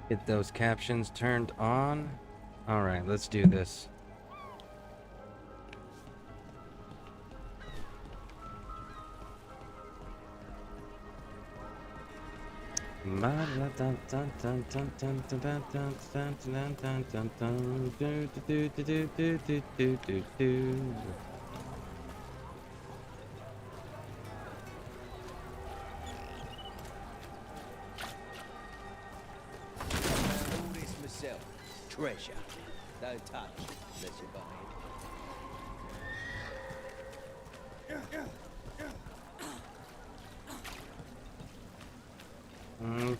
Get those captions turned on. Alright, let's do this. Treasure. Don't touch unless you buy it.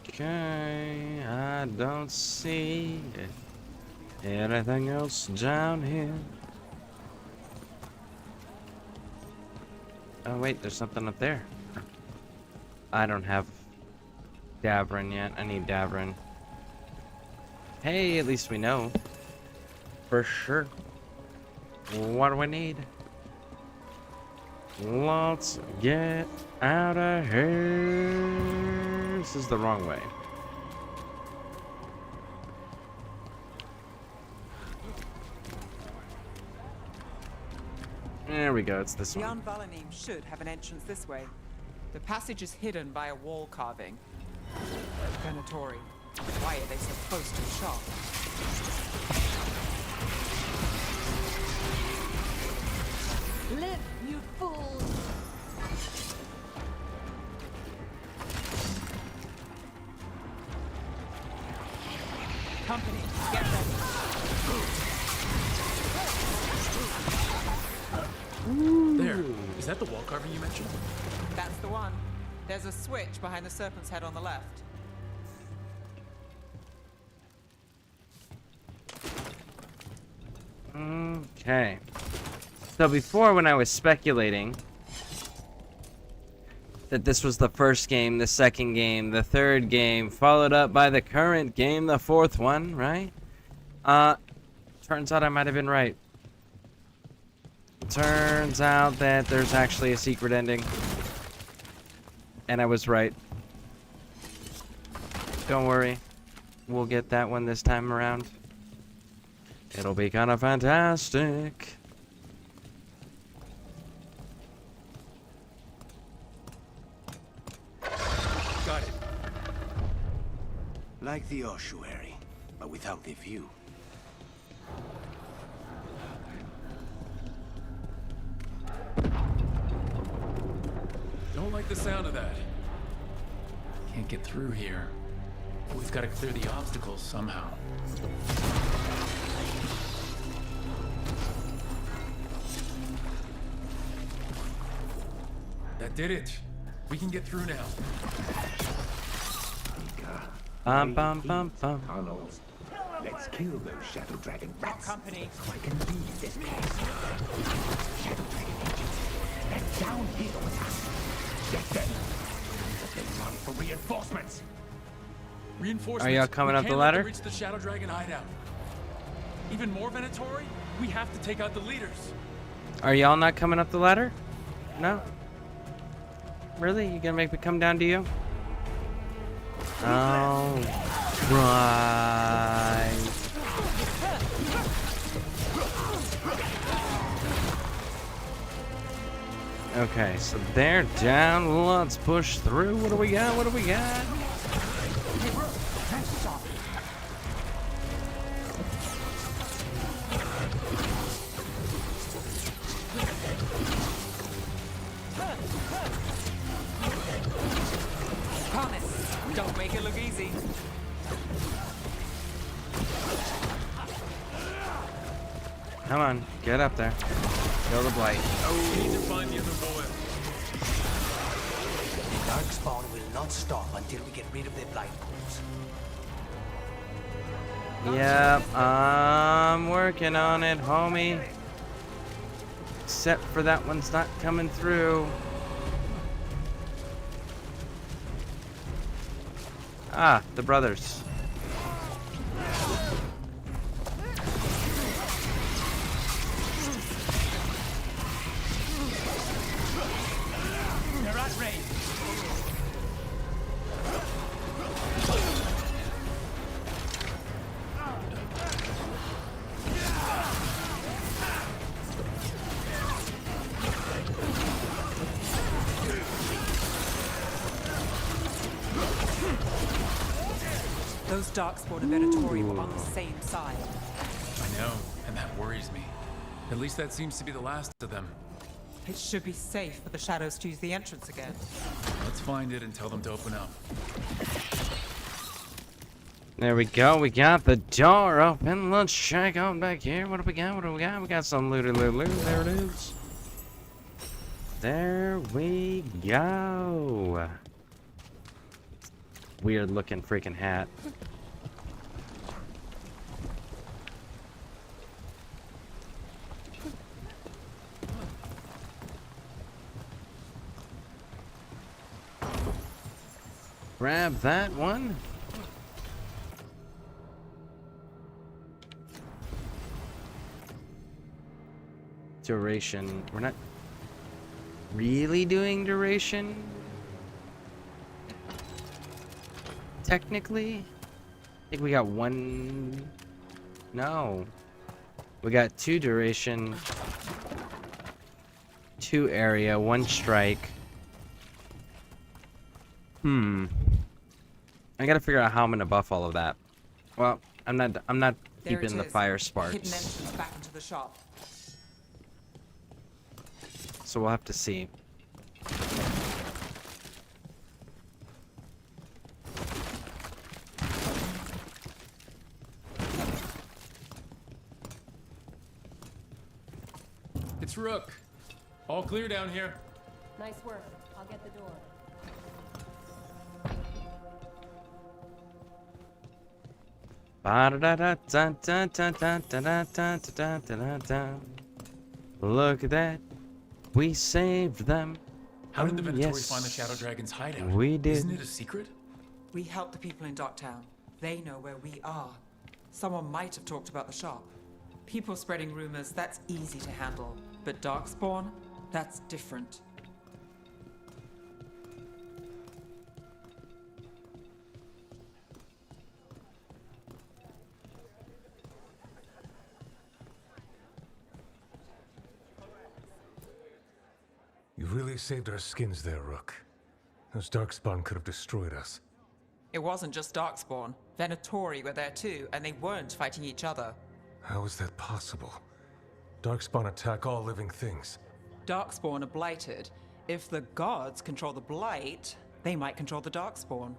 Okay, I don't see anything else down here. Oh wait, there's something up there. I don't have Davrin yet. I need Davrin. Hey, at least we know. For sure. What do we need? Let's get out of here. This is the wrong way. There we go, it's this The one. Unvalanim should have an entrance this way. The passage is hidden by a wall carving. Venatori. Why are they so close to the shop? Live, you fools! Company, get ready. There. Is that the wall carving you mentioned? That's the one. There's a switch behind the serpent's head on the left. Okay. So before, when I was speculating that this was the first game, the second game, the third game, followed up by the current game, the fourth one, right? Turns out I might have been right. Turns out that there's actually a secret ending. And I was right. Don't worry. We'll get that one this time around. It'll be kind of fantastic. Got it. Like the ossuary, but without the view. Don't like the sound of that. Can't get through here. We've got to clear the obstacles somehow. That did it. We can get through now. Bum bum bum bum. Tunnels. Let's kill those shadow dragon rats. Company. So I can leave this place. Shadow dragon agents. They're down here with us. Get them. They run for reinforcements. Reinforcements. Are y'all coming We up the can't let them ladder? reach the Shadow Dragon hideout. Even more Venatori? We have to take out the leaders. Are y'all not coming up the ladder? No? Really? You gonna make me come down to you? Oh, right. Okay, so they're down. Let's push through. What do we got? What do we got? Promise, don't make it look easy. Come on, get up there. Kill the blight. We need to find the other boy. The Darkspawn will not stop until we get rid of their blight pools. Yep, I'm working on it, homie. Except for that one's not coming through. Ah, the brothers. They're at range. Those Darkspawn and Venatori were on the same side. I know, and that worries me. At least that seems to be the last of them. It should be safe for the shadows to use the entrance again. Let's find it and tell them to open up. There we go. We got the door open. Let's check out back here. What do we got? What do we got? We got some loot. There it is. There we go. Weird looking freaking hat. Grab that one. Duration. We're not really doing duration. Technically, I think we got one. No, we got 2 duration, 2 area, 1 strike. I gotta figure out how I'm gonna buff all of that. Well, I'm not There keeping it the is. fire Hidden sparks, entrance back into the shop. so we'll have to see. It's Rook. All clear down here. Nice work. I'll get the door. Look at that. We saved them. How did the Venatori yes. find the Shadow Dragon's hideout? We did. Isn't it a secret? We help the people in Docktown. They know where we are. Someone might have talked about the shop. People spreading rumors, that's easy to handle. But Darkspawn, that's different. You really saved our skins there, Rook. Those Darkspawn could have destroyed us. It wasn't just Darkspawn. Venatori were there too, and they weren't fighting each other. How is that possible? Darkspawn attack all living things. Darkspawn are blighted. If the gods control the blight, they might control the Darkspawn.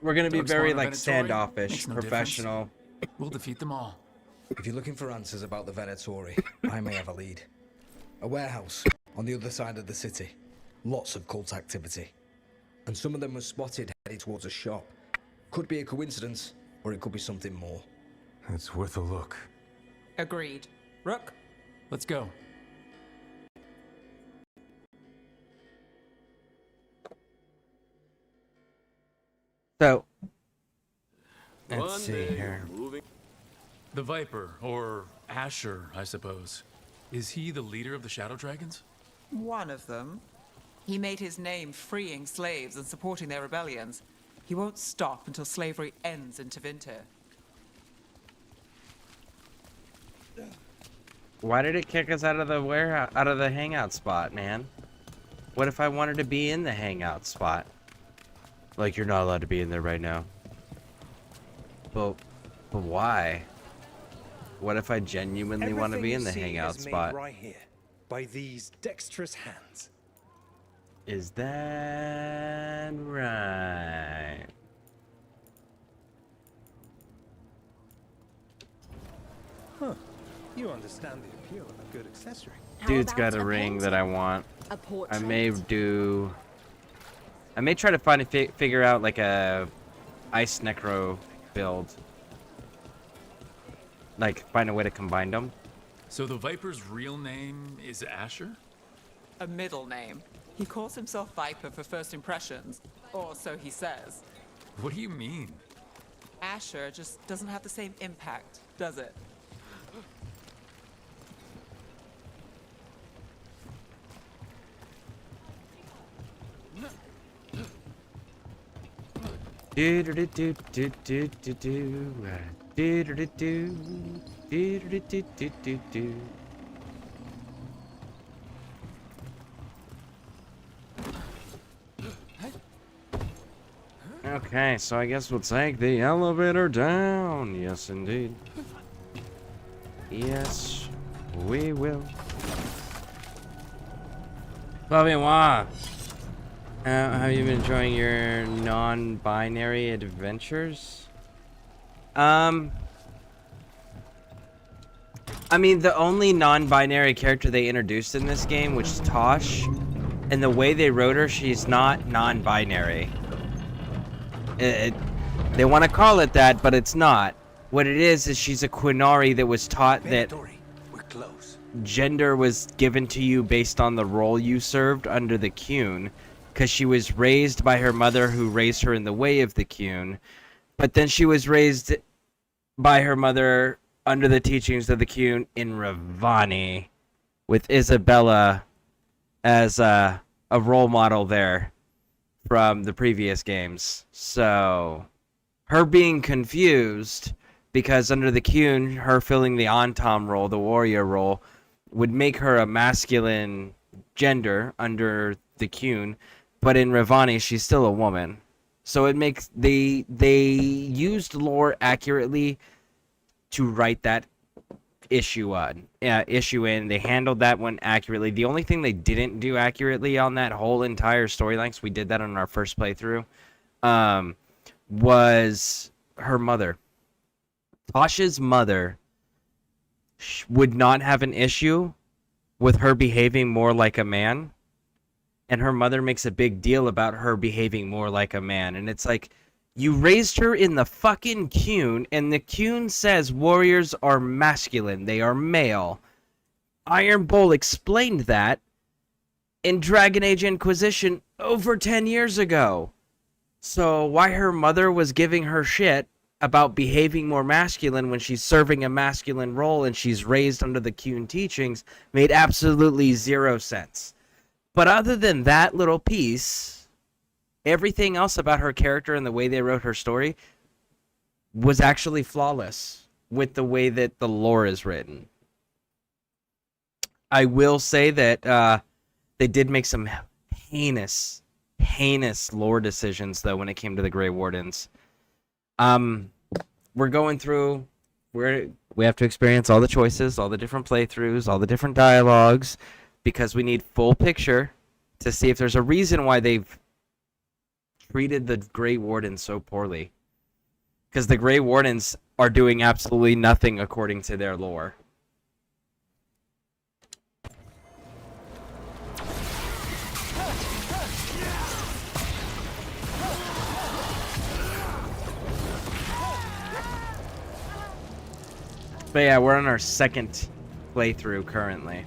We're gonna be very Darkspawn like or Venatori? standoffish, Makes no professional. We'll defeat them all. If you're looking for answers about the Venatori, I may have a lead. A warehouse on the other side of the city. Lots of cult activity. And some of them were spotted heading towards a shop. Could be a coincidence, or it could be something more. It's worth a look. Agreed. Rook? Let's go. So, let's see here. The Viper, or Asher, I suppose. Is he the leader of the Shadow Dragons? One of them. He made his name freeing slaves and supporting their rebellions. He won't stop until slavery ends in Tevinter. Why did it kick us out of the warehouse, out of the hangout spot, man? What if I wanted to be in the hangout spot? Like, you're not allowed to be in there right now. But why? What if I genuinely want to be in the hangout spot? Right here, by these dexterous hands. Is that right? Huh. You understand the appeal of a good accessory. How Dude's about got a ring that I want. A portrait. I may try to find a figure out like a ice necro build. Like find a way to combine them. So the Viper's real name is Asher? A middle name. He calls himself Viper for first impressions, or so he says. What do you mean? Asher just doesn't have the same impact, does it? Do do do do do do do do do do do do do do do do do. Okay, so I guess we'll take the elevator down. Yes, indeed. Yes, we will. Bobby Wah, have you been enjoying your non-binary adventures? I mean, the only non-binary character they introduced in this game, which is Tosh, and the way they wrote her, she's not non-binary. They want to call it that, but it's not. What it is she's a Quinari that was taught that We're close. gender was given to you based on the role you served under the Qun, because she was raised by her mother who raised her in the way of the Qun, but then she was raised by her mother under the teachings of the Qun in Ravani, with Isabella as a role model there from the previous games. So her being confused because under the Qun, her filling the Antam role, the warrior role, would make her a masculine gender under the Qun, but in Ravani she's still a woman. So it makes they used lore accurately to write that issue in. They handled that one accurately. The only thing they didn't do accurately on that whole entire storyline, because we did that on our first playthrough, was her mother. Tasha's mother would not have an issue with her behaving more like a man, and her mother makes a big deal about her behaving more like a man. And it's like, you raised her in the fucking Qun, and the Qun says warriors are masculine, they are male. Iron Bull explained that in Dragon Age Inquisition over 10 years ago. So why her mother was giving her shit about behaving more masculine when she's serving a masculine role and she's raised under the Qun teachings made absolutely zero sense. But other than that little piece, everything else about her character and the way they wrote her story was actually flawless with the way that the lore is written. I will say that they did make some heinous lore decisions, though, when it came to the Grey Wardens. We're going through... We have to experience all the choices, all the different playthroughs, all the different dialogues, because we need full picture to see if there's a reason why they've treated the Grey Wardens so poorly. Because the Grey Wardens are doing absolutely nothing according to their lore. But yeah, we're on our second playthrough currently.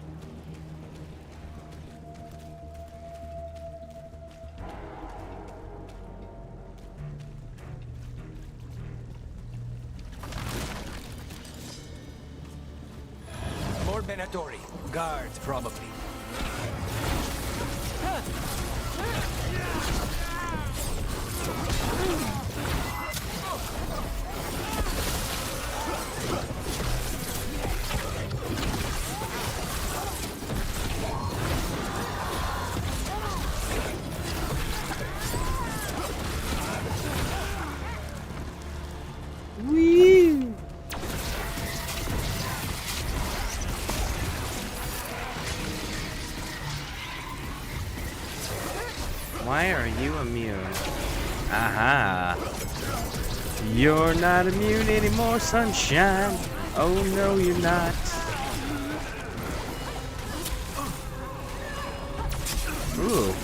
More Venatori. Guards, probably. Why are you immune? Aha. You're not immune anymore, sunshine. Oh no, you're not. Ooh.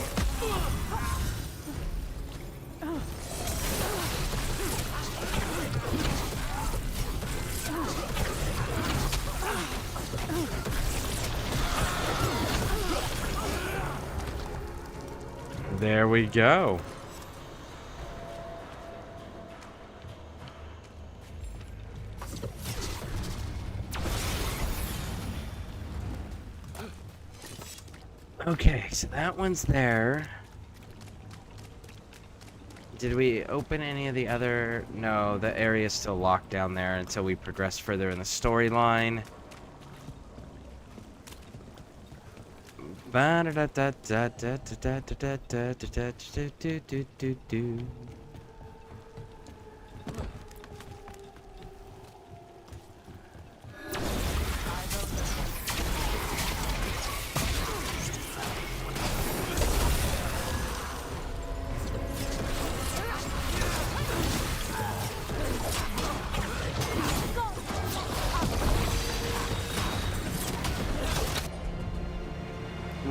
There we go. Okay, so that one's there. Did we open any of the other... No, the area is still locked down there until we progress further in the storyline.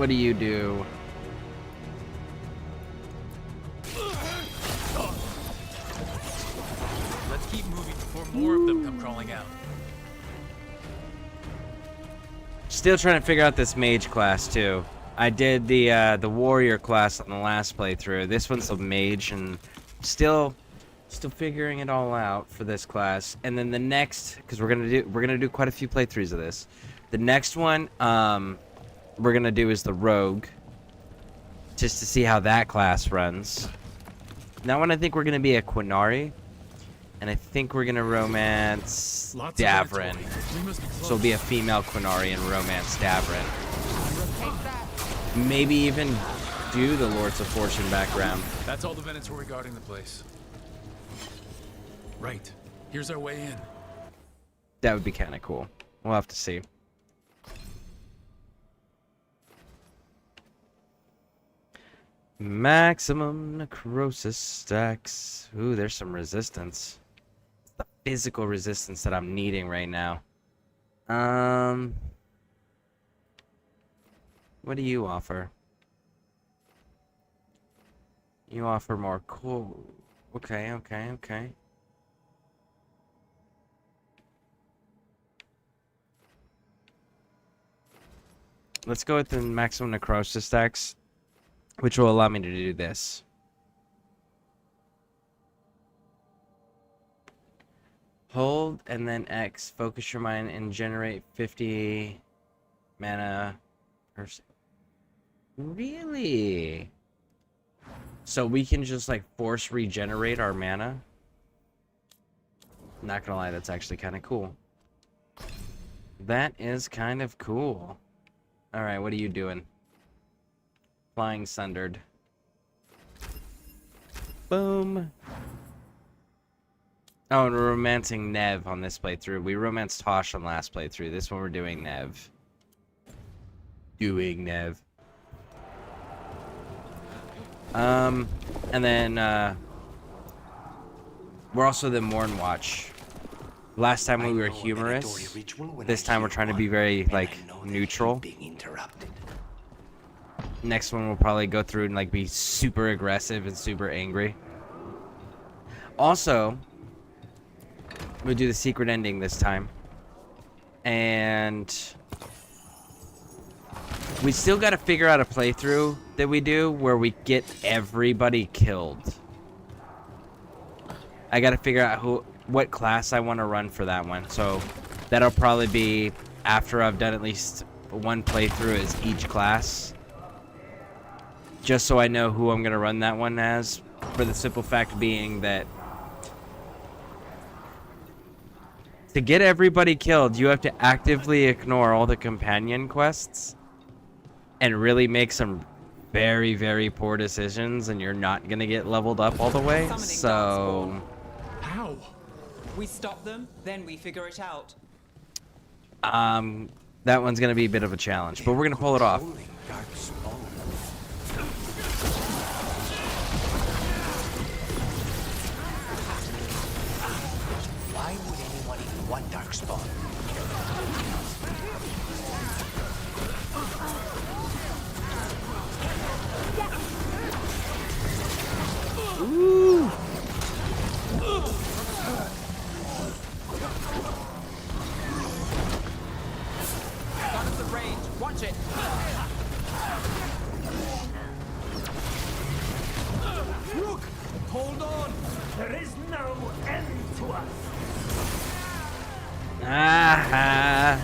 What do you do? Let's keep moving before more of them come crawling out. Still trying to figure out this mage class too. I did the warrior class on the last playthrough. This one's a mage, and still figuring it all out for this class. And then the next, because we're gonna do quite a few playthroughs of this. The next one we're gonna do is the rogue, just to see how that class runs. That one I think we're gonna be a Quinari, and I think we're gonna romance Davrin. So it'll be a female Quinari and romance Davrin. Maybe even do the Lords of Fortune background. That's all the Venatori guarding the place. Right. Here's our way in. That would be kind of cool. We'll have to see. Maximum necrosis stacks. Ooh, there's some resistance. It's the physical resistance that I'm needing right now. What do you offer? You offer more cool. Okay. Let's go with the maximum necrosis stacks, which will allow me to do this. Hold and then X. Focus your mind and generate 50 mana per. Really? So we can just like force regenerate our mana? Not gonna lie, that's actually kind of cool. That is kind of cool. Alright, what are you doing? Flying Sundered. Boom. Oh, and we're romancing Nev on this playthrough. We romanced Tosh on last playthrough. This one we're doing Nev. And then, we're also the Morn Watch. Last time we were humorous. This time we're trying to be very, like, neutral. Next one we'll probably go through and, like, be super aggressive and super angry. Also, we'll do the secret ending this time. And we still got to figure out a playthrough that we do where we get everybody killed. I got to figure out what class I want to run for that one. So that'll probably be after I've done at least one playthrough as each class. Just so I know who I'm going to run that one as. For the simple fact being that to get everybody killed, you have to actively ignore all the companion quests and really make some very, very poor decisions, and you're not going to get leveled up all the way. So How? We stop them, then we figure it out. that one's going to be a bit of a challenge, but we're going to pull it off. Why would anyone even want Darkspawn? Ooh. Got us at range. Watch it. Look! Hold on! There is no end to us! Ah.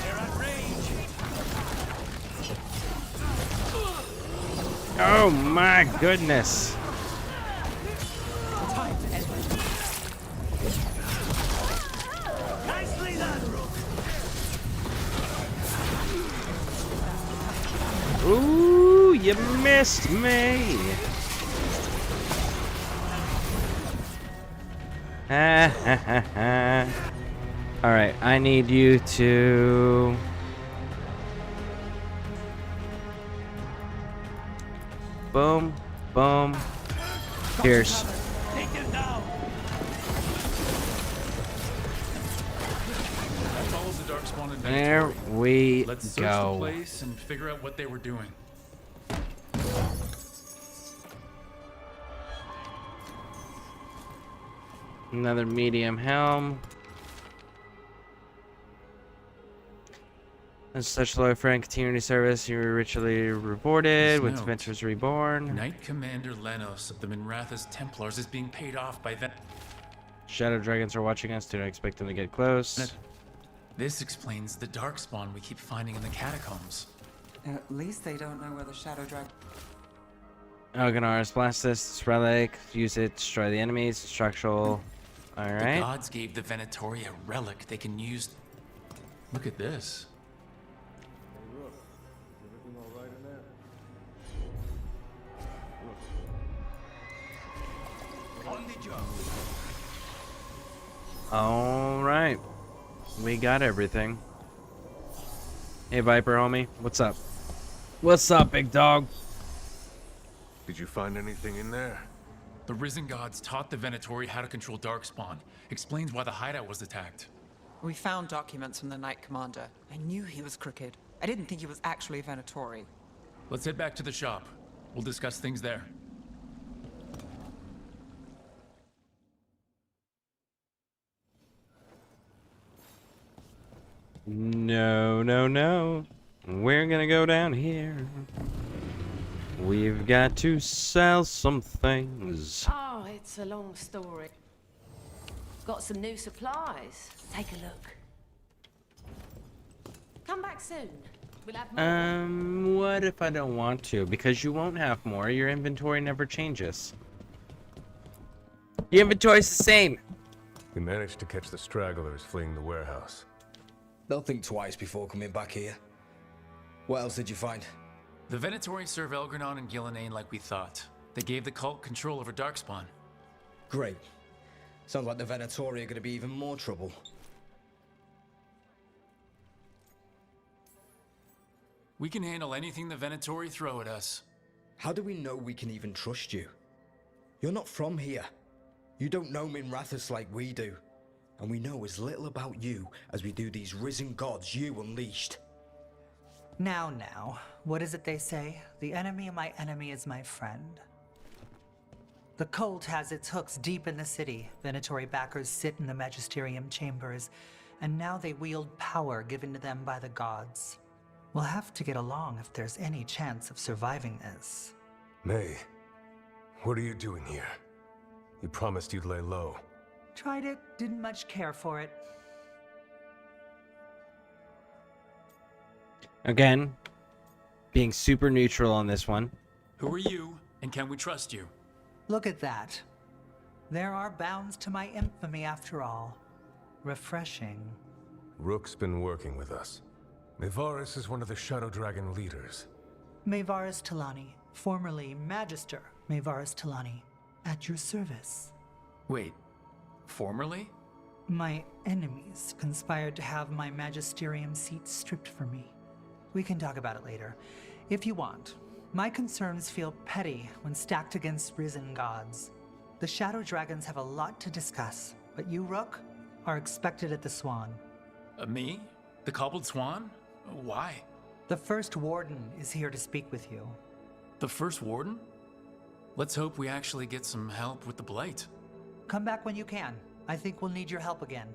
They're at range! Oh my goodness. Time to end it. Nicely done, Rook! Ooh, you missed me. Alright, I need you to... Boom, boom. Pierce. Take him down! That follows the Darkspawn Darkspawn and There Venatori. we Let's search go. the place and figure out what they were doing. Another medium helm. As such low for continuity service, you were ritually rewarded This with note. Adventures Reborn. Knight Commander Lenos of the Minrathous Templars is being paid off by Shadow dragons are watching us. Do not expect them to get close. This explains the Darkspawn we keep finding in the catacombs. At least they don't know where the Shadow Dragon. Elginar's Blastus relic. Use it to destroy the enemies. Structural. The Alright. gods gave the Venatori a relic they can use. Look at this. Alright. We got everything. Hey Viper homie, what's up? What's up, big dog? Did you find anything in there? The Risen Gods taught the Venatori how to control Darkspawn. Explains why the hideout was attacked. We found documents from the Knight Commander. I knew he was crooked. I didn't think he was actually Venatori. Let's head back to the shop. We'll discuss things there. No, no, no. We're gonna go down here. We've got to sell some things. Oh, it's a long story. Got some new supplies. Take a look. Come back soon. We'll have more. What if I don't want to? Because you won't have more. Your inventory never changes. Your inventory's the same. We managed to catch the stragglers fleeing the warehouse. They'll think twice before coming back here. What else did you find? The Venatori serve Elgranon and Gillenane like we thought. They gave the cult control over Darkspawn. Great. Sounds like the Venatori are going to be even more trouble. We can handle anything the Venatori throw at us. How do we know we can even trust you? You're not from here. You don't know Minrathous like we do. And we know as little about you as we do these risen gods you unleashed. Now, what is it they say? The enemy of my enemy is my friend. The cult has its hooks deep in the city. Venatori backers sit in the magisterium chambers, and now they wield power given to them by the gods. We'll have to get along if there's any chance of surviving this. May, what are you doing here? You promised you'd lay low. Tried it, didn't much care for it. Again, being super neutral on this one. Who are you, and can we trust you? Look at that. There are bounds to my infamy after all. Refreshing. Rook's been working with us. Mevaris is one of the Shadow Dragon leaders. Mevaris Talani, formerly Magister Mevaris Talani, at your service. Wait, formerly? My enemies conspired to have my magisterium seat stripped from me. We can talk about it later, if you want. My concerns feel petty when stacked against risen gods. The Shadow Dragons have a lot to discuss, but you, Rook, are expected at the Swan. Me? The Cobbled Swan? Why? The First Warden is here to speak with you. The First Warden? Let's hope we actually get some help with the Blight. Come back when you can. I think we'll need your help again.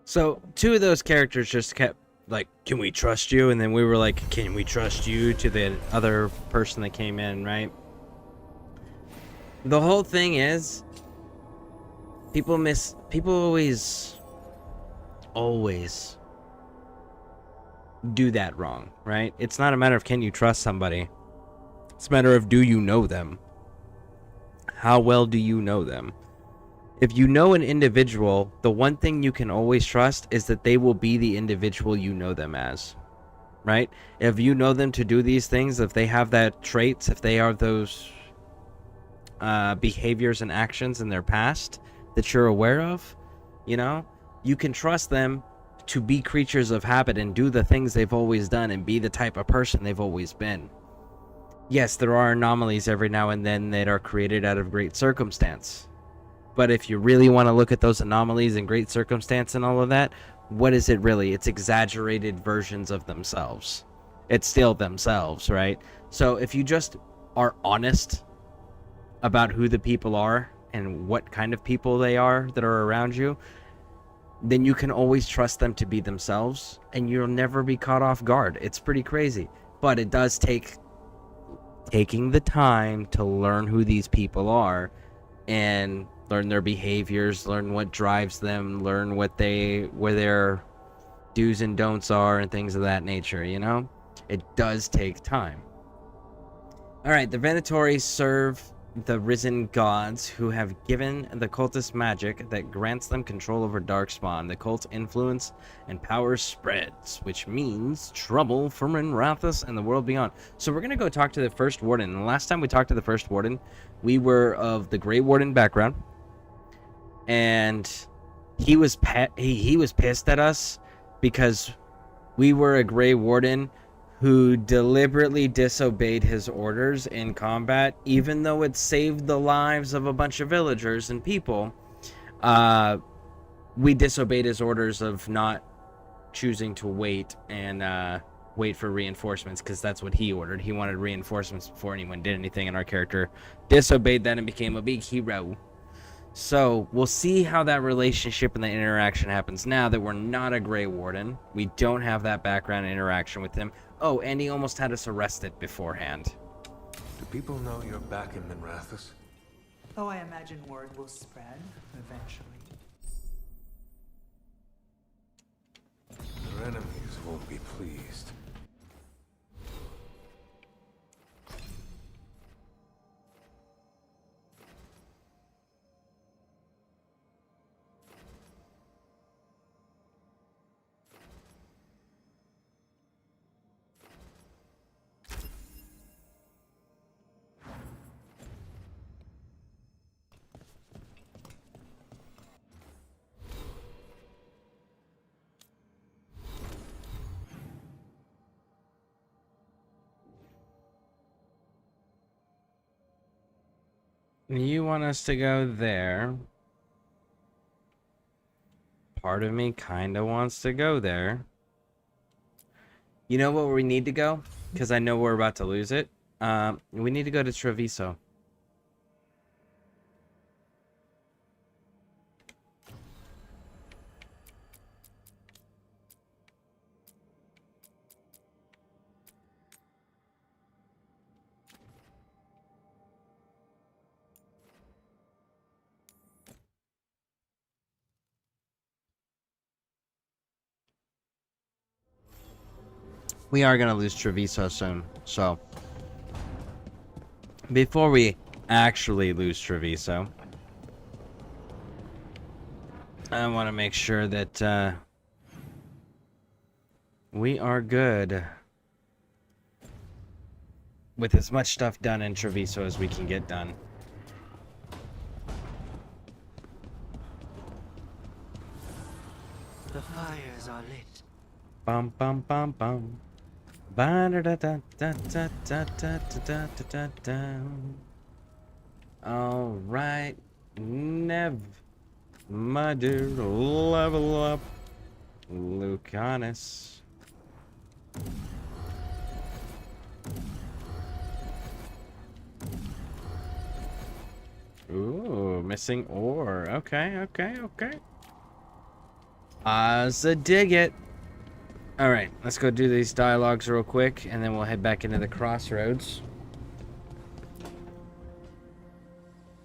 So, two of those characters just kept like, can we trust you? And then we were like, can we trust you, to the other person that came in, right? The whole thing is, people always do that wrong, right? It's not a matter of can you trust somebody. It's a matter of, do you know them? How well do you know them? If you know an individual, the one thing you can always trust is that they will be the individual you know them as, right? If you know them to do these things, if they have that traits, if they are those behaviors and actions in their past that you're aware of, you know, you can trust them to be creatures of habit and do the things they've always done and be the type of person they've always been. Yes, there are anomalies every now and then that are created out of great circumstance. But if you really want to look at those anomalies and great circumstance and all of that, what is it really? It's exaggerated versions of themselves. It's still themselves, right? So if you just are honest about who the people are and what kind of people they are that are around you, then you can always trust them to be themselves and you'll never be caught off guard. It's pretty crazy. But it does take taking the time to learn who these people are and learn their behaviors, learn what drives them, learn where their do's and don'ts are and things of that nature, you know? It does take time. Alright, the Venatori serve the risen gods who have given the cultist magic that grants them control over Darkspawn. The cult's influence and power spreads, which means trouble for Minrathous and the world beyond. So we're going to go talk to the First Warden. And the last time we talked to the First Warden, we were of the Grey Warden background. And he was he was pissed at us because we were a Grey Warden who deliberately disobeyed his orders in combat, even though it saved the lives of a bunch of villagers and people. We disobeyed his orders of not choosing to wait and wait for reinforcements, because that's what he ordered. He wanted reinforcements before anyone did anything, and our character disobeyed that and became a big hero. So we'll see how that relationship and the interaction happens now that we're not a Grey Warden. We don't have that background interaction with him. Oh, and he almost had us arrested beforehand. Do people know you're back in Minrathous? Oh, I imagine word will spread eventually. Your enemies won't be pleased. You want us to go there. Part of me kind of wants to go there. You know what we need to go? Because I know we're about to lose it. We need to go to Treviso. We are going to lose Treviso soon, so before we actually lose Treviso, I want to make sure that we are good with as much stuff done in Treviso as we can get done. The fires are lit. Bum bum bum bum. All right, Nev, my dude, level up, Lucanus. Ooh, missing ore. Okay, okay, okay. Dig it. Alright, let's go do these dialogues real quick, and then we'll head back into the crossroads.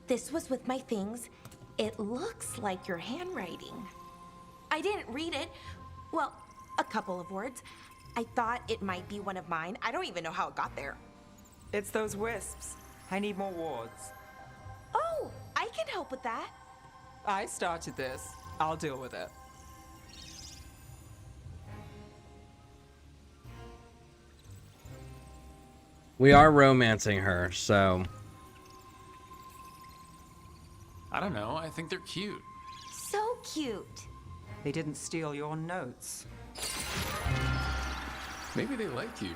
This was with my things. It looks like your handwriting. I didn't read it. Well, a couple of words. I thought it might be one of mine. I don't even know how it got there. It's those wisps. I need more wards. Oh, I can help with that. I started this. I'll deal with it. We are romancing her, so... I don't know, I think they're cute. So cute. They didn't steal your notes. Maybe they like you.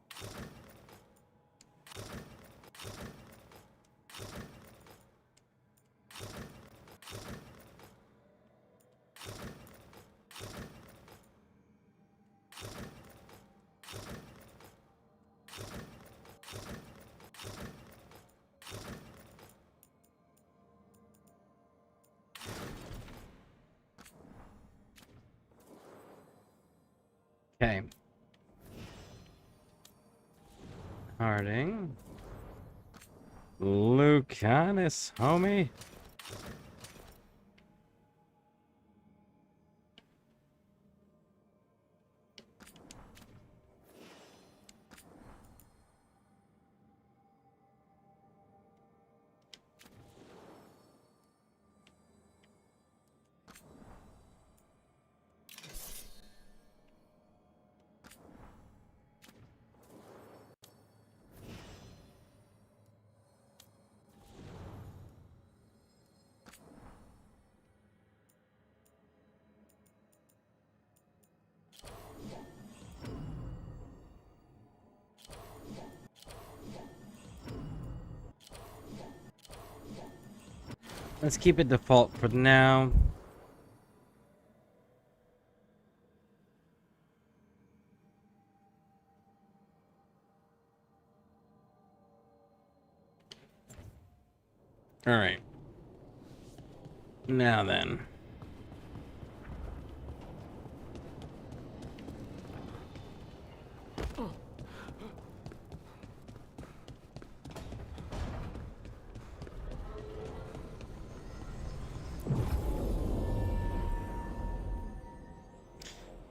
Okay. Harding. Lucanus, homie. Let's keep it default for now. All right. Now then.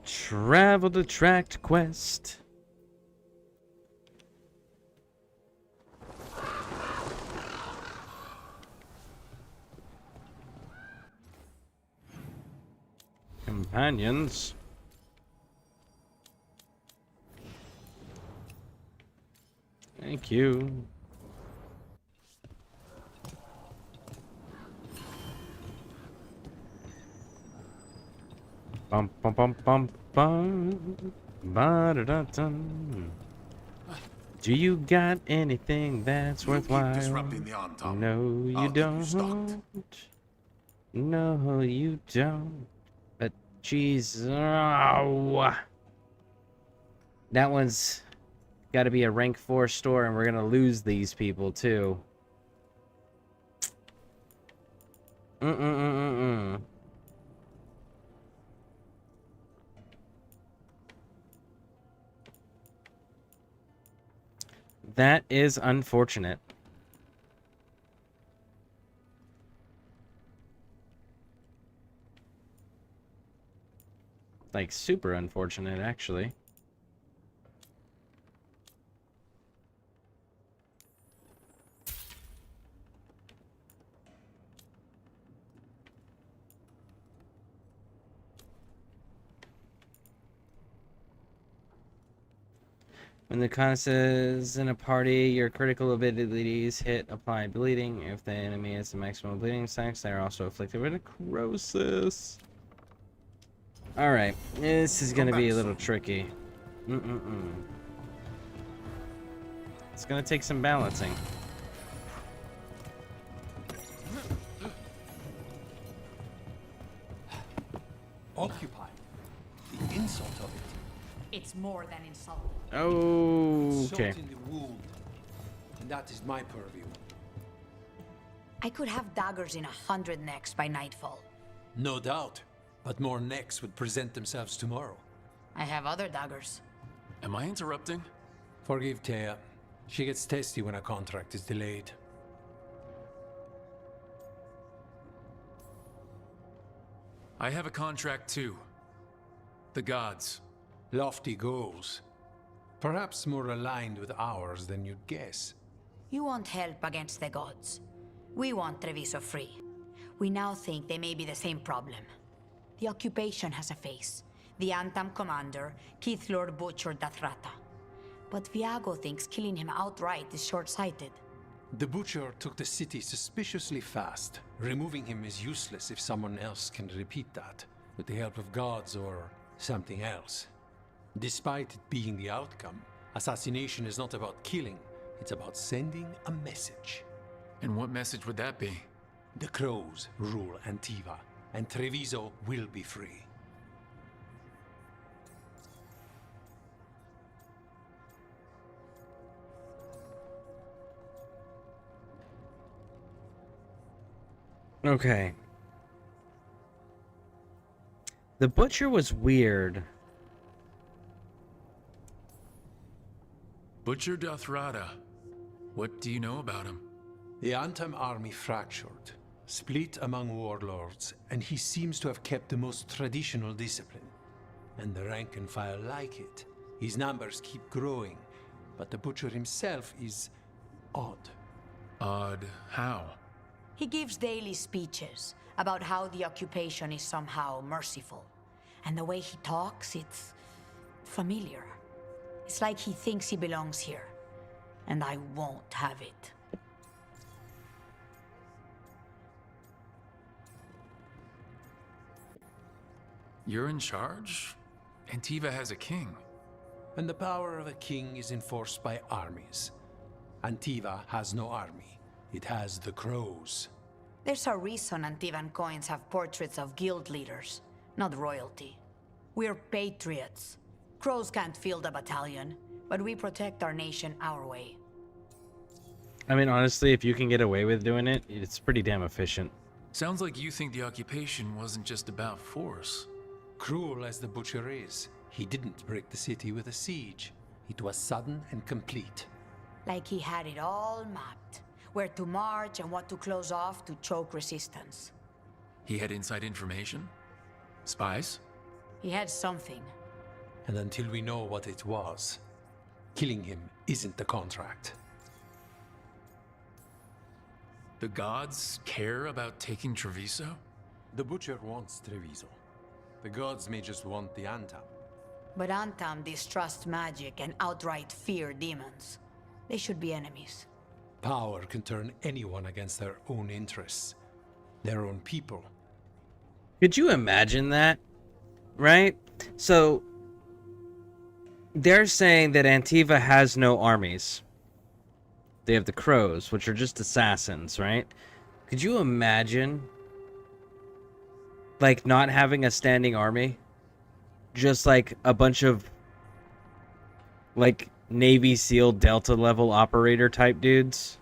Travel the tract quest. Companions. Thank you. Bum bum bum bum bum. Ba-da-da-dum. Do you got anything that's worthwhile? Disrupting the on, Tom. No, you I'll keep you stocked. don't. No, you don't. But jeez, oh. That one's got to be a rank 4 store, and we're gonna lose these people too. Mm-mm-mm-mm-mm. That is unfortunate. Like, super unfortunate, actually. When the concept is in a party, your critical abilities hit apply bleeding. If the enemy has the maximum bleeding stacks, they are also afflicted with necrosis. Alright, this is gonna be a little tricky. It's gonna take some balancing. Occupy. The insult of it. It's more than insult. Okay. Salt in the wound. And that is my purview. I could have daggers in 100 necks by nightfall. No doubt. But more necks would present themselves tomorrow. I have other daggers. Am I interrupting? Forgive Thea. She gets testy when a contract is delayed. I have a contract too. The gods. Lofty goals. Perhaps more aligned with ours than you'd guess. You want help against the gods. We want Treviso free. We now think they may be the same problem. The occupation has a face. The Antam commander, Keith Lord butchered Dathrata. But Viago thinks killing him outright is short-sighted. The Butcher took the city suspiciously fast. Removing him is useless if someone else can repeat that, with the help of gods or something else. Despite it being the outcome, assassination is not about killing, it's about sending a message. And what message would that be? The Crows rule Antiva, and Treviso will be free. Okay. The Butcher was weird. Butcher Dothrada. What do you know about him? The Antam army fractured, split among warlords, and he seems to have kept the most traditional discipline. And the rank and file like it. His numbers keep growing, but the Butcher himself is odd. Odd how? He gives daily speeches about how the occupation is somehow merciful. And the way he talks, it's familiar. It's like he thinks he belongs here. And I won't have it. You're in charge? Antiva has a king. And the power of a king is enforced by armies. Antiva has no army. It has the crows. There's a reason Antivan coins have portraits of guild leaders, not royalty. We're patriots. Crows can't field a battalion, but we protect our nation our way. I mean, honestly, if you can get away with doing it, it's pretty damn efficient. Sounds like you think the occupation wasn't just about force. Cruel as the Butcher is, he didn't break the city with a siege. It was sudden and complete. Like he had it all mapped. Where to march and what to close off to choke resistance. He had inside information? Spies? He had something. And until we know what it was, killing him isn't the contract. The gods care about taking Treviso? The Butcher wants Treviso. The gods may just want the Antam. But Antam distrust magic and outright fear demons. They should be enemies. Power can turn anyone against their own interests, their own people. Could you imagine that? Right? So, they're saying that Antiva has no armies. They have the crows, which are just assassins, right? Could you imagine, like, not having a standing army? Just like a bunch of, like, Navy SEAL Delta level operator type dudes.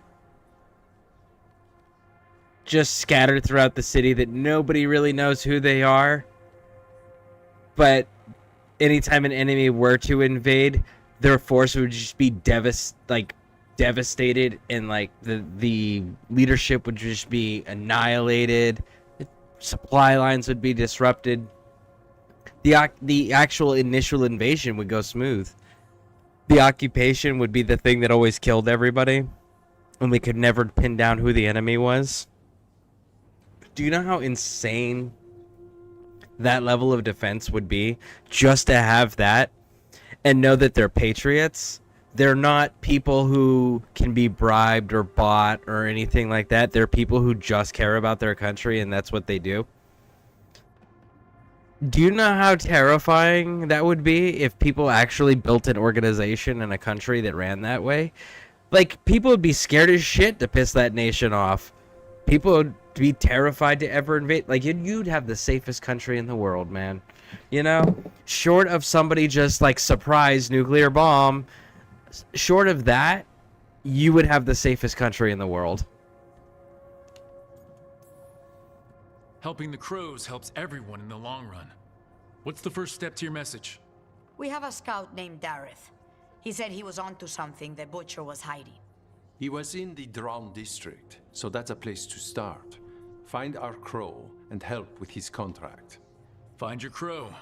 Just scattered throughout the city that nobody really knows who they are. But anytime an enemy were to invade, their force would just be devastated, and like the leadership would just be annihilated. Supply lines would be disrupted. The actual initial invasion would go smooth. The occupation would be the thing that always killed everybody, and we could never pin down who the enemy was. Do you know how insane that level of defense would be, just to have that and know that they're patriots? They're not people who can be bribed or bought or anything like that. They're people who just care about their country, and that's what they do. Do you know how terrifying that would be if people actually built an organization in a country that ran that way? Like, people would be scared as shit to piss that nation off. People would be terrified to ever invade. Like, you'd have the safest country in the world, man. You know? Short of somebody just, like, surprise nuclear bomb, short of that, you would have the safest country in the world. Helping the crows helps everyone in the long run. What's the first step to your message? We have a scout named Dareth. He said he was onto something the Butcher was hiding. He was in the Drown district, so that's a place to start. Find our crow and help with his contract. Find your crow.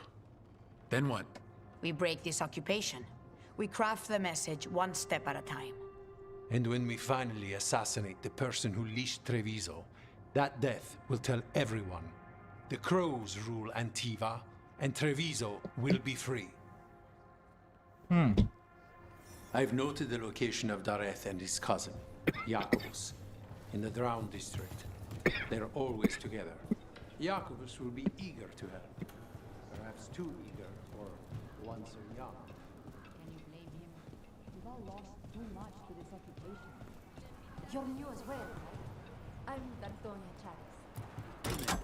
Then what? We break this occupation. We craft the message one step at a time. And when we finally assassinate the person who leashed Treviso, that death will tell everyone. The crows rule Antiva, and Treviso will be free. I've noted the location of Dareth and his cousin, Jacobus, in the Drown district. They're always together. Jacobus will be eager to help. Perhaps too eager for one so young. Can you blame him? We've all lost too much to this occupation. You're new as well, right? I'm D'Antonia Chavez.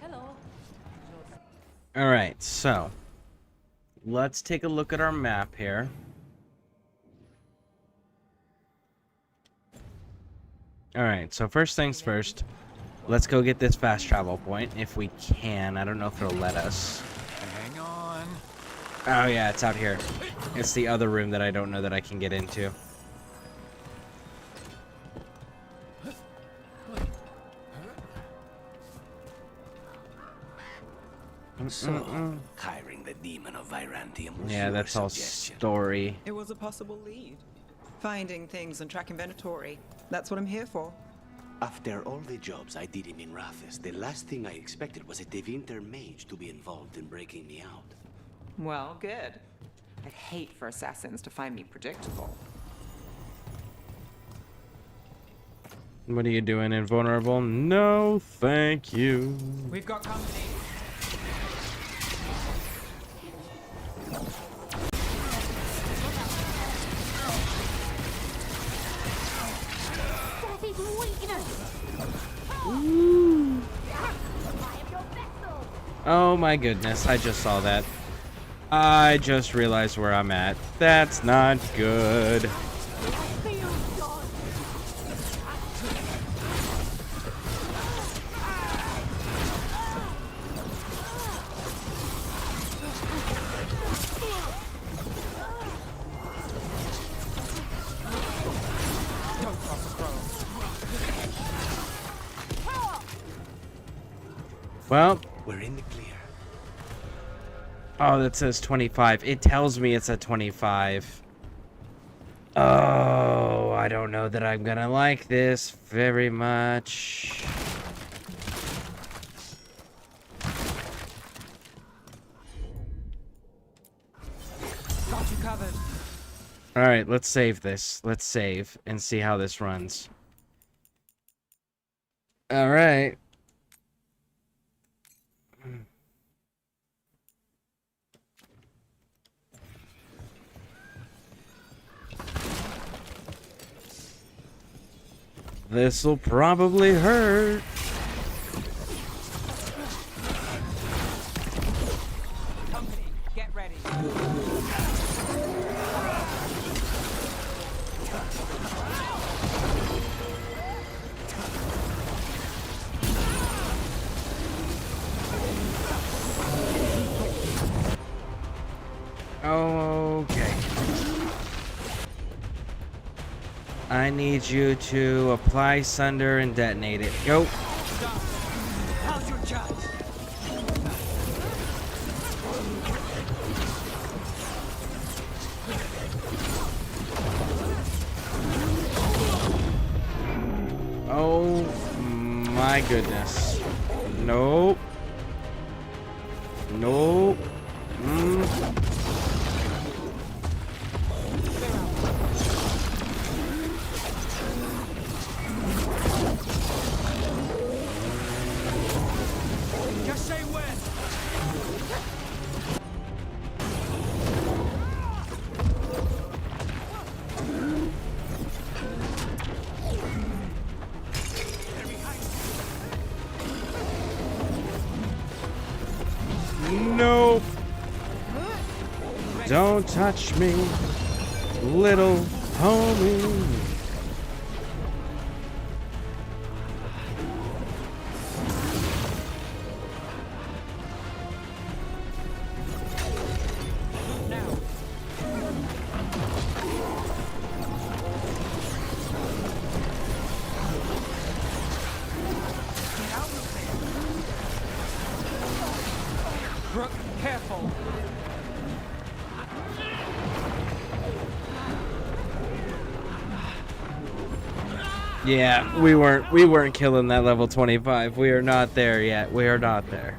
Hello. Alright, so let's take a look at our map here. Alright, so first things first, let's go get this fast travel point if we can. I don't know if it'll let us. Hang on. Oh yeah, it's out here. It's the other room that I don't know that I can get into. So, hiring the demon of Virantium was Yeah, your that's all suggestion. story. It was a possible lead. Finding things and tracking Venatori. That's what I'm here for. After all the jobs I did in Minrathis, the last thing I expected was a Devinter mage to be involved in breaking me out. Well, good. I'd hate for assassins to find me predictable. What are you doing, invulnerable? No, thank you. We've got company. Oh my goodness, I just saw that. I just realized where I'm at. That's not good. Well, we're in the clear. Oh, that says 25. It tells me it's a 25. Oh, I don't know that I'm gonna like this very much. Got you covered. Alright, let's save this. Let's save and see how this runs. Alright. This'll probably hurt. Company, get ready. Okay. I need you to apply Sunder and detonate it. Go. How's your charge? Oh my goodness. Nope. Nope. Just say when. Nope. Don't touch me, little homie. Brooke, careful. Yeah, we weren't killing that level 25. We are not there yet. We are not there.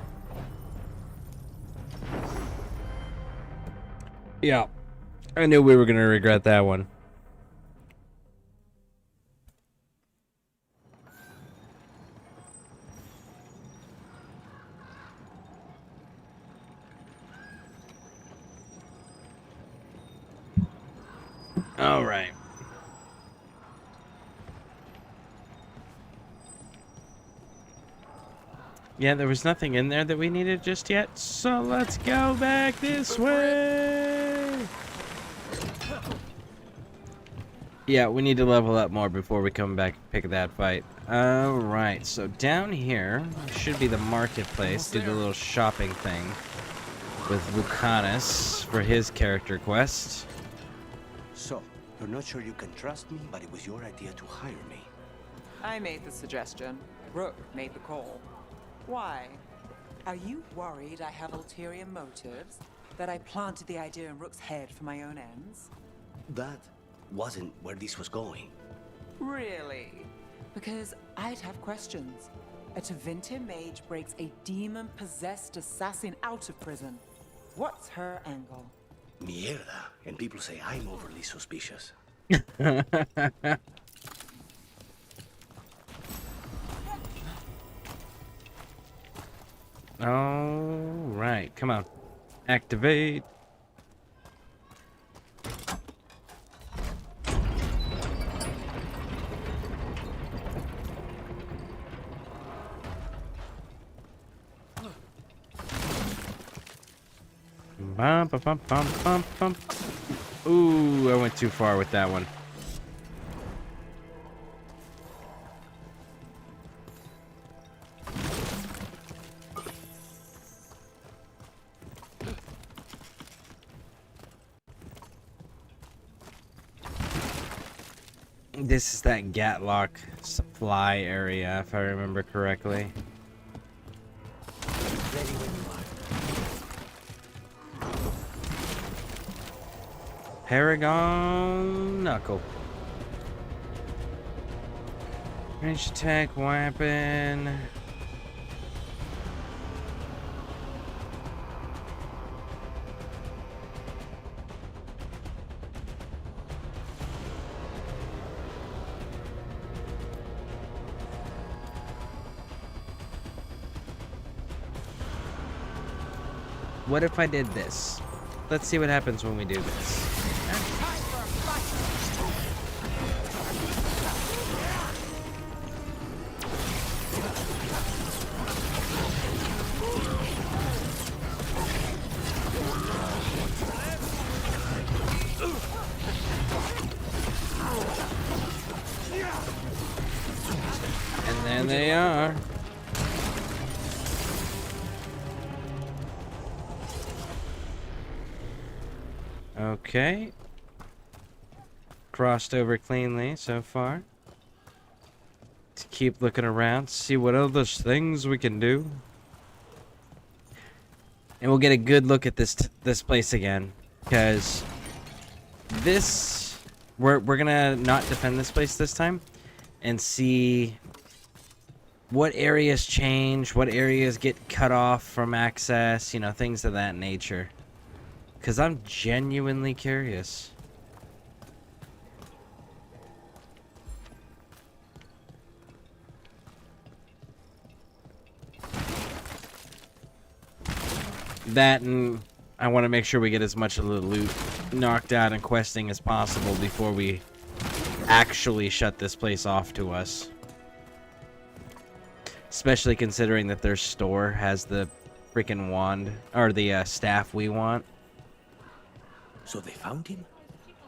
Yeah. I knew we were going to regret that one. All right. Yeah, there was nothing in there that we needed just yet, so let's go back this way. Yeah, we need to level up more before we come back and pick that fight. All right, so down here should be the marketplace. Do the little shopping thing. with Lucanus for his character quest. So, you're not sure you can trust me, but it was your idea to hire me. I made the suggestion. Rook made the call. Why? Are you worried I have ulterior motives? That I planted the idea in Rook's head for my own ends? That wasn't where this was going. Really? Because I'd have questions. A Tevinter mage breaks a demon-possessed assassin out of prison. What's her angle? Mierda. And people say I'm overly suspicious. All right, come on. Activate. Bum, bum, bum, bum, bum, bum. Ooh, I went too far with that one. This is that Gatlock supply area, if I remember correctly. Ready when you are. Paragon Knuckle. Range attack weapon. What if I did this? Let's see what happens when we do this. And there they are. Okay. Crossed over cleanly so far. To keep looking around, see what other things we can do. And we'll get a good look at this place again, because this we're gonna not defend this place this time and see what areas change, what areas get cut off from access, you know, things of that nature. Because I'm genuinely curious. That, and I want to make sure we get as much of the loot knocked out and questing as possible before we actually shut this place off to us. Especially considering that their store has the freaking wand, or the staff we want. So they found him?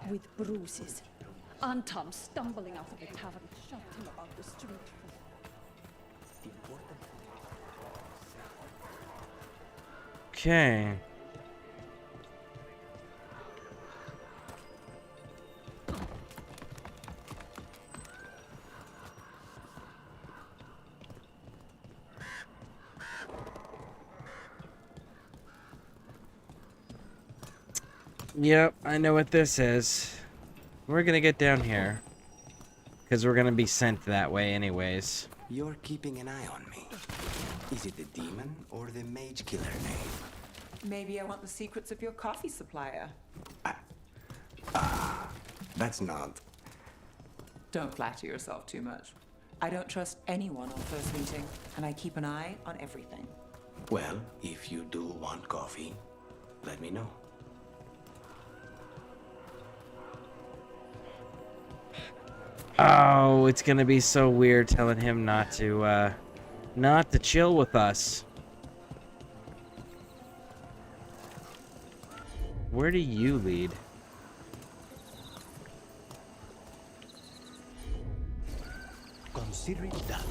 With bruises. Anton, stumbling out of the tavern, shoved him about the street. Okay. Yep, I know what this is. We're gonna get down here, because we're gonna be sent that way anyways. You're keeping an eye on me. Is it the demon or the mage killer name? Maybe I want the secrets of your coffee supplier. That's not. Don't flatter yourself too much. I don't trust anyone on first meeting, and I keep an eye on everything. Well, if you do want coffee, let me know. Oh, it's gonna be so weird telling him not to chill with us. Where do you lead? Consider it done.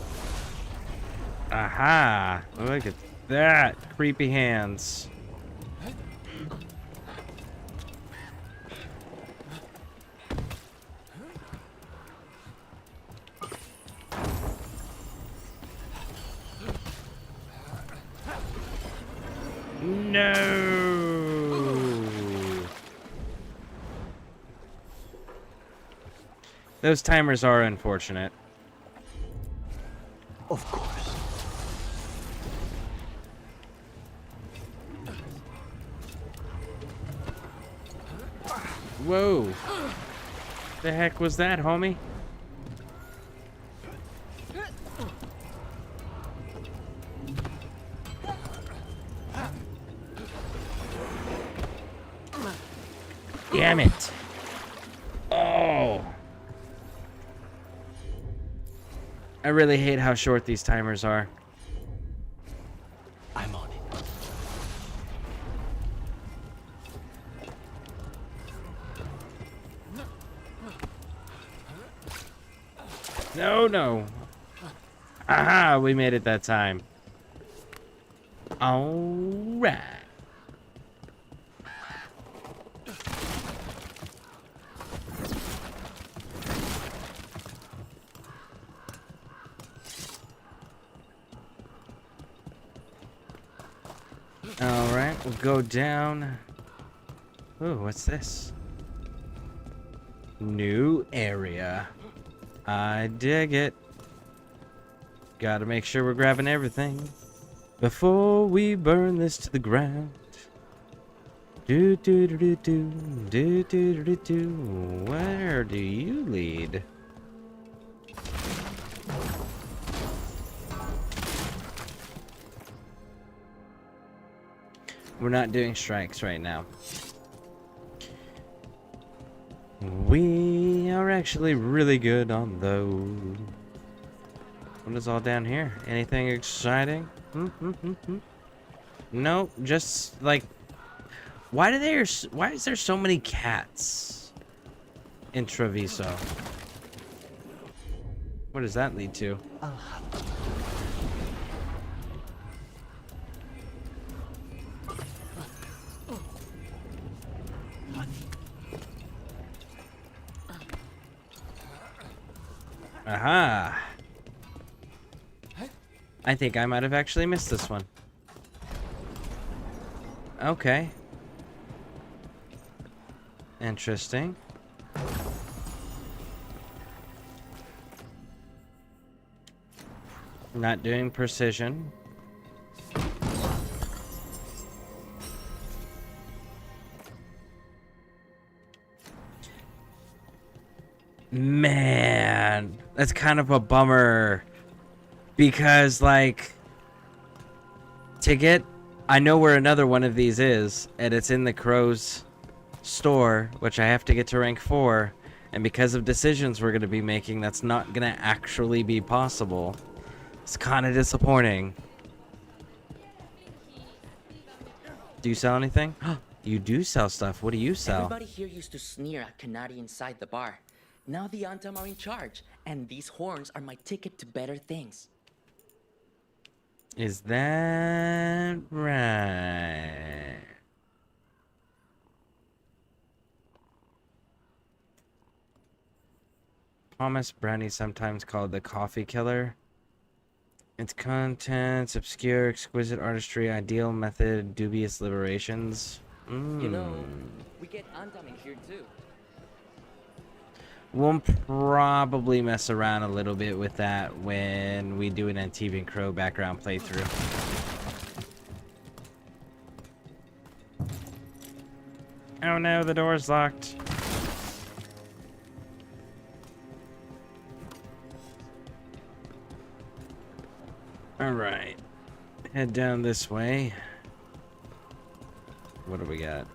Aha! Look at that! Creepy hands. No. Those timers are unfortunate. Of course. Whoa. The heck was that, homie? Damn it. Oh. I really hate how short these timers are. I'm on it. No, no. Aha, we made it that time. All right. All right, we'll go down. Ooh, what's this? New area. I dig it. Gotta make sure we're grabbing everything before we burn this to the ground. Do do do do do do do do do. Where do you lead? We're not doing strikes right now. We are actually really good on those. What is all down here? Anything exciting? No, just like, why is there so many cats in Treviso? What does that lead to? Aha! I think I might have actually missed this one. Okay. Interesting. Not doing precision. Man, that's kind of a bummer. Because, like, I know where another one of these is, and it's in the Crow's store, which I have to get to rank 4, and because of decisions we're going to be making, that's not going to actually be possible. It's kind of disappointing. Do you sell anything? You do sell stuff. What do you sell? Everybody here used to sneer at Canary inside the bar. Now the Antam are in charge, and these horns are my ticket to better things. Is that right? Thomas Brandy, sometimes called the coffee killer. Its contents, obscure, exquisite artistry, ideal method, dubious liberations. You know, we get Antam in here too. We'll probably mess around a little bit with that when we do an Antibes Crow background playthrough. Oh no, the door's locked. Alright. Head down this way. What do we got?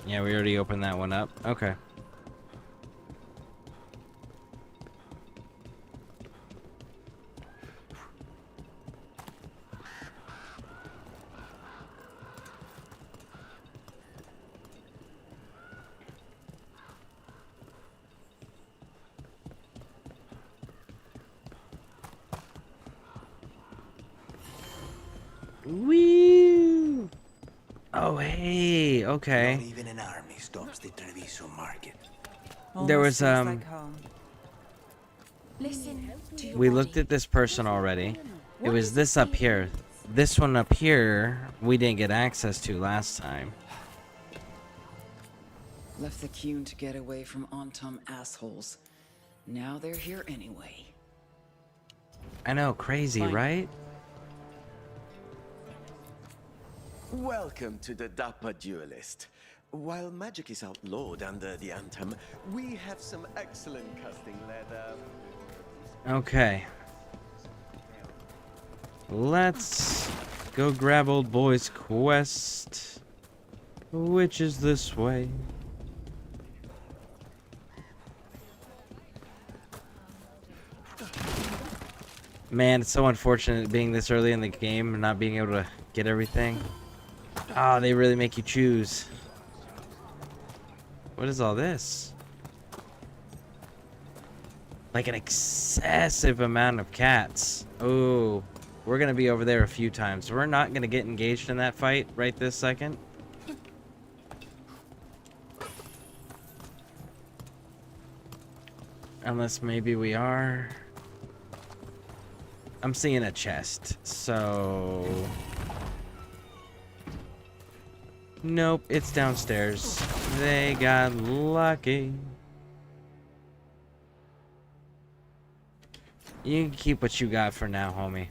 Yeah, we already opened that one up. Okay. Woo! Oh, hey, okay. Not even an army stops the Treviso market. There was, Listen to your we body. looked at this person already. It was this up here. this one up here, we didn't get access to last time. Left the Qun to get away from Antum assholes. Now they're here anyway. I know, crazy, Fine. right? Welcome to the Dapper Duelist. While magic is outlawed under the Anthem, we have some excellent casting leather. Okay. Let's go grab old boy's quest, which is this way. Man, it's so unfortunate being this early in the game and not being able to get everything. Ah, they really make you choose. What is all this? Like an excessive amount of cats. Oh, we're gonna be over there a few times. We're not gonna get engaged in that fight right this second. Unless maybe we are. I'm seeing a chest, so... Nope, it's downstairs. They got lucky. You can keep what you got for now, homie.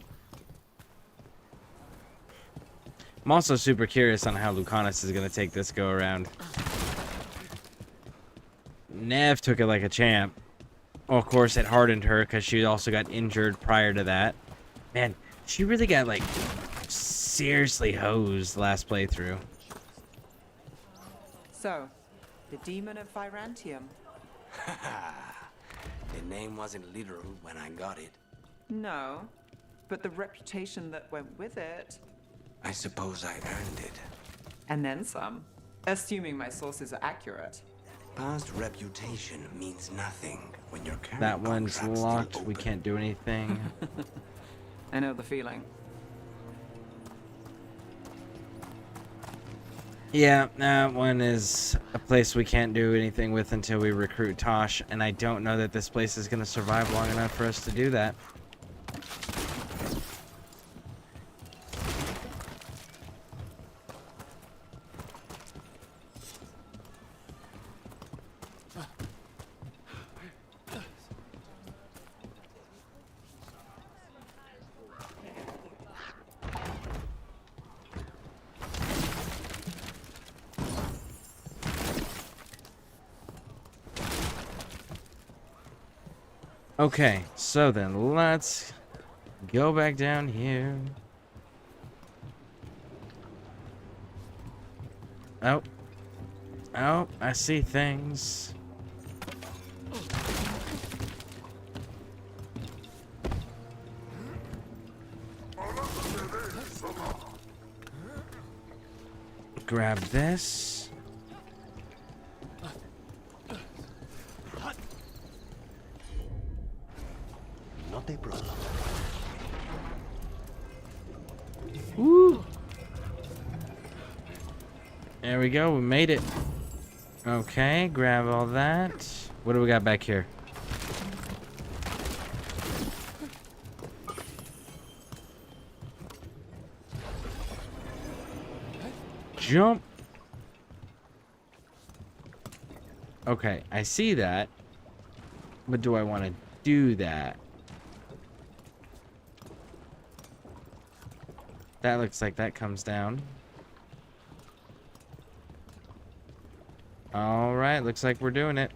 I'm also super curious on how Lucanus is going to take this go around. Nev took it like a champ. Well, of course, it hardened her because she also got injured prior to that. Man, she really got, like, seriously hosed last playthrough. So, the Demon of Virantium. The name wasn't literal when I got it. No, but the reputation that went with it. I suppose I earned it. And then some, assuming my sources are accurate. Past reputation means nothing when your current That one's contract's still locked. We open. can't do anything. I know the feeling. Yeah, that one is a place we can't do anything with until we recruit Tosh, and I don't know that this place is going to survive long enough for us to do that. Okay, so then let's go back down here. Oh. Oh, I see things. Grab this. Not a problem. Woo! There we go, we made it. Okay, grab all that. What do we got back here? Jump. Okay, I see that. But do I want to do that? That looks like that comes down. Alright, looks like we're doing it.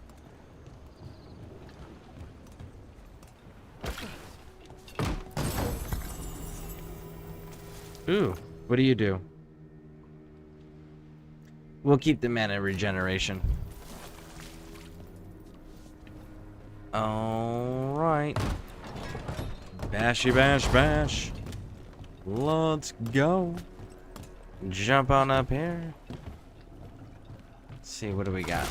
Ooh, what do you do? We'll keep the mana regeneration. Alright. Bashy bash bash. Let's go. Jump on up here. Let's see, what do we got?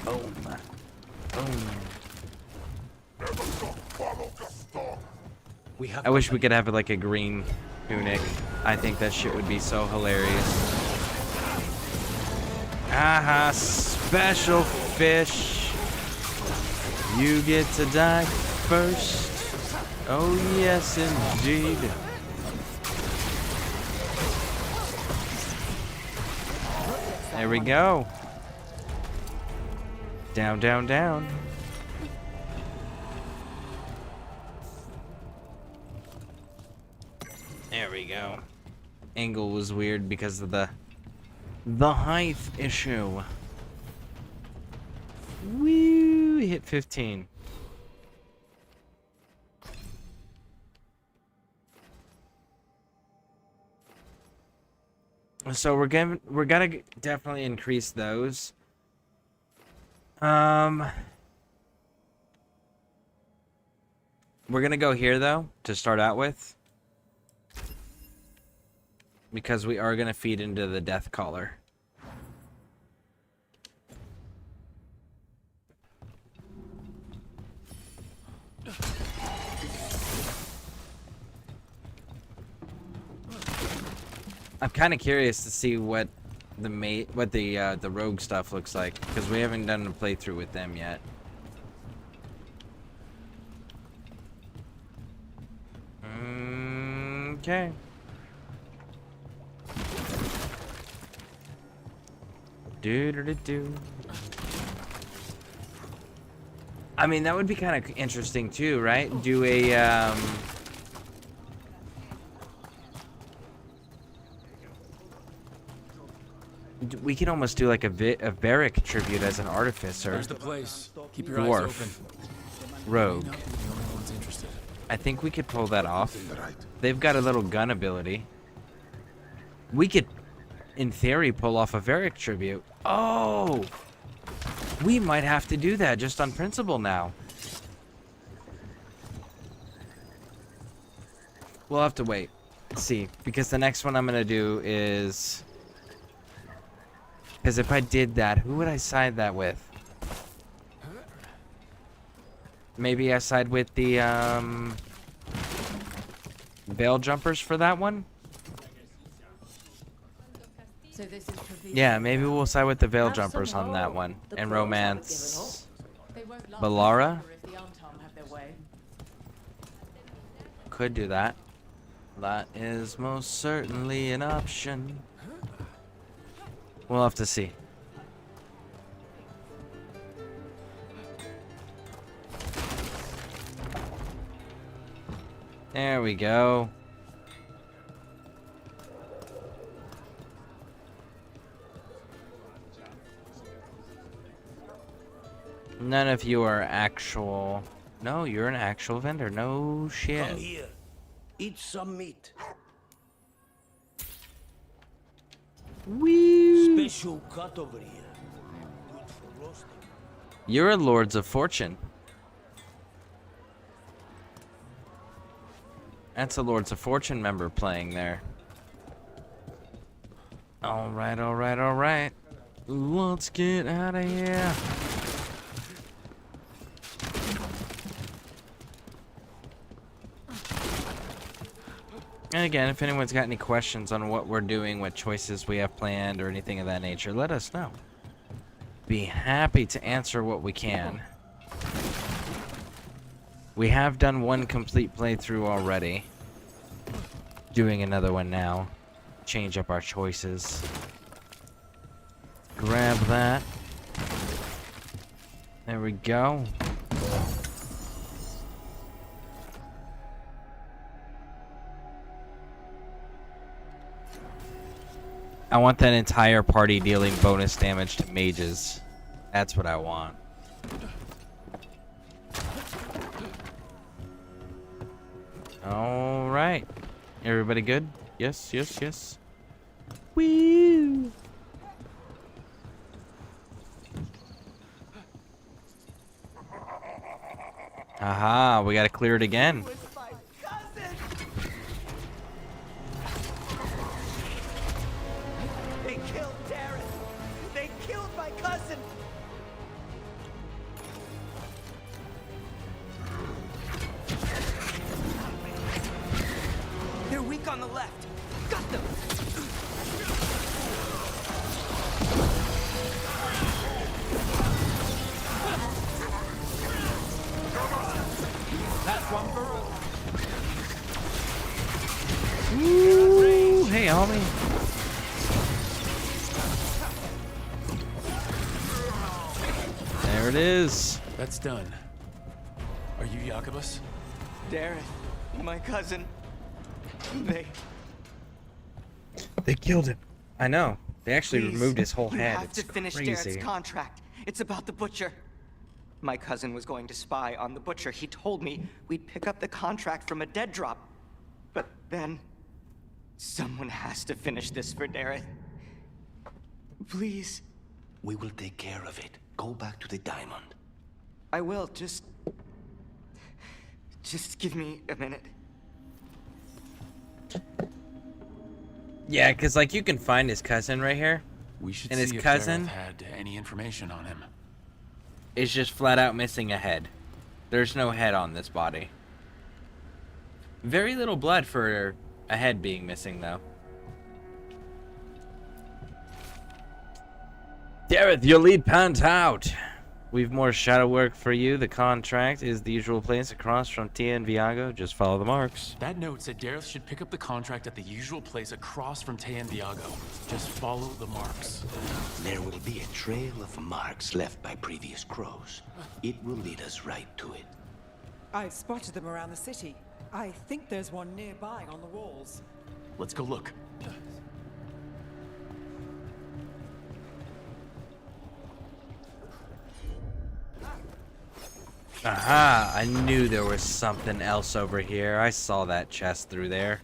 Oh my. I wish we could have like a green tunic. I think that shit would be so hilarious. Aha, special fish. You get to die first. Oh, yes, indeed. There we go. Down, down, down. There we go. Angle was weird because of the height issue. Woo! Hit 15. So we're gonna definitely increase those. We're gonna go here though to start out with, because we are gonna feed into the death collar. I'm kind of curious to see what the rogue stuff looks like, because we haven't done a playthrough with them yet. Okay. Do. I mean, that would be kind of interesting too, right? Do a we could almost do like a Varric tribute as an artificer. There's the place. Keep your Dwarf. eyes open. Rogue. May not be the only ones interested. I think we could pull that off. They've got a little gun ability. We could, in theory, pull off a Varric tribute. Oh! We might have to do that just on principle now. We'll have to wait. See, because the next one I'm going to do is... Because if I did that, who would I side that with? Maybe I side with the Veil Jumpers for that one? So this is Yeah, maybe we'll side with the Veil Jumpers on that one. And romance Balara. Could do that. That is most certainly an option. We'll have to see. There we go. None of you are actual... No, you're an actual vendor. No shit. Come here. Eat some meat. Wee. Special cut over here. Good for roasting. You're a Lords of Fortune. That's a Lords of Fortune member playing there. Alright, alright, alright. Let's get out of here. And again, if anyone's got any questions on what we're doing, what choices we have planned, or anything of that nature, let us know. Be happy to answer what we can. We have done one complete playthrough already. Doing another one now. Change up our choices. Grab that. There we go. I want that entire party dealing bonus damage to mages. That's what I want. All right. Everybody good? Yes, yes, yes. Woo! Aha, we gotta clear it again. They killed Darren. They killed my cousin. They're weak on the left. Got them. That's one for us. it is. That's done. Are you Jacobus? Dareth, my cousin. They killed him. I know. They actually Please, removed his whole you head. have It's to finish crazy. Dareth's contract. It's about the butcher. My cousin was going to spy on the butcher. He told me we'd pick up the contract from a dead drop. But then, someone has to finish this for Dareth. Please. We will take care of it. Go back to the diamond. I will, just give me a minute. Yeah, because, like, you can find his cousin right here. We should and see his if cousin Dareth had any information on him. is just flat out missing a head. There's no head on this body. Very little blood for a head being missing, though. Dareth, your lead panned out. We've more shadow work for you. The contract is the usual place across from Tia and Viago. Just follow the marks. That note said Dareth should pick up the contract at the usual place across from Te and Viago. Just follow the marks. There will be a trail of marks left by previous crows. It will lead us right to it. I've spotted them around the city. I think there's one nearby on the walls. Let's go look. Aha! I knew there was something else over here. I saw that chest through there.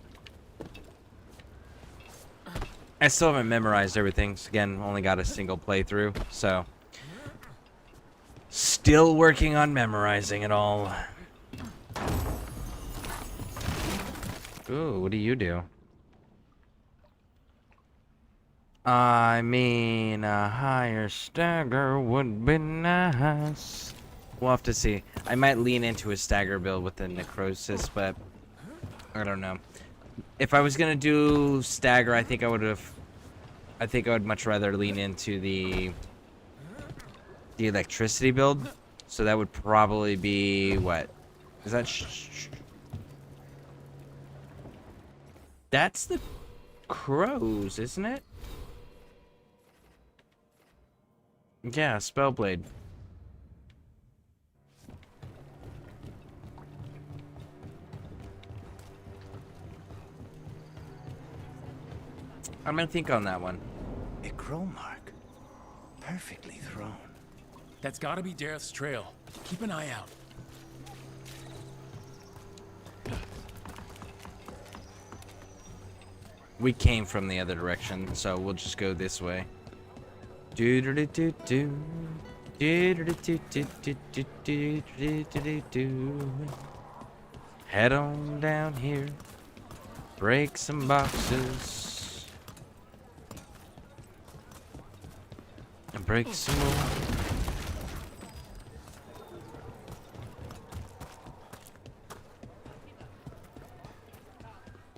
I still haven't memorized everything. So again, only got a single playthrough, so still working on memorizing it all. Ooh, what do you do? I mean, a higher stagger would be nice. We'll have to see. I might lean into a stagger build with the necrosis, but I don't know. If I was gonna do stagger, I think I would much rather lean into the electricity build. So that would probably be what? Is that? That's the crows, isn't it? Yeah, Spellblade. I'm gonna think on that one. A crow mark. Perfectly thrown. That's gotta be Dareth's trail. Keep an eye out. We came from the other direction, so we'll just go this way. Do do do do do. Do do do do do do do do do do. Head on down here. Break some boxes. And break some more.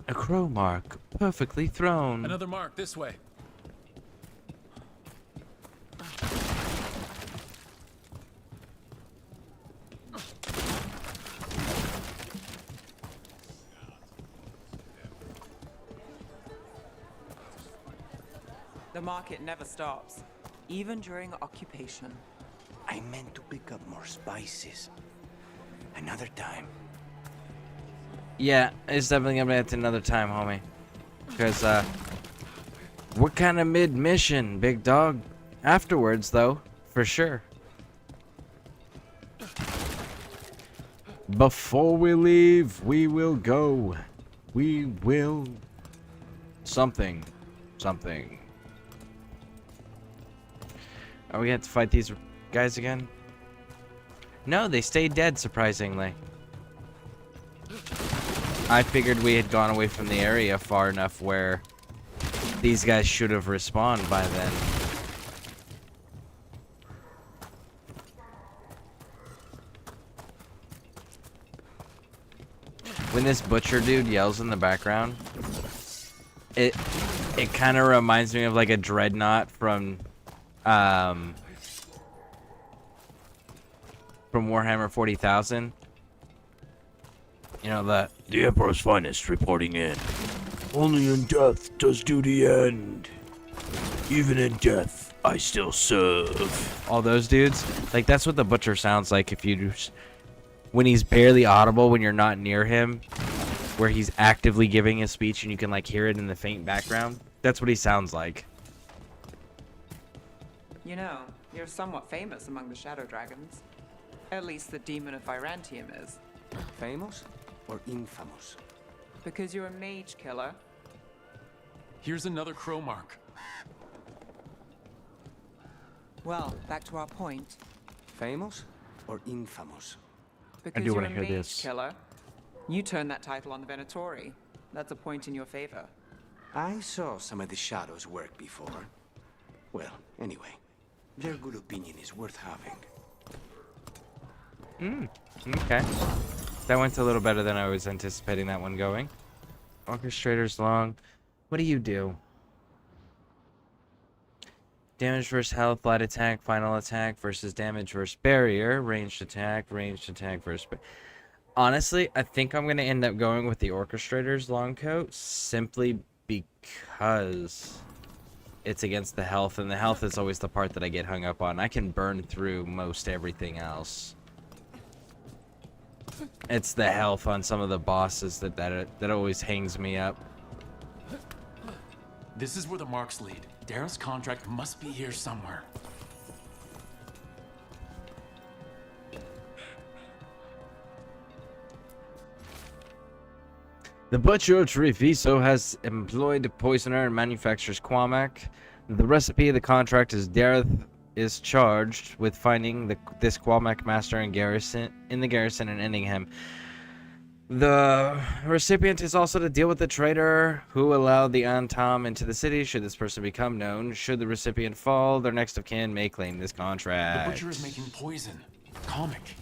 A crow mark, perfectly thrown. Another mark this way. The market never stops, even during occupation. I meant to pick up more spices. Another time. Yeah, it's definitely gonna be at another time, homie. Because, we're kind of mid-mission, big dog. Afterwards, though, for sure. Before we leave, we will go. We will... Something. Something. Are we gonna have to fight these guys again? No, they stayed dead, surprisingly. I figured we had gone away from the area far enough where these guys should have respawned by then. When this butcher dude yells in the background, it kind of reminds me of like a dreadnought from Warhammer 40,000. You know, the Emperor's finest reporting in. Only in death does duty end. Even in death, I still serve. All those dudes. Like, that's what the Butcher sounds like if you just... When he's barely audible, when you're not near him, where he's actively giving a speech and you can, like, hear it in the faint background. That's what he sounds like. You know, you're somewhat famous among the Shadow Dragons. At least the Demon of Virantium is. Famous or infamous? Because you're a mage killer. Here's another crow mark. Well, back to our point. Famous or infamous? Because do you're wanna a hear mage this. killer. You turned that title on the Venatori. That's a point in your favor. I saw some of the shadows work before. Well, anyway, their good opinion is worth having. Okay. That went a little better than I was anticipating that one going. Orchestrator's long. What do you do? Damage versus health, light attack, final attack versus damage versus barrier, ranged attack versus... Honestly, I think I'm going to end up going with the Orchestrator's long coat simply because it's against the health, and the health is always the part that I get hung up on. I can burn through most everything else. It's the health on some of the bosses that always hangs me up. This is where the marks lead. Dareth's contract must be here somewhere. The Butcher Treviso has employed a poisoner and manufactures Quamac. The recipe of the contract is Dareth is charged with finding this Quamac master in the garrison and ending him. The recipient is also to deal with the traitor who allowed the Antam into the city. Should this person become known, should the recipient fall, their next of kin may claim this contract. The Butcher is making poison. Comic.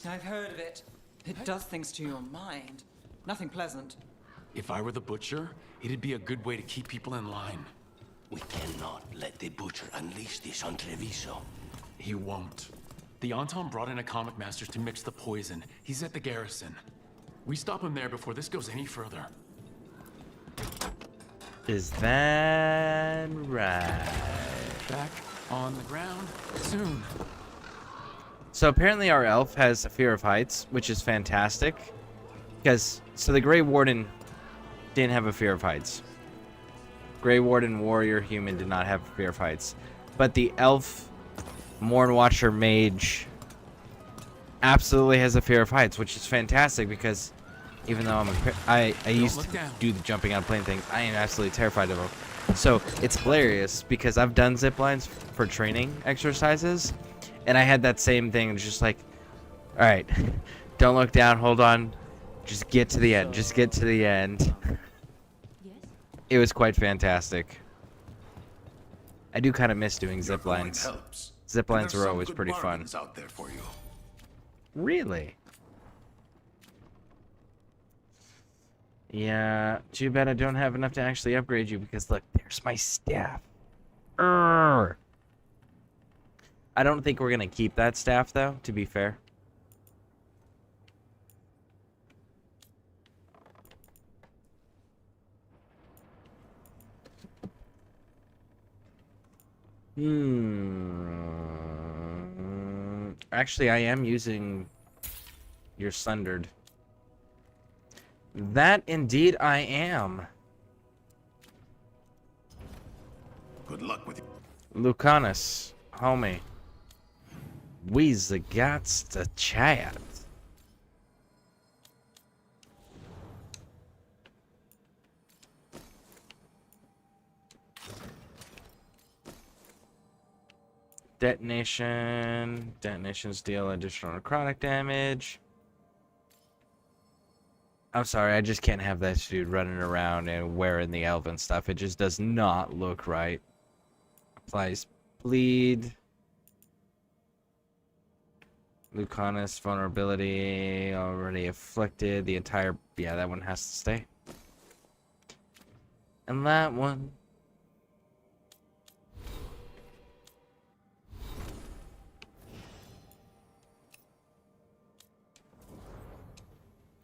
I've heard of it. It does things to your mind. Nothing pleasant. If I were the Butcher, it'd be a good way to keep people in line. We cannot let the Butcher unleash this on Treviso. He won't. The Anton brought in a comic master to mix the poison. He's at the garrison. We stop him there before this goes any further. Is that right? Back on the ground soon. So apparently our elf has a fear of heights, which is fantastic. Because, so the Grey Warden didn't have a fear of heights. Grey Warden, Warrior, Human did not have a fear of heights. But the elf, Morn Watcher, Mage, absolutely has a fear of heights, which is fantastic because even though I used to do the jumping out of plane things, I am absolutely terrified of them. So it's hilarious because I've done zip lines for training exercises, and I had that same thing, just like, all right, don't look down, hold on, just get to the end, just get to the end. It was quite fantastic. I do kind of miss doing zip lines. Zip lines were always pretty fun. Out there for you. Really? Yeah, too bad I don't have enough to actually upgrade you because look, there's my staff. Urgh. I don't think we're gonna keep that staff though, to be fair. Actually, I am using your Sundered. That indeed I am. Good luck with you. Lucanus, homie. We's the gots to chat. Detonation. Detonations deal additional necrotic damage. I'm sorry, I just can't have that dude running around and wearing the elven stuff. It just does not look right. Applies bleed. Lucanus vulnerability already afflicted. The entire... yeah, that one has to stay. And that one...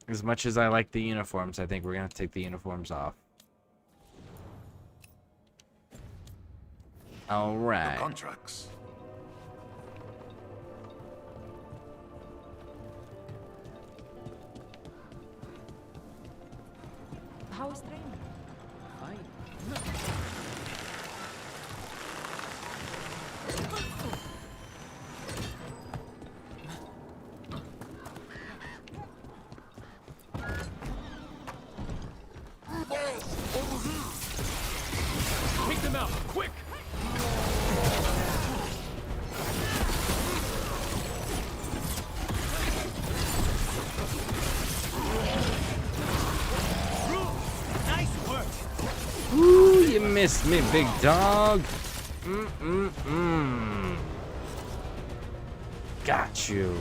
as much as I like the uniforms, I think we're going to take the uniforms off. All right. The contracts. How is training? Take them out, quick! Nice work. Ooh, you missed me, big dog. Mm-mm-mm. Got you.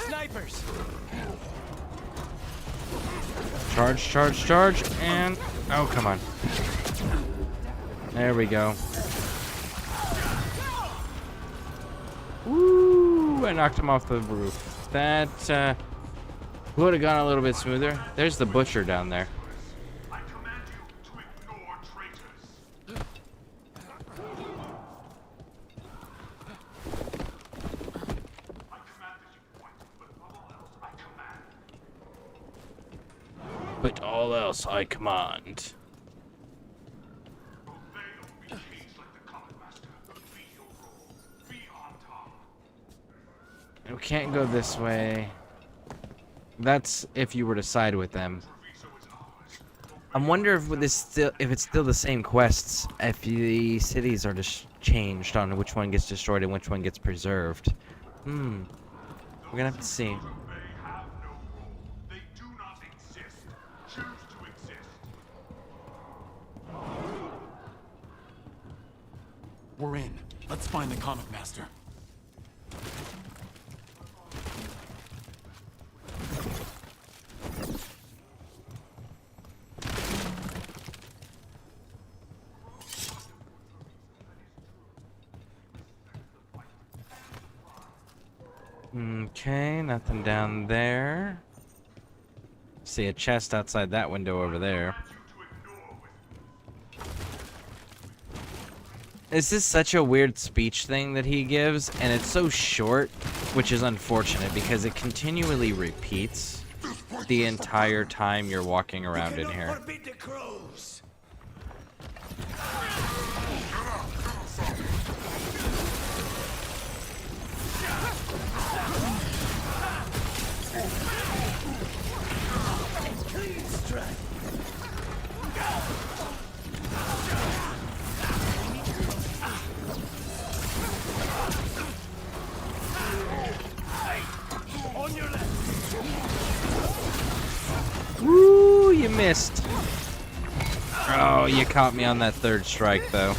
Snipers. Charge, charge, charge, and... Oh, come on. There we go. Woo! I knocked him off the roof. That, would have gone a little bit smoother. There's the butcher down there. But all else I command. We can't go this way. That's if you were to side with them. I wonder if it's still the same quests. If the cities are just changed on which one gets destroyed and which one gets preserved. We're gonna have to see. We're in. Let's find the comic master. Okay, nothing down there. See a chest outside that window over there. This is such a weird speech thing that he gives, and it's so short, which is unfortunate because it continually repeats the entire time you're walking around in here. Woo, you missed. Oh, you caught me on that third strike, though.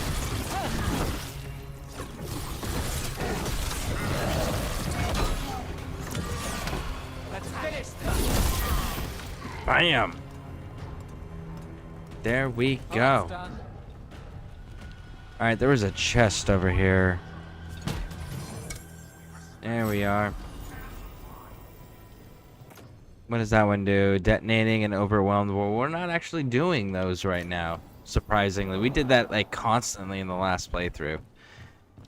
Bam! There we go. Alright, there was a chest over here. There we are. What does that one do? Detonating and overwhelmed. Well, we're not actually doing those right now. Surprisingly, we did that like constantly in the last playthrough.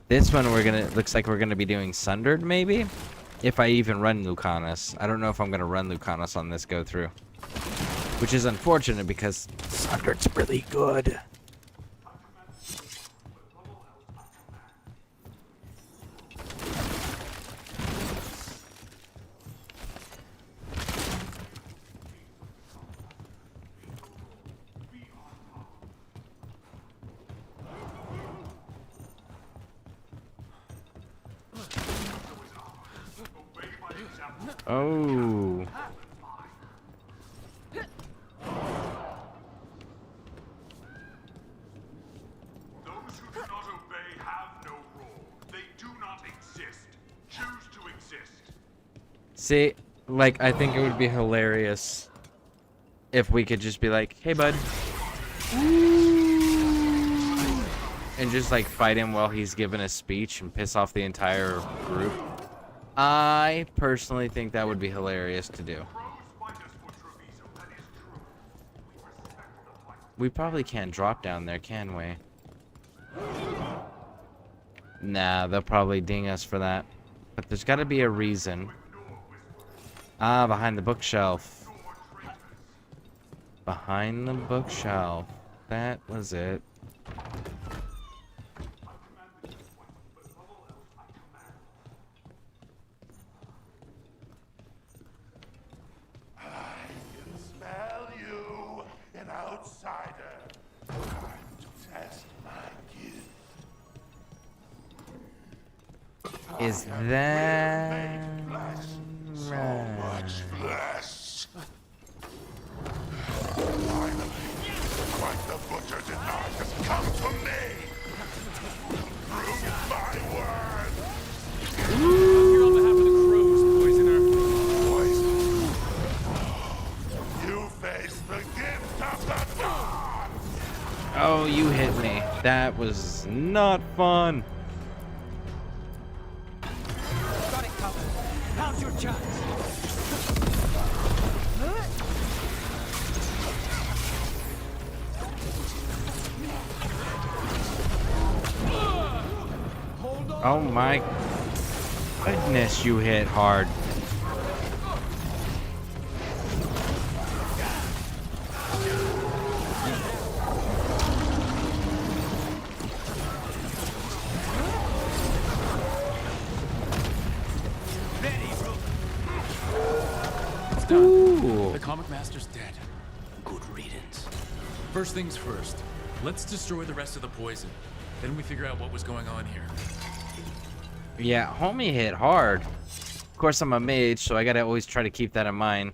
This one looks like we're gonna be doing Sundered, maybe? If I even run Lucanus. I don't know if I'm gonna run Lucanus on this go through. Which is unfortunate because Sundered's really good. Oh. who do not obey have no role. They do not exist. Choose to exist. See, like, I think it would be hilarious if we could just be like, hey, bud. And just, like, fight him while he's giving a speech and piss off the entire group. I personally think that would be hilarious to do. We probably can't drop down there, can we? Nah, they'll probably ding us for that. But there's got to be a reason. Ah, behind the bookshelf. Behind the bookshelf. That was it. Smell you, an outsider. Time to test my gift. Is that So right? much flesh. Finally, quite the butcher did not just come to me. Prove my word. I'm here on behalf of the crows, poisoner. Poison. You face the gift of the gods. Oh, you hit me. That was not fun. Got it covered. Now's your chance. Oh my goodness, you hit hard. It's done. Ooh. The comic master's dead. Good riddance. First things first. Let's destroy the rest of the poison. Then we figure out what was going on here. Yeah, homie hit hard. Of course, I'm a mage, so I gotta always try to keep that in mind.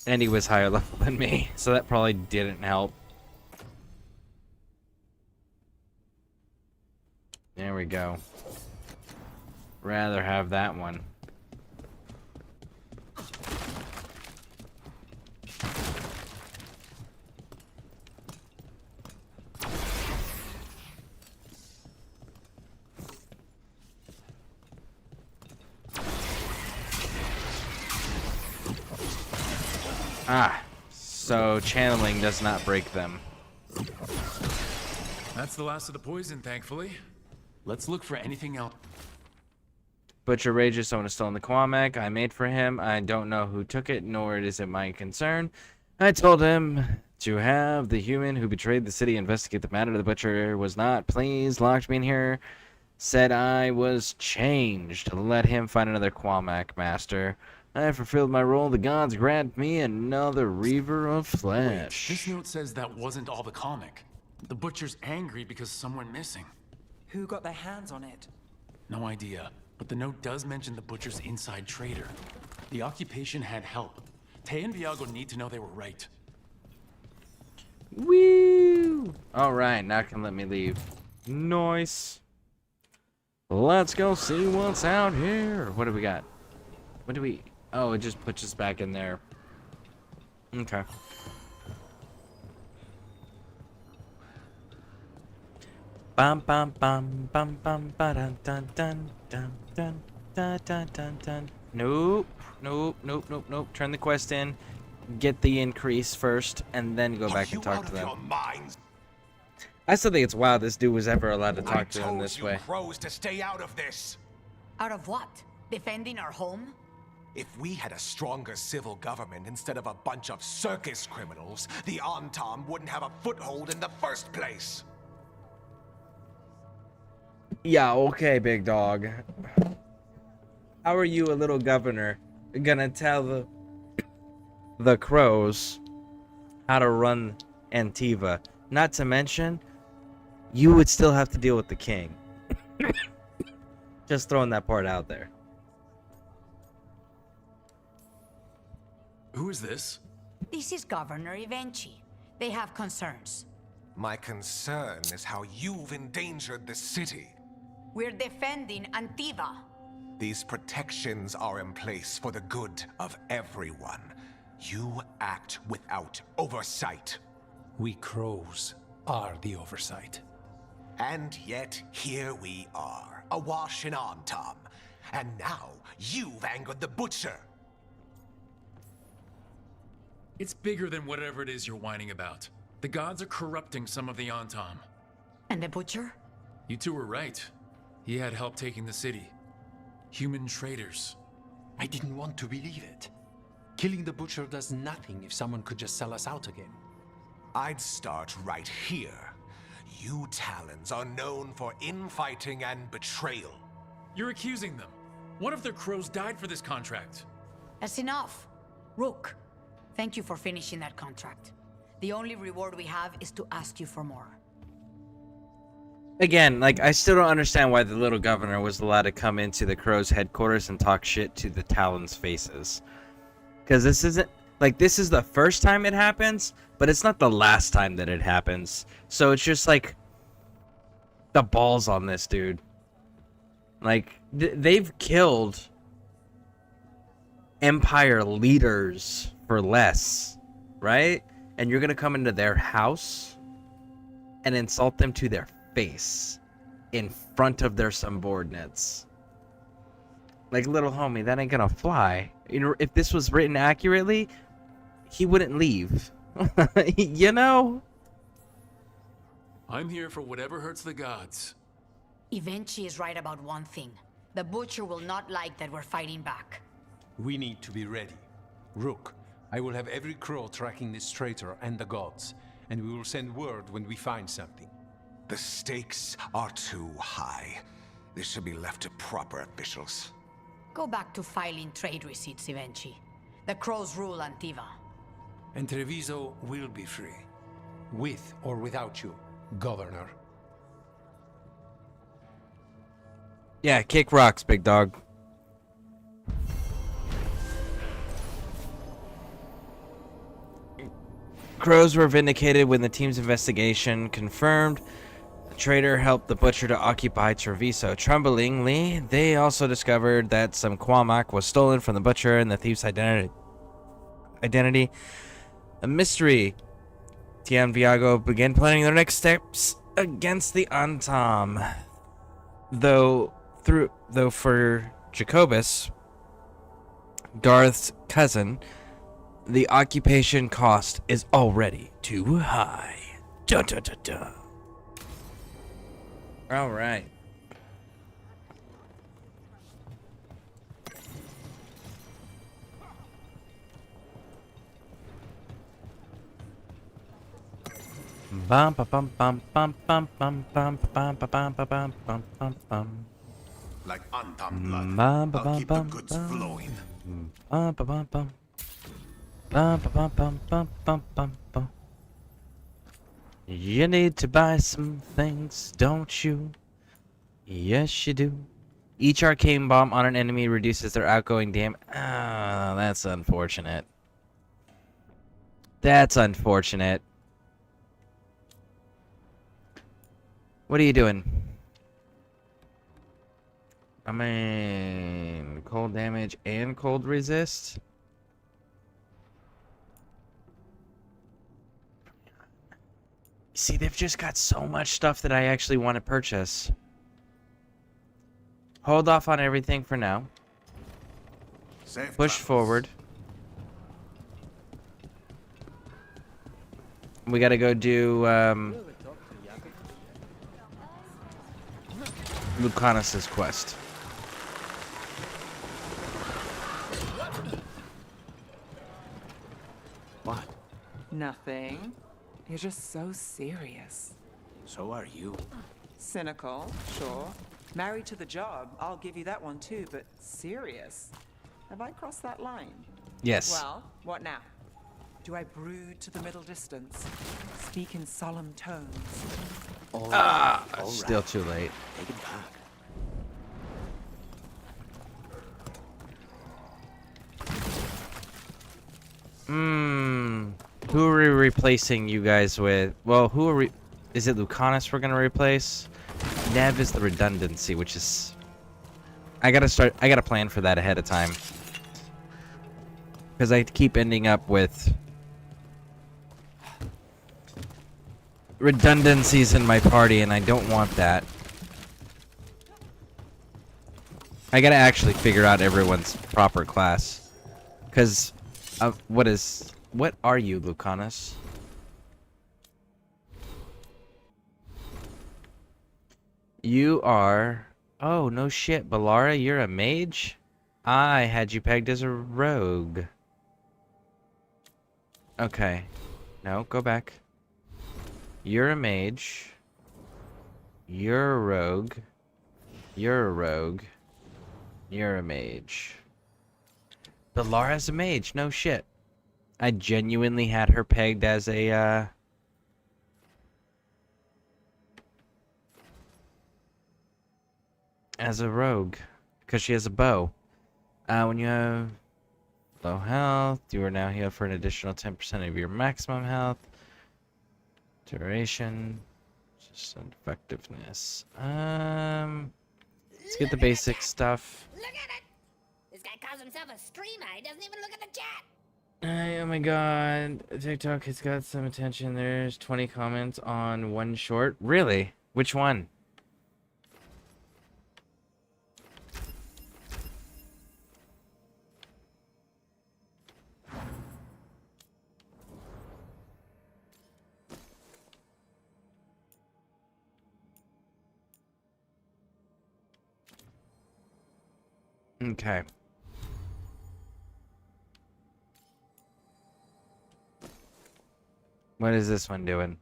And he was higher level than me, so that probably didn't help. There we go. Rather have that one. Ah, so channeling does not break them. That's the last of the poison, thankfully. Let's look for anything else. Butcher rages, someone is still in the Quamek. I made for him. I don't know who took it, nor is it my concern. I told him to have the human who betrayed the city investigate the matter. The butcher was not pleased, locked me in here, said I was changed. Let him find another Quamek master. I have fulfilled my role. The gods grant me another reaver of flesh. Wait, this note says that wasn't all the comic. The butcher's angry because someone missing. Who got their hands on it? No idea, but the note does mention the butcher's inside trader. The occupation had help. Tay and Viago need to know they were right. Woo! Alright, now can let me leave. Nice. Let's go see what's out here. What do we got? What do we... Oh, it just puts us back in there. Okay. Bum bum bum bum bum ba dun dun dun dun dun dun dun dun dun. Nope. Nope. Nope. Nope. Nope. Turn the quest in. Get the increase first, and then go back and talk to them. I still think it's wild this dude was ever allowed to talk to them this way. Crows to stay out of this. Out of what? Defending our home? If we had a stronger civil government instead of a bunch of circus criminals, the Antam wouldn't have a foothold in the first place. Yeah, okay, big dog. How are you, a little governor, gonna tell the crows how to run Antiva? Not to mention, you would still have to deal with the king. Just throwing that part out there. Who is this? This is Governor Evenchi. They have concerns. My concern is how you've endangered the city. We're defending Antiva. These protections are in place for the good of everyone. You act without oversight. We crows are the oversight. And yet, here we are, awash in Antam. And now, you've angered the Butcher. It's bigger than whatever it is you're whining about. The gods are corrupting some of the Antam. And the Butcher? You two were right. He had help taking the city. Human traitors. I didn't want to believe it. Killing the Butcher does nothing if someone could just sell us out again. I'd start right here. You Talons are known for infighting and betrayal. You're accusing them. What if their crows died for this contract? That's enough. Rook, thank you for finishing that contract. The only reward we have is to ask you for more. Again, like, I still don't understand why the little governor was allowed to come into the Crow's headquarters and talk shit to the Talon's faces. Because this isn't, like, this is the first time it happens, but it's not the last time that it happens. So it's just, like, the balls on this dude. Like, they've killed Empire leaders for less, right? And you're gonna come into their house and insult them to their face in front of their subordinates. Like, little homie, that ain't gonna fly. You know, if this was written accurately, he wouldn't leave. You know? I'm here for whatever hurts the gods. Evenchi is right about one thing. The Butcher will not like that we're fighting back. We need to be ready. Rook, I will have every crow tracking this traitor and the gods, and we will send word when we find something. The stakes are too high. This should be left to proper officials. Go back to filing trade receipts, Evenchi. The crows rule Antiva. And Treviso will be free. With or without you, Governor. Yeah, kick rocks, big dog. Crows were vindicated when the team's investigation confirmed the traitor helped the Butcher to occupy Treviso. Tremblingly, they also discovered that some Quamak was stolen from the Butcher and the thief's identity. A mystery. Tia and Viago began planning their next steps against the Antam. Though for Jacobus, Garth's cousin, the occupation cost is already too high. Dun dun dun dun. All right. Bum bum bum bum bum bum bum bum bum bum bum bum bum bum. Like Antam blood, I'll keep the goods flowing. Bum bum bum bum. Bum bum bum bum bum bum bum. You need to buy some things, don't you? Yes, you do. Each arcane bomb on an enemy reduces their outgoing damage. Ah, that's unfortunate. That's unfortunate. What are you doing? I mean, cold damage and cold resist? See, they've just got so much stuff that I actually want to purchase. Hold off on everything for now. Safe Push travels. forward. We gotta go do, Lucanus's quest. What? Nothing. You're just so serious. So are you. Cynical, sure. Married to the job, I'll give you that one too, but serious? Have I crossed that line? Yes. Well, what now? Do I brood to the middle distance? Speak in solemn tones? Still too late. Take it back. Who are we replacing you guys with? Well, who are we... Is it Lucanus we're gonna replace? Nev is the redundancy, which is... I gotta plan for that ahead of time. Because I keep ending up with... redundancies in my party, and I don't want that. I gotta actually figure out everyone's proper class. Because... What are you, Lucanus? You are... Oh, no shit, Balara, you're a mage? I had you pegged as a rogue. Okay. No, go back. You're a mage. You're a rogue. You're a rogue. You're a mage. Balara's a mage, no shit. I genuinely had her pegged as a, as a rogue, because she has a bow. When you have low health, you are now healed for an additional 10% of your maximum health. Duration, just effectiveness. Let's get the basic stuff. Look at it! This guy calls himself a streamer. He doesn't even look at the chat. Oh my god, TikTok has got some attention. There's 20 comments on one short. Really? Which one? Okay. What is this one doing?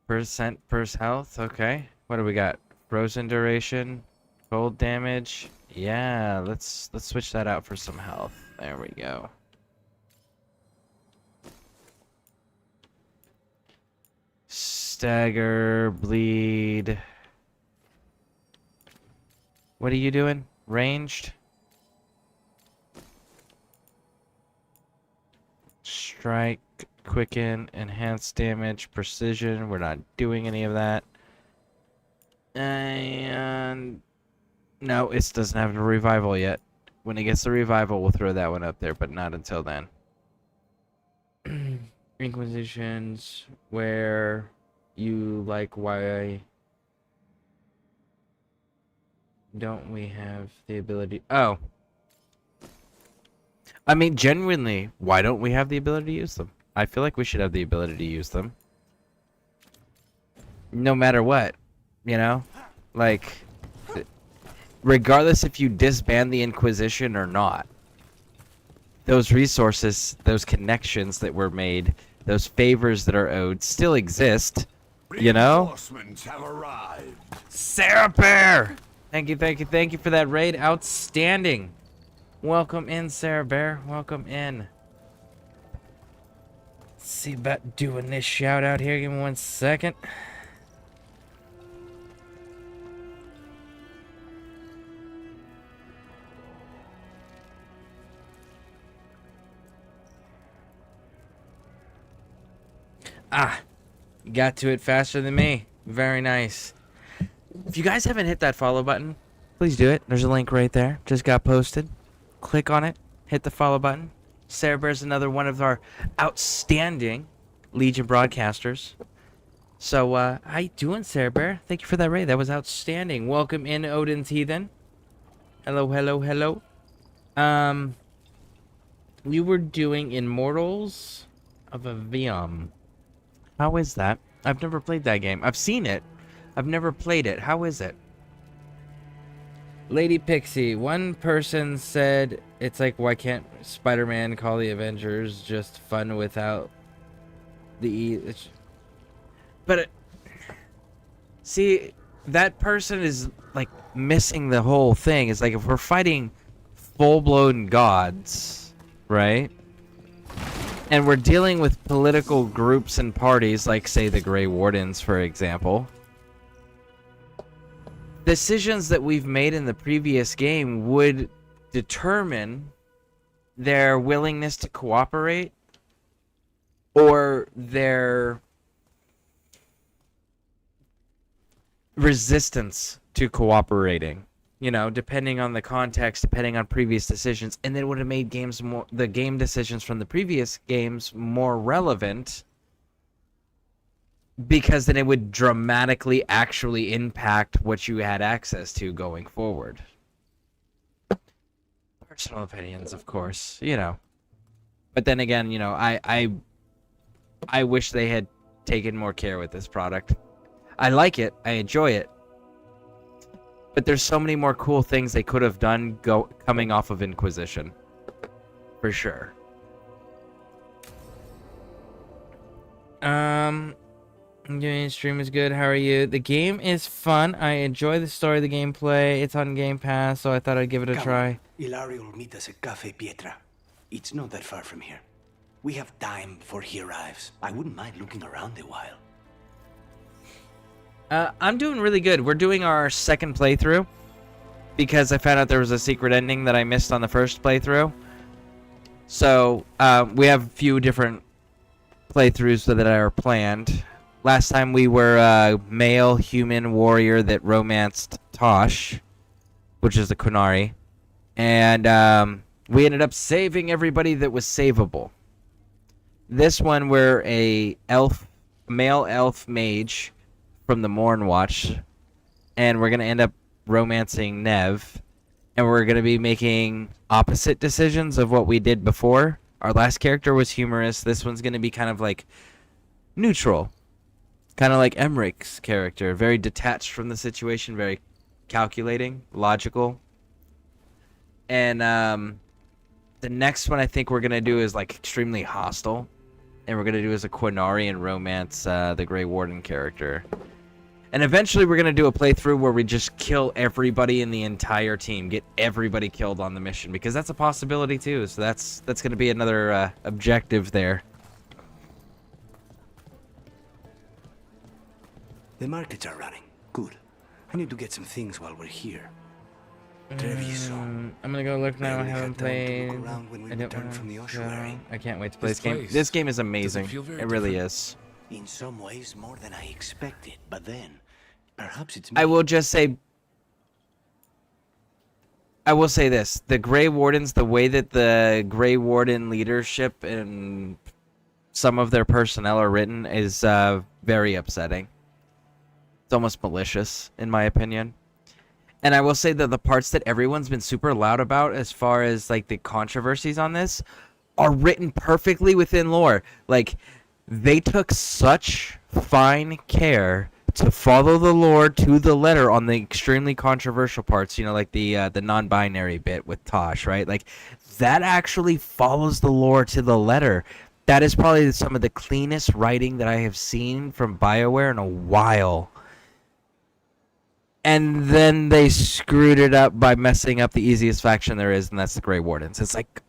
Percent per health? Okay. What do we got? Frozen duration, cold damage. Yeah, let's switch that out for some health. There we go. Stagger, bleed. What are you doing? Ranged? Strike, quicken, enhanced damage, precision. We're not doing any of that. And no, it doesn't have a revival yet. When it gets the revival, we'll throw that one up there, but not until then. Inquisitions, where you like, why don't we have the ability? Oh. I mean, genuinely, why don't we have the ability to use them? I feel like we should have the ability to use them. No matter what, you know? Like, regardless if you disband the Inquisition or not, those resources, those connections that were made, those favors that are owed still exist, you know? Reinforcements have arrived. Sarah Bear! Thank you for that raid. Outstanding. Welcome in, Sarah Bear. Welcome in. Let's see about doing this shout out here. Give me 1 second. Ah, you got to it faster than me. Very nice. If you guys haven't hit that follow button, please do it. There's a link right there. Just got posted. Click on it. Hit the follow button. Sarah Bear's another one of our outstanding Legion broadcasters. So, how you doing, Sarah Bear? Thank you for that raid. That was outstanding. Welcome in, Odin's Heathen. Hello, hello, hello. We were doing Immortals of Avium. How is that? I've never played that game. I've seen it. I've never played it. How is it? Lady Pixie, one person said it's like, why can't Spider-Man call the Avengers just fun without the but see, that person is like missing the whole thing. It's like, if we're fighting full-blown gods, right? And we're dealing with political groups and parties, like, say, the Grey Wardens, for example. Decisions that we've made in the previous game would determine their willingness to cooperate or their resistance to cooperating, you know, depending on the context, depending on previous decisions, and then it would have made the game decisions from the previous games more relevant, because then it would dramatically actually impact what you had access to going forward. Personal opinions, of course, you know. But then again, you know, I wish they had taken more care with this product. I like it. I enjoy it. But there's so many more cool things they could have done coming off of Inquisition. For sure. Stream is good. How are you? The game is fun. I enjoy the story, the gameplay. It's on Game Pass, so I thought I'd give it a try. Ilario will meet us at Cafe Pietra. It's not that far from here. We have time before he arrives. I wouldn't mind looking around a while. I'm doing really good. We're doing our second playthrough because I found out there was a secret ending that I missed on the first playthrough. So we have a few different playthroughs that are planned. Last time we were a male human warrior that romanced Tosh, which is the Qunari. And we ended up saving everybody that was savable. This one we're a male elf mage from the Mornwatch, and we're going to end up romancing Nev, and we're going to be making opposite decisions of what we did before. Our last character was humorous. This one's going to be kind of like neutral, kind of like Emmerich's character, very detached from the situation, very calculating, logical. And the next one I think we're going to do is like extremely hostile, and we're going to do as a Qunari and romance the Grey Warden character. And eventually we're going to do a playthrough where we just kill everybody in the entire team. Get everybody killed on the mission. Because that's a possibility too. So that's going to be another objective there. The markets are running. Good. I need to get some things while we're here. Treviso. I'm going to go look now. I haven't played. I can't wait to play this game. This game is amazing. It really is. In some ways, more than I expected. But then, perhaps it's me. I will say this. The Grey Wardens, the way that the Grey Warden leadership and some of their personnel are written is very upsetting. It's almost malicious, in my opinion. And I will say that the parts that everyone's been super loud about as far as like the controversies on this are written perfectly within lore. Like, they took such fine care to follow the lore to the letter on the extremely controversial parts, you know, like the non-binary bit with Tosh, right? Like, that actually follows the lore to the letter. That is probably some of the cleanest writing that I have seen from BioWare in a while. And then they screwed it up by messing up the easiest faction there is, and that's the Grey Wardens. It's like,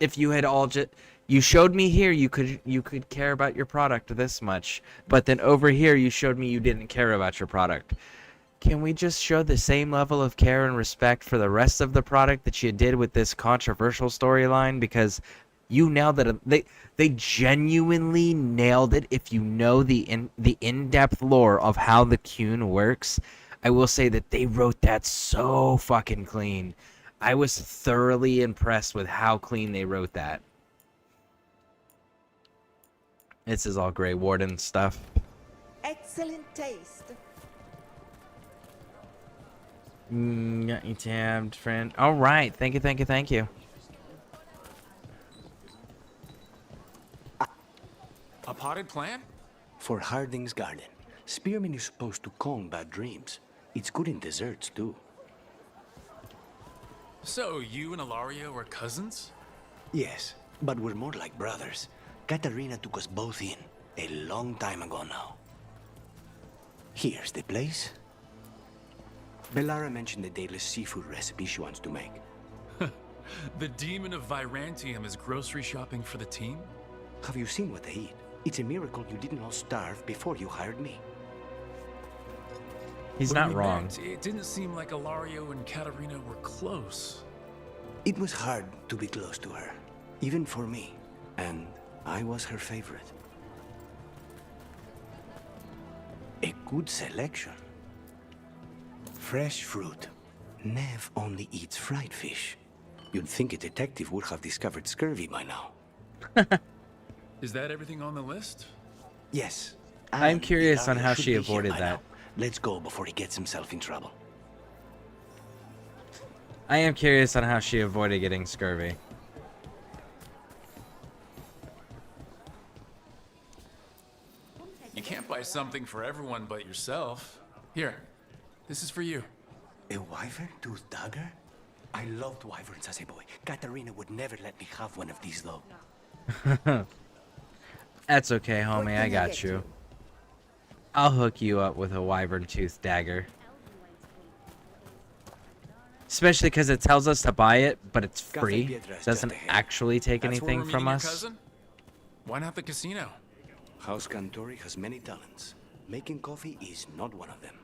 if you had all just... You showed me here you could care about your product this much, but then over here you showed me you didn't care about your product. Can we just show the same level of care and respect for the rest of the product that you did with this controversial storyline? Because you nailed it. They genuinely nailed it. If you know the in-depth lore of how the Qun works, I will say that they wrote that so fucking clean. I was thoroughly impressed with how clean they wrote that. This is all Grey Warden stuff. Excellent taste. Got you tabbed, friend. All right. Thank you, thank you, thank you. A potted plant? For Harding's garden. Spearmint is supposed to calm bad dreams. It's good in desserts, too. So, you and Ilario are cousins? Yes, but we're more like brothers. Katarina took us both in, a long time ago now. Here's the place. Bellara mentioned the daily seafood recipe she wants to make. The demon of Virantium is grocery shopping for the team? Have you seen what they eat? It's a miracle you didn't all starve before you hired me. He's not wrong. It didn't seem like Ilario and Katarina were close. It was hard to be close to her, even for me. And I was her favorite. A good selection. Fresh fruit. Nev only eats fried fish. You'd think a detective would have discovered scurvy by now. Is that everything on the list? Yes. I'm curious on Ilaria how should she be here avoided by that. now. Let's go before he gets himself in trouble. I am curious on how she avoided getting scurvy. You can't buy something for everyone but yourself. Here, this is for you. A wyvern-toothed dagger? I loved wyverns as a boy. Katarina would never let me have one of these, though. That's okay, homie. I got you. I'll hook you up with a wyvern tooth dagger. Especially because it tells us to buy it, but it's free. Doesn't actually take That's where anything we're from meeting your us. cousin? Why not the casino? House Cantori has many talents. Making coffee is not one of them.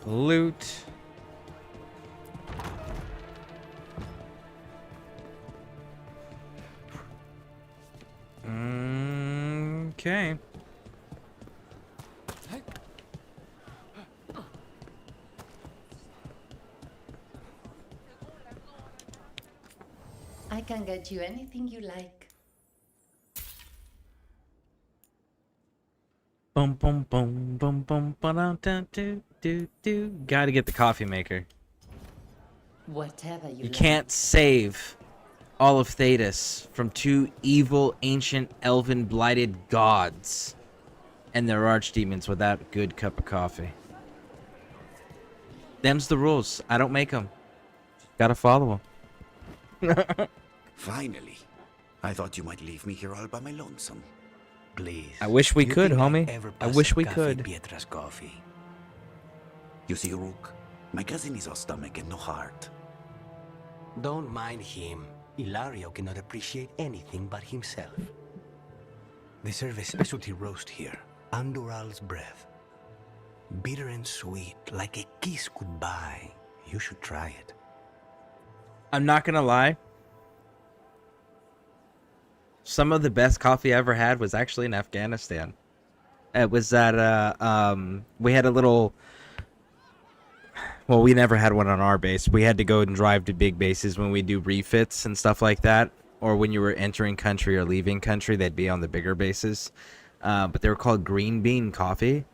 Loot. Okay. I can get you anything you like. Boom, boom, boom, boom, boom, ba do do do. Gotta get the coffee maker. Whatever you You like. can't save all of Thetis from two evil, ancient, elven, blighted gods and their archdemons without a good cup of coffee. Them's the rules. I don't make them. Gotta follow them. Finally. I thought you might leave me here all by my lonesome. Please. I wish we You could, think I'd homie. ever I pass wish up we Cafe could. Pietra's coffee. You see, Rook, my cousin is a stomach and no heart. Don't mind him. Ilario cannot appreciate anything but himself. They serve a specialty roast here. Andoral's breath. Bitter and sweet, like a kiss goodbye. You should try it. I'm not gonna lie. Some of the best coffee I ever had was actually in Afghanistan. It was at we had a little. Well, we never had one on our base. We had to go and drive to big bases when we do refits and stuff like that, or when you were entering country or leaving country, they'd be on the bigger bases. But they were called Green Bean Coffee.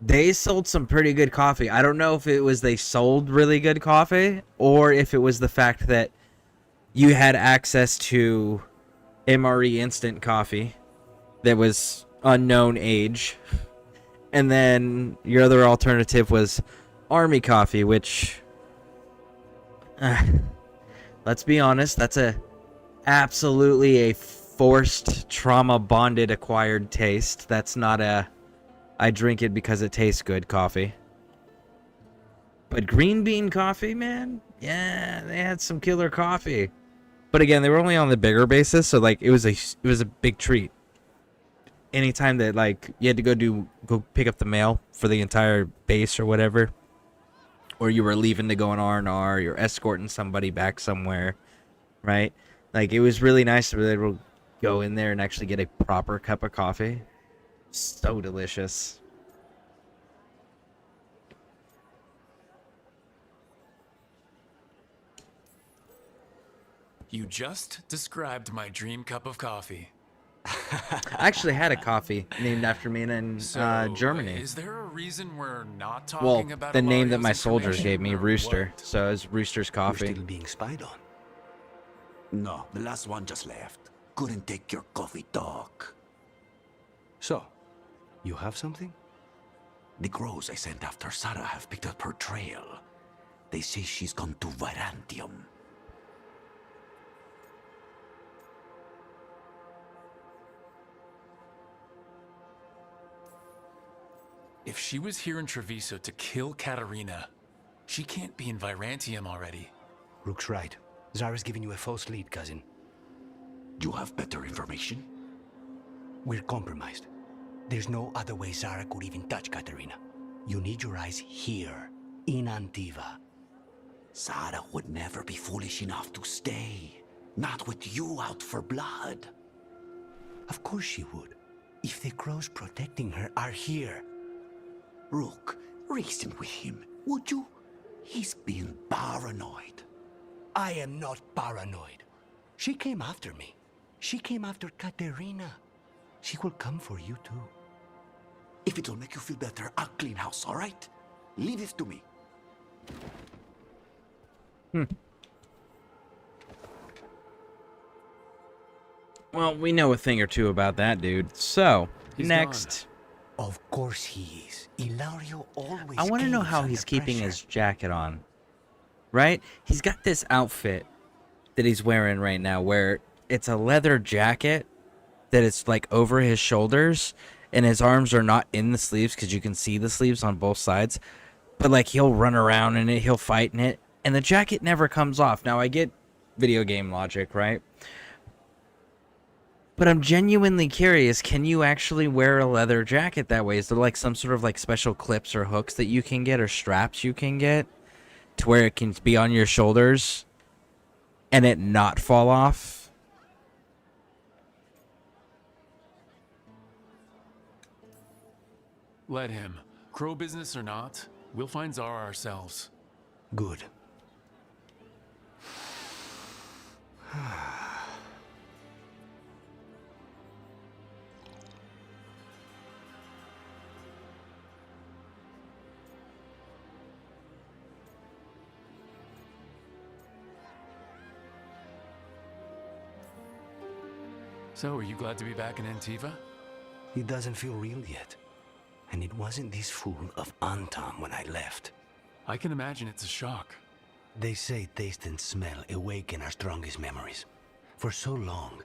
They sold some pretty good coffee. I don't know if it was they sold really good coffee or if it was the fact that you had access to MRE instant coffee that was unknown age. And then your other alternative was Army coffee, which let's be honest, that's absolutely a forced trauma bonded acquired taste. That's not a I drink it because it tastes good coffee. But green bean coffee, man, yeah, they had some killer coffee. But again, they were only on the bigger basis, so like it was a big treat. Anytime that like you had to go pick up the mail for the entire base or whatever, or you were leaving to go on R&R, you're escorting somebody back somewhere, right? Like it was really nice to be able to go in there and actually get a proper cup of coffee. So delicious. You just described my dream cup of coffee. I actually had a coffee named after me in Germany. Is there a reason we're not Well, talking about the name that Ilario's my soldiers information, gave me, or Rooster. what? So it was Rooster's Coffee. Still being spied on. No, the last one just left. Couldn't take your coffee talk. So, you have something? The crows I sent after Sarah have picked up her trail. They say she's gone to Virantium. If she was here in Treviso to kill Katarina, she can't be in Virantium already. Rook's right. Zara's giving you a false lead, cousin. You have better information? We're compromised. There's no other way Zara could even touch Katerina. You need your eyes here, in Antiva. Zara would never be foolish enough to stay. Not with you out for blood. Of course she would. If the crows protecting her are here. Rook, reason with him, would you? He's being paranoid. I am not paranoid. She came after me. She came after Katerina. She will come for you too. If it'll make you feel better, I'll clean house, all right? Leave this to me. Well, we know a thing or two about that dude. So, He's next. Of course he is. Ilario always I want to know caves how under he's keeping pressure. his jacket on. Right? He's got this outfit that he's wearing right now where it's a leather jacket that it's like over his shoulders and his arms are not in the sleeves because you can see the sleeves on both sides. But like he'll run around in it, he'll fight in it, and the jacket never comes off. Now I get video game logic, right? But I'm genuinely curious, can you actually wear a leather jacket that way? Is there like some sort of like special clips or hooks that you can get or straps you can get to where it can be on your shoulders and it not fall off? Let him. Crow business or not, we'll find Zara ourselves. Good. So, are you glad to be back in Antiva? It doesn't feel real yet. And it wasn't this fool of Antam when I left. I can imagine it's a shock. They say taste and smell awaken our strongest memories. For so long,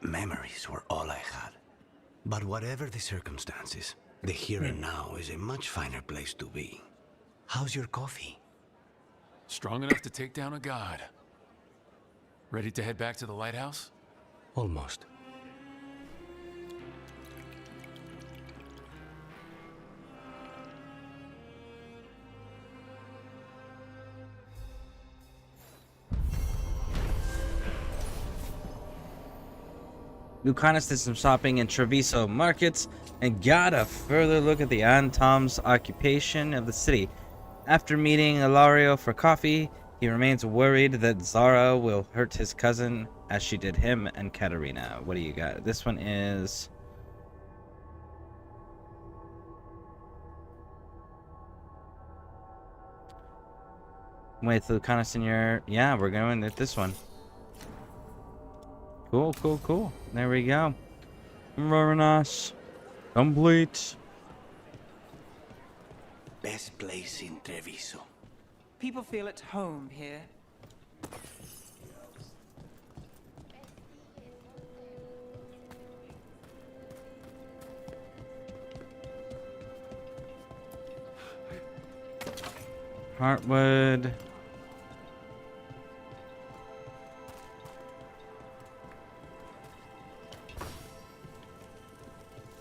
memories were all I had. But whatever the circumstances, the here and now is a much finer place to be. How's your coffee? Strong enough to take down a god. Ready to head back to the lighthouse? Almost. Lucanus did some shopping in Treviso markets and got a further look at the Antom's occupation of the city. After meeting Ilario for coffee, he remains worried that Zara will hurt his cousin as she did him and Katerina. What do you got? This one is... Wait, Lucanus in your... Yeah, we're going with this one. Cool, cool, cool. There we go. Very nice. Complete. Best place in Treviso. People feel at home here. Heartwood.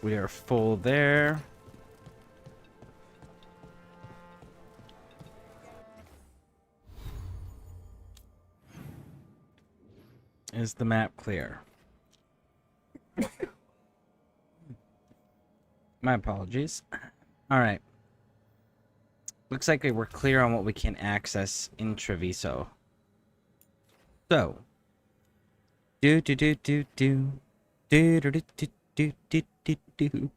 We are full there. Is the map clear? My apologies. All right. Looks like we're clear on what we can access in Treviso. So. Do do do do do do do do do do do do.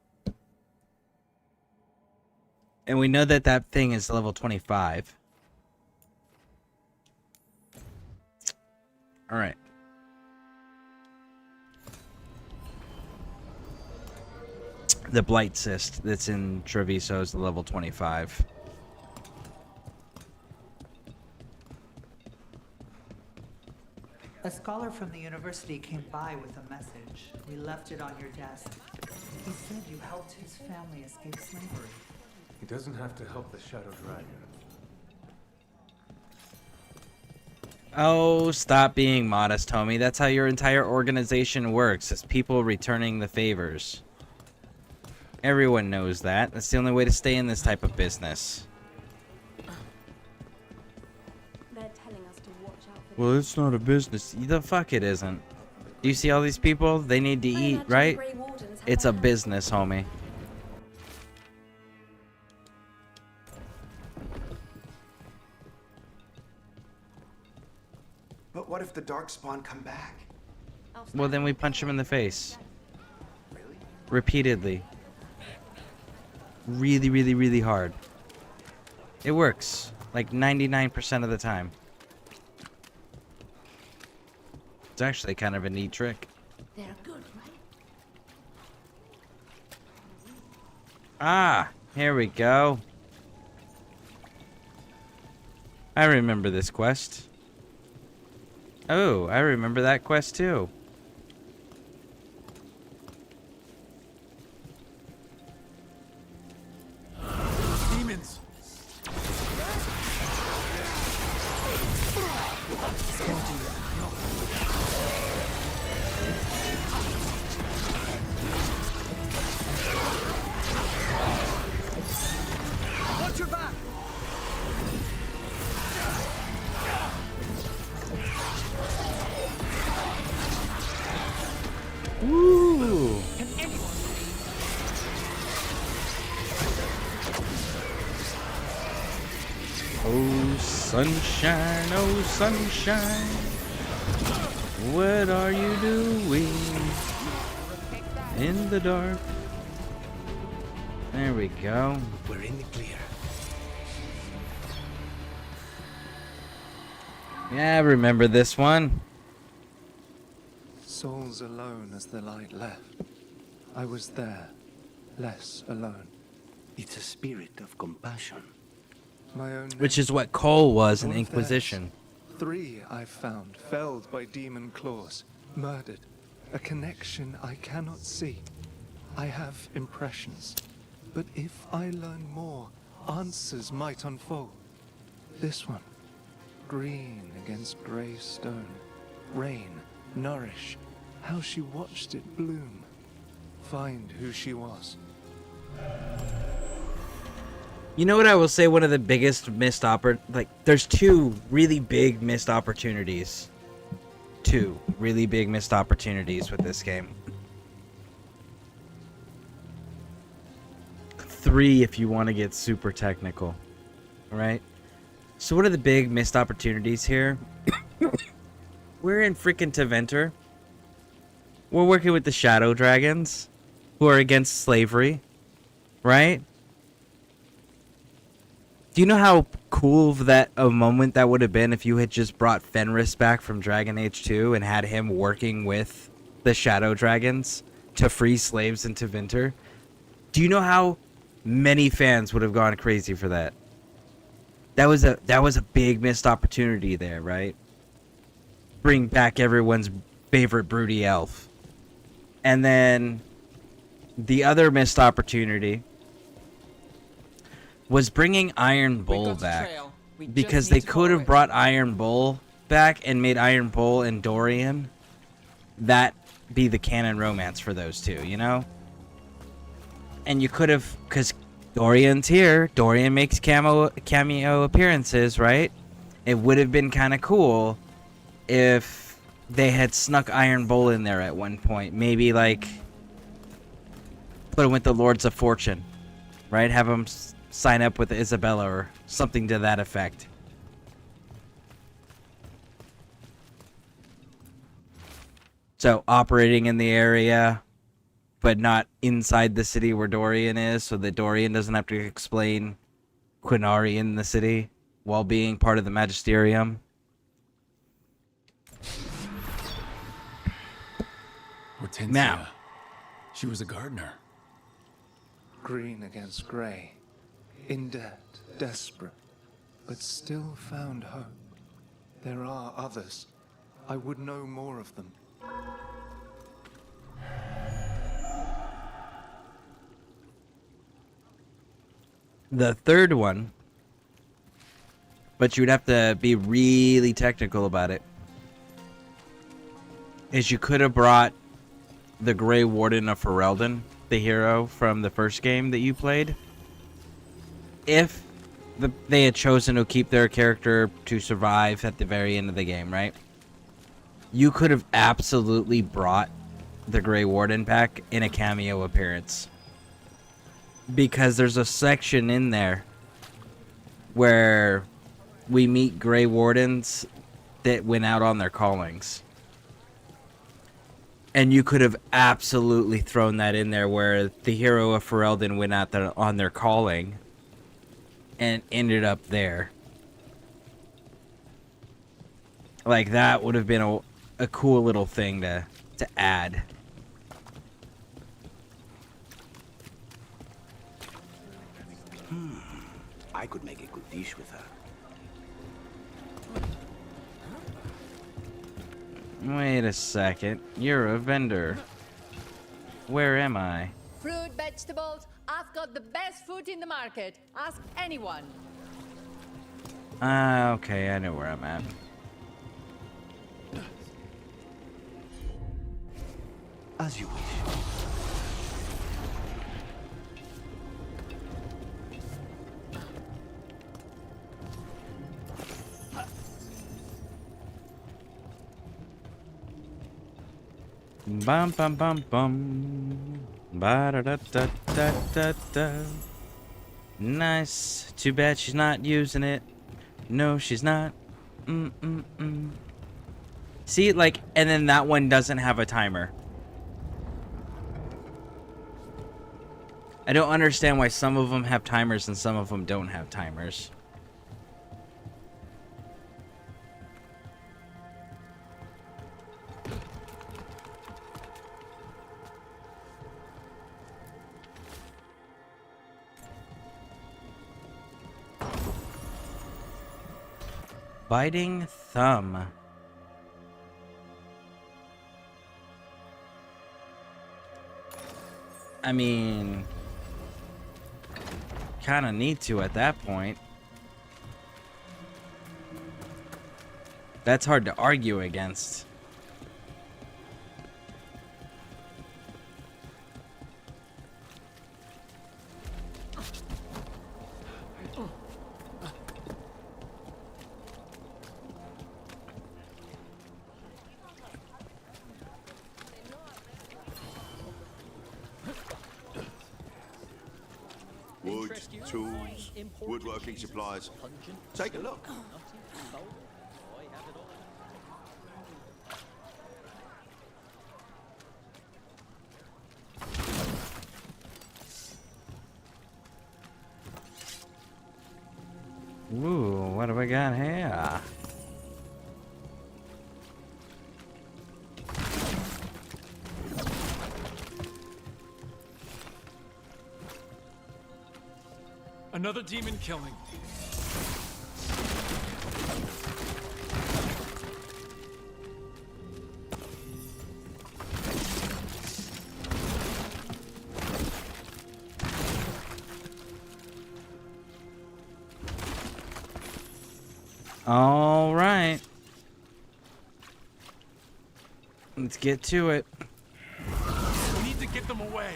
And we know that that thing is level 25. All right. The Blight Cyst that's in Treviso is level 25. A scholar from the university came by with a message. We left it on your desk. He said you helped his family escape slavery. He doesn't have to help the Shadow Dragon. Oh, stop being modest, homie. That's how your entire organization works. It's people returning the favors. Everyone knows that. That's the only way to stay in this type of business. They're telling us to watch out for Well, it's not a business. The fuck it isn't. Do you see all these people? They need to eat, right? It's a business, homie. But what if the Darkspawn come back? Well, then we punch him in the face. Repeatedly. Really, really, really hard. It works. Like 99% of the time. It's actually kind of a neat trick. They're good, right? Ah, here we go. I remember this quest. Oh, I remember that quest too. Demons. Watch your back! Woo! Oh sunshine, oh sunshine, what are you doing in the dark? There we go. We're in the clear. Yeah, I remember this one. Souls alone as the light left. I was there, less alone. It's a spirit of compassion. My own Which is what Cole was in All of Inquisition. theirs. 3 I've found, felled by demon claws, murdered. A connection I cannot see. I have impressions. But if I learn more, answers might unfold. This one. Green against grey stone. Rain, nourish. How she watched it bloom. Find who she was. You know what I will say? One of the biggest missed there's 2 really big missed opportunities. 2 really big missed opportunities with this game. 3 if you want to get super technical. Right? So what are the big missed opportunities here? We're in freaking Teventer. We're working with the Shadow Dragons, who are against slavery. Right? Do you know how cool of a moment that would have been if you had just brought Fenris back from Dragon Age 2 and had him working with the Shadow Dragons to free slaves in Teventer? Do you know how many fans would have gone crazy for that? That was a big missed opportunity there, right? Bring back everyone's favorite broody elf. And then the other missed opportunity was bringing Iron Bull back, because they could have brought Iron Bull back and made Iron Bull and Dorian that be the canon romance for those 2, you know? And you could have, because Dorian's here, Dorian makes cameo appearances, right? It would have been kind of cool if they had snuck Iron Bull in there at one point. Maybe like put him with the Lords of Fortune, right? Have him sign up with Isabella or something to that effect. So operating in the area, but not inside the city where Dorian is, so that Dorian doesn't have to explain Quinari in the city while being part of the Magisterium. Hortensia. Now. She was a gardener. Green against grey. In debt, desperate, but still found hope. There are others. I would know more of them. The third one but you'd have to be really technical about it, is you could have brought the Grey Warden of Ferelden, the hero from the first game that you played, if they had chosen to keep their character to survive at the very end of the game, right? You could have absolutely brought the Grey Warden back in a cameo appearance. Because there's a section in there where we meet Grey Wardens that went out on their callings. And you could have absolutely thrown that in there where the hero of Ferelden went out there on their calling and ended up there. Like, that would have been a cool little thing to add. I could make a good dish with her. Wait a second. You're a vendor. Where am I? Fruit, vegetables, I've got the best food in the market. Ask anyone. Okay, I know where I'm at. As you wish. Bum bum bum bum. Ba da da da da da da. Nice. Too bad she's not using it. No, she's not. See, like, and then that one doesn't have a timer. I don't understand why some of them have timers and some of them don't have timers. Biting thumb. I mean, kind of need to at that point. That's hard to argue against. Wood, tools, woodworking supplies. Take a look. Ooh, what do we got here? Another demon killing. All right. Let's get to it. We need to get them away.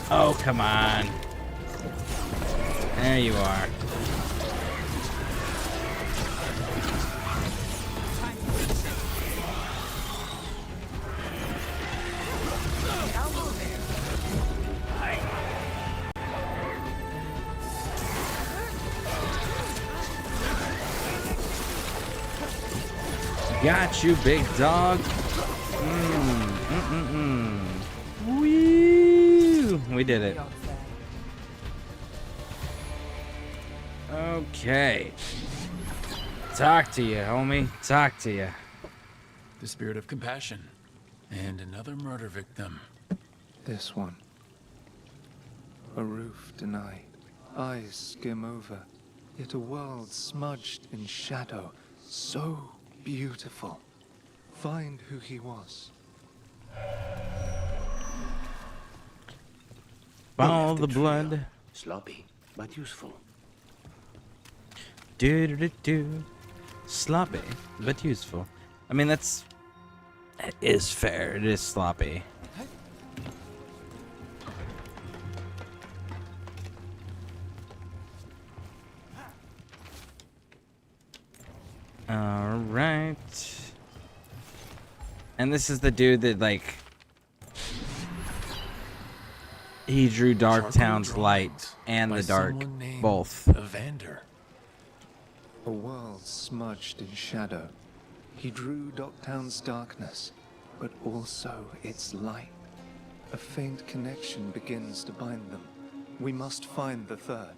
Oh, come on. There you are. Got you, big dog. Woo! We did it. Okay. Talk to you, homie. Talk to you. The spirit of compassion. And another murder victim. This one. A roof denied. Eyes skim over. Yet a world smudged in shadow. So beautiful. Find who he was. Follow the blood. Sloppy, but useful. Do. Sloppy, but useful. I mean, it is fair. It is sloppy. All right. And this is the dude that, like, he drew Darktown's light and the dark, both. Evander. A world smudged in shadow. He drew Darktown's darkness, but also its light. A faint connection begins to bind them. We must find the third.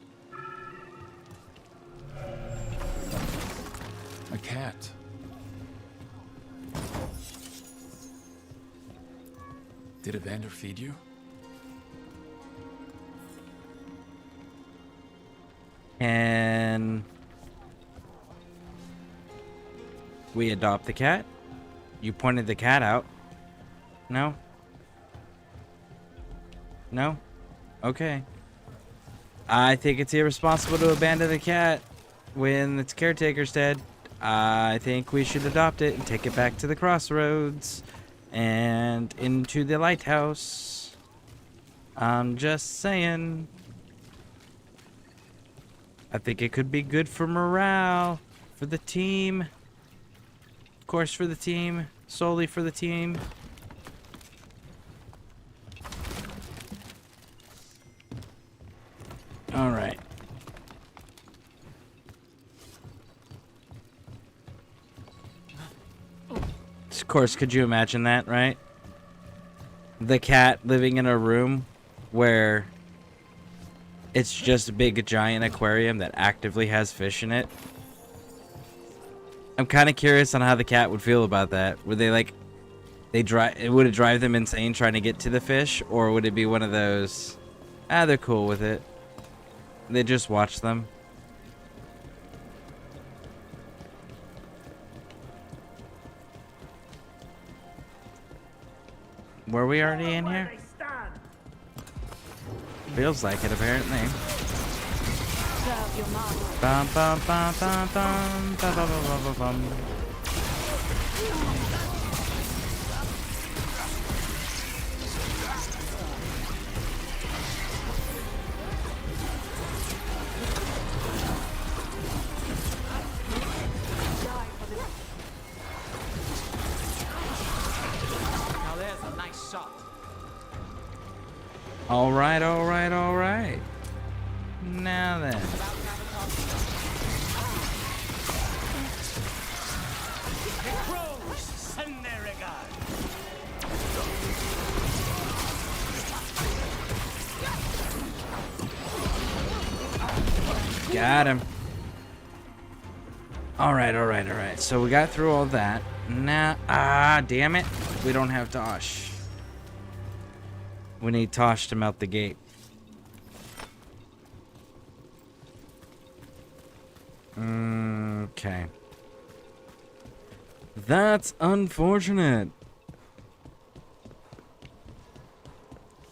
A cat. Did Evander feed you? Can we adopt the cat? You pointed the cat out. No? No? Okay. I think it's irresponsible to abandon the cat when its caretaker's dead. I think we should adopt it and take it back to the crossroads and into the lighthouse. I'm just saying. I think it could be good for morale, for the team. Of course, for the team. Solely for the team. All right. Of course, could you imagine that, right? The cat living in a room where it's just a big giant aquarium that actively has fish in it. I'm kind of curious on how the cat would feel about that. Would they like, would it drive them insane trying to get to the fish, or would it be one of those, they're cool with it. They just watch them. Were we already in here? Feels like it, apparently. Bum, bum, bum, bum, bum, bum, bum, bum, bum, bum. Now there's a nice shot. All right, all right, all right. Now then. Got him. All right, all right, all right. So we got through all that. Now, damn it. We don't have Tosh. We need Tosh to melt the gate. Okay. That's unfortunate.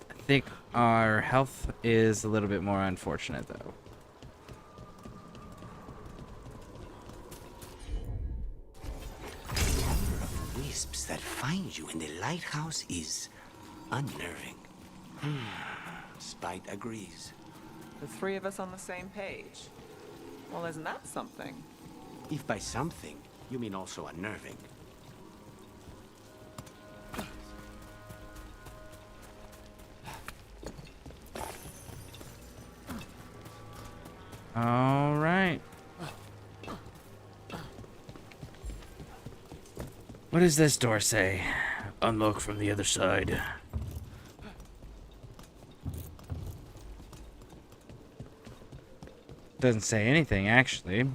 I think our health is a little bit more unfortunate, though. Wisps that find you in the lighthouse is unnerving. Spite agrees. The three of us on the same page. Well, isn't that something? If by something, you mean also unnerving. All right. What does this door say? Unlock from the other side. Doesn't say anything, actually.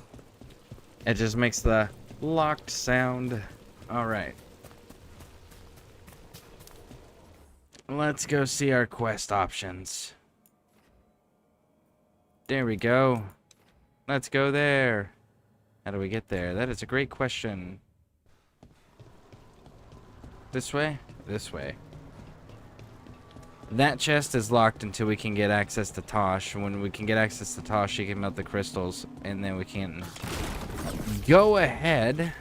It just makes the locked sound. Alright. Let's go see our quest options. There we go. Let's go there. How do we get there? That is a great question. This way? This way. That chest is locked until we can get access to Tosh. When we can get access to Tosh, she can melt the crystals, and then we can go ahead.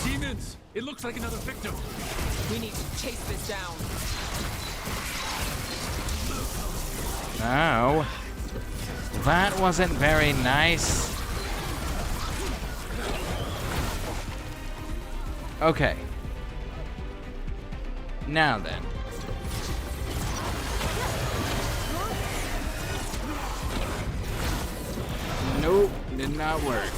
Demons! It looks like another victim. We need to chase this down. Now, that wasn't very nice. Okay. Now then. Nope, did not work.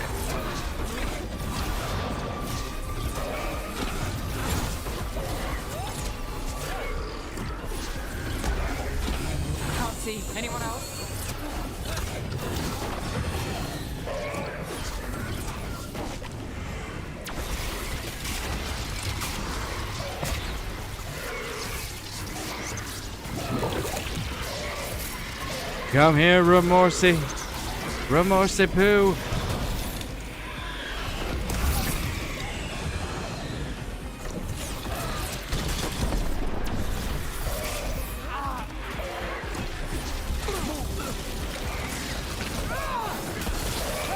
Can't see. Anyone else? Come here, Remorsi. Remorsi poo.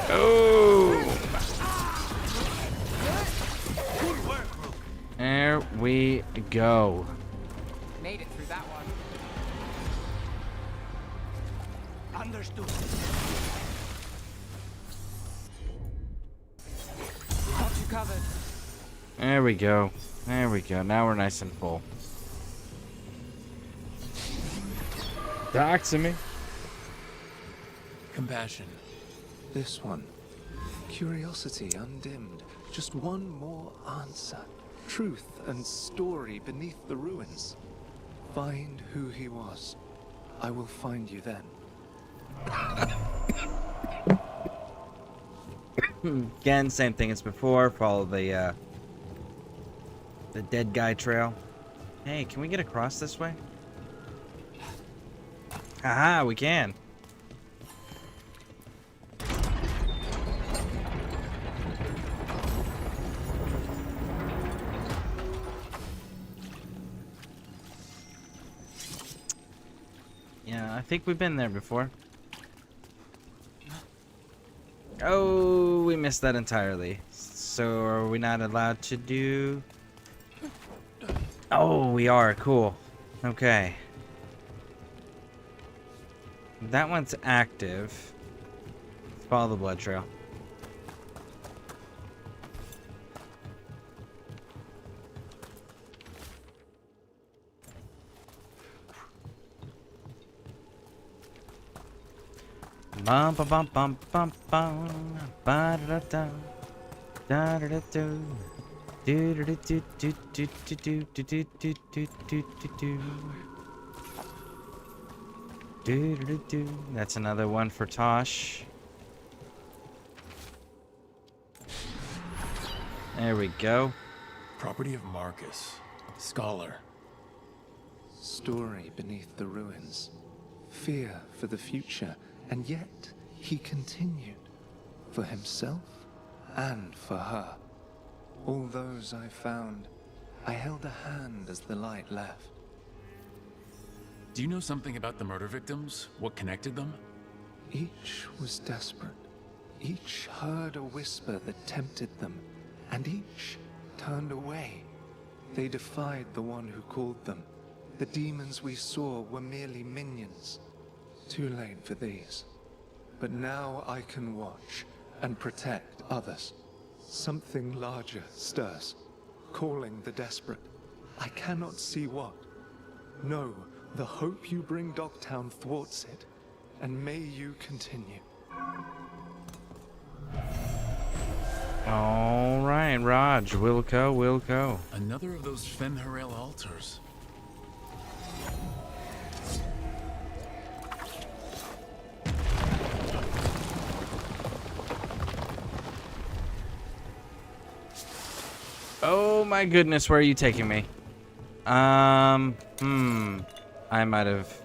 Oh. There we go. Made it through that one. Understood. Got you covered. There we go. There we go. Now we're nice and full. Talk to me. Compassion. This one. Curiosity undimmed. Just one more answer. Truth and story beneath the ruins. Find who he was. I will find you then. Again, same thing as before. Follow the dead guy trail. Hey, can we get across this way? Haha, we can. Yeah, I think we've been there before. Oh, we missed that entirely. So are we not allowed to do... Oh, we are. Cool. Okay. That one's active. Let's follow the blood trail. Bum bum bum bum bum bum ba da da da da da do do do do do do do do do do do do do do do do. That's another one for Tosh. There we go. Property of Marcus. Scholar. Story beneath the ruins. Fear for the future. And yet, he continued. For himself and for her. All those I found, I held a hand as the light left. Do you know something about the murder victims? What connected them? Each was desperate. Each heard a whisper that tempted them. And each turned away. They defied the one who called them. The demons we saw were merely minions. Too late for these. But now I can watch and protect others. Something larger stirs, calling the desperate. I cannot see what. No, the hope you bring Dogtown thwarts it, and may you continue. All right, Raj, Wilco. Another of those Fen'Harel altars. Oh my goodness, where are you taking me? I might have.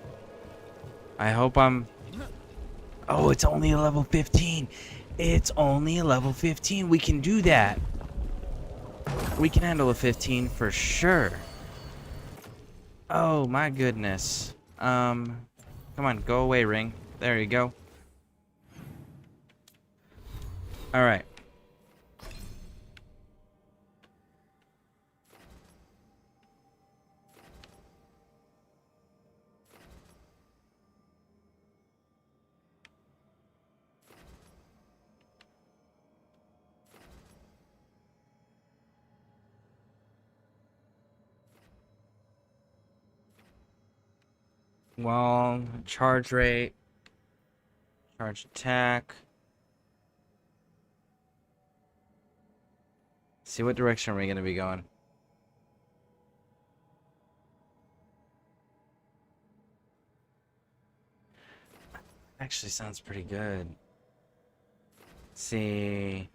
I hope I'm. Oh, it's only a level 15. It's only a level 15. We can do that. We can handle a 15 for sure. Oh my goodness. Come on, go away, ring. There you go. All right. Well, charge rate, charge attack. See, what direction are we going to be going? Actually sounds pretty good. Let's see.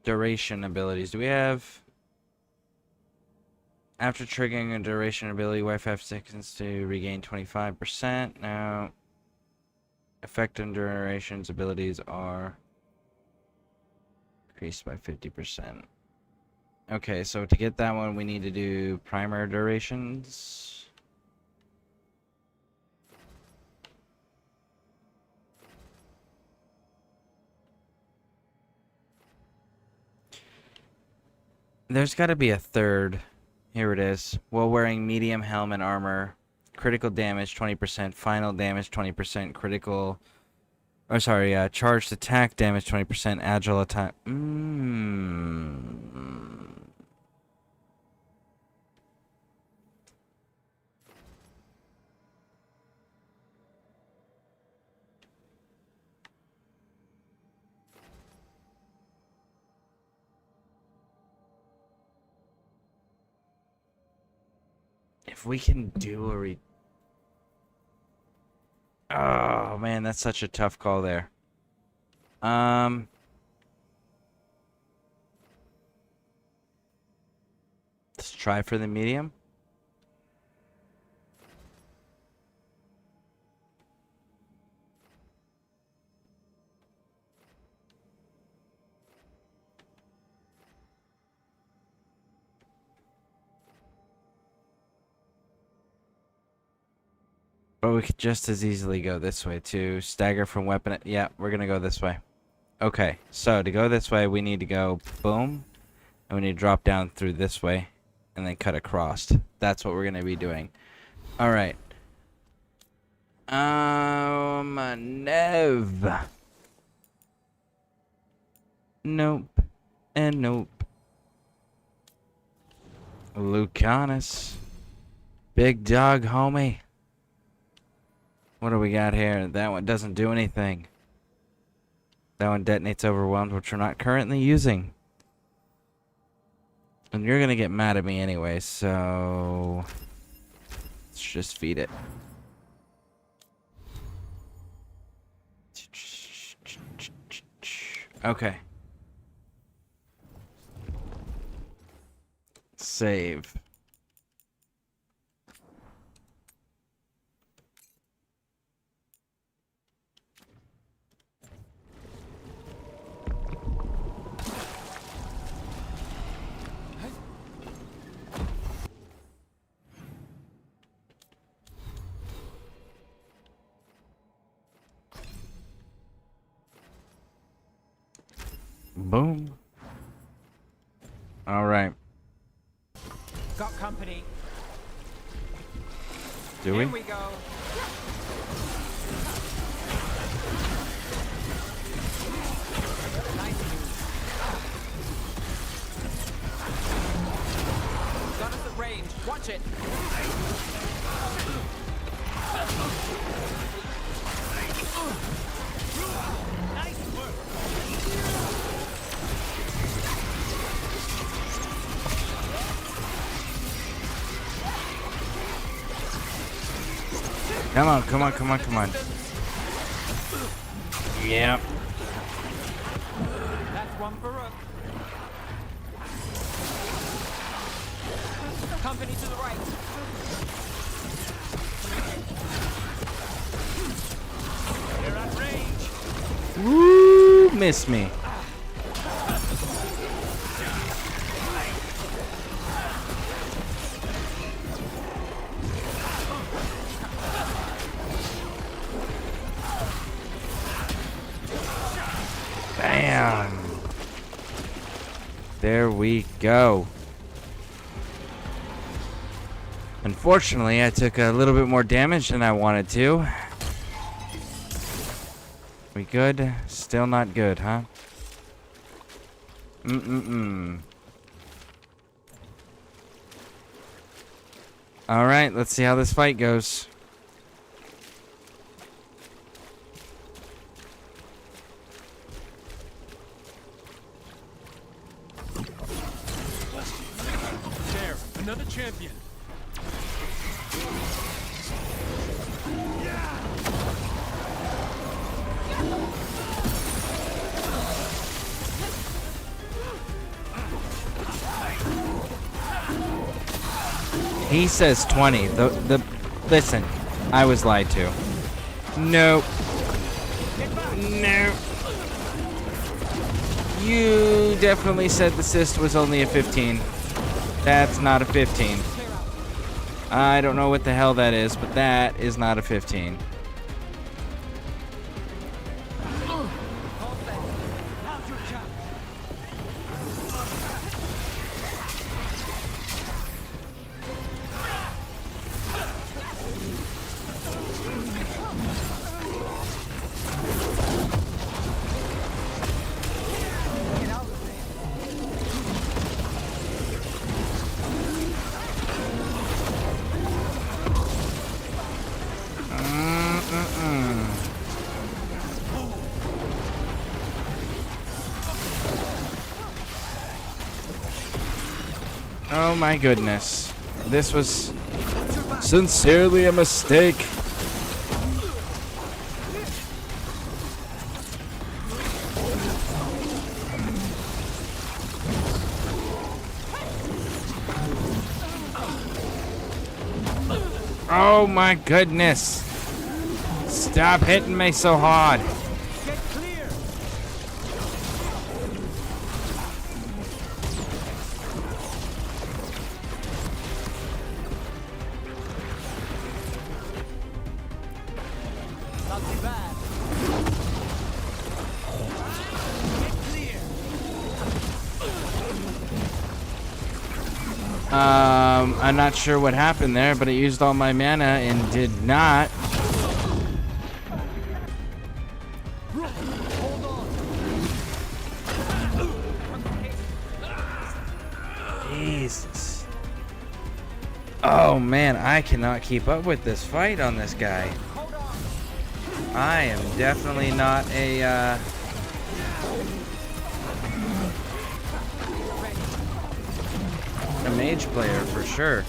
Duration abilities. Do we have... After triggering a duration ability, wait 5 seconds to regain 25%. Now, effect and durations abilities are increased by 50%. Okay, so to get that one, we need to do primer durations. There's got to be a third. Here it is. While wearing medium helmet armor, critical damage 20%, final damage 20%, critical... Or sorry, charged attack damage 20%, agile attack... If we can do a Oh, man, that's such a tough call there. Let's try for the medium. But we could just as easily go this way too. Stagger from weapon. Yeah, we're gonna go this way. Okay, so to go this way, we need to go boom, and we need to drop down through this way, and then cut across. That's what we're gonna be doing. All right. Nev. Nope. And nope. Lucanus. Big dog, homie. What do we got here? That one doesn't do anything. That one detonates overwhelmed, which we're not currently using. And you're gonna get mad at me anyway, so... let's just feed it. Okay. Save. Boom. All right. Got company. Do we? Here we go. Watch it. Nice work. Come on, come on, come on, come on. Yep. That's one for Rook. Company to the right. They're at range. Woo! Miss me. Bam. There we go. Unfortunately, I took a little bit more damage than I wanted to. We good? Still not good, huh? Alright, let's see how this fight goes. There, another champion. He says 20. Listen, I was lied to. Nope. Nope. You definitely said the cyst was only a 15. That's not a 15. I don't know what the hell that is, but that is not a 15. Oh my goodness. This was sincerely a mistake. Oh my goodness. Stop hitting me so hard. I'm not sure what happened there, but it used all my mana and did not. Jesus. Oh man, I cannot keep up with this fight on this guy. I am definitely not a mage player for sure.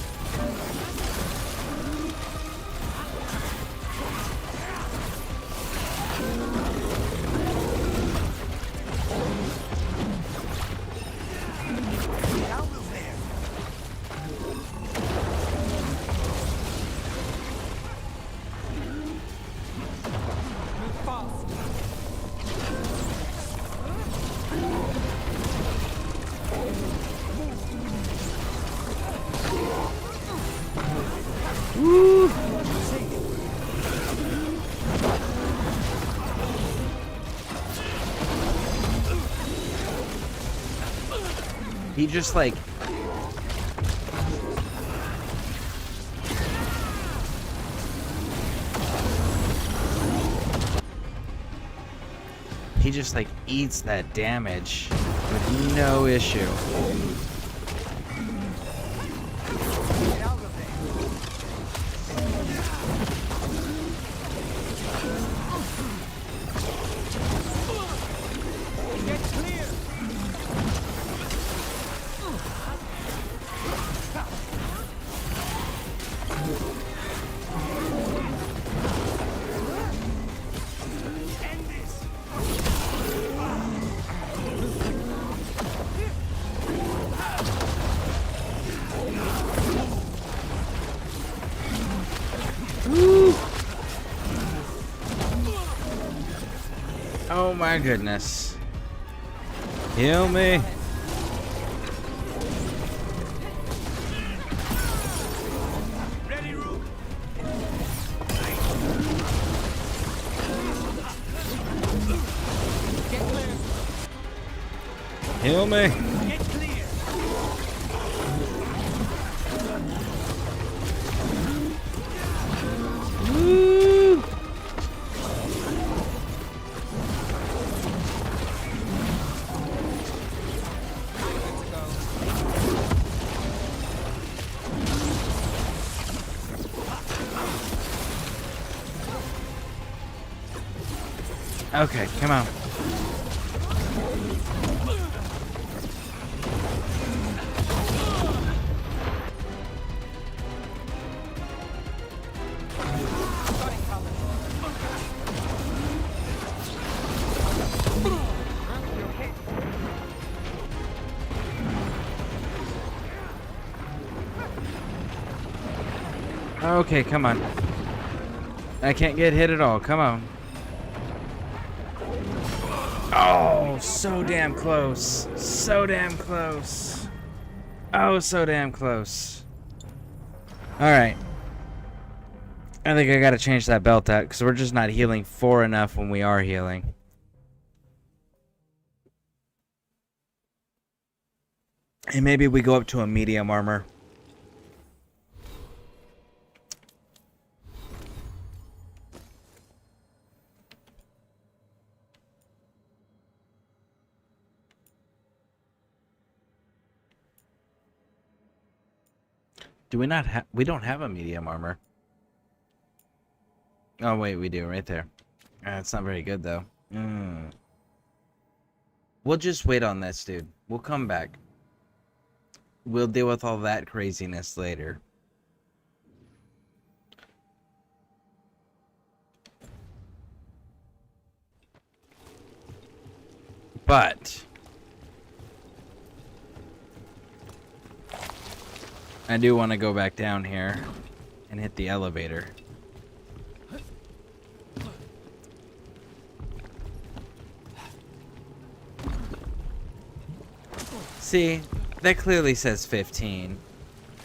He just like eats that damage with no issue. my goodness. Heal me. Ready, Rook? Get clear. Heal me. Get clear. Woo. Okay, come on. Okay, come on. I can't get hit at all. Come on. Oh, so damn close. So damn close. Oh, so damn close. Alright. I think I gotta change that belt out because we're just not healing 4 enough when we are healing. And maybe we go up to a medium armor. Do we not have... We don't have a medium armor. Oh, wait, we do. Right there. It's not very good, though. We'll just wait on this, dude. We'll come back. We'll deal with all that craziness later. But... I do want to go back down here and hit the elevator. See, that clearly says 15.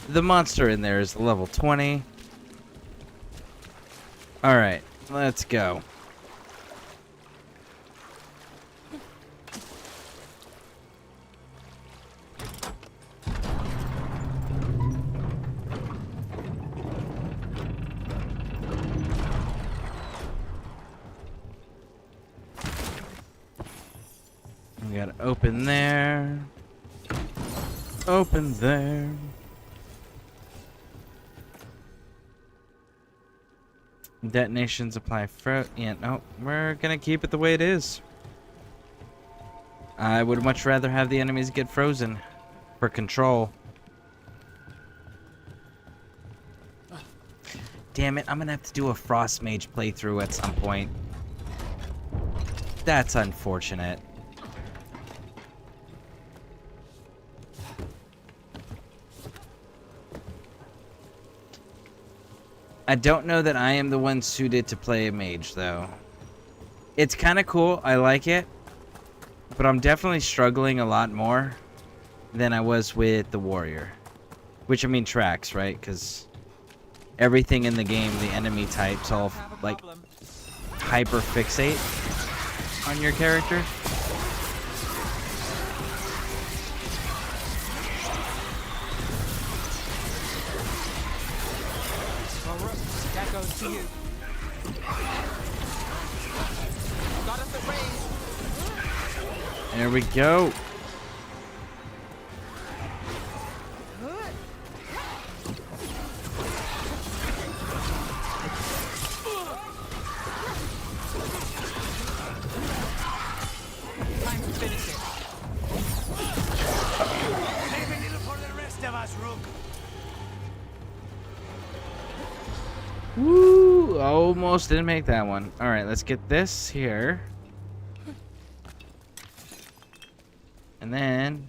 The monster in there is level 20. Alright, let's go. We gotta open there. Open there. Detonations apply yeah, no, we're gonna keep it the way it is. I would much rather have the enemies get frozen for control. Damn it, I'm gonna have to do a Frost Mage playthrough at some point. That's unfortunate. I don't know that I am the one suited to play a mage, though. It's kind of cool. I like it. But I'm definitely struggling a lot more than I was with the warrior. Which, I mean, tracks, right? Because everything in the game, the enemy types all, like, hyper-fixate on your character. That goes to you. Got us at range. There we go. Time to finish it. Leave a little for the rest of us, Rook. Woo! Almost didn't make that one. Alright, let's get this here. And then...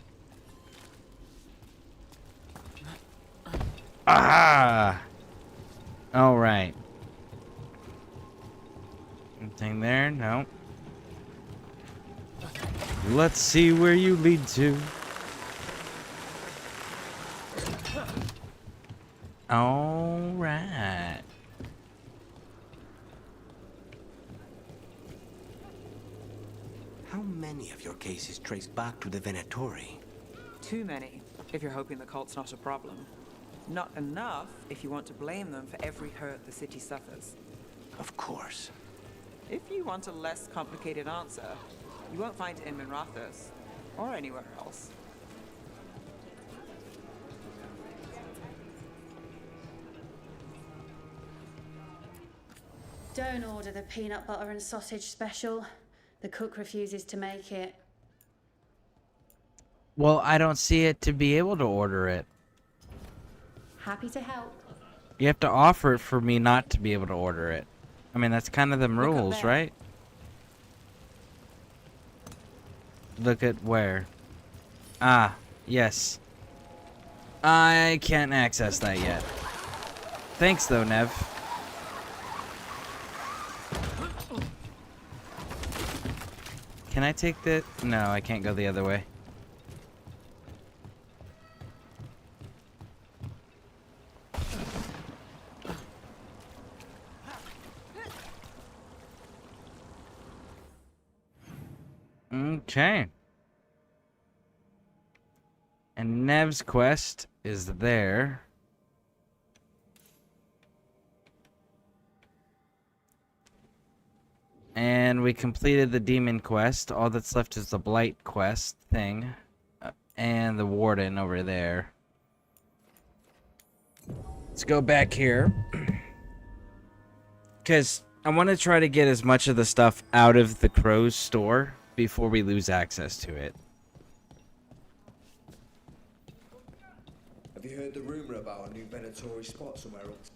Ah! Alright. Anything there? No. Let's see where you lead to. All right. How many of your cases trace back to the Venatori? Too many, if you're hoping the cult's not a problem. Not enough if you want to blame them for every hurt the city suffers. Of course. If you want a less complicated answer, you won't find it in Minrathous, or anywhere else. Don't order the peanut butter and sausage special. The cook refuses to make it. Well, I don't see it to be able to order it. Happy to help. You have to offer it for me not to be able to order it. I mean, that's kind of the rules, right? Look at where. Ah, yes. I can't access that yet. Thanks, though, Nev. Can I take the... No, I can't go the other way. Okay. And Nev's quest is there. And we completed the demon quest. All that's left is the blight quest thing. And the warden over there. Let's go back here. Because I want to try to get as much of the stuff out of the crow's store before we lose access to it. Have you heard the rumor about a new Venatori spot somewhere else?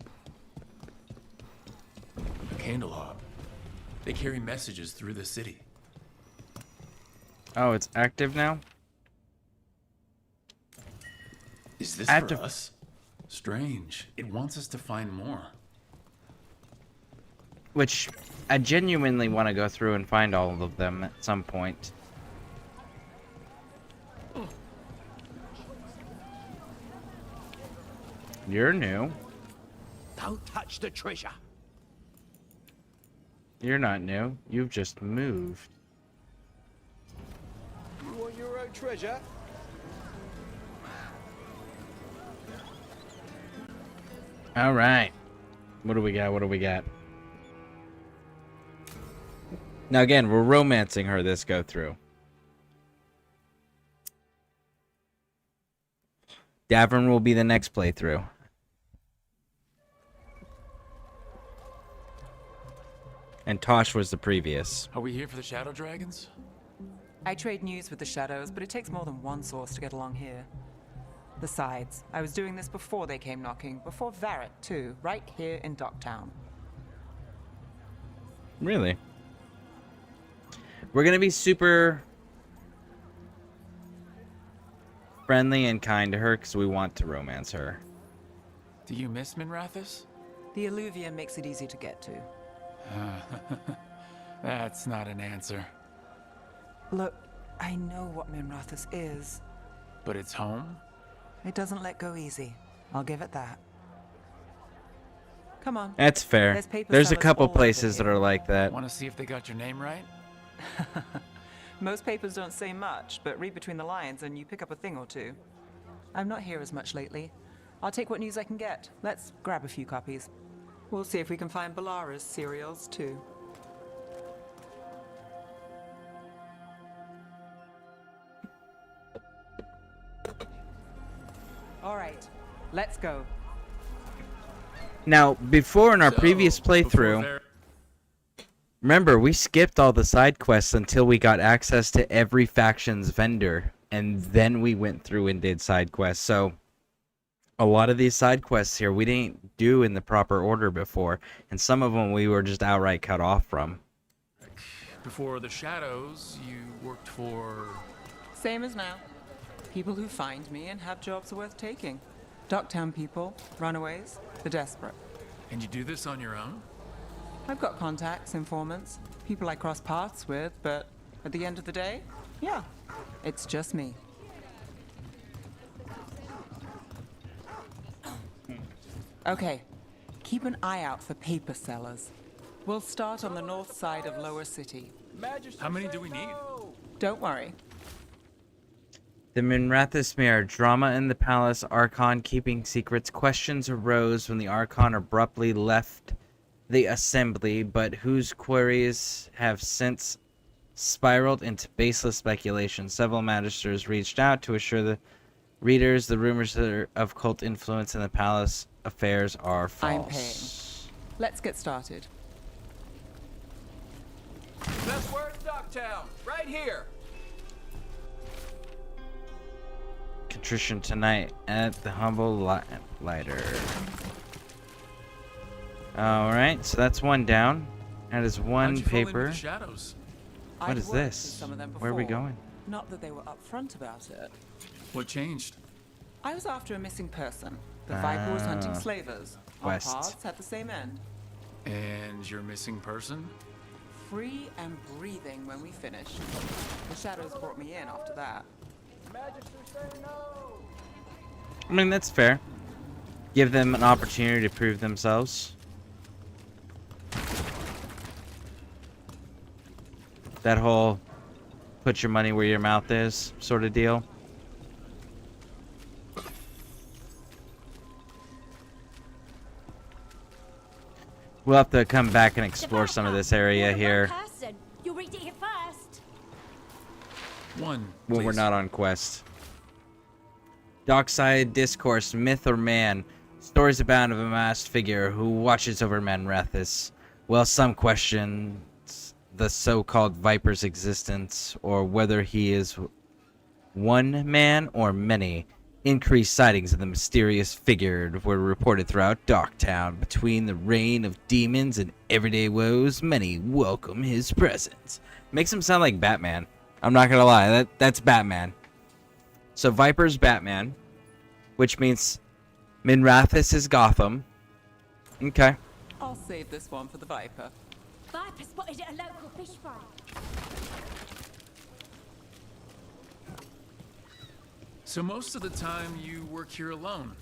A Candlehob. They carry messages through the city. Oh, it's active now? Is this Active. for us? Strange. It wants us to find more. Which I genuinely want to go through and find all of them at some point. You're new. Don't touch the treasure. You're not new. You've just moved. You want your own treasure? All right. What do we got? What do we got? Now again, we're romancing her this go through. Davern will be the next playthrough. And Tosh was the previous. Are we here for the Shadow Dragons? I trade news with the Shadows, but it takes more than one source to get along here. Besides, I was doing this before they came knocking, before Varret too, right here in Docktown. Really? We're gonna be super friendly and kind to her because we want to romance her. Do you miss Minrathous? The Alluvium makes it easy to get to. That's not an answer. Look, I know what Minrathous is. But it's home? It doesn't let go easy. I'll give it that. Come on. That's fair. There's a couple places that are like that. Want to see if they got your name right? Most papers don't say much, but read between the lines and you pick up a thing or two. I'm not here as much lately. I'll take what news I can get. Let's grab a few copies. We'll see if we can find Balara's cereals too. All right, let's go. Now, before in our previous playthrough, remember, we skipped all the side quests until we got access to every faction's vendor, and then we went through and did side quests. So, a lot of these side quests here we didn't do in the proper order before, and some of them we were just outright cut off from. Before the Shadows, you worked for... Same as now. People who find me and have jobs worth taking. Docktown people, runaways, the desperate. And you do this on your own? I've got contacts, informants, people I cross paths with, but at the end of the day, Yeah, it's just me. Okay, keep an eye out for paper sellers. We'll start on the north side of Lower City. How many do we need? Don't worry. The Minrathous Mirror. Drama in the palace. Archon keeping secrets. Questions arose when the Archon abruptly left the assembly, but whose queries have since spiraled into baseless speculation. Several magisters reached out to assure the readers the rumors of cult influence in the palace affairs are false. I'm paying. Let's get started. Best word in Ducktown, right here. Contrition tonight at the humble lighter. Alright, so that's one down. That is one paper. What is this? Where are we going? Not that they were upfront about it. What changed? I was after a missing person. The Viper was hunting slavers. Our paths had the same end. And your missing person? Free and breathing when we finished. The shadows brought me in after that. I mean, that's fair. Give them an opportunity to prove themselves. That whole put your money where your mouth is sort of deal. We'll have to come back and explore some of this area here. You'll read it here first. One, when we're not on quest. Dockside Discourse, Myth or Man. Stories abound of a masked figure who watches over Manrathus. Well, some question the so-called Viper's existence, or whether he is one man or many. Increased sightings of the mysterious figure were reported throughout Darktown. Between the reign of demons and everyday woes, many welcome his presence. Makes him sound like Batman. I'm not gonna lie, that's Batman. So Viper's Batman, which means Minrathous is Gotham. Okay. I'll save this one for the Viper. Viper spotted at a local fish fry. So most of the time you work here alone.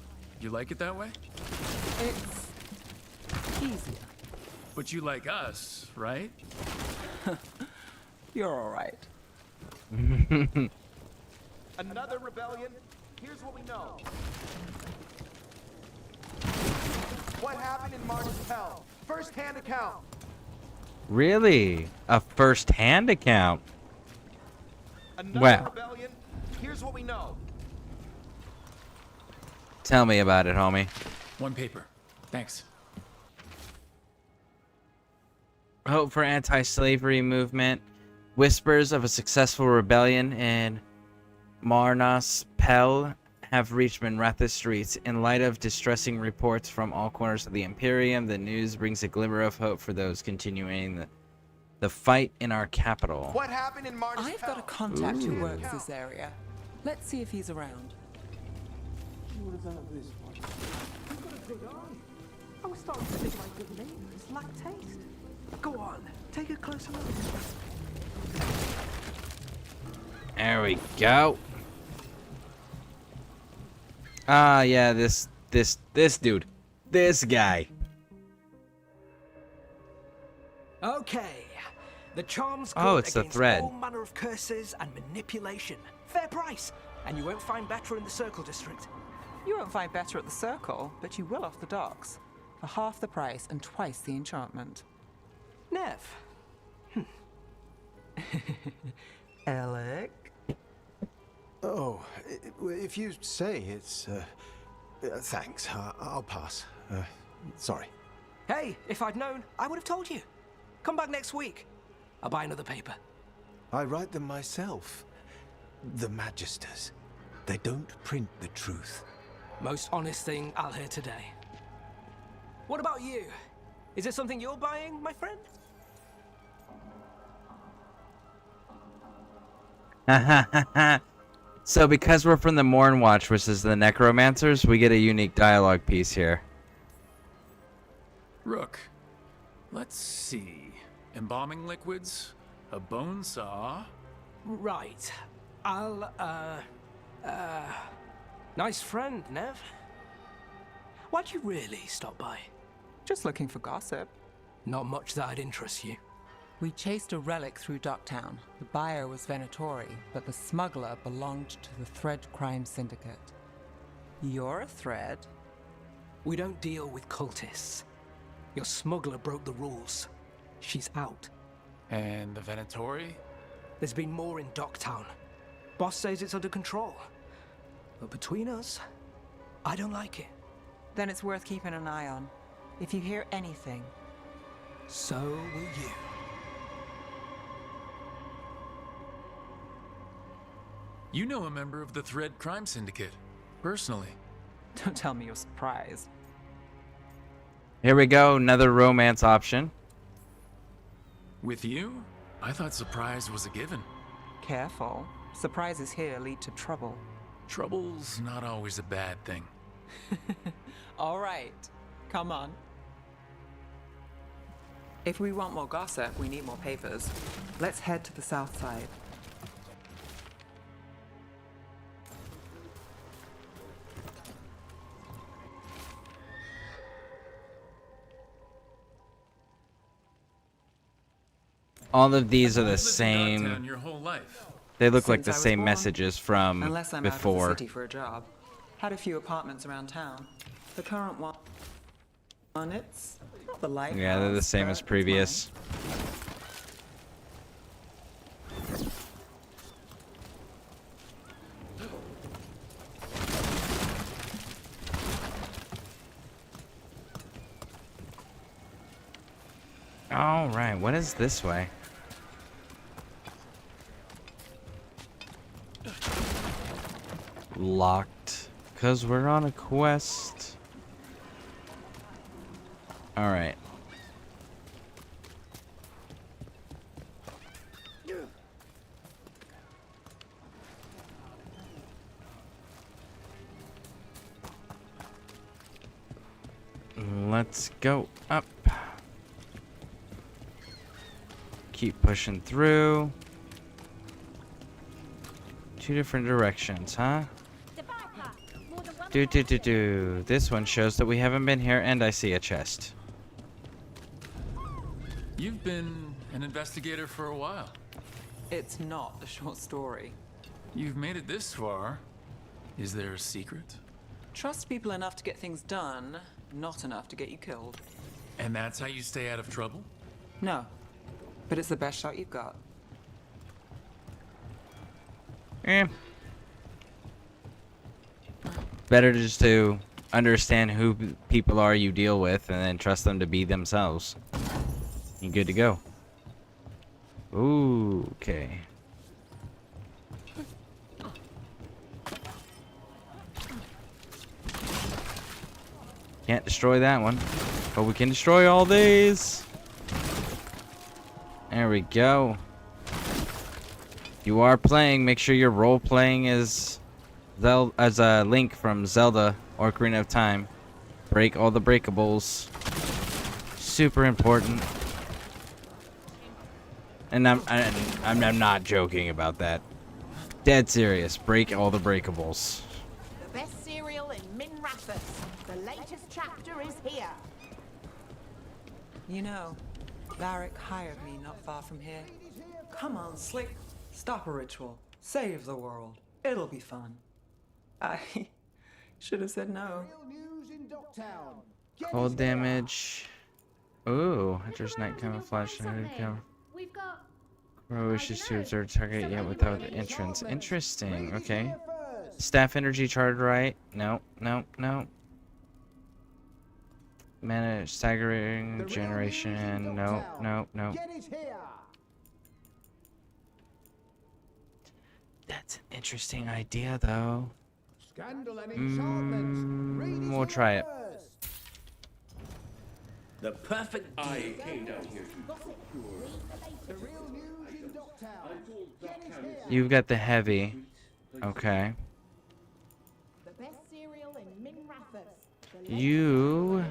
You like it that way? It's easier. But you like us, right? You're all right. Another rebellion? Here's what we know. What happened in Martin's Hell? First-hand account. Really? A first-hand account? Another rebellion? Here's what we know. Tell me about it, homie. One paper. Thanks. Hope for anti-slavery movement. Whispers of a successful rebellion in Marnas Pel have reached Minrathous streets. In light of distressing reports from all corners of the Imperium, the news brings a glimmer of hope for those continuing the fight in our capital. What happened in Martin's I've got a contact who works this area. Let's see if he's around. What about this one? You've got a big eye. I was starting to think my good neighbors lack taste. Go on, take a closer look. There we go. Ah, yeah, this dude. This guy. Okay. The charm's Oh, good it's the against thread. all manner of curses and manipulation. Fair price, and you won't find better in the Circle District. You won't find better at the Circle, but you will off the docks. For half the price and twice the enchantment. Nev. Alec? Oh, if you say it's, thanks. I'll pass. Sorry. Hey, if I'd known, I would have told you. Come back next week. I'll buy another paper. I write them myself. The Magisters. They don't print the truth. Most honest thing I'll hear today. What about you? Is it something you're buying, my friend? So because we're from the Mornwatch, which is the Necromancers, we get a unique dialogue piece here. Rook. Let's see. Embalming liquids, a bone saw, Right. Nice friend, Nev. Why'd you really stop by? Just looking for gossip. Not much that'd interest you. We chased a relic through Docktown. The buyer was Venatori, but the smuggler belonged to the Thread Crime Syndicate. You're a Thread? We don't deal with cultists. Your smuggler broke the rules. She's out. And the Venatori? There's been more in Docktown. Boss says it's under control. But between us, I don't like it. Then it's worth keeping an eye on. If you hear anything. So will you. You know a member of the Thread Crime Syndicate, personally. Don't tell me you're surprised. Here we go, another romance option. With you? I thought surprise was a given. Careful. Surprises here lead to trouble. Trouble's not always a bad thing. All right, come on. If we want more gossip, we need more papers. Let's head to the south side. All of these are the You've lived in same. Dogtown your whole life. They look like Since the I was same born. messages from Unless I'm before. out of the city for a job. Had a few apartments around town. The current one, it's not the light. Yeah, they're the same as previous. All right, what is this way? Locked, because we're on a quest. All right. Let's go up. Keep pushing through. Two different directions, huh? Do. This one shows that we haven't been here, and I see a chest. You've been an investigator for a while. It's not a short story. You've made it this far. Is there a secret? Trust people enough to get things done, not enough to get you killed. And that's how you stay out of trouble? No, but it's the best shot you've got. Better just to understand who people are you deal with and then trust them to be themselves. You good to go. Ooh, okay. Can't destroy that one, but we can destroy all these. There we go. You are playing. Make sure you're role playing as a Link from Zelda Ocarina of Time. Break all the breakables. Super important. And I'm not joking about that. Dead serious. Break all the breakables. The best cereal in Min Rathas. The latest chapter is here. You know, Varric hired me not far from here. Come on, Slick. Stop a ritual. Save the world. It'll be fun. I should have said no. Cold damage. Ooh, Hunter's Night Camouflage. We've got Crow wishes to observe target yet without entrance. Interesting. Okay. Staff energy charged right. No. Mana staggering generation. No. That's an interesting idea, though. We'll try it. The perfect I came down here to You've got the heavy. Okay. The best cereal in Min Rathas. You.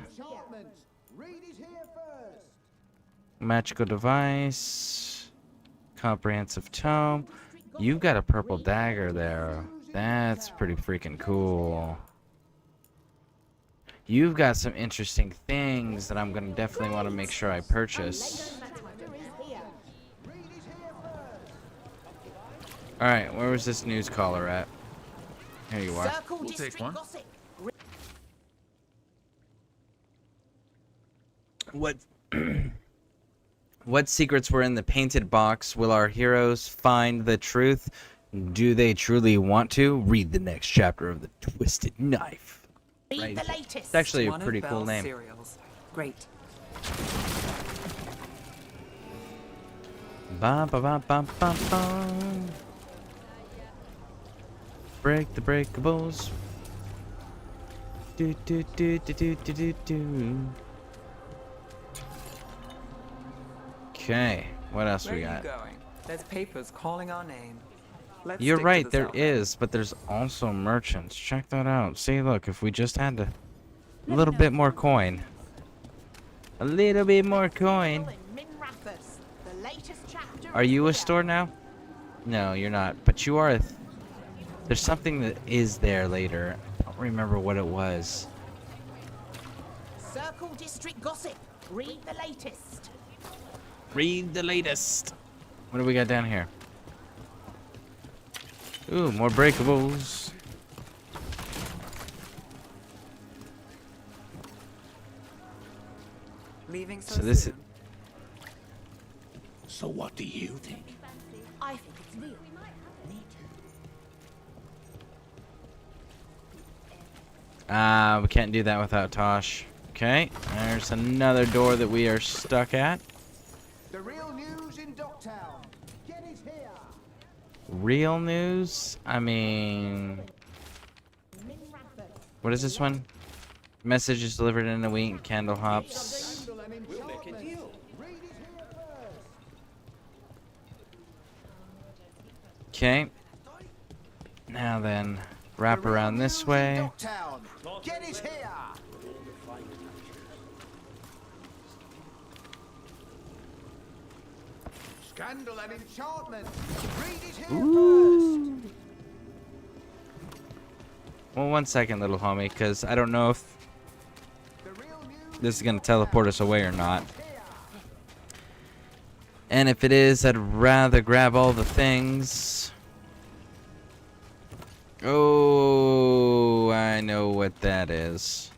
Magical device. Comprehensive tome. You've got a purple dagger there. That's pretty freaking cool. You've got some interesting things that I'm gonna definitely want to make sure I purchase. Alright, where was this news caller at? Here you are. We'll take one. What what secrets were in the painted box? Will our heroes find the truth? Do they truly want to? Read the next chapter of The Twisted Knife. Right. The latest. It's actually a One of pretty cool Belle's name. Cereals. Great. Ba ba ba ba ba ba. Break the breakables. Do do do do do do do do. Okay, what else Where we are got? you going? There's papers calling our name. Let's You're stick to right, the there south is, but there's also merchants. Check that out. See, look, if we just had a little bit more coin. A little bit more coin. Are you a store now? No, you're not. But you are. There's something that is there later. I don't remember what it was. Circle District Gossip. Read the latest. Read the latest. What do we got down here? Ooh, more breakables. Leaving So this is. So what do you think? I think it's real. We can't do that without Tosh. Okay, there's another door that we are stuck at. The real news in Docktown. Get it here. Real news? I mean... What is this one? Message is delivered in a week. Candle hops. We'll make a deal. Okay. Now then, wrap around this way. Docktown. Get it here. Scandal and enchantment. Read it here Ooh. Well, one second, little homie, because I don't know if this is going to teleport us away or not. And if it is, I'd rather grab all the things. Oh, I know what that is.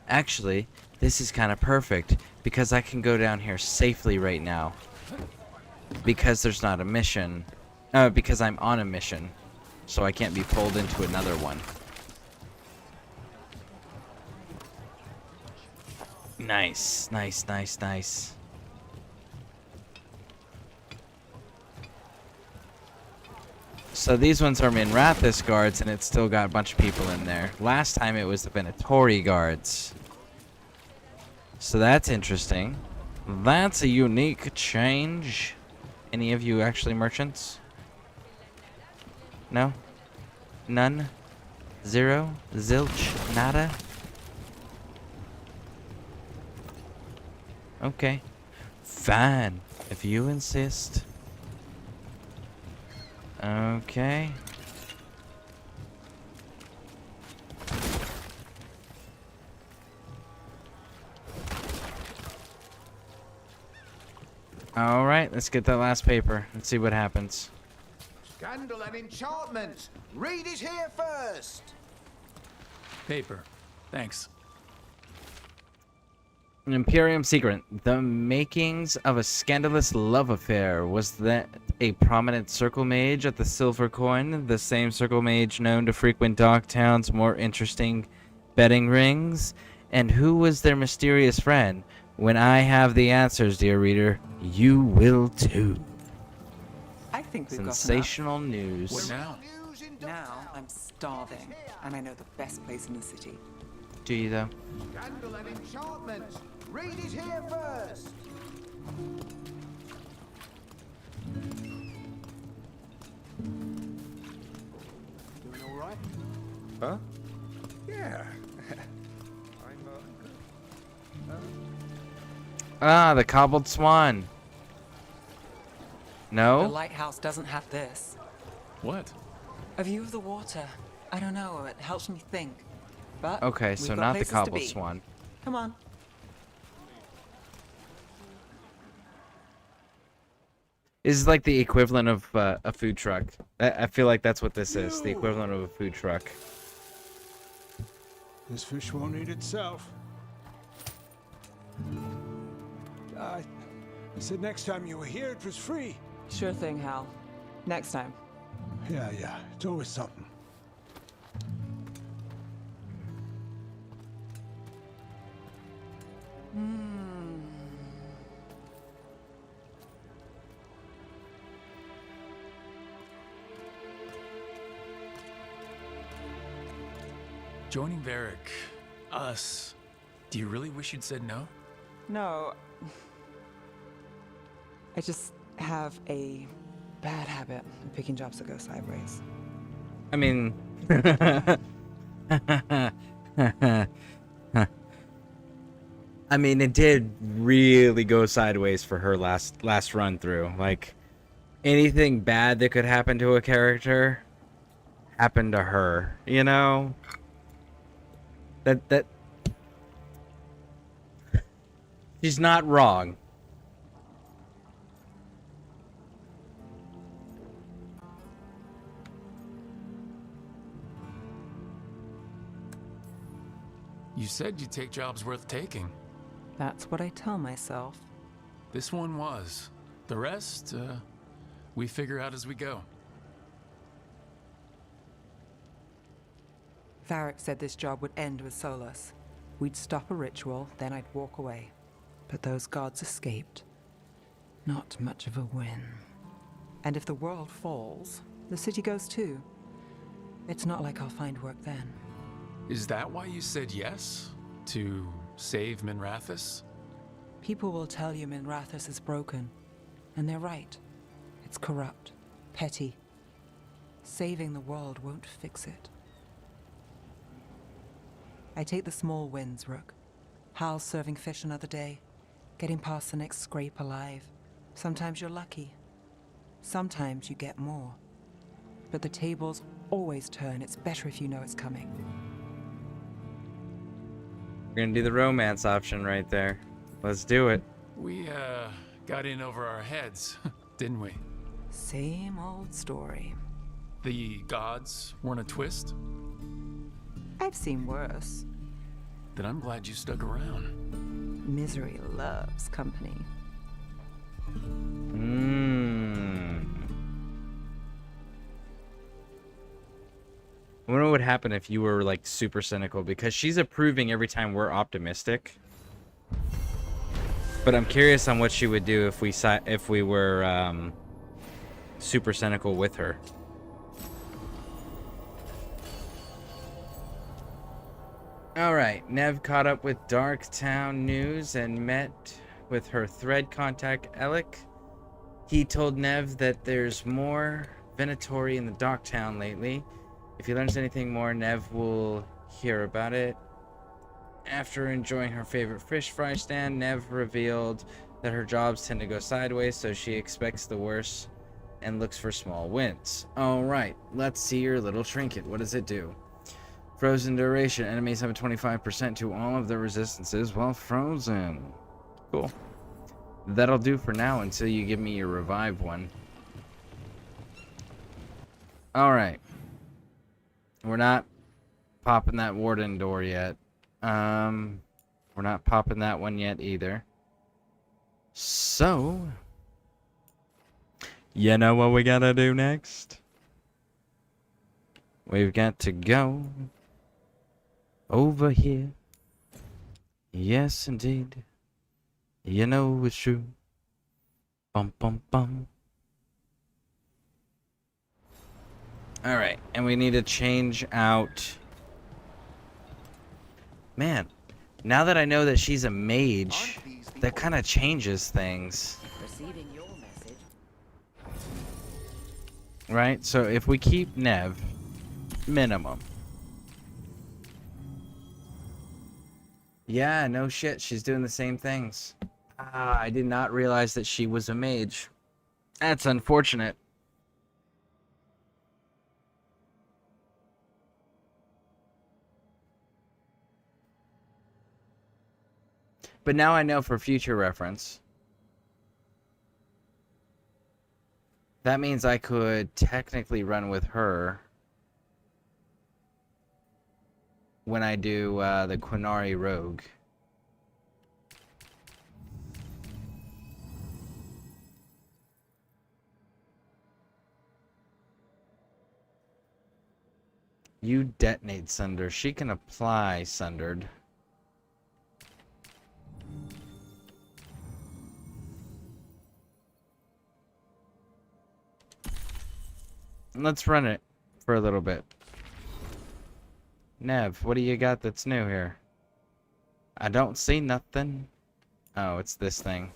Actually, this is kind of perfect because I can go down here safely right now. Because there's not a mission. Because I'm on a mission. So I can't be pulled into another one. Nice, nice, nice, nice. So these ones are Minrathous guards, and it's still got a bunch of people in there. Last time it was the Venatori guards. So that's interesting. That's a unique change. Any of you actually merchants? No? None? Zero? Zilch? Nada? Okay. Fine, if you insist. Okay. Alright, let's get that last paper. Let's see what happens. Scandal and enchantment. Read it here first. Paper. Thanks. An Imperium secret. The makings of a scandalous love affair. Was that a prominent circle mage at the Silver Coin? The same circle mage known to frequent Docktown's more interesting betting rings? And who was their mysterious friend? When I have the answers, dear reader, you will too. I think we've Sensational got news. What now? Now I'm starving, and I know the best place in the city. Do you though? Scandal and enchantment. Read it here first. Doing all right? Huh? Yeah. Ah, the cobbled swan. The No? lighthouse doesn't have this. What? A view of the water. I don't know, it helps me think. But Okay, we've so got not the places to cobble be. swan. Come on. This is like the equivalent of a food truck. I feel like that's what this is. The equivalent of a food truck. This fish won't eat itself. I said next time you were here, it was free. Sure thing, Hal. Next time. Yeah, it's always something. Joining Varric, us. Do you really wish you'd said no? No. I just have a bad habit of picking jobs that go sideways. I mean, I mean, it did really go sideways for her last run through. Like, anything bad that could happen to a character happened to her, you know? That she's not wrong. You said you'd take jobs worth taking. That's what I tell myself. This one was. The rest, we figure out as we go. Varric said this job would end with Solus. We'd stop a ritual, then I'd walk away. But those gods escaped. Not much of a win. And if the world falls, the city goes too. It's not like I'll find work then. Is that why you said yes? To save Minrathous? People will tell you Minrathous is broken. And they're right. It's corrupt. Petty. Saving the world won't fix it. I take the small wins, Rook. Hal serving fish another day. Getting past the next scrape alive. Sometimes you're lucky. Sometimes you get more. But the tables always turn. It's better if you know it's coming. We're gonna do the romance option right there. Let's do it. We, got in over our heads, didn't we? Same old story. The gods weren't a twist? I've seen worse. Then I'm glad you stuck around. Misery loves company. I wonder what would happen if you were like super cynical, because she's approving every time we're optimistic. But I'm curious on what she would do if we were super cynical with her. Alright, Nev caught up with Darktown news and met with her thread contact, Alec. He told Nev that there's more Venatori in the Darktown lately. If he learns anything more, Nev will hear about it. After enjoying her favorite fish fry stand, Nev revealed that her jobs tend to go sideways, so she expects the worst and looks for small wins. Alright, let's see your little trinket. What does it do? Frozen duration. Enemies have a 25% to all of their resistances while frozen. Cool. That'll do for now until you give me your revive one. Alright. We're not popping that warden door yet. We're not popping that one yet either. So, you know what we gotta do next? We've got to go over here. Yes, indeed. You know it's true. Bum, bum, bum. Alright, and we need to change out... Man, now that I know that she's a mage, that kind of changes things. Receiving your message. Right? So if we keep Nev, minimum. Yeah, no shit, she's doing the same things. Ah, I did not realize that she was a mage. That's unfortunate. But now I know for future reference. That means I could technically run with her when I do the Quinari Rogue. You detonate Sunder. She can apply Sundered. Let's run it for a little bit. Nev, what do you got that's new here? I don't see nothing. Oh, it's this thing.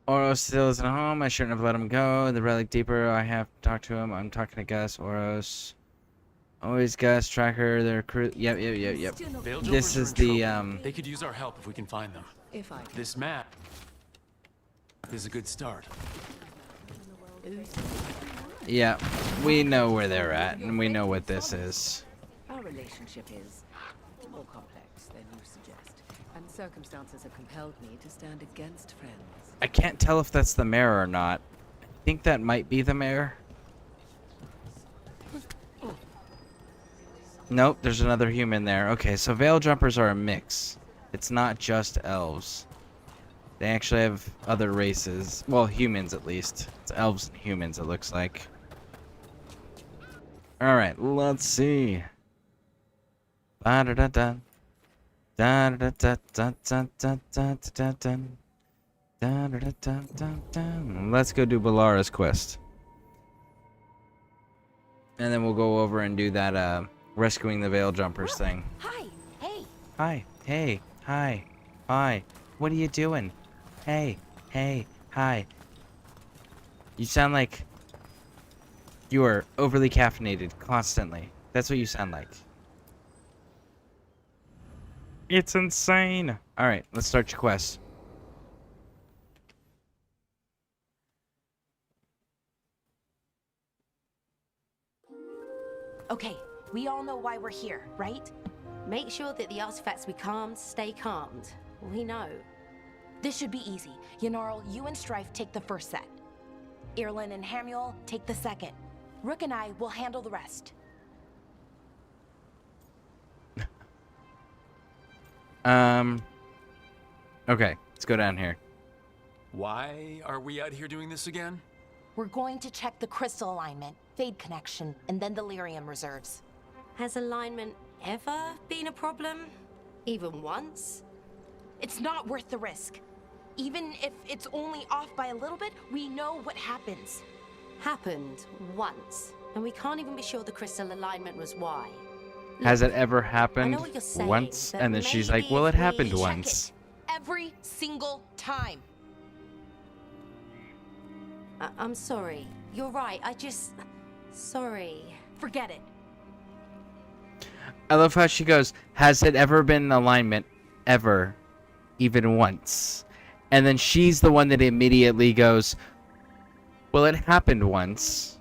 Oros still isn't home. I shouldn't have let him go. The relic deeper. I have to talk to him. I'm talking to Gus. Oros. Always Gus. Tracker. Their crew. Yep. This is the They could use our help if we can find them. This map is a good start. Yeah, we know where they're at, and we know what this is. Our relationship is more complex than you suggest, and circumstances have compelled me to stand against friends. I can't tell if that's the mayor or not. I think that might be the mayor. Nope, there's another human there. Okay, so veil jumpers are a mix. It's not just elves. They actually have other races. Well, humans at least. It's elves and humans, it looks like. Alright, let's see. Da-da-da-da. Da-da-da-da-da-da-da-da-da-da. Let's go do Balara's quest. And then we'll go over and do that rescuing the veil jumpers thing. Hi. Hey. Hi. Hey. Hi. Hi. What are you doing? Hey. Hey. Hi. You sound like you are overly caffeinated constantly. That's what you sound like. It's insane. Alright, let's start your quest. Okay, we all know why we're here, right? Make sure that the artifacts we calmed stay calmed. We know. This should be easy. Yanarl, you and Strife take the first set. Irlin and Hamuel take the second. Rook and I will handle the rest. Okay, let's go down here. Why are we out here doing this again? We're going to check the crystal alignment, fade connection, and then the lyrium reserves. Has alignment ever been a problem? Even once? It's not worth the risk. Even if it's only off by a little bit, we know what happens. Happened once, and we can't even be sure the crystal alignment was why. Has it ever I happened know what you're saying, once? but And then she's like, maybe well, it if we happened check once. Every single time. I'm sorry. You're right. Sorry. Forget it. I love how she goes, has it ever been in alignment? Ever. Even once. And then she's the one that immediately goes, well, it happened once.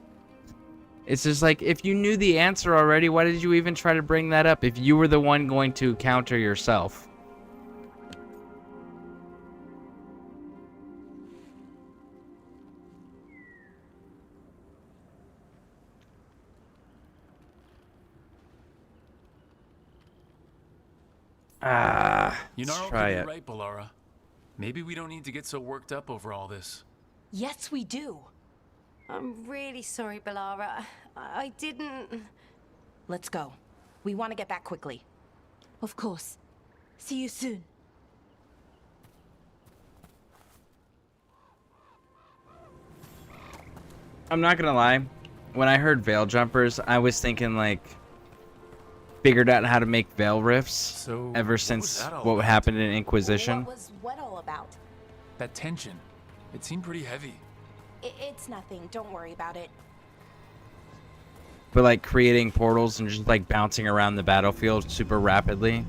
It's just like, if you knew the answer already, why did you even try to bring that up if you were the one going to counter yourself? Let's try it. Right, Balara. Maybe we don't need to get so worked up over all this. Yes, we do. I'm really sorry, Balara. I didn't... Let's go. We want to get back quickly. Of course. See you soon. I'm not gonna lie. When I heard veil jumpers, I was thinking like figured out how to make veil rifts ever since what happened in Inquisition. What was what all about? That tension. It seemed pretty heavy. It's nothing. Don't worry about it. But like creating portals and just like bouncing around the battlefield super rapidly.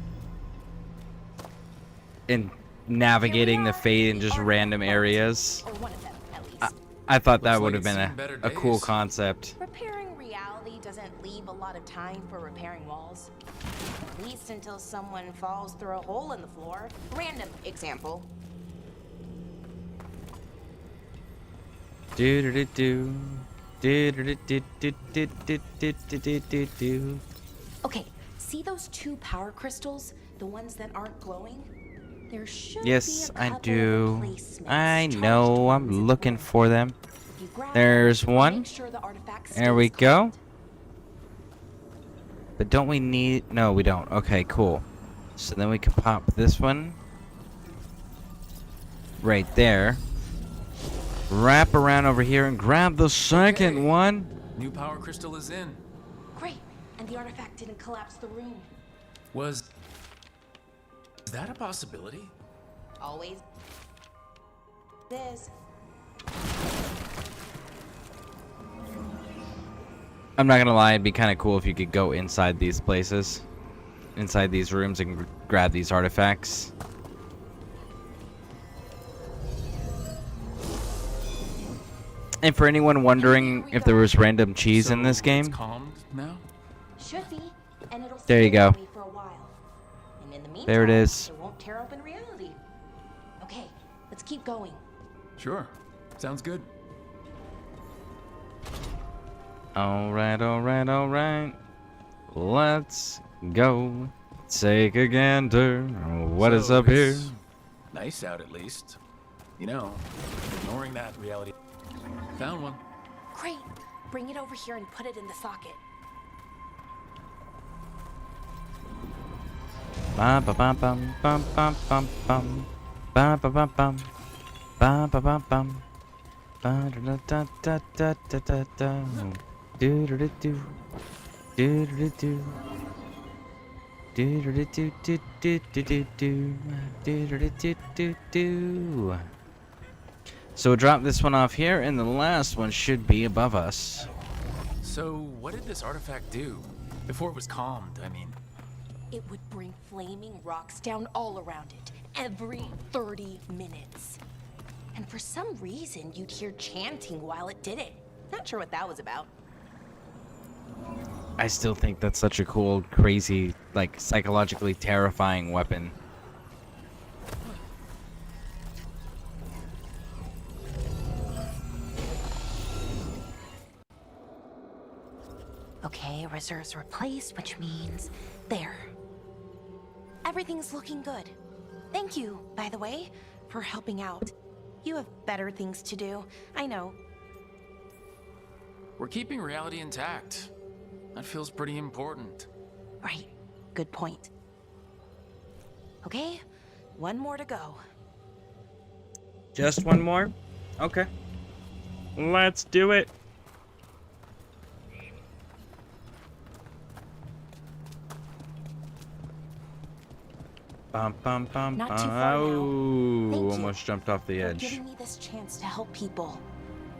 And navigating the fate in just random areas. Or one of them, at least. I thought that Looks would like have it's been seen better a cool days. concept. Repairing reality doesn't leave a lot of time for repairing walls. At least until someone falls through a hole in the floor. Random example. Do do do do do do do do do do do do do. Okay, see those 2 power crystals? The ones that aren't glowing? There should Yes, be a I couple do. replacements I charged know. ones I'm in looking the for them. If you grab There's them, one. make sure the artifact There we stays go. But don't we need... No, we don't. Okay, cool. So then we can pop this one. Right there. Wrap around over here and grab the second Okay. one. New power crystal is in. Great, and the artifact didn't collapse the room. Was that a possibility? Always is. I'm not gonna lie, it'd be kind of cool if you could go inside these places. Inside these rooms and grab these artifacts. And for anyone wondering if there was random cheese in this So game, it's calmed now? Should be, and it'll There you stay go. that way for a while. And in the meantime, There it is. it won't tear open reality. Okay, let's keep going. Sure. Sounds good. alright, alright, alright. Let's go. Take a gander. What is So up here? it's nice out at least. You know, ignoring that reality. Found one. Great, bring it over here and put it in the socket. Bum bum bum bum bum bum bum bum bum bum bum bum bum bum bum bum ba da da da da da da da do do do do do do do do do do do do do do do do do do. So we'll drop this one off here, and the last one should be above us. So what did this artifact do? Before it was calmed, I mean. It would bring flaming rocks down all around it, every 30 minutes. And for some reason, you'd hear chanting while it did it. Not sure what that was about. I still think that's such a cool, crazy, like, psychologically terrifying weapon. Okay, reserves replaced, which means there. Everything's looking good. Thank you, by the way, for helping out. You have better things to do, I know. We're keeping reality intact. That feels pretty important. Right, good point. Okay, one more to go. Just one more? Okay. Let's do it. Bum bum bum Not bum. too far now. Oh, Thank you almost jumped off the for edge. giving me this chance to help people.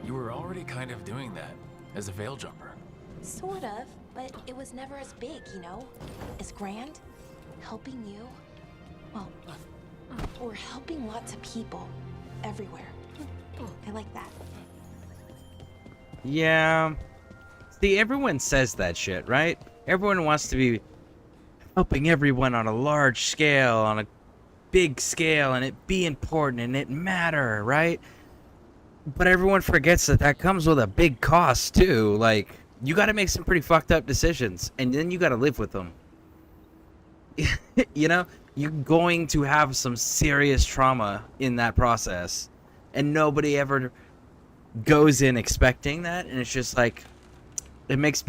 You were already kind of doing that as a veil jumper. Sort of, but it was never as big, you know? As grand. Helping you. Well, or helping lots of people. Everywhere. I like that. Yeah. See, everyone says that shit, right? Everyone wants to be helping everyone on a large scale, on a big scale, and it be important and it matter, right? But everyone forgets that that comes with a big cost too. Like, you got to make some pretty fucked up decisions, and then you got to live with them. You know, you're going to have some serious trauma in that process, and nobody ever goes in expecting that, and it's just like, it makes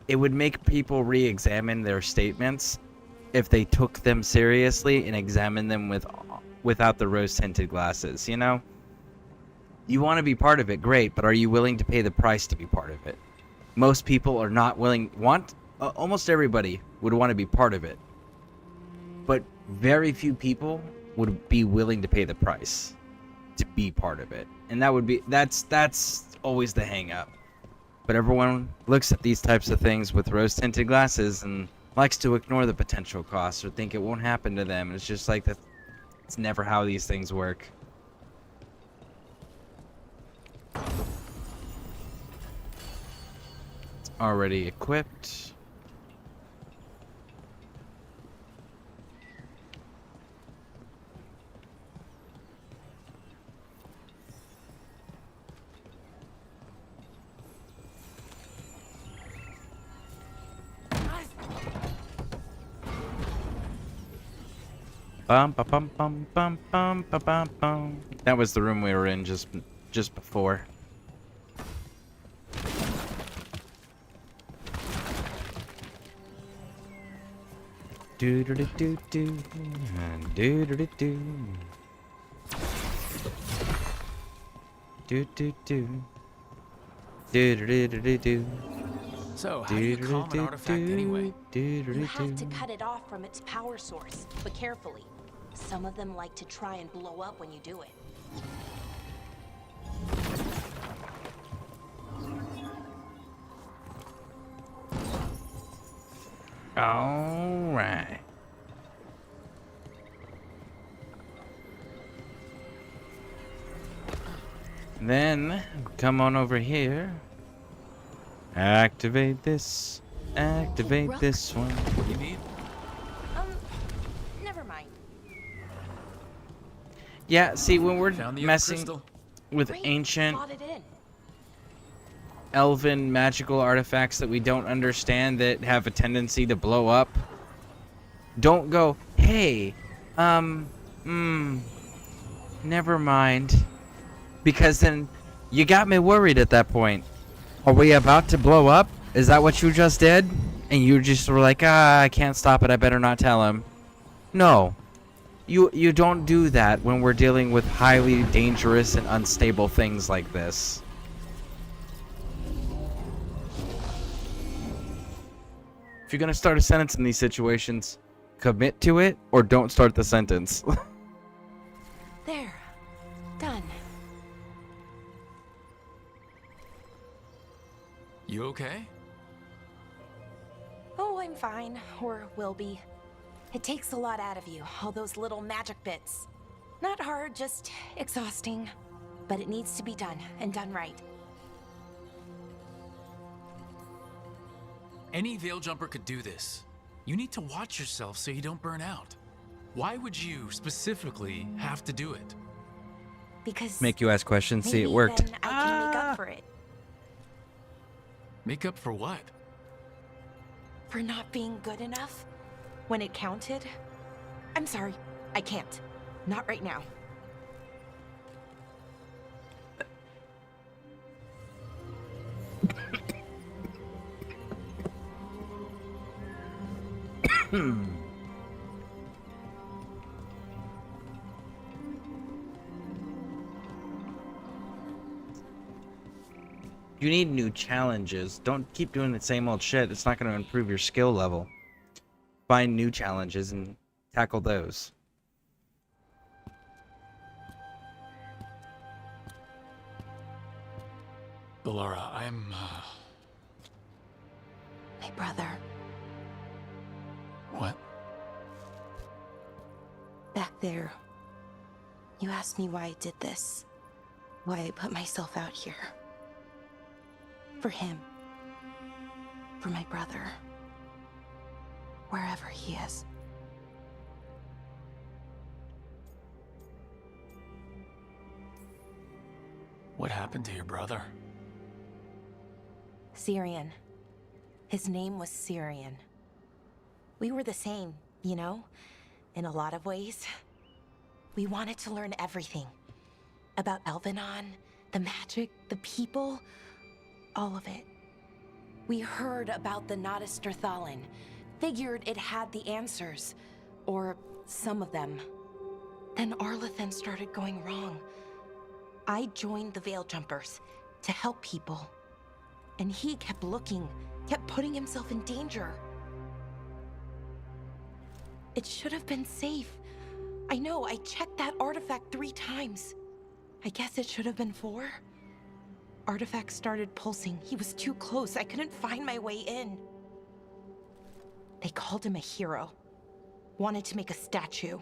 it would make people re-examine their statements if they took them seriously and examined them without the rose-tinted glasses, you know? You want to be part of it, great, but are you willing to pay the price to be part of it? Most people are not willing, almost everybody would want to be part of it, but very few people would be willing to pay the price to be part of it. And that's always the hang up. But everyone looks at these types of things with rose-tinted glasses and likes to ignore the potential costs or think it won't happen to them. And it's just like that. It's never how these things work. already equipped. Bum bum bum bum bum bum bum bum bum. That was the room we were in just before. Do do do do do do do do do do do do do do do do. So, how do you calm an artifact anyway? You have to cut it off from its power source, but carefully. Some of them like to try and blow up when you do it. All right. Then come on over here. Activate this. Activate this one. You need? Never mind. Yeah, see, when we're Found the messing crystal? with Great, ancient slot it in. elven magical artifacts that we don't understand that have a tendency to blow up, don't go, hey, never mind. Because then you got me worried at that point. Are we about to blow up? Is that what you just did? And you just were like, I can't stop it, I better not tell him. No. You don't do that when we're dealing with highly dangerous and unstable things like this. If you're gonna start a sentence in these situations, commit to it or don't start the sentence. There. Done. You okay? Oh, I'm fine. Or will be. It takes a lot out of you, all those little magic bits. Not hard, just exhausting. But it needs to be done, and done right. Any Veil Jumper could do this. You need to watch yourself so you don't burn out. Why would you, specifically, have to do it? Because Make you ask questions, see it maybe worked. then I can make up for it. Make up for what? For not being good enough when it counted. I'm sorry, I can't. Not right now. You need new challenges. Don't keep doing the same old shit. It's not going to improve your skill level. Find new challenges and tackle those. Bellara, I'm, My brother, What? back there. You asked me why I did this. Why I put myself out here. For him. For my brother. Wherever he is. What happened to your brother? Syrian. His name was Syrian. We were the same, you know? In a lot of ways. We wanted to learn everything. About Elvenon, the magic, the people, all of it. We heard about the Notisterthalin, figured it had the answers, or some of them. Then Arlathan started going wrong. I joined the Veil Jumpers to help people. And he kept looking, kept putting himself in danger. It should have been safe. I know, I checked that artifact 3 times. I guess it should have been 4. Artifact started pulsing. He was too close. I couldn't find my way in. They called him a hero. Wanted to make a statue.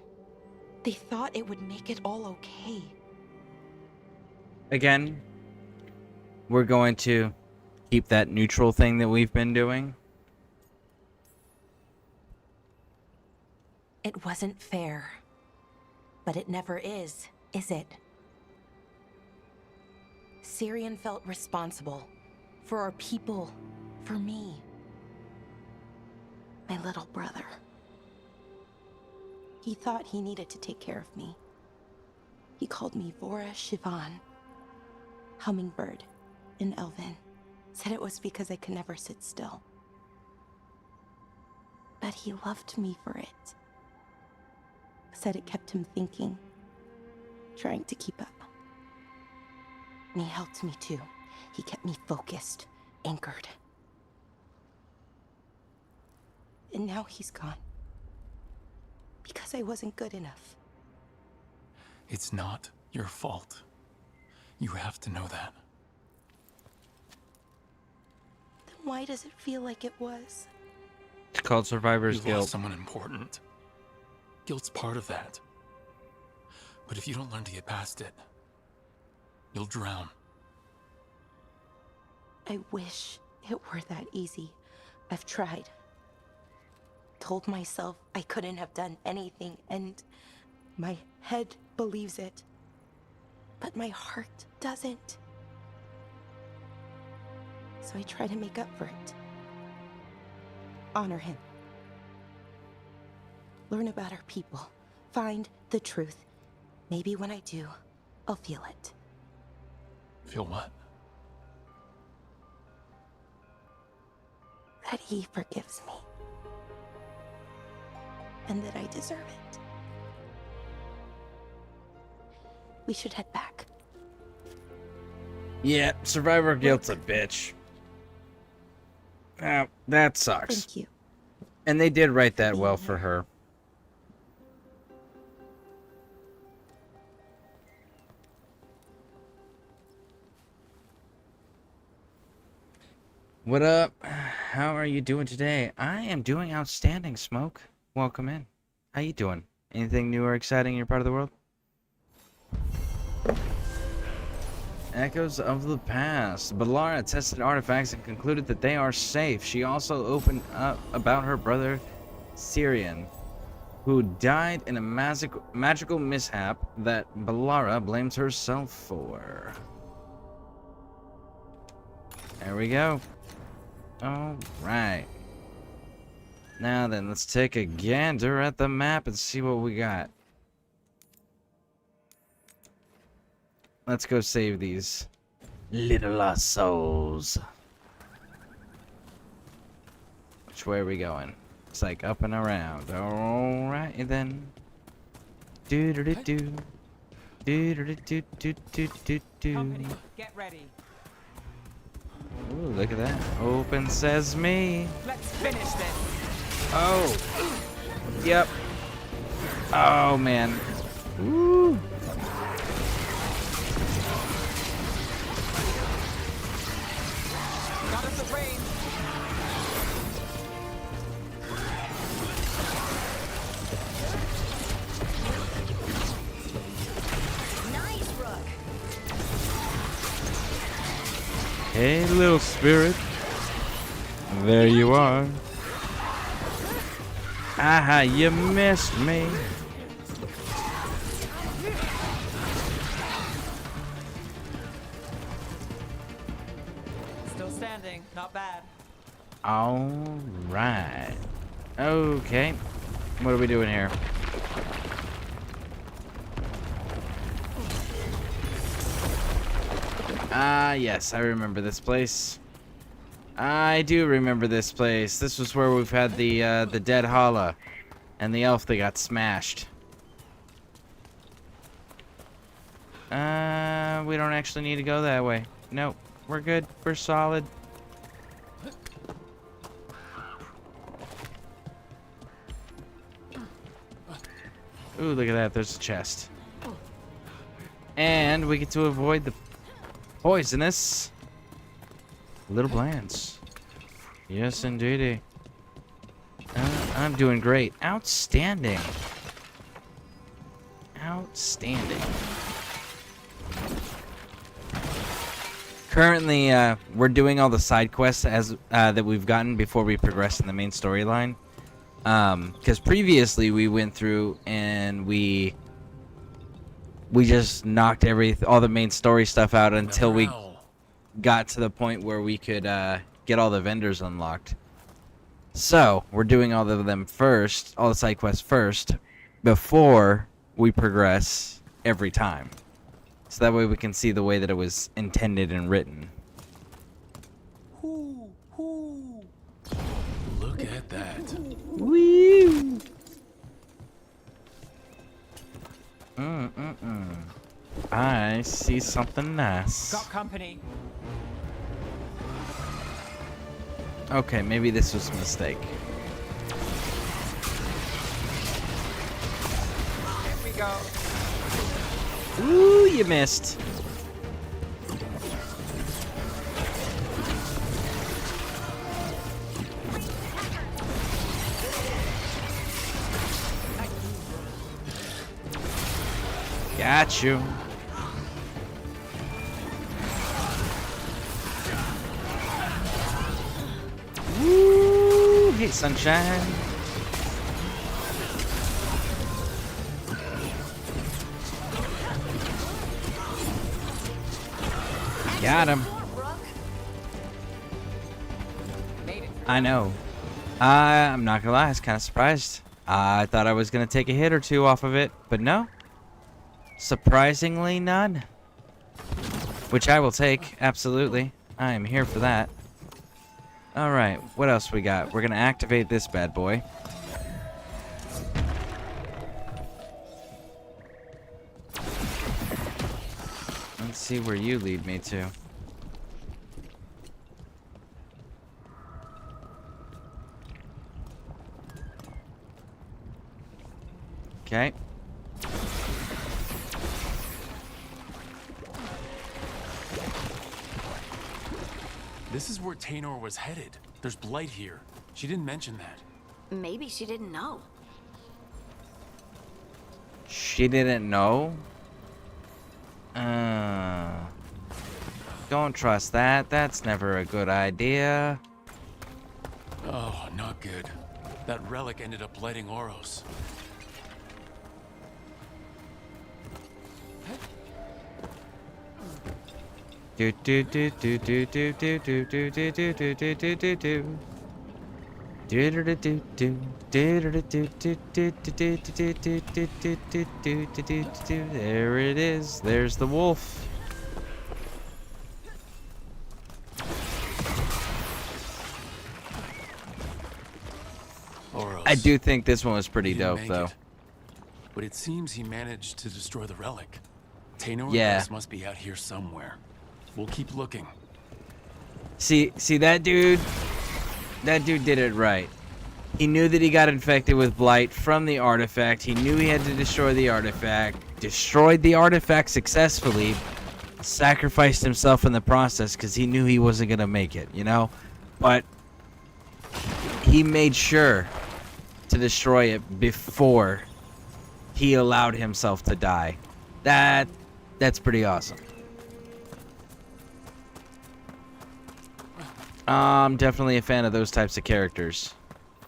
They thought it would make it all okay. Again, we're going to keep that neutral thing that we've been doing. It wasn't fair. But it never is it? Syrian felt responsible for our people, for me. My little brother. He thought he needed to take care of me. He called me Vora Shivan, hummingbird in Elven. Said it was because I could never sit still. But he loved me for it. Said it kept him thinking, trying to keep up. And he helped me too. He kept me focused, anchored. And now he's gone. Because I wasn't good enough. It's not your fault. You have to know that. Then why does it feel like it was? It's called survivor's You guilt. lost someone important. Guilt's part of that. But if you don't learn to get past it, you'll drown. I wish it were that easy. I've tried. Told myself I couldn't have done anything, and my head believes it. But my heart doesn't. So I try to make up for it. Honor him. Learn about our people. Find the truth. Maybe when I do, I'll feel it. Feel what? That he forgives me. And that I deserve it. We should head back. Yeah, survivor guilt's a bitch. That sucks. Thank you. And they did write that well for her. What up? How are you doing today? I am doing outstanding, Smoke. Welcome in. How you doing? Anything new or exciting in your part of the world? Echoes of the past. Balara tested artifacts and concluded that they are safe. She also opened up about her brother, Syrian, who died in a magical mishap that Balara blames herself for. There we go. Alright. Now then, let's take a gander at the map and see what we got. Let's go save these little lost souls. Which way are we going? It's like up and around. Alright then. Do-do-do-do. Do-do-do-do-do-do-do. Company, get ready. Ooh, look at that. Open sesame. Let's finish this. Oh. Yep. Oh, man. Woo. Got us a range. Nice, Rook. Hey, little spirit. There you are. Aha, you missed me. Still standing, not bad. All right. Okay. What are we doing here? Ah, yes, I remember this place. I do remember this place. This was where we've had the dead Hala and the elf that got smashed. We don't actually need to go that way. Nope, we're good. We're solid. Ooh, look at that. There's a chest. And we get to avoid the poisonous little plants. Yes, indeedy. I'm doing great. Outstanding. Outstanding. currently we're doing all the side quests as that we've gotten before we progress in the main storyline. Because previously we went through and we just knocked all the main story stuff out until we got to the point where we could get all the vendors unlocked. So we're doing all of them first, all the side quests first, before we progress every time. So that way we can see the way that it was intended and written. Look at that. Woo! I see something nice. Got company. Okay, maybe this was a mistake. Here we go. Ooh, you missed. Got you. Woo! Hey, sunshine. Got him. I know. I'm not gonna lie, I was kind of surprised. I thought I was gonna take a hit or two off of it, but no. Surprisingly, none. Which I will take, absolutely. I am here for that. Alright, what else we got? We're gonna activate this bad boy. Let's see where you lead me to. Okay. This is where Taynor was headed. There's blight here. She didn't mention that. Maybe she didn't know. She didn't know? Don't trust that. That's never a good idea. Oh, not good. That relic ended up blighting Oros. Do do do do do do do do do do do do do do do do. There it is. There's the wolf. Oros. I do think this one was pretty dope, though. But it seems he managed to destroy the relic. Taynor must be out here somewhere. We'll keep looking. See that dude? That dude did it right. He knew that he got infected with blight from the artifact. He knew he had to destroy the artifact. Destroyed the artifact successfully. Sacrificed himself in the process because he knew he wasn't going to make it, you know? But he made sure to destroy it before he allowed himself to die. That's pretty awesome. I'm definitely a fan of those types of characters.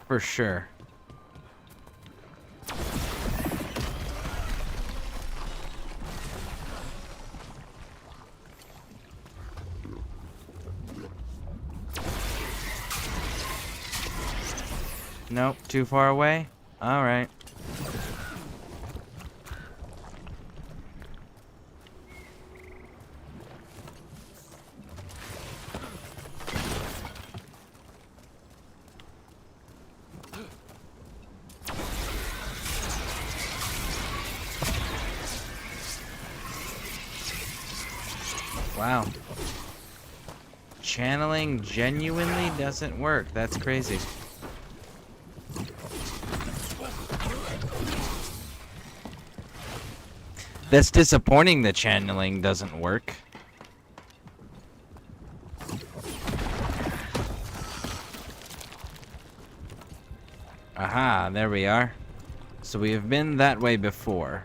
For sure. Nope, too far away? Alright. Wow. Channeling genuinely doesn't work. That's crazy. That's disappointing that channeling doesn't work. Aha, there we are. So we have been that way before.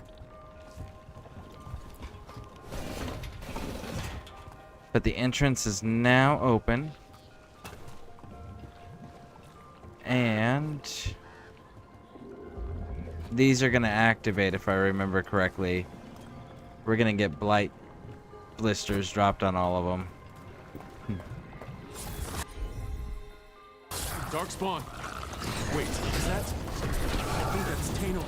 But the entrance is now open. And these are going to activate if I remember correctly. We're going to get blight blisters dropped on all of them. Darkspawn. Wait, is that? I think that's Tainor.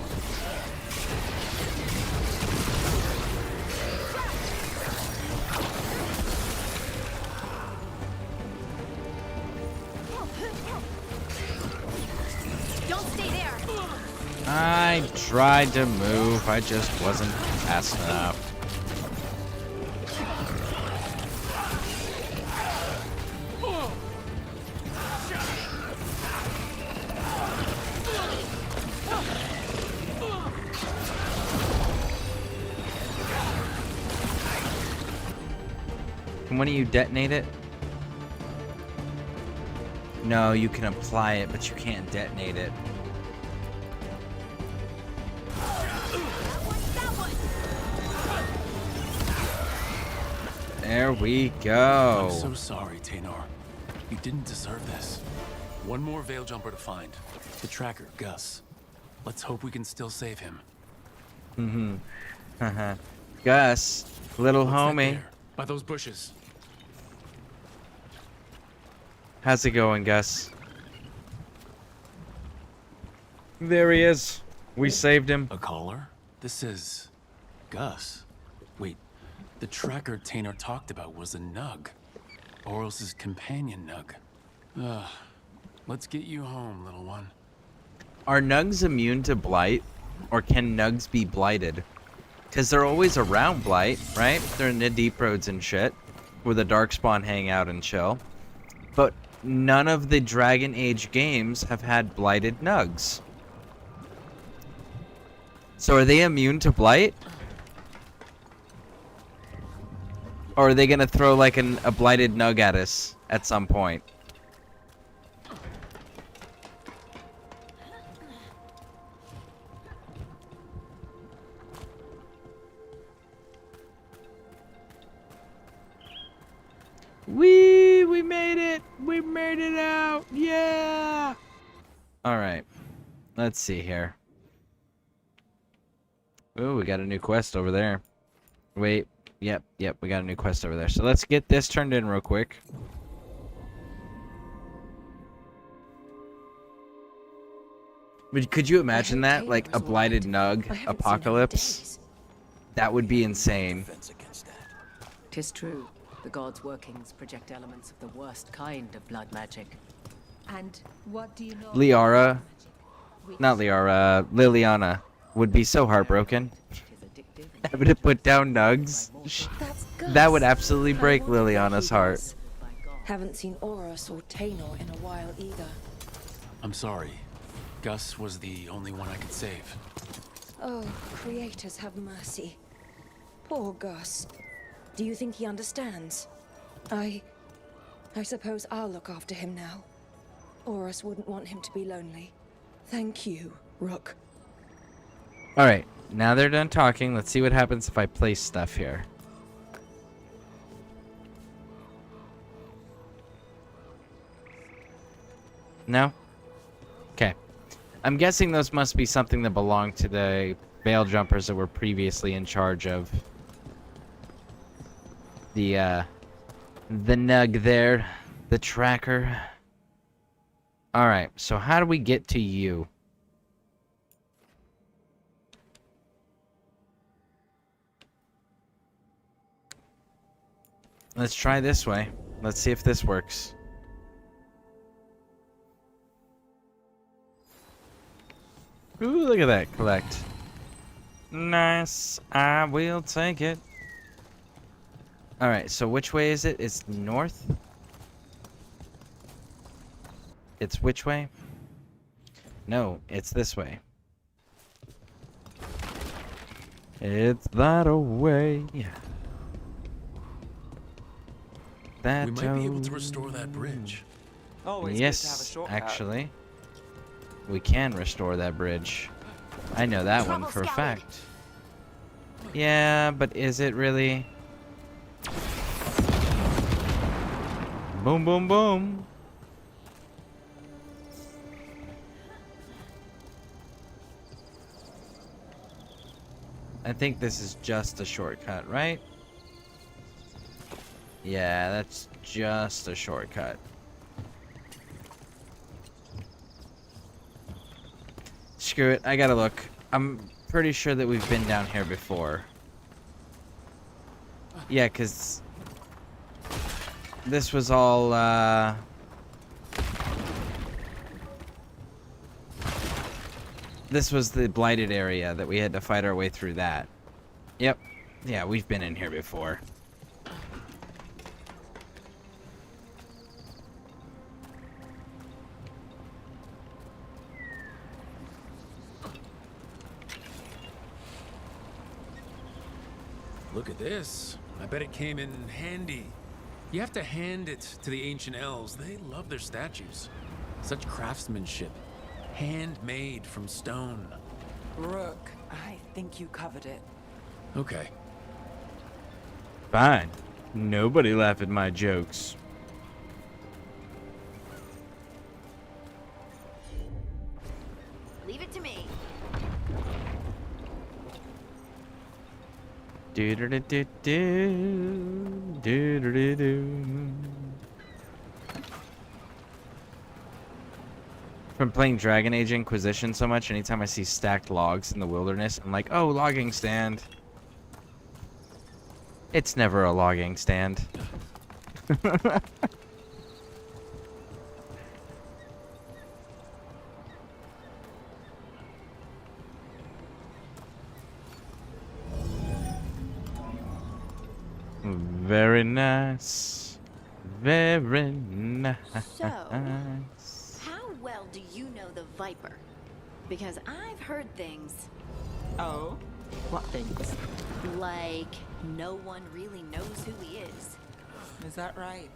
Don't stay there. I tried to move, I just wasn't fast enough. Can one of you detonate it? No, you can apply it, but you can't detonate it. There we go. I'm so sorry, Tainor. You didn't deserve this. One more Veil Jumper to find. The tracker, Gus. Let's hope we can still save him. Mm-hmm. Gus, little What's that homie. there? By those bushes. How's it going, Gus? There he is. We saved him. A caller? This is... Gus. Wait, the tracker Tainor talked about was a Nug. Oros' companion Nug. Ugh. Let's get you home, little one. Are Nugs immune to blight? Or can Nugs be blighted? Because they're always around blight, right? They're in the deep roads and shit. Where the Darkspawn hang out and chill. But none of the Dragon Age games have had blighted Nugs. So are they immune to blight? Or are they gonna throw like a blighted Nug at us at some point? We made it! We made it out! Yeah! Alright. Let's see here. Ooh, we got a new quest over there. Wait. Yep, we got a new quest over there. So let's get this turned in real quick. But could you imagine that? Like a blighted Nug apocalypse? That would be insane. 'Tis true. The gods' workings project elements of the worst kind of blood magic. And what do you know? Liara, not Liara, Liliana would be so heartbroken. Having to put down Nugs. That would absolutely break Liliana's heart. Haven't seen Oros or Tainor in a while either. I'm sorry. Gus was the only one I could save. Oh, creators have mercy. Poor Gus. Do you think he understands? I suppose I'll look after him now. Oros wouldn't want him to be lonely. Thank you, Rook. Alright, now they're done talking. Let's see what happens if I place stuff here. No? Okay. I'm guessing those must be something that belonged to the Veil Jumpers that were previously in charge of the Nug there, the tracker. Alright, so how do we get to you? Let's try this way. Let's see if this works. Ooh, look at that. Collect. Nice. I will take it. Alright, so which way is it? It's north? It's which way? No, it's this way. It's that away. That we might be able to restore that bridge. Always yes, good to have a shortcut. actually. We can restore that bridge. I know that one for a fact. Yeah, but is it really? Boom, boom, boom. I think this is just a shortcut, right? Yeah, that's just a shortcut. Screw it, I gotta look. I'm pretty sure that we've been down here before. Yeah, 'cause this was all, this was the blighted area that we had to fight our way through that. Yep. Yeah, we've been in here before. Look at this. I bet it came in handy. You have to hand it to the ancient elves. They love their statues. Such craftsmanship. Handmade from stone. Rook, I think you covered it. Okay. Fine. Nobody laugh at my jokes. Leave it to me. Do do do do do do do do. From playing Dragon Age Inquisition so much, anytime I see stacked logs in the wilderness, I'm like, oh, logging stand. It's never a logging stand. Very nice. Very nice. So, how well do you know the Viper? Because I've heard things. Oh? What things? Like, no one really knows who he is. Is that right?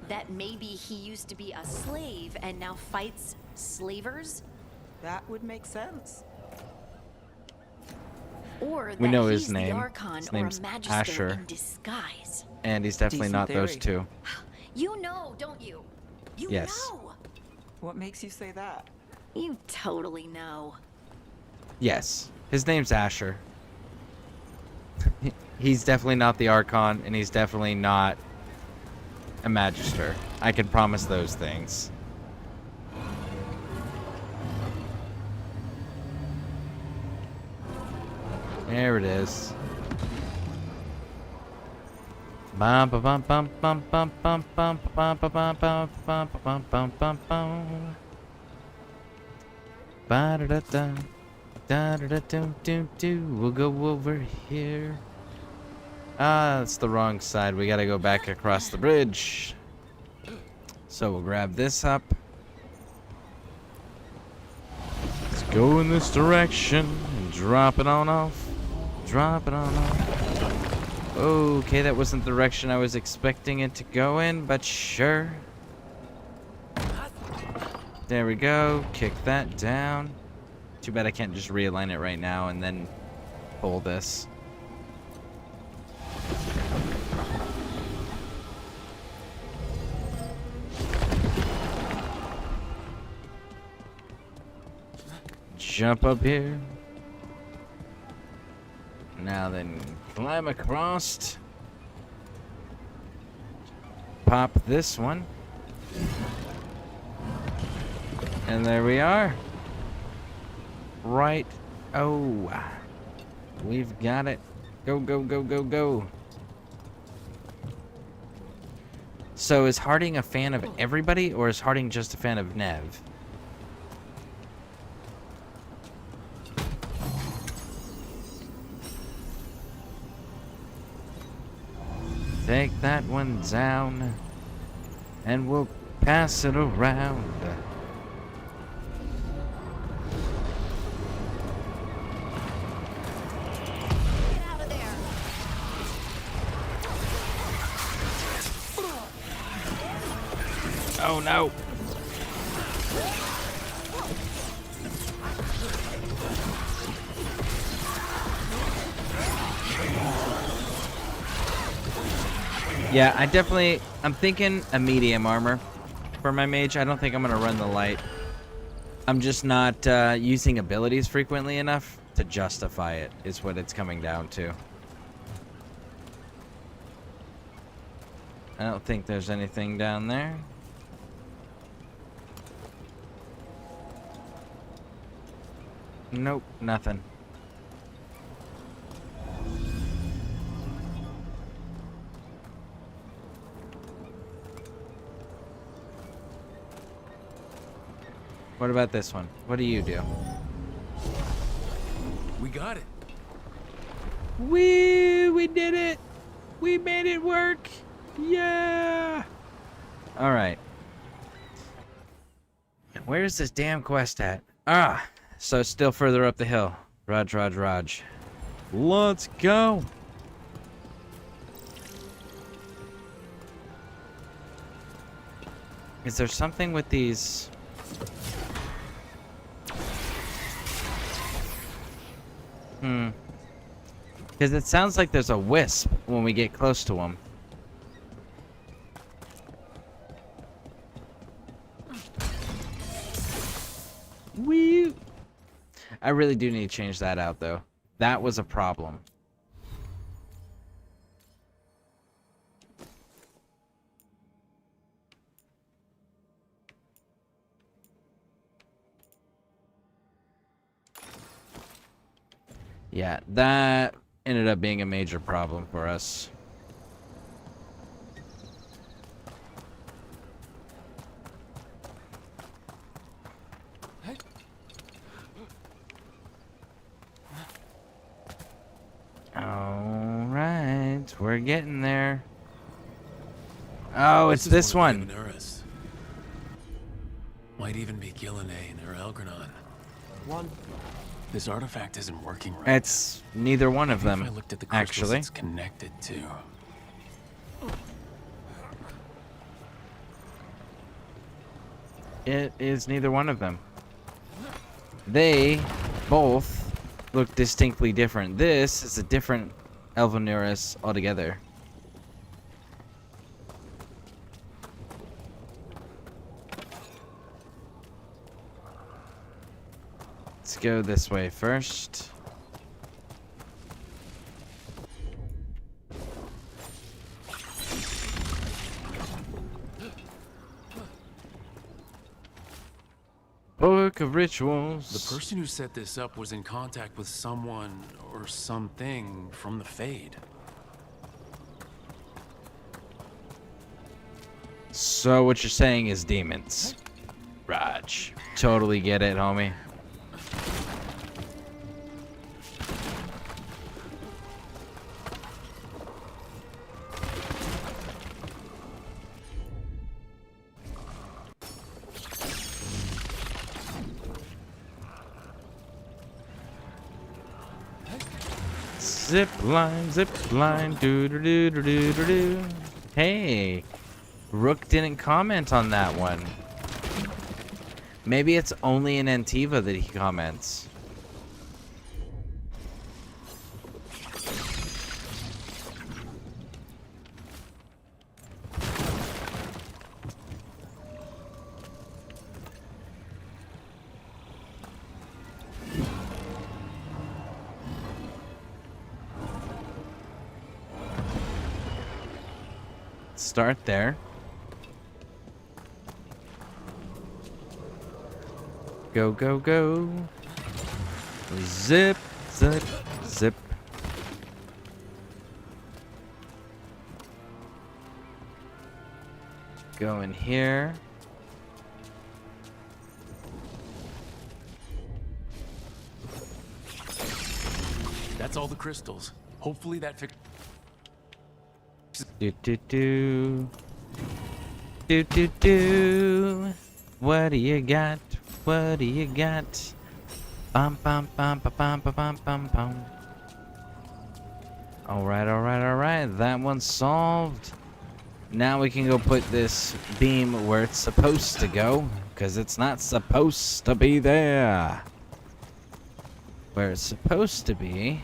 That maybe he used to be a slave and now fights slavers? That would make sense. Or that We know he's his name. The Archon His or a name's Magister Asher. in disguise. And he's definitely Decent not those theory. two. You know, don't you? You Yes. know. What makes you say that? You totally know. Yes. His name's Asher. He's definitely not the Archon, and he's definitely not a Magister. I can promise those things. There it is. Bum bum bum bum bum bum bum bum bum bum bum bum bum bum bum bum bum. Ba da da da da da da do do do. We'll go over here. Ah, that's the wrong side. We gotta go back across the bridge. So we'll grab this up. Let's go in this direction and drop it on off. Drop it on off. Okay, that wasn't the direction I was expecting it to go in, but sure. There we go. Kick that down. Too bad I can't just realign it right now and then pull this. Jump up here. Now then, climb across. Pop this one. And there we are. Right. Oh. We've got it. Go, go, go, go, go. So is Harding a fan of everybody, or is Harding just a fan of Nev? Take that one down, and we'll pass it around. Oh no! Yeah, I definitely I'm thinking a medium armor for my mage. I don't think I'm gonna run the light. I'm just not using abilities frequently enough to justify it, is what it's coming down to. I don't think there's anything down there. Nope, nothing. What about this one? What do you do? We got it. We did it. We made it work. Yeah. All right. Where's this damn quest at? Ah, so it's still further up the hill. Raj. Let's go. Is there something with these? Because it sounds like there's a wisp when we get close to them. Wee! I really do need to change that out, though. That was a problem. Yeah, that ended up being a major problem for us. All right, we're getting there. Oh, it's this one. Might even be Gillenane or Elgranon. This artifact isn't working right. It's neither one of them, If I looked at the crystals actually. it's connected to. It is neither one of them. They both look distinctly different. This is a different Elvenurus altogether. Let's go this way first. Book of Rituals. The person who set this up was in contact with someone or something from the Fade. So what you're saying is demons. Raj. Totally get it, homie. Zip line, doo doo doo doo doo doo doo. Hey, Rook didn't comment on that one. Maybe it's only in Antiva that he comments. Start there. Go, go, go. Zip, zip, zip. Go in here. That's all the crystals. Hopefully that fixes. Do do do. Do do do. What do you got? What do you got? Bum bum bum bum bum bum bum bum. Alright, alright, alright. That one's solved. Now we can go put this beam where it's supposed to go, because it's not supposed to be there. Where it's supposed to be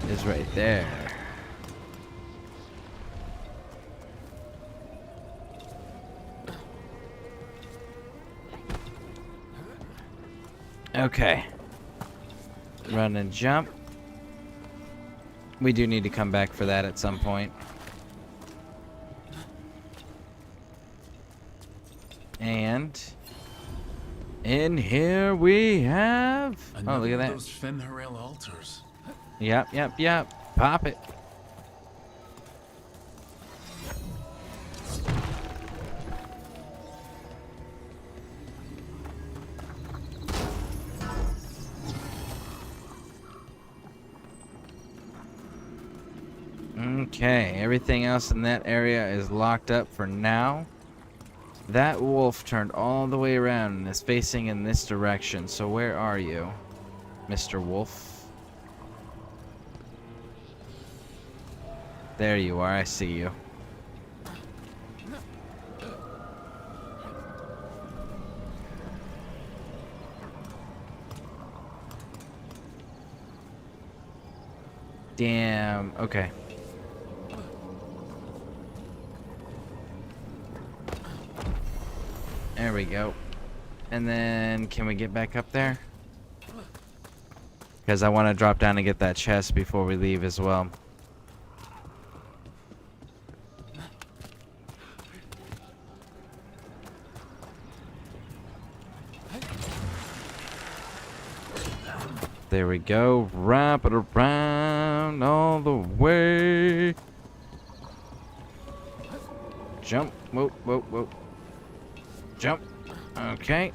is right there. Okay. Run and jump. We do need to come back for that at some point. And in here we have... Another oh, look at of that. those Fenharel altars. Yep. Pop it. Okay, everything else in that area is locked up for now. That wolf turned all the way around and is facing in this direction. So where are you, Mr. Wolf? There you are, I see you. Damn, okay. There we go. And then, can we get back up there? Because I want to drop down and get that chest before we leave as well. There we go. Wrap it around all the way. Jump. Whoa. Jump. Okay.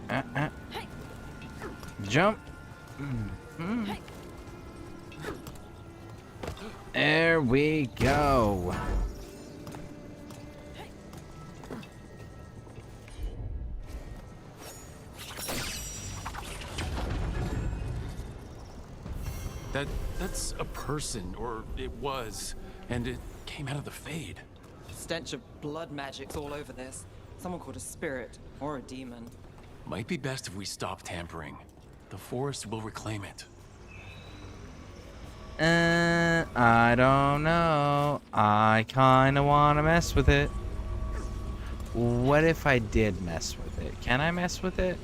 Jump. There we go. That's a person, or it was, and it came out of the Fade. Stench of blood magic's all over this. Someone called a spirit or a demon. Might be best if we stop tampering. The forest will reclaim it. I don't know. I kinda wanna mess with it. What if I did mess with it? Can I mess with it?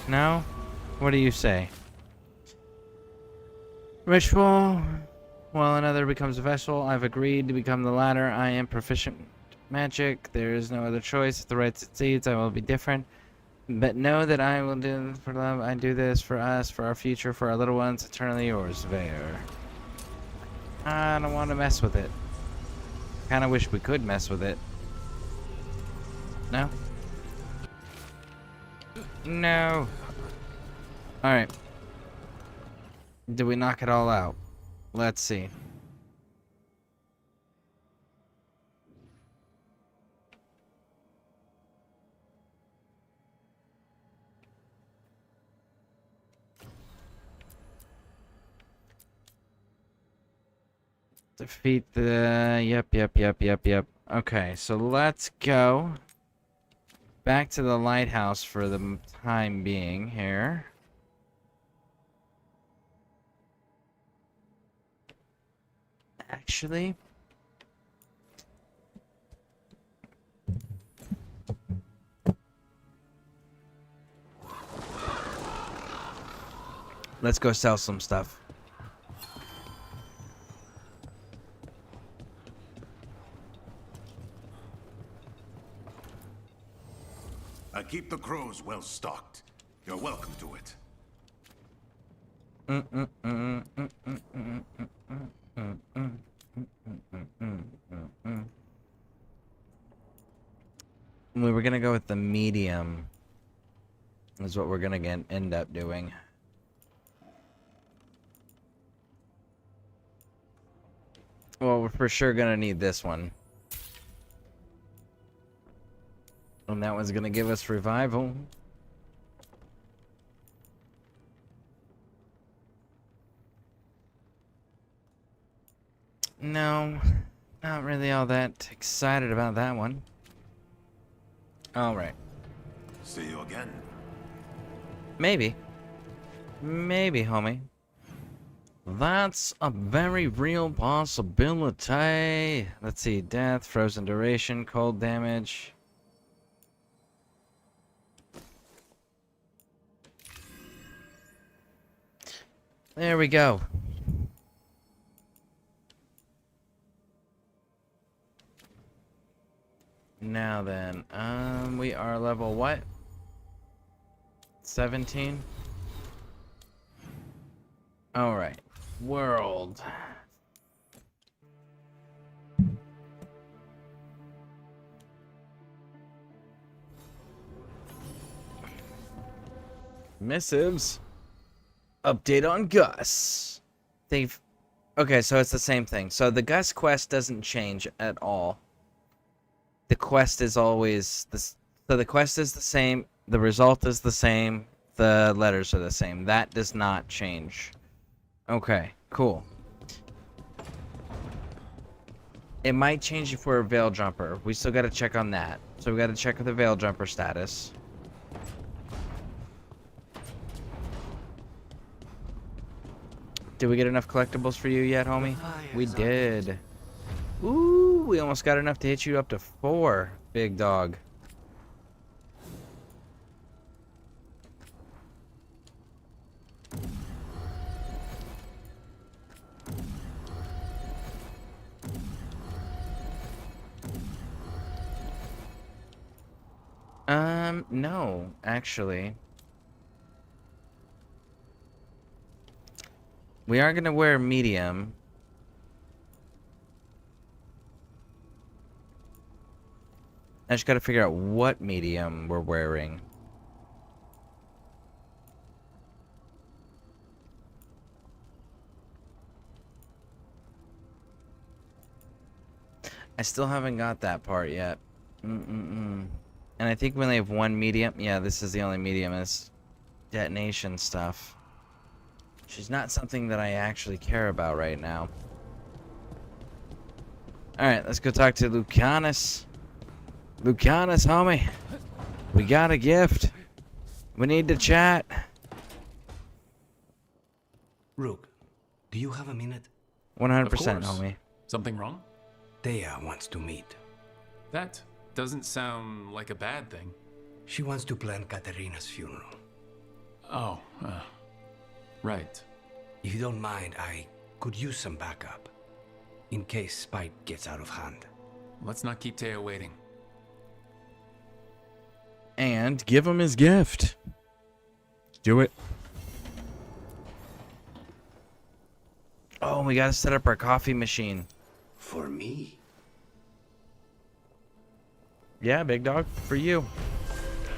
No? What do you say? Ritual. While another becomes a vessel, I've agreed to become the latter. I am proficient magic. There is no other choice. If the right succeeds, I will be different. But know that I will do this for love. I do this for us, for our future, for our little ones. Eternally yours, Vare. I don't want to mess with it. Kind of wish we could mess with it. No? No. Alright. Did we knock it all out? Let's see. Defeat the... Yep. Okay, so let's go back to the lighthouse for the time being here. Actually... let's go sell some stuff. I keep the crows well stocked. You're welcome to it. We were gonna go with the medium. Is what we're gonna end up doing. Well, we're for sure gonna need this one. And that one's gonna give us revival. No, not really all that excited about that one. Alright. See you again. Maybe. Maybe, homie. That's a very real possibility. Let's see. Death, frozen duration, cold damage. There we go. Now then, we are level what? 17? Alright. World. Missives. Update on Gus. They've... Okay, so it's the same thing. So the Gus quest doesn't change at all. The quest is always... So the quest is the same. The result is the same. The letters are the same. That does not change. Okay, cool. It might change if we're a Veil Jumper. We still gotta check on that. So we gotta check the Veil Jumper status. Did we get enough collectibles for you yet, homie? We did. Ooh, we almost got enough to hit you up to 4, big dog. No, actually. We are gonna wear medium. I just gotta figure out what medium we're wearing. I still haven't got that part yet. And I think we only have one medium. Yeah, this is the only medium. Is detonation stuff. Which is not something that I actually care about right now. Alright, let's go talk to Lucanus. Lucanus, homie. We got a gift. We need to chat. Rook, do you have a minute? 100%, Of course. homie. Something wrong? Thea wants to meet. That doesn't sound like a bad thing. She wants to plan Katerina's funeral. Oh, right. If you don't mind, I could use some backup. In case Spite gets out of hand. Let's not keep Teo waiting. And give him his gift. Do it. Oh, we gotta set up our coffee machine. For me? Yeah, big dog, for you.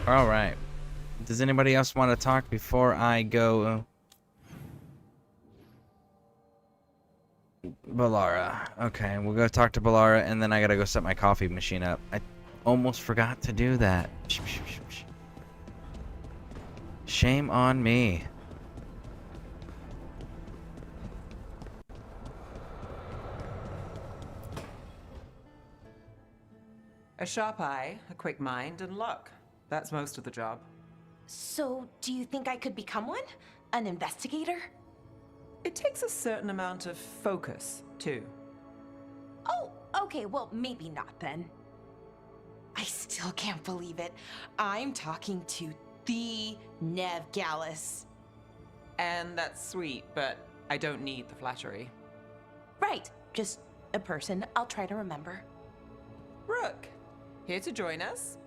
All right. Does anybody else want to talk before I go? Balara. Okay, we'll go talk to Balara, and then I gotta go set my coffee machine up. I almost forgot to do that. Shame on me. A sharp eye, a quick mind, and luck. That's most of the job. So, do you think I could become one? An investigator? It takes a certain amount of focus, too. Oh, okay, well, maybe not then. I still can't believe it. I'm talking to the Nev Gallus. And that's sweet, but I don't need the flattery. Right, just a person I'll try to remember. Rook, here to join us?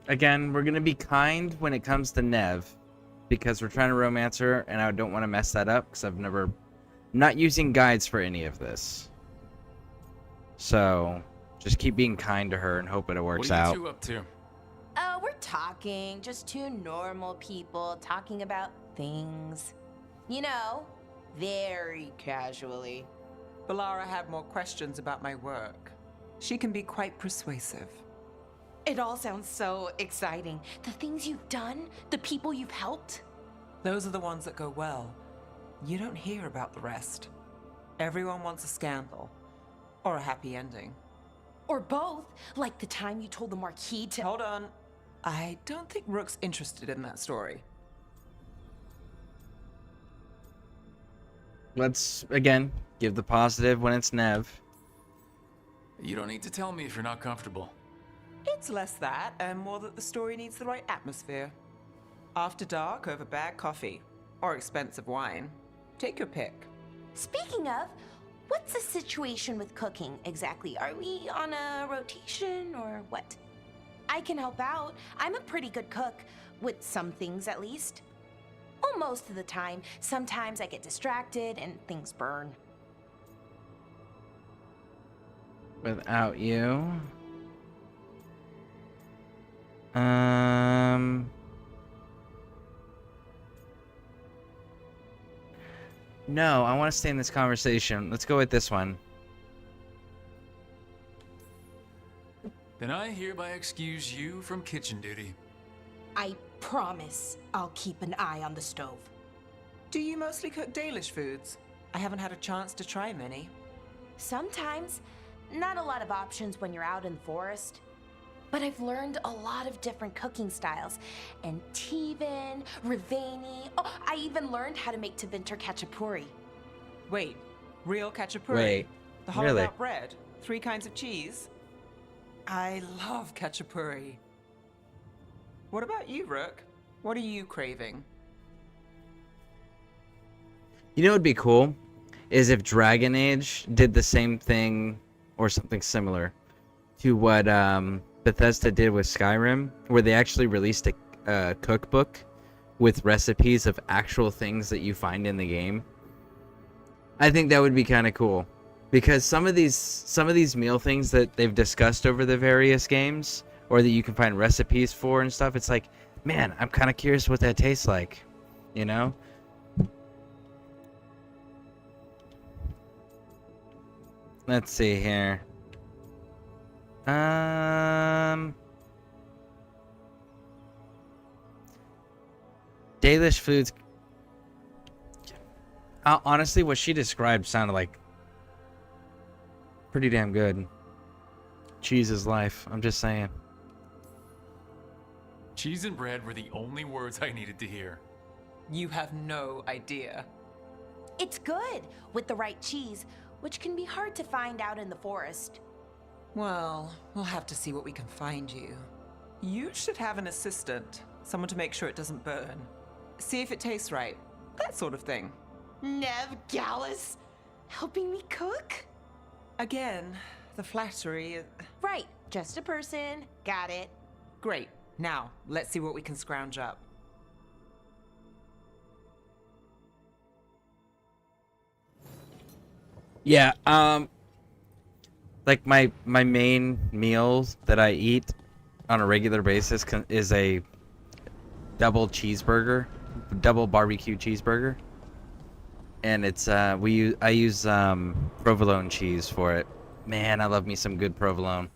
Again, we're gonna be kind when it comes to Nev, because we're trying to romance her, and I don't want to mess that up, because I'm not using guides for any of this. So, just keep being kind to her and hope it works out. What are you two up to? We're talking, just two normal people talking about things. You know, very casually. Balara had more questions about my work. She can be quite persuasive. It all sounds so exciting. The things you've done, the people you've helped. Those are the ones that go well. You don't hear about the rest. Everyone wants a scandal. Or a happy ending. Or both, like the time you told the Marquis to— Hold on. I don't think Rook's interested in that story. Let's, again, give the positive when it's Nev. You don't need to tell me if you're not comfortable. It's less that and more that the story needs the right atmosphere. After dark over bad coffee. Or expensive wine. Take your pick. Speaking of, what's the situation with cooking exactly? Are we on a rotation or what? I can help out. I'm a pretty good cook, with some things at least. Well, most of the time. Sometimes I get distracted and things burn. Without you. No, I want to stay in this conversation. Let's go with this one. Then I hereby excuse you from kitchen duty. I promise I'll keep an eye on the stove. Do you mostly cook Dalish foods? I haven't had a chance to try many. Sometimes. Not a lot of options when you're out in the forest. But I've learned a lot of different cooking styles. And Tevan, Rivani. Oh, I even learned how to make Tevinter Khachapuri. Wait, real Khachapuri? Wait, the hollowed really? out bread? 3 kinds of cheese? I love Khachapuri. What about you, Rook? What are you craving? You know what would be cool? Is if Dragon Age did the same thing or something similar to what Bethesda did with Skyrim, where they actually released a cookbook with recipes of actual things that you find in the game. I think that would be kind of cool, because some of these meal things that they've discussed over the various games, or that you can find recipes for and stuff, it's like, man, I'm kind of curious what that tastes like, you know? Let's see here. Dalish foods. Honestly, what she described sounded like pretty damn good. Cheese is life. I'm just saying. Cheese and bread were the only words I needed to hear. You have no idea. It's good with the right cheese, which can be hard to find out in the forest. Well, we'll have to see what we can find you. You should have an assistant. Someone to make sure it doesn't burn. See if it tastes right. That sort of thing. Nev Gallus? Helping me cook? Again, the flattery... Right, just a person. Got it. Great. Now, let's see what we can scrounge up. Yeah, like my main meals that I eat on a regular basis is a double barbecue cheeseburger, and it's I use provolone cheese for it. Man, I love me some good provolone.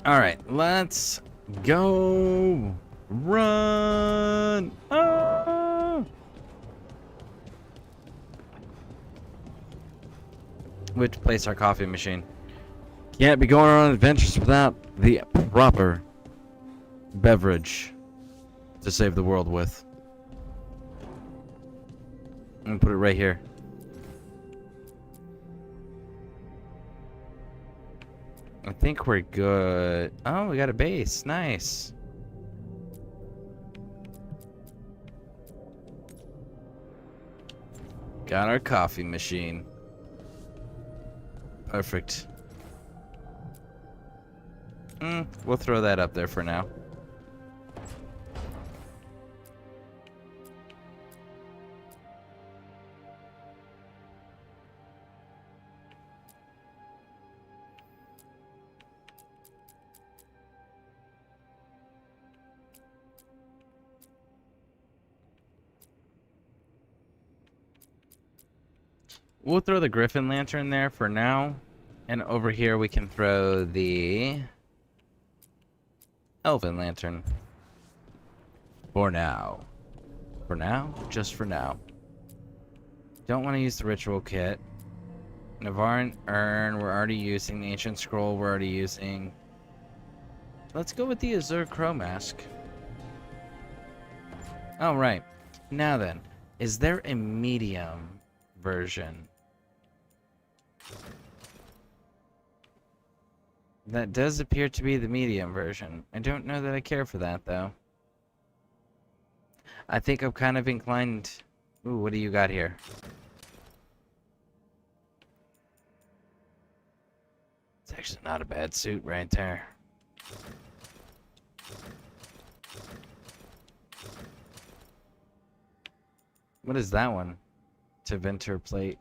All right, let's go. Run! Ah! We have to place our coffee machine. Can't be going on adventures without the proper beverage to save the world with. I'm gonna put it right here. I think we're good. Oh, we got a base. Nice. Got our coffee machine. Perfect. We'll throw that up there for now. We'll throw the Griffin Lantern there for now. And over here we can throw the Elven Lantern. For now. For now? Just for now. Don't want to use the Ritual Kit. Navaran Urn, we're already using. The Ancient Scroll, we're already using. Let's go with the Azure Crow Mask. Oh, right. Now then, is there a medium version? That does appear to be the medium version. I don't know that I care for that, though. I think I'm kind of inclined... Ooh, what do you got here? It's actually not a bad suit right there. What is that one? To Venter plate.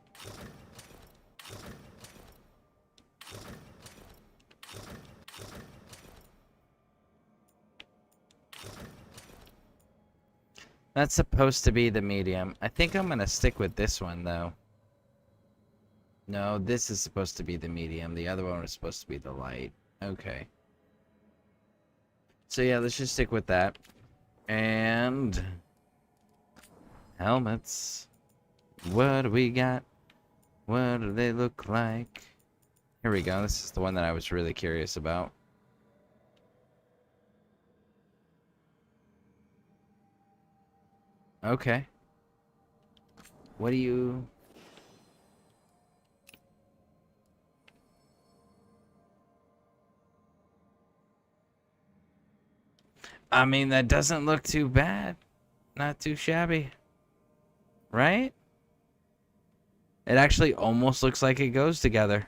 That's supposed to be the medium. I think I'm gonna stick with this one though. No, this is supposed to be the medium. The other one was supposed to be the light. Okay. So yeah, let's just stick with that. And helmets. What do we got? What do they look like? Here we go. This is the one that I was really curious about. Okay. What do you... I mean, that doesn't look too bad. Not too shabby. Right? It actually almost looks like it goes together.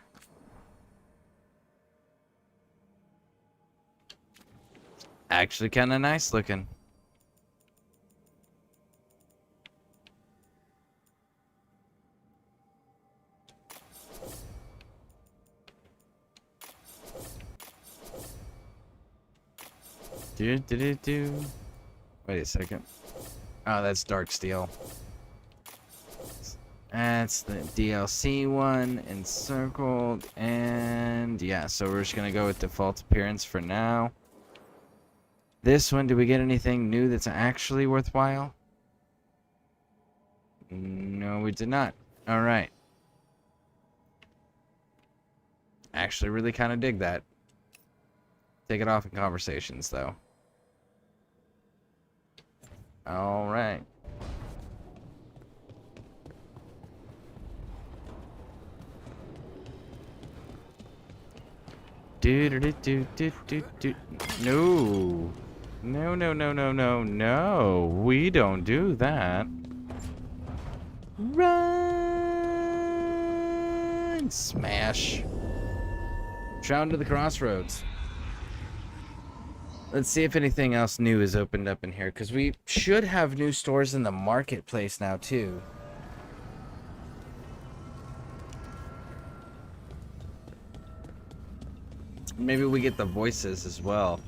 Actually kind of nice looking. Wait a second. Oh, that's Dark Steel. That's the DLC one, encircled, and yeah, so we're just gonna go with default appearance for now. This one, do we get anything new that's actually worthwhile? No, we did not. Alright. Actually really kind of dig that. Take it off in conversations, though. Alright. No. No, no, no, no, no, no. We don't do that. Run! Smash. Down to the crossroads. Let's see if anything else new is opened up in here, because we should have new stores in the marketplace now, too. Maybe we get the voices as well.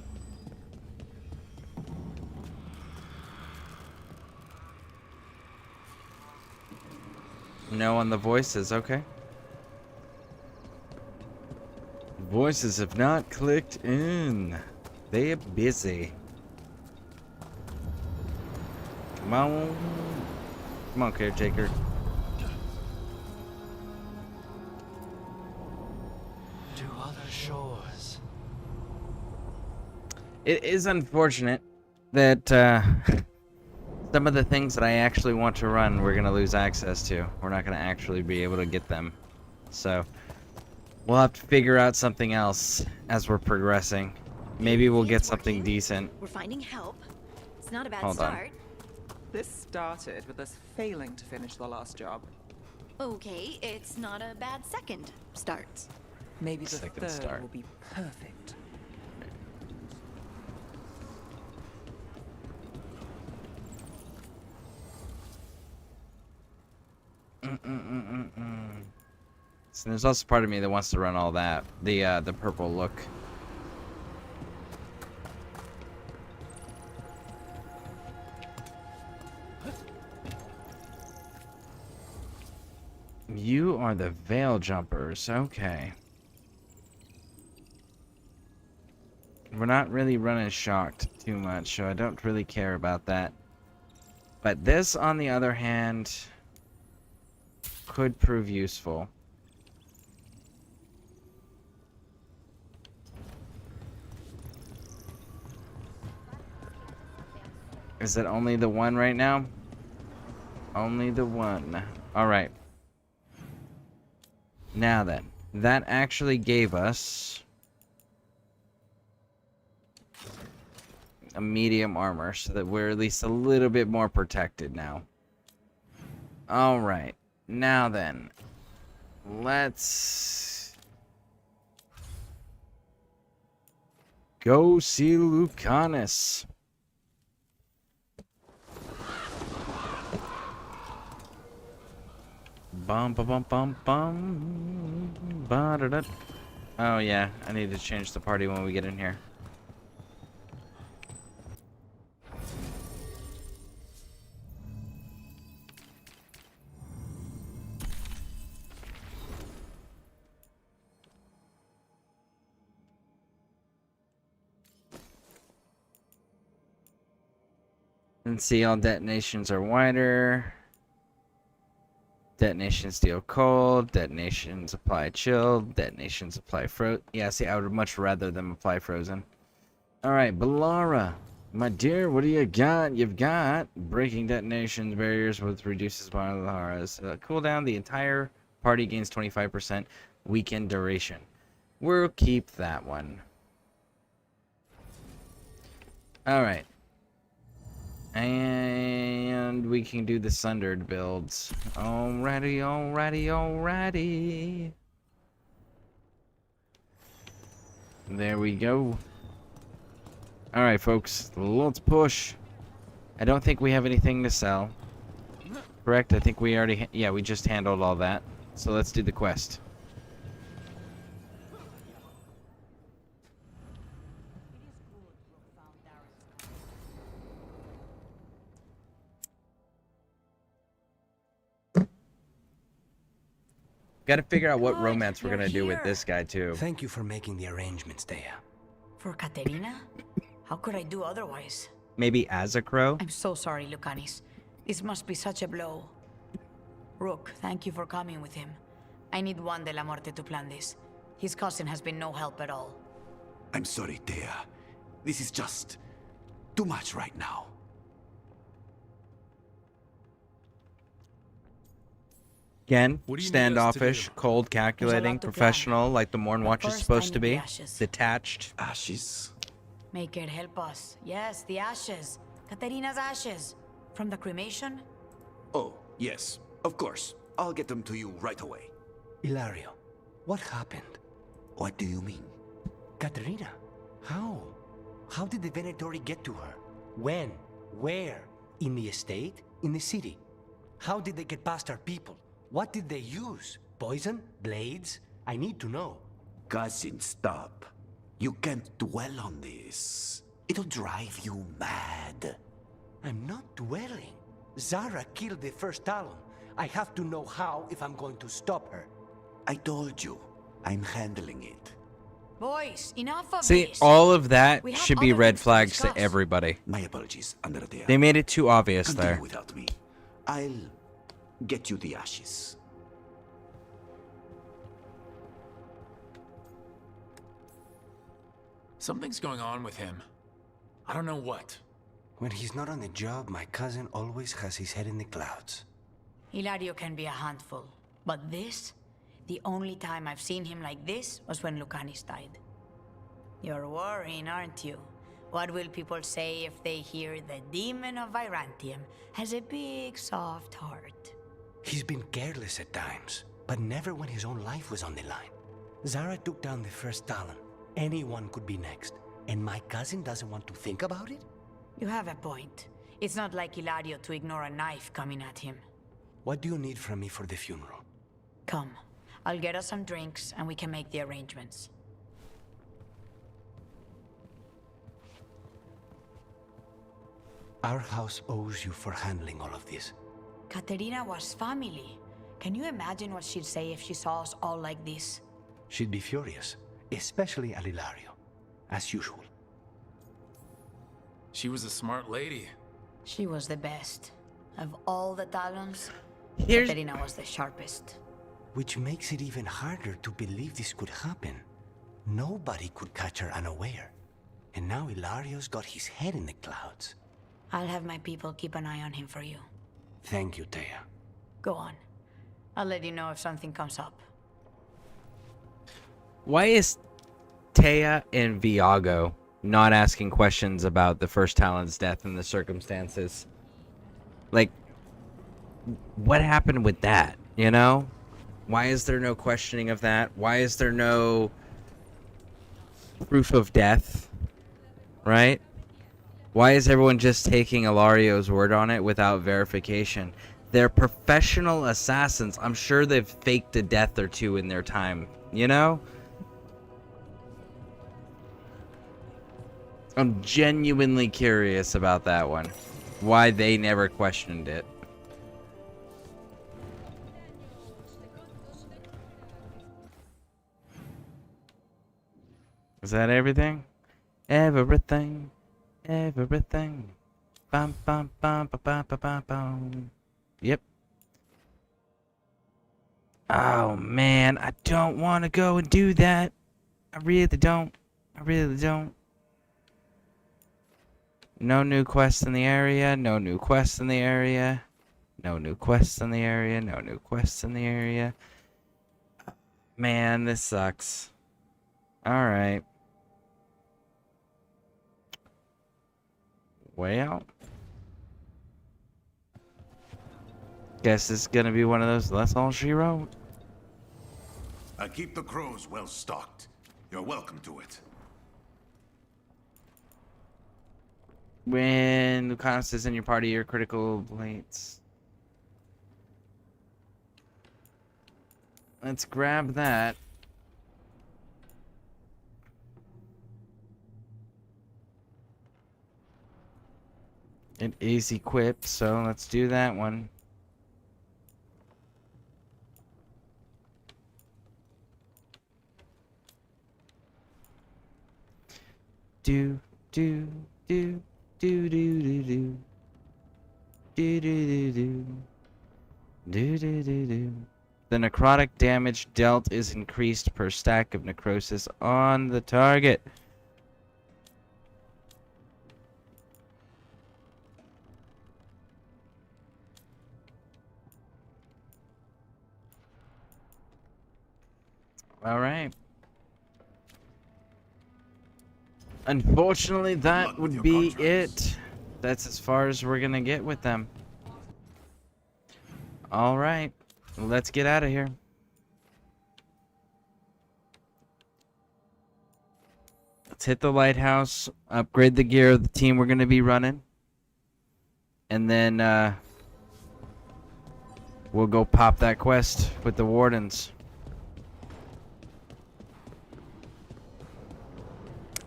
No on the voices, okay. Voices have not clicked in. They're busy. Come on. Come on, caretaker. To other shores. It is unfortunate that some of the things that I actually want to run, we're going to lose access to. We're not going to actually be able to get them. So, we'll have to figure out something else as we're progressing. Maybe we'll get something decent. We're finding help. It's not a bad Hold on. start. This started with us failing to finish the last job. Okay, it's not a bad second start. Maybe the Second third start. will be perfect. So there's also part of me that wants to run all that. The purple look. You are the Veil Jumpers. Okay. We're not really running shocked too much, so I don't really care about that. But this, on the other hand, could prove useful. Is it only the one right now? Only the one. Alright. Now then, that actually gave us a medium armor, so that we're at least a little bit more protected now. Alright. Now then, let's go see Lucanus. Bum bum bum bum bum. Ba-da-da. Oh yeah, I need to change the party when we get in here. And see, all detonations are wider. Detonations deal cold. Detonations apply chill. Detonations apply frozen. Yeah, see, I would much rather them apply frozen. Alright, Bellara. My dear, what do you got? You've got breaking detonations barriers with reduces Belara's cooldown. The entire party gains 25% weekend duration. We'll keep that one. Alright. And we can do the Sundered builds. Alrighty, alrighty, alrighty. There we go. Alright, folks. Let's push. I don't think we have anything to sell. Correct? I think we already... yeah, we just handled all that. So let's do the quest. Got to figure out what romance we're gonna do with this guy too. Thank you for making the arrangements, Dea. For Katerina? How could I do otherwise? Maybe as a crow? I'm so sorry, Lucanis. This must be such a blow. Rook, thank you for coming with him. I need Juan de la Muerte to plan this. His cousin has been no help at all. I'm sorry, Dea. This is just too much right now. Again, standoffish, cold, calculating, professional, like the Morn Watch is supposed to be. Detached. Ashes. Make it help us. Yes, the ashes. Katerina's ashes. From the cremation? Oh, yes. Of course. I'll get them to you right away. Ilario, what happened? What do you mean? Katerina, how? How did the Venatori get to her? When? Where? In the estate? In the city? How did they get past our people? What did they use? Poison? Blades? I need to know. Cousin, stop. You can't dwell on this. It'll drive you mad. I'm not dwelling. Zara killed the first Talon. I have to know how if I'm going to stop her. I told you. I'm handling it. Boys, enough of See, this. all of that We have should be other red things to flags to discuss. everybody. My apologies, Andrea. They made it too obvious Continue there. without me. I'll get you the ashes. Something's going on with him. I don't know what. When he's not on the job, my cousin always has his head in the clouds. Hilario can be a handful. But this? The only time I've seen him like this was when Lucanis died. You're worrying, aren't you? What will people say if they hear the demon of Virantium has a big, soft heart? He's been careless at times, but never when his own life was on the line. Zara took down the first Talon. Anyone could be next. And my cousin doesn't want to think about it? You have a point. It's not like Hilario to ignore a knife coming at him. What do you need from me for the funeral? Come. I'll get us some drinks and we can make the arrangements. Our house owes you for handling all of this. Katerina was family. Can you imagine what she'd say if she saw us all like this? She'd be furious, especially at Ilario, as usual. She was a smart lady. She was the best. Of all the Talons, Here's... Katerina was the sharpest. Which makes it even harder to believe this could happen. Nobody could catch her unaware. And now Ilario's got his head in the clouds. I'll have my people keep an eye on him for you. Thank you, Taya. Go on. I'll let you know if something comes up. Why is Taya and Viago not asking questions about the First Talon's death and the circumstances? Like, what happened with that, you know? Why is there no questioning of that? Why is there no proof of death, right? Why is everyone just taking Ilario's word on it without verification? They're professional assassins. I'm sure they've faked a death or two in their time, you know? I'm genuinely curious about that one. Why they never questioned it. Is that everything? Everything. Everything. Bum bum bum bum bum bum bum bum. Yep. Oh man, I don't want to go and do that. I really don't. I really don't. No new quests in the area. No new quests in the area. No new quests in the area. No new quests in the area. Man, this sucks. Alright. Well. Guess it's gonna be one of those, that's all she wrote. I keep the crows well stocked. You're welcome to it. When Lucanus is in your party, your critical plates. Let's grab that. It is equipped, so let's do that one. Do do do do do do do do do do do do do do do. The necrotic damage dealt is increased per stack of necrosis on the target. All right. Unfortunately, that would be it. That's as far as we're gonna get with them. All right, let's get out of here. Let's hit the lighthouse, upgrade the gear of the team we're gonna be running, and then we'll go pop that quest with the wardens.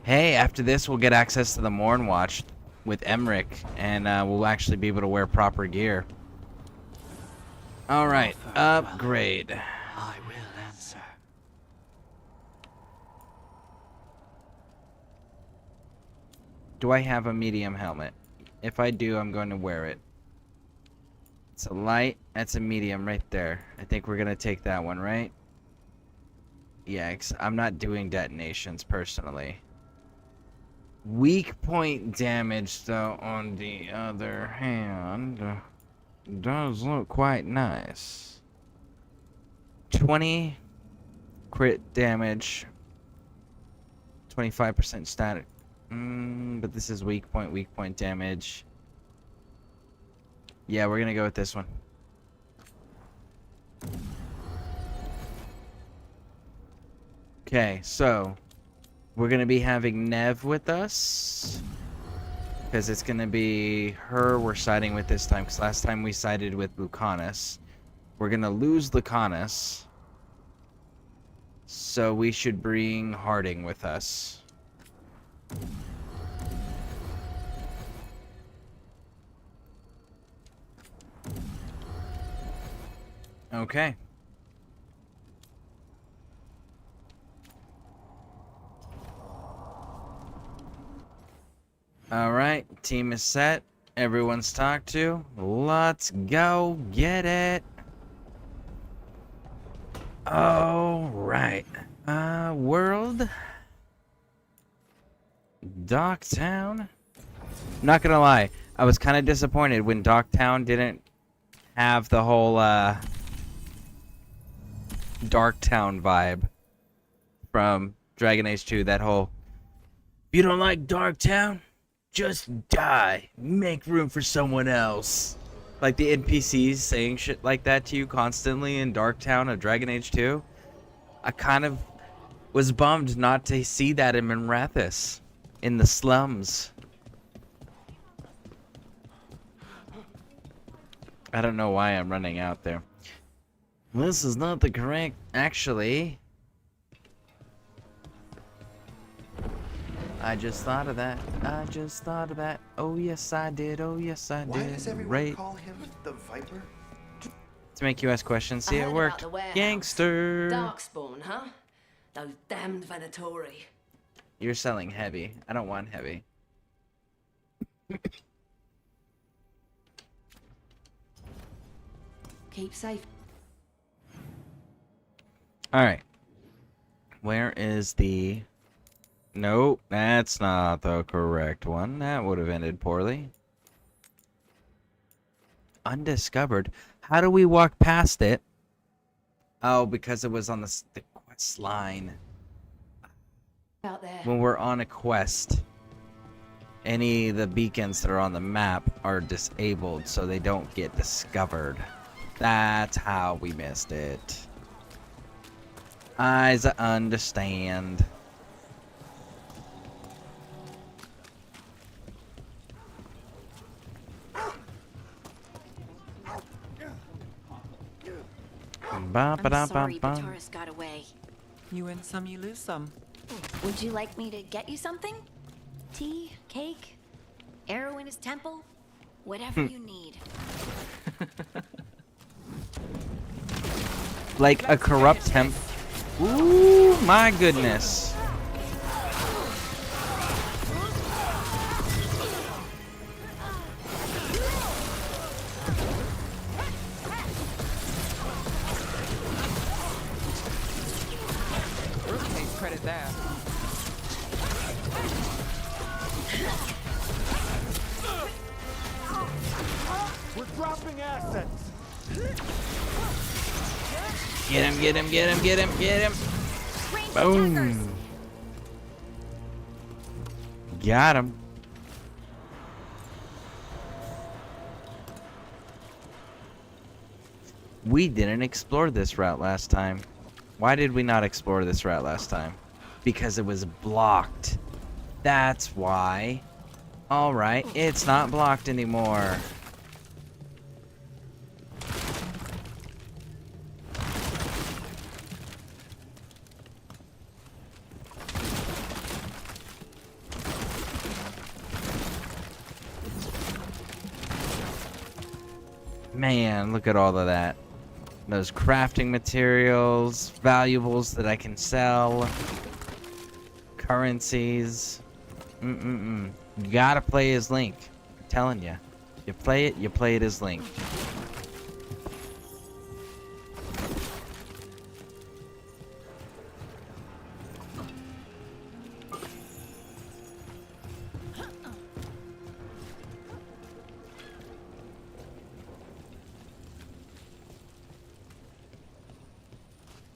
Hey, after this, we'll get access to the Morn Watch with Emmerich, and we'll actually be able to wear proper gear. All right, upgrade. I will answer. Do I have a medium helmet? If I do, I'm going to wear it. It's a light. That's a medium right there. I think we're going to take that one, right? Yeah, I'm not doing detonations personally. Weak point damage, though, on the other hand, does look quite nice. 20 crit damage, 25% static. But this is weak point damage. Yeah, we're gonna go with this one. Okay, so we're going to be having Nev with us, because it's going to be her we're siding with this time, because last time we sided with Lucanus. We're going to lose Lucanus, so we should bring Harding with us. Okay. Alright, team is set. Everyone's talked to. Let's go get it. Alright. World. Docktown. Not gonna lie. I was kind of disappointed when Dogtown didn't have the whole Darktown vibe from Dragon Age 2. That whole, if you don't like Darktown, just die. Make room for someone else. Like the NPCs saying shit like that to you constantly in Darktown of Dragon Age 2. I kind of was bummed not to see that in Minrathous, in the slums. I don't know why I'm running out there. This is not the correct, actually. I just thought of that. I just thought of that. Oh yes I did. Oh yes I did. Why does everyone call him the Viper? To make you ask questions, see it worked. Gangster. Darkspawn, huh? Those damned Venatori. You're selling heavy. I don't want heavy. Keep safe. Alright. Where is the... Nope, that's not the correct one. That would have ended poorly. Undiscovered. How do we walk past it? Oh, because it was on the quest line. Out there. When we're on a quest, any of the beacons that are on the map are disabled so they don't get discovered. That's how we missed it. I understand. I'm sorry Batoris got away. You win some, you lose some. Would you like me to get you something? Tea? Cake? Arrow in his temple? Whatever you need. Like a corrupt temp. Ooh, my goodness. Takes credit there. We're dropping assets. Get him, get him, get him, get him, get him. Boom. Got him. We didn't explore this route last time. Why did we not explore this route last time? Because it was blocked. That's why. Alright, it's not blocked anymore. Man, look at all of that. Those crafting materials, valuables that I can sell, currencies. You gotta play as Link. I'm telling you. You play it as Link.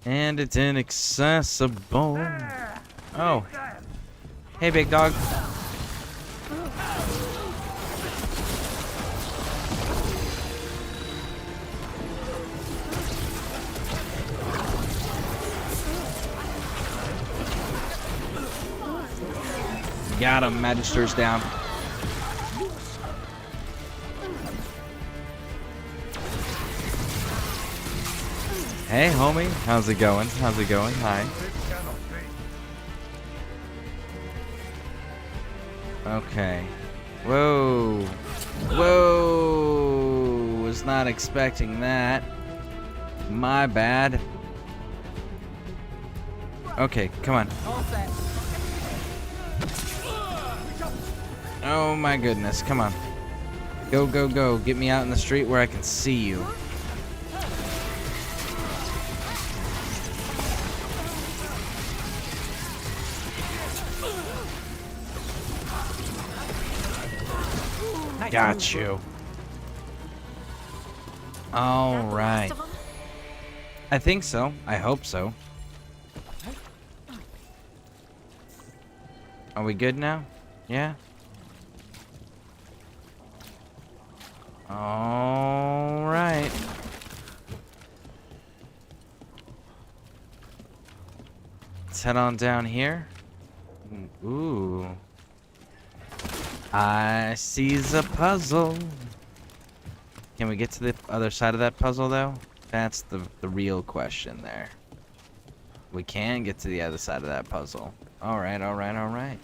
And it's inaccessible. Oh. Hey, big dog. Got him. Magister's down. Hey, homie. How's it going? How's it going? Hi. Okay. Whoa. Whoa. Was not expecting that. My bad. Okay, come on. Oh my goodness. Come on. Go, go, go. Get me out in the street where I can see you. Got you. All right. I think so. I hope so. Are we good now? Yeah? All right. Let's head on down here. Ooh. I sees a puzzle. Can we get to the other side of that puzzle, though? That's the real question there. We can get to the other side of that puzzle. All right, all right, all right.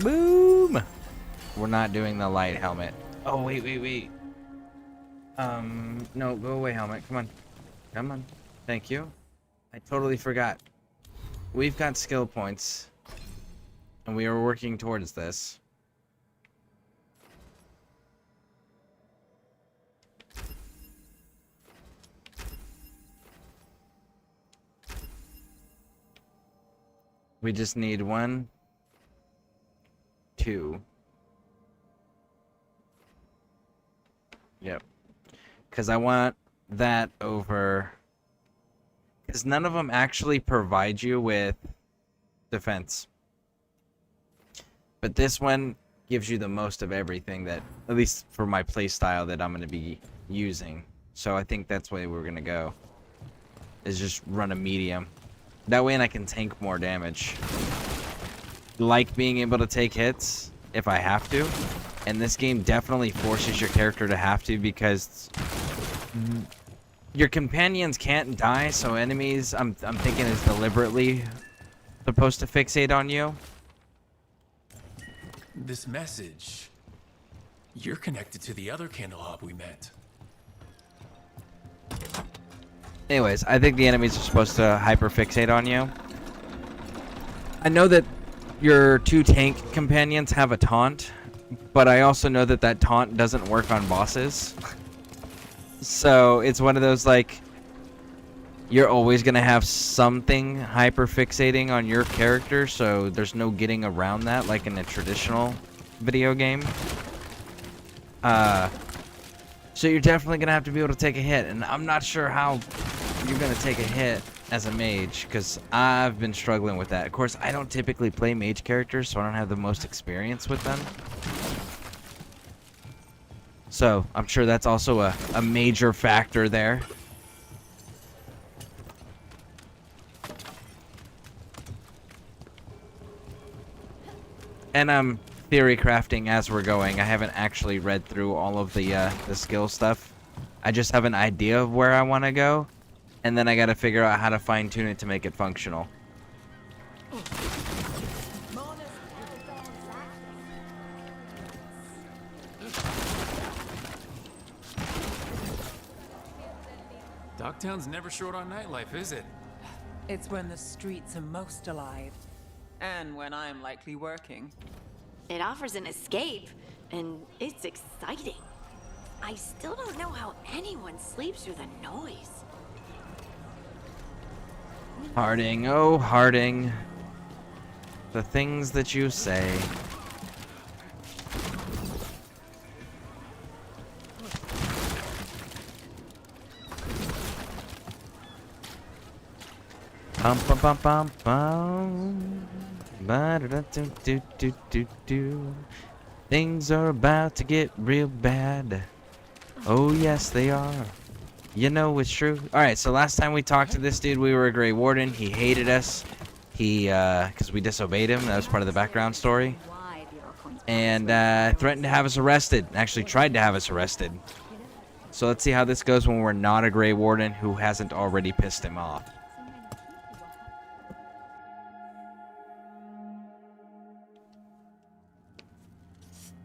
Boom! We're not doing the light helmet. Oh, wait, wait, wait. No, go away, helmet. Come on. Come on. Thank you. I totally forgot. We've got skill points. And we are working towards this. We just need 1, 2. Yep. Because I want that over... Because none of them actually provide you with defense. But this one gives you the most of everything that, at least for my playstyle, that I'm going to be using. So I think that's the way we're going to go. Is just run a medium. That way I can tank more damage. Like being able to take hits if I have to. And this game definitely forces your character to have to, because your companions can't die, so enemies, I'm thinking, is deliberately supposed to fixate on you. This message... You're connected to the other candle hub we met. Anyways, I think the enemies are supposed to hyper-fixate on you. I know that your 2 tank companions have a taunt, but I also know that that taunt doesn't work on bosses. So it's one of those, like, you're always going to have something hyper-fixating on your character, so there's no getting around that like in a traditional video game. So you're definitely going to have to be able to take a hit, and I'm not sure how you're going to take a hit as a mage, because I've been struggling with that. Of course, I don't typically play mage characters, so I don't have the most experience with them. So I'm sure that's also a major factor there. And I'm theory crafting as we're going. I haven't actually read through all of the skill stuff. I just have an idea of where I want to go, and then I got to figure out how to fine tune it to make it functional. Dogtown's never short on nightlife, is it? It's when the streets are most alive. And when I'm likely working. It offers an escape, and it's exciting. I still don't know how anyone sleeps through the noise. Harding, oh Harding. The things that you say. Bum bum bum bum bum. Ba-da-da-do-do-do-do-do. Things are about to get real bad. Oh yes, they are. You know it's true. Alright, so last time we talked to this dude, we were a Grey Warden. He hated us. He, because we disobeyed him. That was part of the background story. And, threatened to have us arrested. Actually tried to have us arrested. So let's see how this goes when we're not a Grey Warden who hasn't already pissed him off.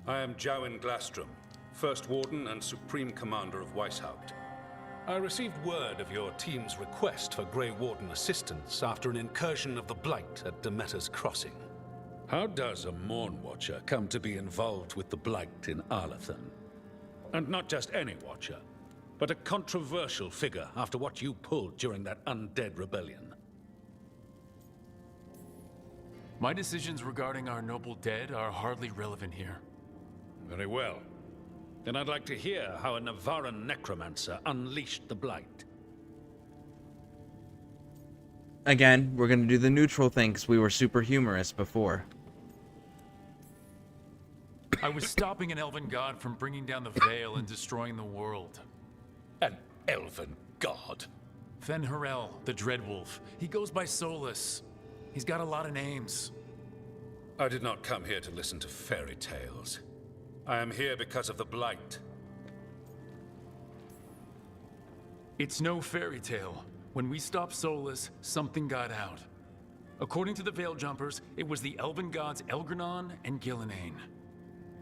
I am Jowin Glastrom, First Warden and Supreme Commander of Weishaupt. I received word of your team's request for Grey Warden assistance after an incursion of the Blight at Demeter's Crossing. How does a Morn Watcher come to be involved with the Blight in Arlathan? And not just any Watcher, but a controversial figure after what you pulled during that undead rebellion. My decisions regarding our noble dead are hardly relevant here. Very well. Then I'd like to hear how a Navaran necromancer unleashed the Blight. Again, we're gonna do the neutral thing because we were super humorous before. I was stopping an elven god from bringing down the veil and destroying the world. An elven god? Fen'Harel, the Dreadwolf. He goes by Solus. He's got a lot of names. I did not come here to listen to fairy tales. I am here because of the Blight. It's no fairy tale. When we stopped Solus, something got out. According to the Veil Jumpers, it was the elven gods Elgranon and Gillenane.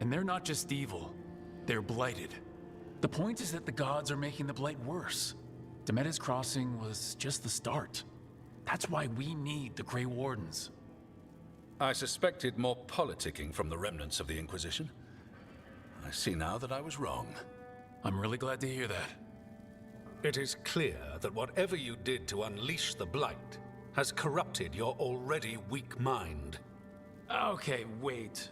And they're not just evil, they're blighted. The point is that the gods are making the Blight worse. Demeter's Crossing was just the start. That's why we need the Grey Wardens. I suspected more politicking from the remnants of the Inquisition. I see now that I was wrong. I'm really glad to hear that. It is clear that whatever you did to unleash the Blight has corrupted your already weak mind. Okay, wait.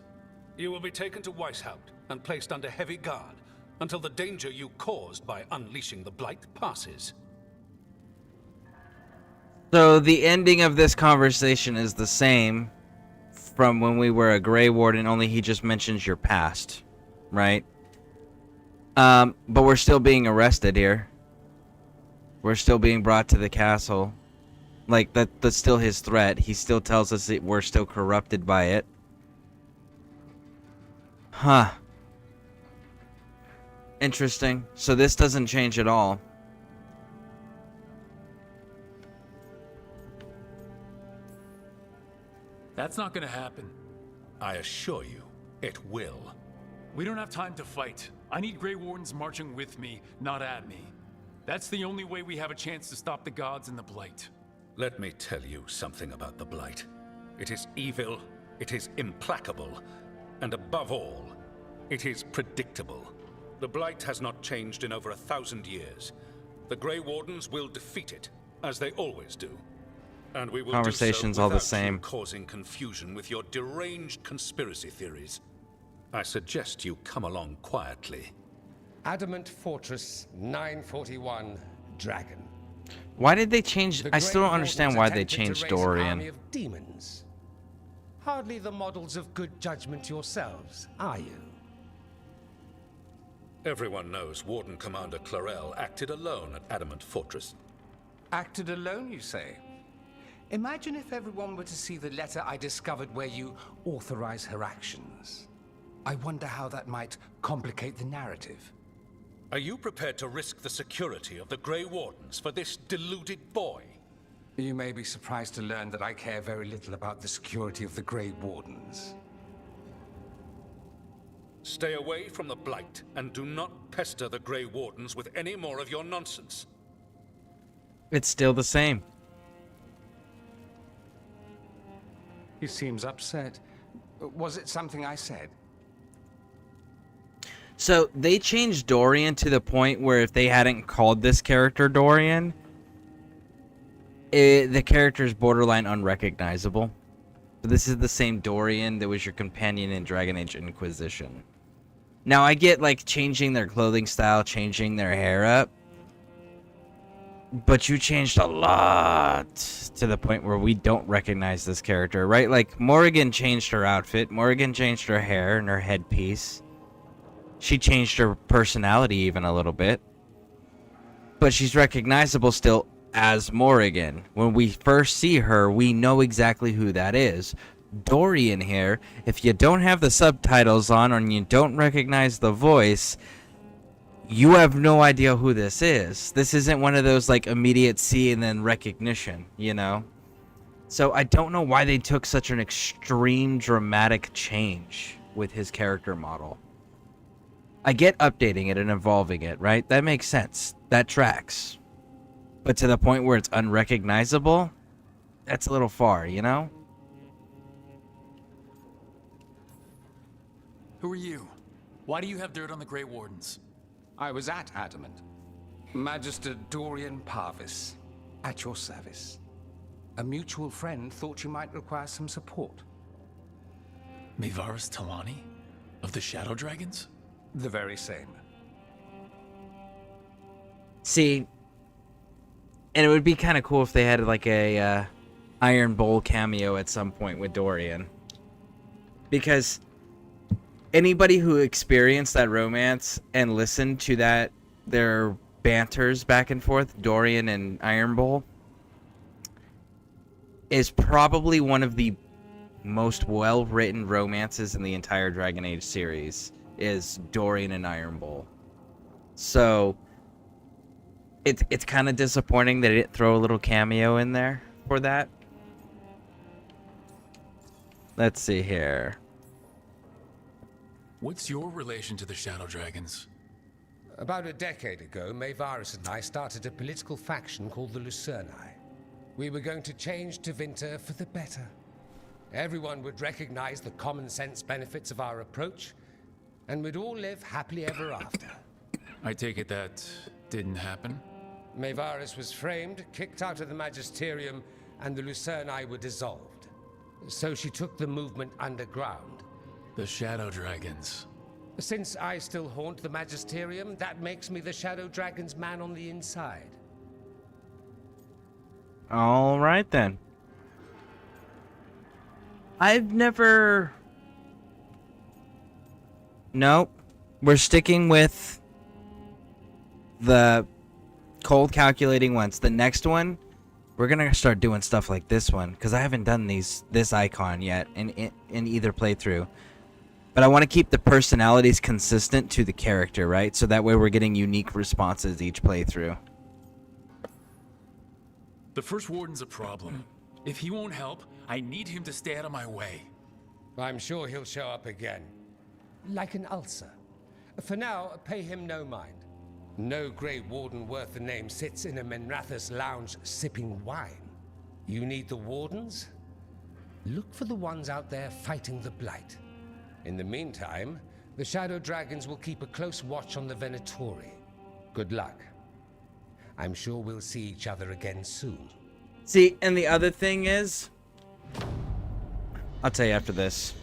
You will be taken to Weishaupt and placed under heavy guard until the danger you caused by unleashing the Blight passes. So the ending of this conversation is the same from when we were a Grey Warden, only he just mentions your past, right? But we're still being arrested here. We're still being brought to the castle. Like, that's still his threat. He still tells us that we're still corrupted by it. Huh. Interesting. So this doesn't change at all. That's not gonna happen. I assure you, it will. We don't have time to fight. I need Grey Wardens marching with me, not at me. That's the only way we have a chance to stop the gods and the Blight. Let me tell you something about the Blight. It is evil, it is implacable, and above all, it is predictable. The Blight has not changed in over 1,000 years. The Grey Wardens will defeat it, as they always do. And we will Conversation's do so all the without same. you causing confusion with your deranged conspiracy theories. I suggest you come along quietly. Adamant Fortress 941 Dragon. Why did they change? The I still don't Grey understand Wardens why they attempted to changed raise an Dorian. army of demons. Hardly the models of good judgment yourselves, are you? Everyone knows Warden Commander Clarel acted alone at Adamant Fortress. Acted alone, you say? Imagine if everyone were to see the letter I discovered where you authorize her actions. I wonder how that might complicate the narrative. Are you prepared to risk the security of the Grey Wardens for this deluded boy? You may be surprised to learn that I care very little about the security of the Grey Wardens. Stay away from the Blight, and do not pester the Grey Wardens with any more of your nonsense. It's still the same. He seems upset. Was it something I said? So they changed Dorian to the point where if they hadn't called this character Dorian, the character is borderline unrecognizable. But this is the same Dorian that was your companion in Dragon Age Inquisition. Now I get like changing their clothing style, changing their hair up, but you changed a lot to the point where we don't recognize this character, right? Like Morrigan changed her outfit, Morrigan changed her hair and her headpiece. She changed her personality even a little bit. But she's recognizable still as Morrigan. When we first see her, we know exactly who that is. Dorian here, if you don't have the subtitles on and you don't recognize the voice, you have no idea who this is. This isn't one of those like immediate see and then recognition, you know? So I don't know why they took such an extreme dramatic change with his character model. I get updating it and evolving it, right? That makes sense. That tracks. But to the point where it's unrecognizable, that's a little far, you know? Who are you? Why do you have dirt on the Grey Wardens? I was at Adamant. Magister Dorian Parvis, at your service. A mutual friend thought you might require some support. Mayvaris Talani? Of the Shadow Dragons? The very same. See, and it would be kind of cool if they had like a Iron Bowl cameo at some point with Dorian. Because anybody who experienced that romance and listened to their banters back and forth, Dorian and Iron Bowl, is probably one of the most well-written romances in the entire Dragon Age series, is Dorian and Iron Bowl. So it's kind of disappointing that it didn't throw a little cameo in there for that. Let's see here. What's your relation to the Shadow Dragons? About a decade ago, Mayvaris and I started a political faction called the Lucerni. We were going to change Tevinter for the better. Everyone would recognize the common sense benefits of our approach, and we'd all live happily ever after. I take it that didn't happen? Mayvaris was framed, kicked out of the Magisterium, and the Lucerni were dissolved. So she took the movement underground. The Shadow Dragons. Since I still haunt the Magisterium, that makes me the Shadow Dragon's man on the inside. All right, then. I've never... Nope. We're sticking with the cold calculating ones. The next one, we're going to start doing stuff like this one, because I haven't done this icon yet in either playthrough. But I want to keep the personalities consistent to the character, right? So that way we're getting unique responses each playthrough. The First Warden's a problem. If he won't help, I need him to stay out of my way. I'm sure he'll show up again. Like an ulcer. For now, pay him no mind. No Grey Warden worth the name sits in a Menrathus lounge sipping wine. You need the Wardens? Look for the ones out there fighting the Blight. In the meantime, the Shadow Dragons will keep a close watch on the Venatori. Good luck. I'm sure we'll see each other again soon. See, and the other thing is... I'll tell you after this.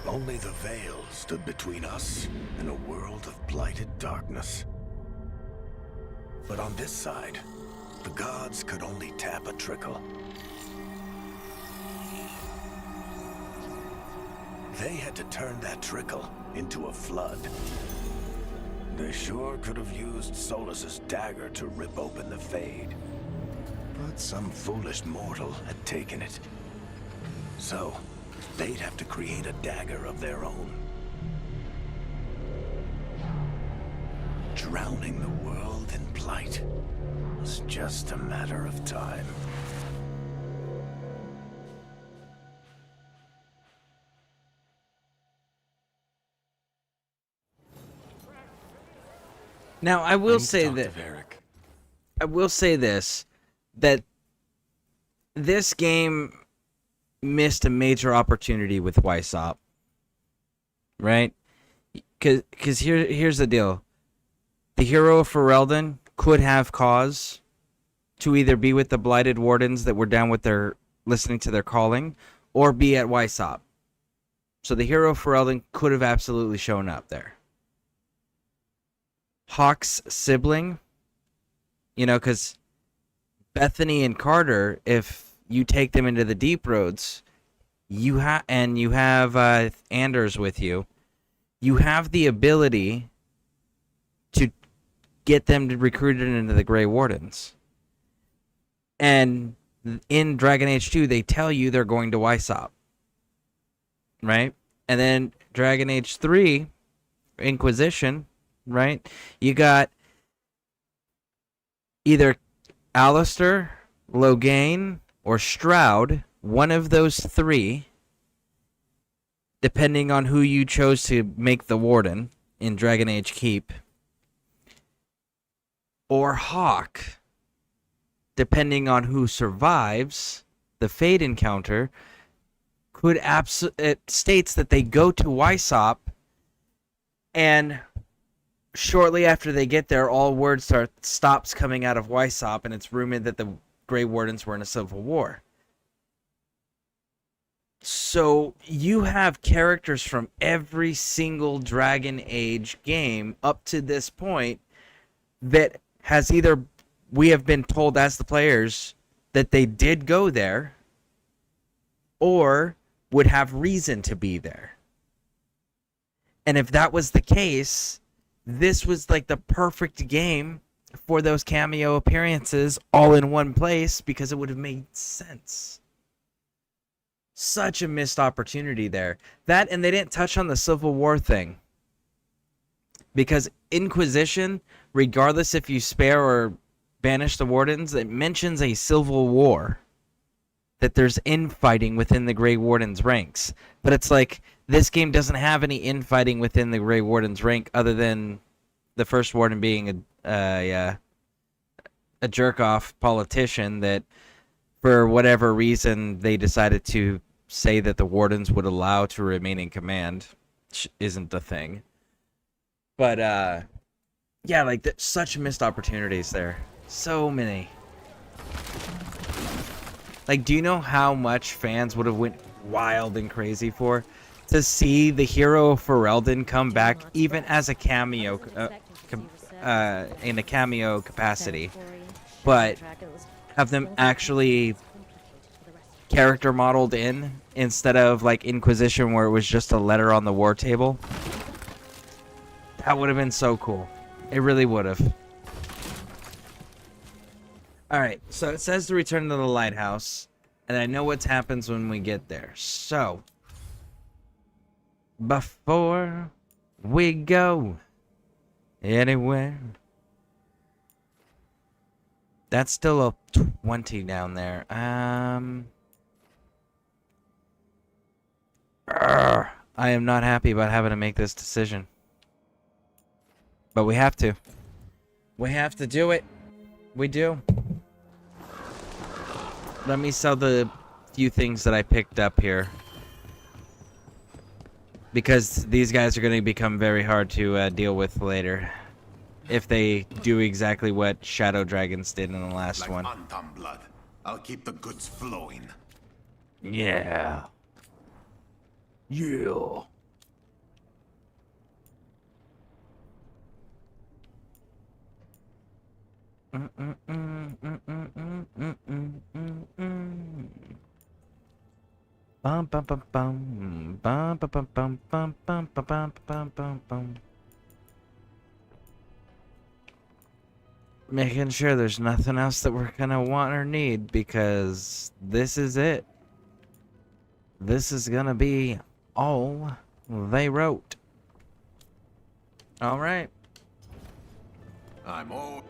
Only the veil stood between us and a world of blighted darkness. But on this side, the gods could only tap a trickle. They had to turn that trickle into a flood. They sure could have used Solus's dagger to rip open the Fade. But some foolish mortal had taken it. So, they'd have to create a dagger of their own. Drowning the world in blight was just a matter of time. Now, I will say that I will say this, that this game missed a major opportunity with Wysop, right? Because here's the deal: the hero of Ferelden could have cause to either be with the Blighted Wardens that were down with their listening to their calling, or be at Wysop. So the hero of Ferelden could have absolutely shown up there. Hawk's sibling, you know, because Bethany and Carter, if you take them into the Deep Roads, you have Anders with you, you have the ability to get them recruited into the Grey Wardens. And in Dragon Age 2, they tell you they're going to Wysop, right? And then Dragon Age 3, Inquisition, right? You got either Alistair, Loghain, or Stroud, one of those three, depending on who you chose to make the Warden in Dragon Age Keep, or Hawk, depending on who survives the Fade encounter. It states that they go to Wysop, and shortly after they get there, all word stops coming out of Wysop, and it's rumored that the Grey Wardens were in a civil war. So you have characters from every single Dragon Age game up to this point that has either we have been told as the players that they did go there or would have reason to be there. And if that was the case, this was like the perfect game for those cameo appearances all in one place because it would have made sense. Such a missed opportunity there. That, and they didn't touch on the Civil War thing. Because Inquisition, regardless if you spare or banish the Wardens, it mentions a civil war. That there's infighting within the Grey Warden's ranks. But it's like, this game doesn't have any infighting within the Grey Warden's rank other than the first Warden being a jerk-off politician that, for whatever reason, they decided to say that the Wardens would allow to remain in command, which isn't the thing. But, yeah, like, such missed opportunities there. So many. Like, do you know how much fans would have went wild and crazy for? To see the hero of Ferelden come back, even as a cameo, in a cameo capacity. But have them actually character modeled in, instead of, like, Inquisition, where it was just a letter on the war table. That would have been so cool. It really would have. Alright, so it says to return to the lighthouse, and I know what happens when we get there. So, before we go anywhere, that's still a 20 down there. I am not happy about having to make this decision. But we have to. We have to do it. We do. Let me sell the few things that I picked up here. Because these guys are going to become very hard to deal with later. If they do exactly what Shadow Dragons did in the last one. Anton blood. I'll keep the goods flowing. Yeah. Yeah. Bum bum bum bum bum bum bum bum bum bum bum bum bum bum. Making sure there's nothing else that we're gonna want or need, because this is it. This is gonna be all they wrote. All right. I'm all.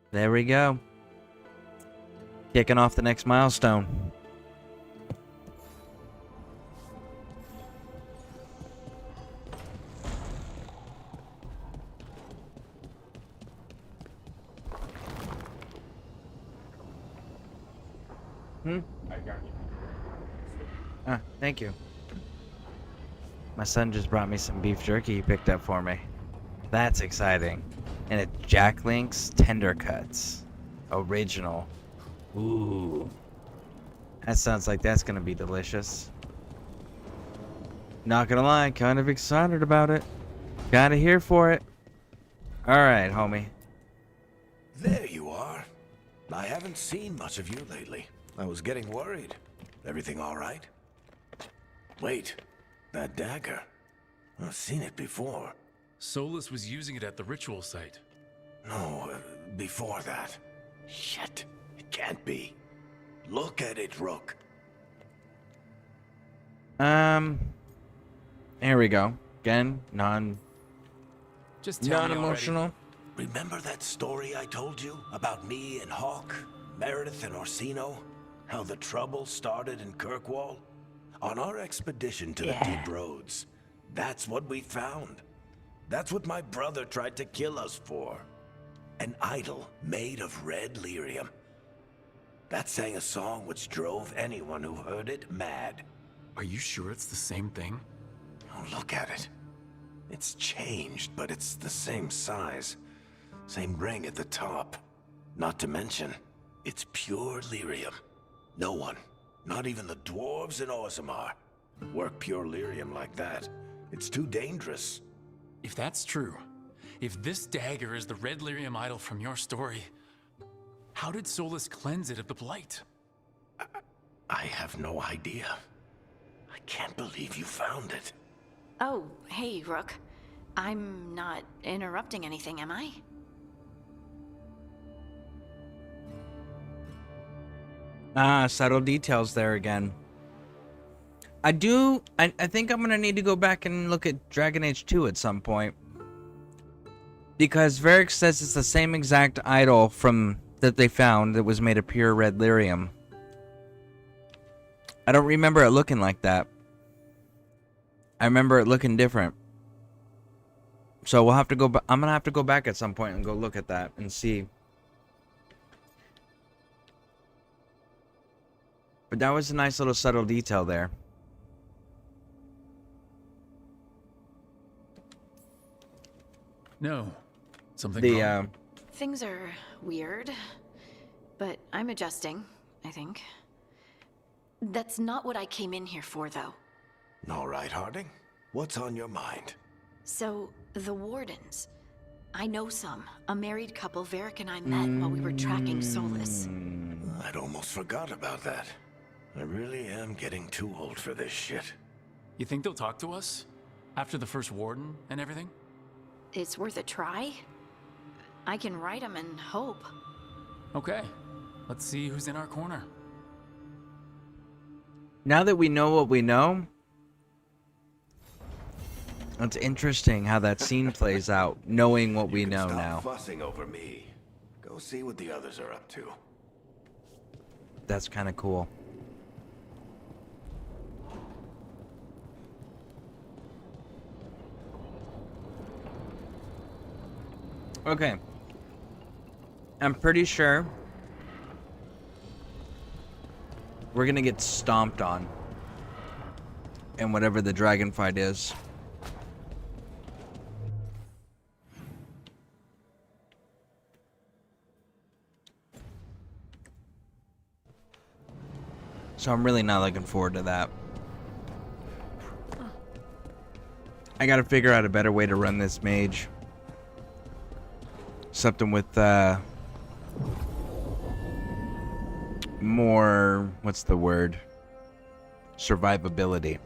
There we go. Kicking off the next milestone. I got you. Ah, thank you. My son just brought me some beef jerky he picked up for me. That's exciting. And it's Jack Link's Tender Cuts. Original. Ooh. That sounds like that's gonna be delicious. Not gonna lie, kind of excited about it. Kinda here for it. Alright, homie. There you are. I haven't seen much of you lately. I was getting worried. Everything all right? Wait, that dagger. I've seen it before. Solus was using it at the ritual site. No, before that. Shit, it can't be. Look at it, Rook. Here we go. Again, Just tell me non-emotional. Remember that story I told you about me and Hawk, Meredith and Orsino? How the trouble started in Kirkwall? On our expedition to the Deep Roads, that's what we found. That's what my brother tried to kill us for. An idol made of red lyrium. That sang a song which drove anyone who heard it mad. Are you sure it's the same thing? Oh, look at it. It's changed, but it's the same size. Same ring at the top. Not to mention, it's pure lyrium. No one, not even the dwarves in Orzammar, work pure lyrium like that. It's too dangerous. If that's true, if this dagger is the red lyrium idol from your story, how did Solus cleanse it of the blight? I have no idea. I can't believe you found it. Oh, hey, Rook. I'm not interrupting anything, am I? Ah, subtle details there again. I think I'm gonna need to go back and look at Dragon Age 2 at some point. Because Varric says it's the same exact idol that they found that was made of pure red lyrium. I don't remember it looking like that. I remember it looking different. So we'll have to go I'm gonna have to go back at some point and go look at that and see. But that was a nice little subtle detail there. No. Something wrong? Things are weird, but I'm adjusting, I think. That's not what I came in here for, though. All right, Harding. What's on your mind? So, the Wardens. I know some. A married couple Varric and I met while we were tracking Solus. I'd almost forgot about that. I really am getting too old for this shit. You think they'll talk to us? After the first warden and everything? It's worth a try. I can write them and hope. Okay. Let's see who's in our corner. Now that we know what we know, it's interesting how that scene plays out, knowing what we know now. Stop fussing over me. Go see what the others are up to. That's kind of cool. Okay. I'm pretty sure we're gonna get stomped on in whatever the dragon fight is. So I'm really not looking forward to that. I gotta figure out a better way to run this mage. Something with more, what's the word? Survivability.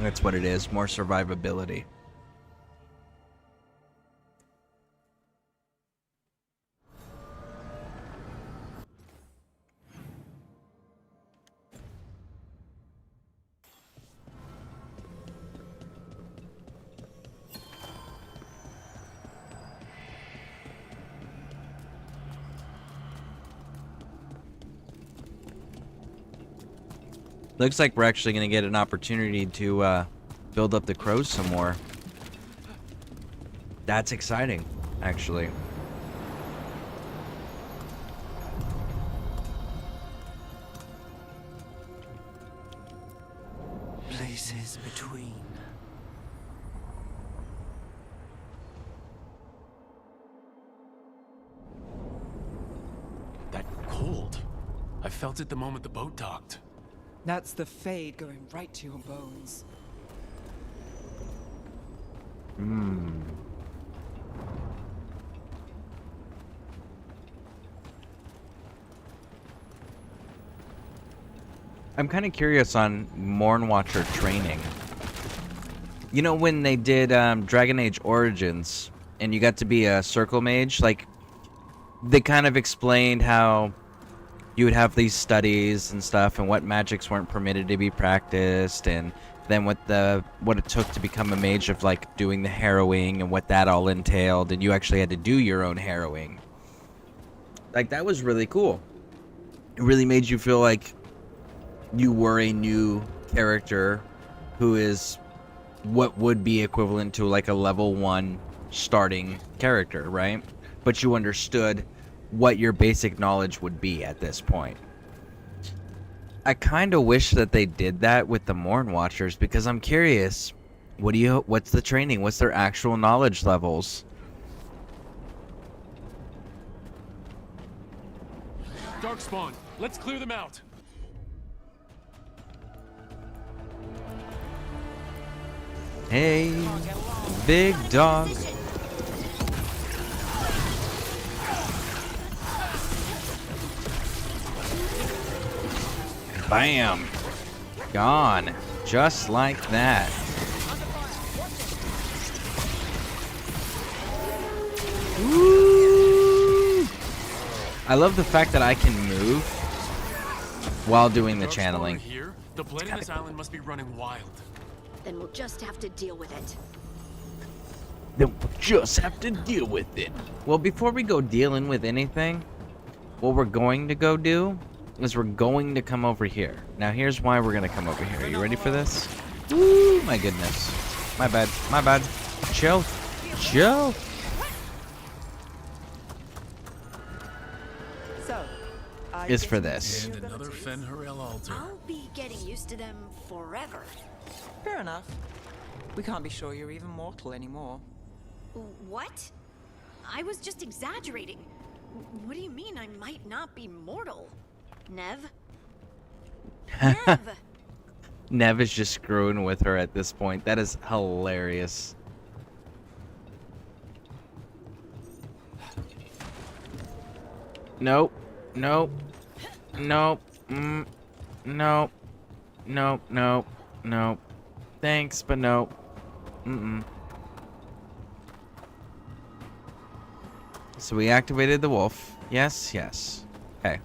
That's what it is, more survivability. Looks like we're actually going to get an opportunity to build up the crows some more. That's exciting, actually. Places between. That cold. I felt it the moment the boat docked. That's the Fade going right to your bones. I'm kind of curious on Mornwatcher training. You know when they did Dragon Age Origins and you got to be a circle mage, like they kind of explained how you would have these studies and stuff and what magics weren't permitted to be practiced, and then what it took to become a mage, of like doing the harrowing and what that all entailed, and you actually had to do your own harrowing. Like, that was really cool. It really made you feel like you were a new character who is what would be equivalent to like a level 1 starting character, right? But you understood what your basic knowledge would be at this point. I kind of wish that they did that with the Morn Watchers, because I'm curious, what's the training? What's their actual knowledge levels? Darkspawn, let's clear them out. Hey, big dog. Bam. Gone. Just like that. Woo! I love the fact that I can move while doing the channeling. Here, the blade in this island must be running wild. Then we'll just have to deal with it. Then we'll just have to deal with it. Well, before we go dealing with anything, what we're going to go do is we're going to come over here. Now, here's why we're going to come over here. Are you ready for this? Ooh, my goodness. My bad. My bad. Chill. Chill. So, Is for this. And another Fen'Harel altar. I'll be getting used to them forever. Fair enough. We can't be sure you're even mortal anymore. What? I was just exaggerating. What do you mean I might not be mortal? Nev? Nev! Nev is just screwing with her at this point. That is hilarious. Nope. Nope. Nope. Nope. Nope. Nope. Nope. Thanks, but nope. So we activated the wolf. Yes, yes. Okay.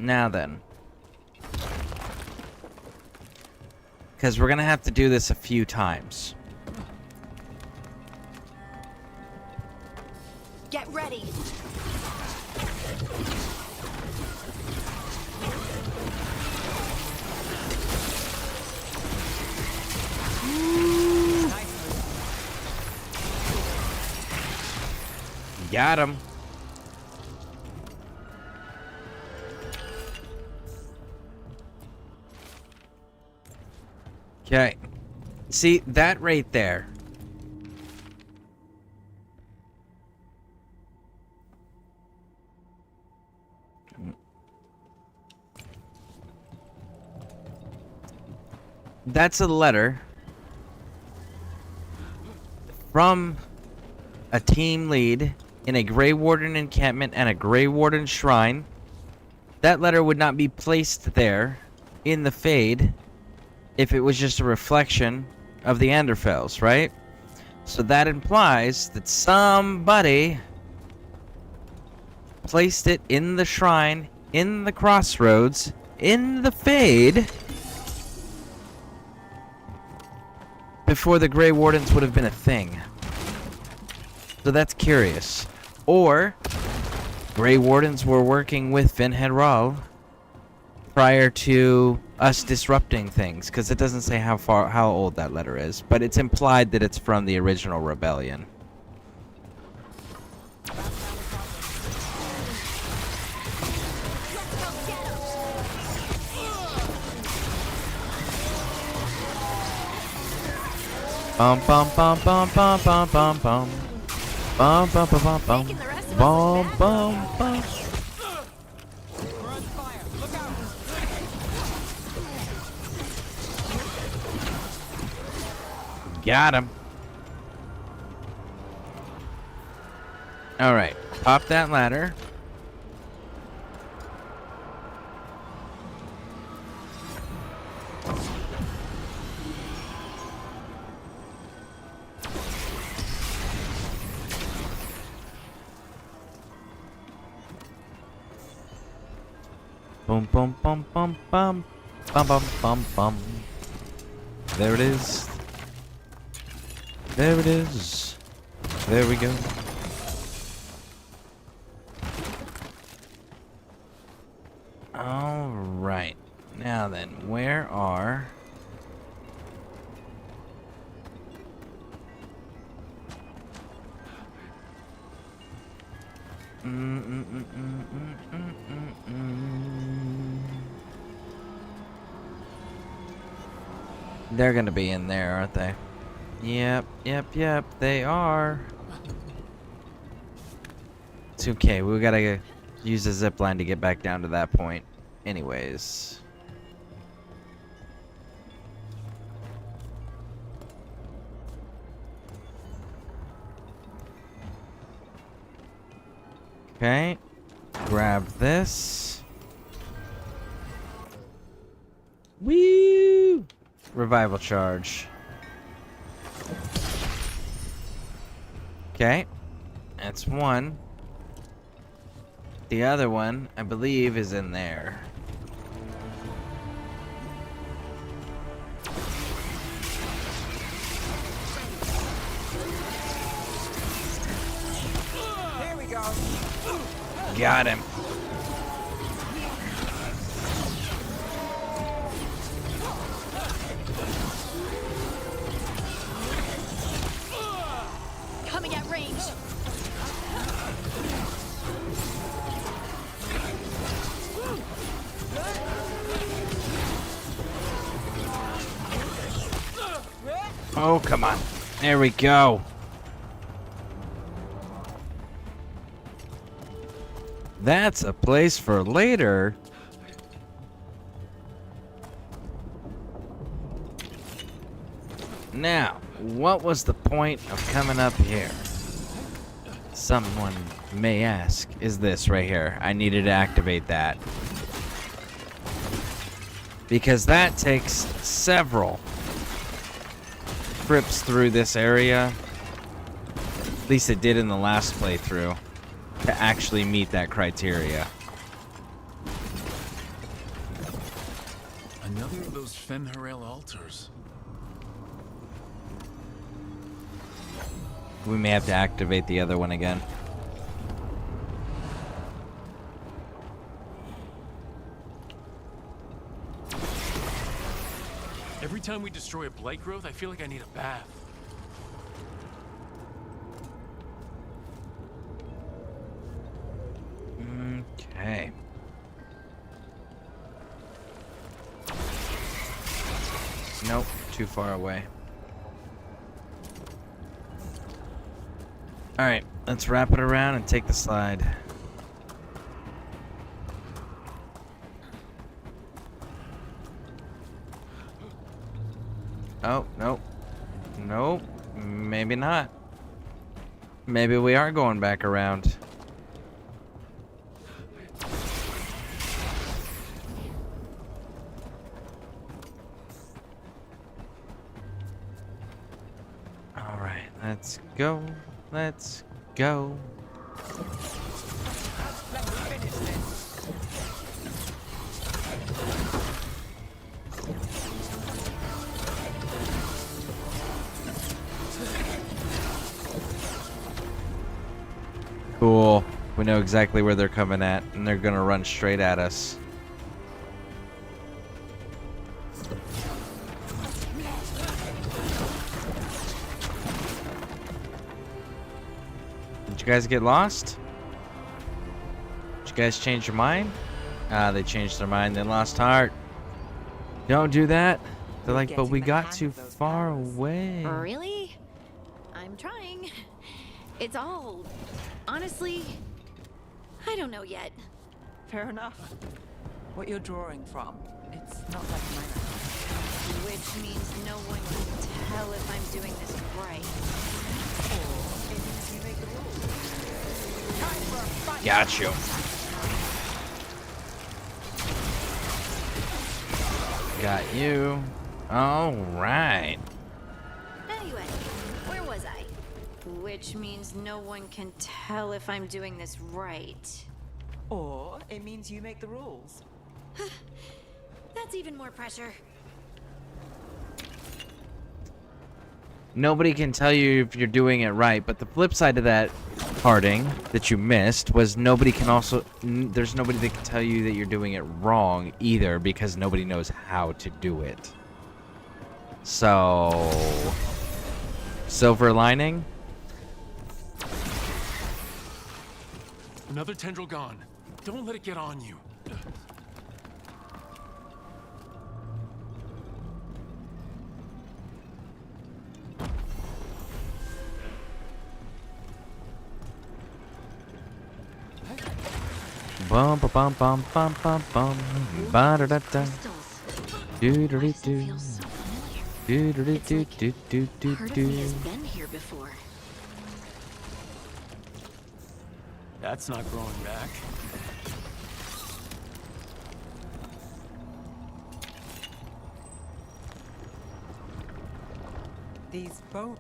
Now then. Because we're going to have to do this a few times. Get ready! Got him. Okay. See, that right there. That's a letter from a team lead in a Grey Warden encampment and a Grey Warden shrine. That letter would not be placed there in the Fade if it was just a reflection of the Anderfels, right? So that implies that somebody placed it in the shrine, in the crossroads, in the Fade, before the Grey Wardens would have been a thing. So that's curious. Or Grey Wardens were working with Fen'Harel prior to us disrupting things, because it doesn't say how old that letter is, but it's implied that it's from the original rebellion. Bum bum bum bum bum bum bum bum. Bum bum bum bum bum. Bum bum bum. Got him. All right, pop that ladder. Boom, boom, bum, bum, bum, bum, bum, bum, bum. There it is. There it is. There we go. All right. Now then, where are... They're gonna be in there, aren't they? Yep, yep, yep, they are. It's okay. We gotta use the zip line to get back down to that point. Anyways. Okay. Grab this. Woo! Revival charge. Okay. That's one. The other one, I believe, is in there. Here we go. Got him. Coming at range. Oh, come on. There we go. That's a place for later. Now, what was the point of coming up here? Someone may ask, is this right here. I needed to activate that. Because that takes several trips through this area. At least it did in the last playthrough. To actually meet that criteria. Another of those Femharel altars. We may have to activate the other one again. Every time we destroy a blight growth, I feel like I need a bath. Okay. Nope, too far away. Alright, let's wrap it around and take the slide. Oh, nope. Nope. Maybe not. Maybe we are going back around. Alright, let's go. Let's go. Cool. We know exactly where they're coming at, and they're gonna run straight at us. Did you guys get lost? Did you guys change your mind? Ah, they changed their mind. They lost heart. Don't do that. They're like, but we got too far away. Really? I'm trying. It's all... honestly, I don't know yet. Fair enough. What you're drawing from, it's not like mine. Which means no one can tell if I'm doing this right. Or it means you make the rules. Time for a fight. Got you. Got you. All right. Anyway, where was I? Which means no one can tell if I'm doing this right. Or it means you make the rules. That's even more pressure. Nobody can tell you if you're doing it right, but the flip side of that parting that you missed was nobody can also... there's nobody that can tell you that you're doing it wrong either, because nobody knows how to do it. So... silver lining? Another tendril gone. Don't let it get on you. Bum ba bum bum bum bum bum. Ba da da da. Do do do do. Do do do do do do do Part of me has do. been here before. That's not growing back. These bones.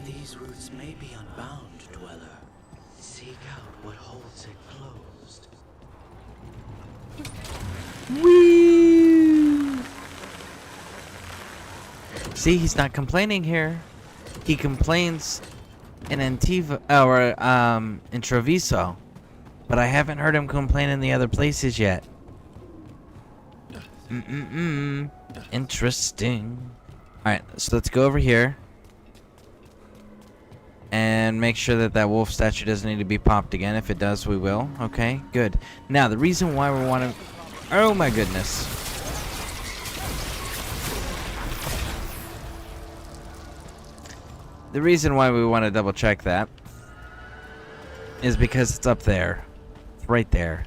These roots may be unbound, dweller. Seek out what holds it closed. Whee! See, he's not complaining here. He complains in Antiva or in Treviso, but I haven't heard him complain in the other places yet. Interesting. All right, so let's go over here and make sure that that wolf statue doesn't need to be popped again. If it does, we will. Okay, good. Now the reason why we want to. Oh my goodness. The reason why we want to double check that is because it's up there. It's right there.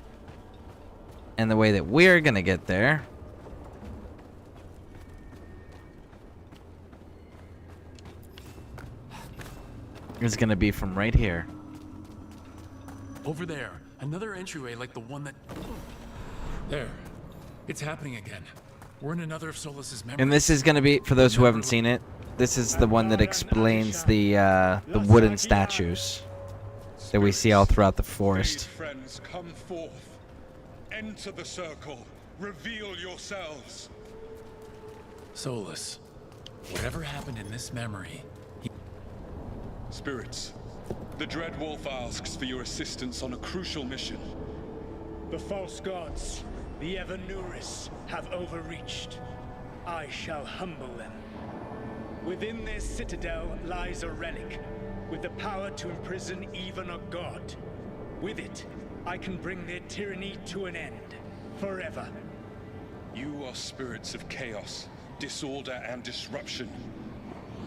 And the way that we're going to get there is going to be from right here. Over there. Another entryway like the one that... There. It's happening again. We're in another of Solus's memories. And this is going to be, for those who haven't seen it, this is the one that explains the wooden statues that we see all throughout the forest. Friends, come forth. Enter the circle. Reveal yourselves. Solus, whatever happened in this memory... Spirits, the Dread Wolf asks for your assistance on a crucial mission. The false gods, the Evanuris, have overreached. I shall humble them. Within their citadel lies a relic, with the power to imprison even a god. With it, I can bring their tyranny to an end, forever. You are spirits of chaos, disorder, and disruption.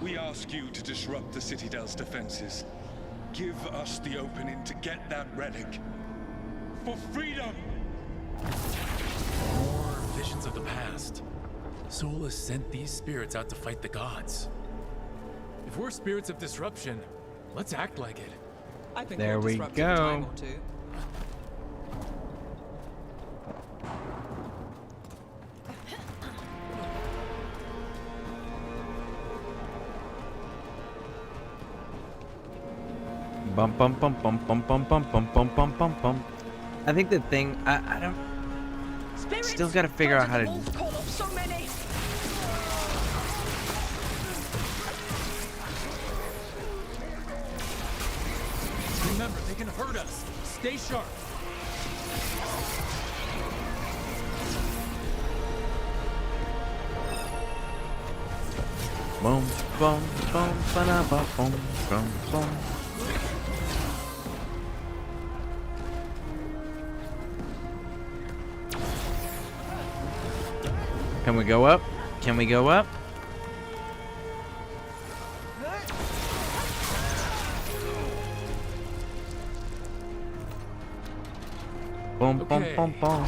We ask you to disrupt the Citadel's defenses. Give us the opening to get that relic. For freedom! More visions of the past. Solus sent these spirits out to fight the gods. If we're spirits of disruption, let's act like it. I think There we'll we disrupt in a time go. or two. Bum bum bum bum bum bum bum bum bum bum bum bum. I think the thing I don't. Still got to figure out how to. Remember, they can hurt us. Stay sharp. Boom boom boom ba ba boom boom boom. Can we go up? Can we go up? Boom, boom, boom, boom.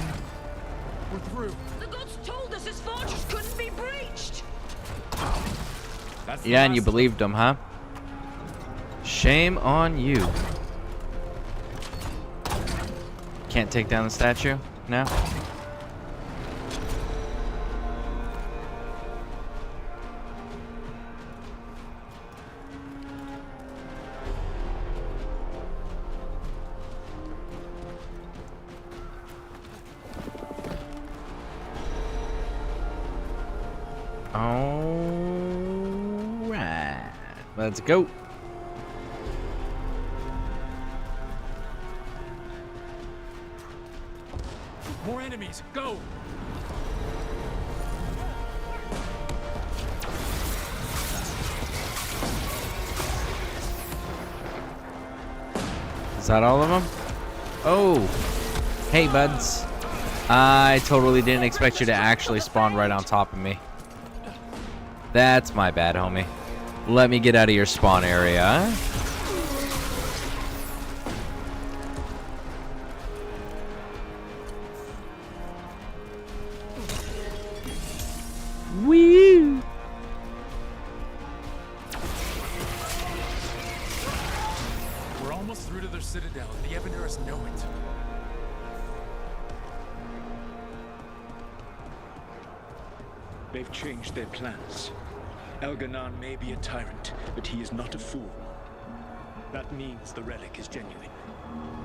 We're through. The gods told us this fortress couldn't be breached. Yeah, and you believed them, huh? Shame on you. Can't take down the statue? No? Alright. Let's go. More enemies. Go. Is that all of them? Oh. Hey, buds. I totally didn't expect you to actually spawn right on top of me. That's my bad, homie. Let me get out of your spawn area. another citadel. The Evanurus know it. They've changed their plans. Elganon may be a tyrant, but he is not a fool. That means the relic is genuine.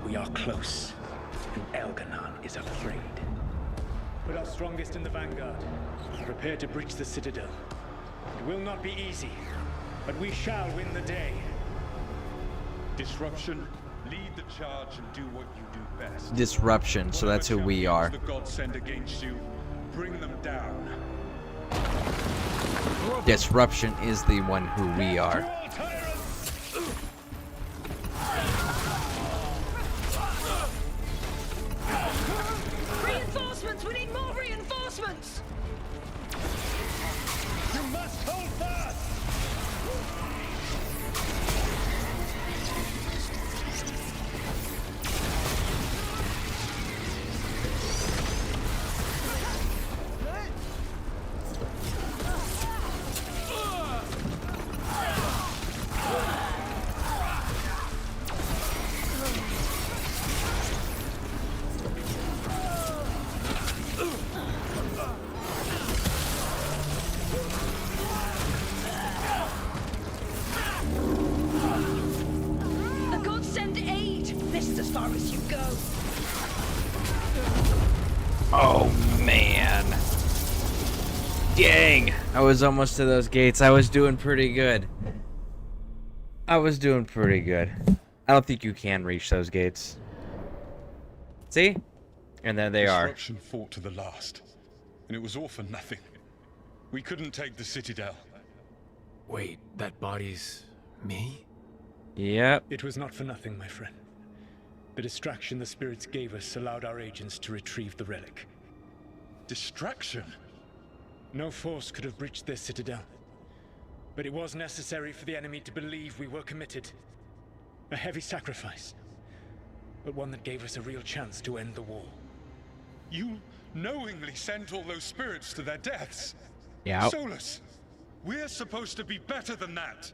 We are close, and Elganon is afraid. Put our strongest in the vanguard. Prepare to breach the citadel. It will not be easy, but we shall win the day. Disruption, lead the charge and do what you do best. Disruption, so that's who we are. The gods send against you, bring them down. Disruption is the one who we are. Reinforcements! We need more reinforcements! You must hold fast! The gods send aid! This is as far as you go. Oh, man. Dang. I was almost to those gates. I was doing pretty good. I don't think you can reach those gates. See? And there they are. Disruption fought to the last, and it was all for nothing. We couldn't take the citadel. Wait, that body's me? Yep. It was not for nothing, my friend. The distraction the spirits gave us allowed our agents to retrieve the relic. Distraction? No force could have breached their citadel. But it was necessary for the enemy to believe we were committed. A heavy sacrifice, but one that gave us a real chance to end the war. You knowingly sent all those spirits to their deaths? Yeah. Solus, we're supposed to be better than that.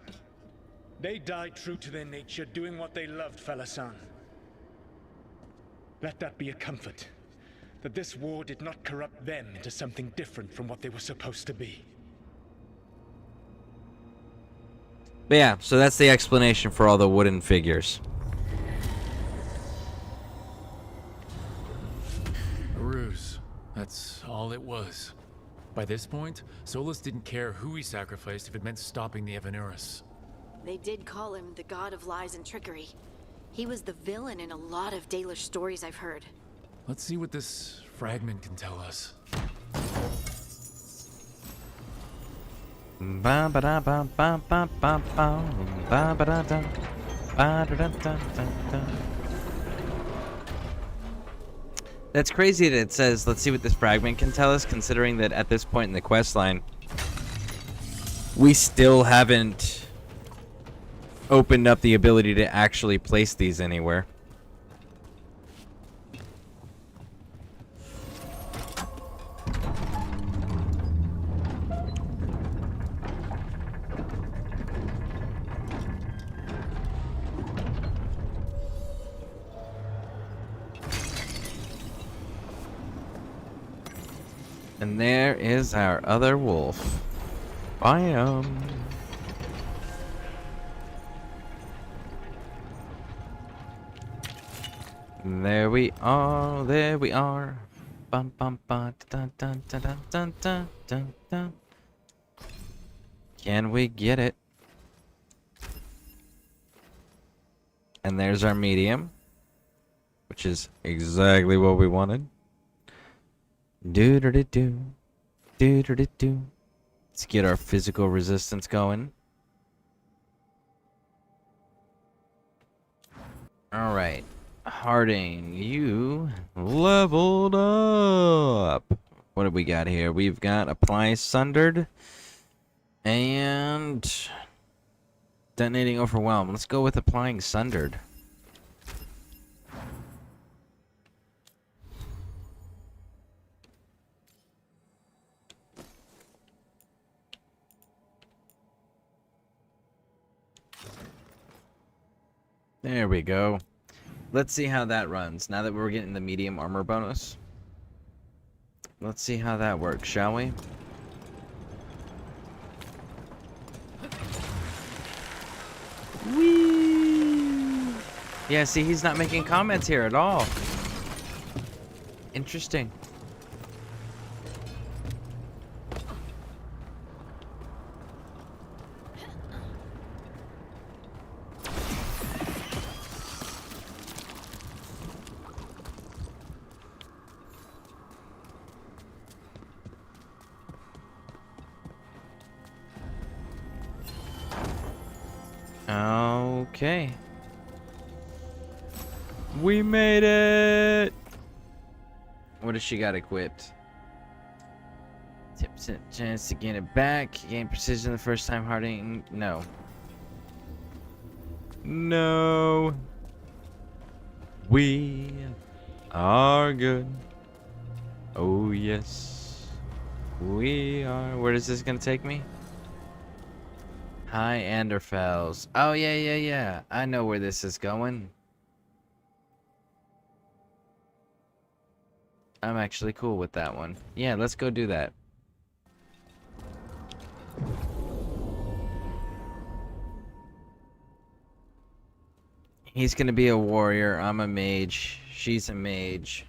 They died true to their nature, doing what they loved, Falasan. Let that be a comfort, that this war did not corrupt them into something different from what they were supposed to be. But yeah, so that's the explanation for all the wooden figures. A ruse. That's all it was. By this point, Solus didn't care who he sacrificed if it meant stopping the Evanurus. They did call him the god of lies and trickery. He was the villain in a lot of Dalish stories I've heard. Let's see what this fragment can tell us. That's crazy that it says, let's see what this fragment can tell us, considering that at this point in the quest line, we still haven't opened up the ability to actually place these anywhere. And there is our other wolf. Biome. There we are, there we are. Bum bum ba dun dun dun dun dun dun dun dun. Can we get it? And there's our medium, which is exactly what we wanted. Do do do do do do do do. Let's get our physical resistance going. All right. Harding, you leveled up. What have we got here? We've got apply sundered and detonating overwhelm. Let's go with applying sundered. There we go. Let's see how that runs. Now that we're getting the medium armor bonus. Let's see how that works, shall we? Whee! Yeah, see, he's not making comments here at all. Interesting. Okay. We made it! What does she got equipped? Tips chance to gain it back. Gain precision the first time hardening. No. No. We are good. Oh, yes. We are. Where is this gonna take me? Hi, Anderfels. Oh, yeah. I know where this is going. I'm actually cool with that one. Yeah, let's go do that. He's gonna be a warrior. I'm a mage. She's a mage.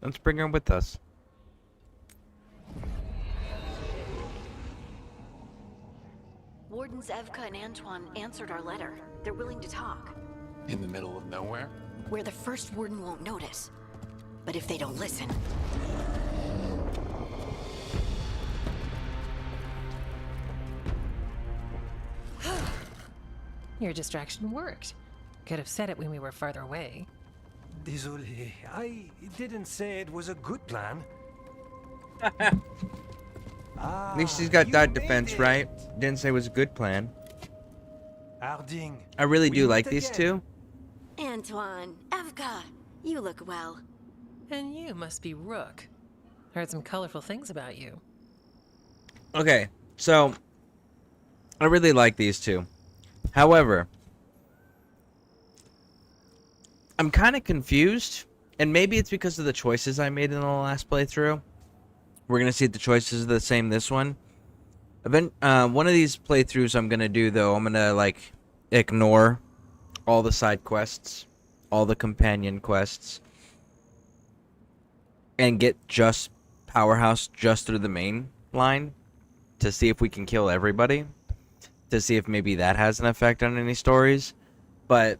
Let's bring her with us. Wardens Evka and Antoine answered our letter. They're willing to talk. In the middle of nowhere? Where the first warden won't notice. But if they don't listen... Your distraction worked. Could have said it when we were farther away. Désolé, I didn't say it was a good plan. At least she's got that defense, right? Didn't say it was a good plan. Harding. I really do like these two. Antoine, Evka, you look well. And you must be Rook. Heard some colorful things about you. Okay, so I really like these two. However, I'm kind of confused, and maybe it's because of the choices I made in the last playthrough. We're going to see if the choices are the same this one. One of these playthroughs I'm going to do, though, I'm going to, like, ignore all the side quests, all the companion quests, and get just Powerhouse just through the main line to see if we can kill everybody, to see if maybe that has an effect on any stories. But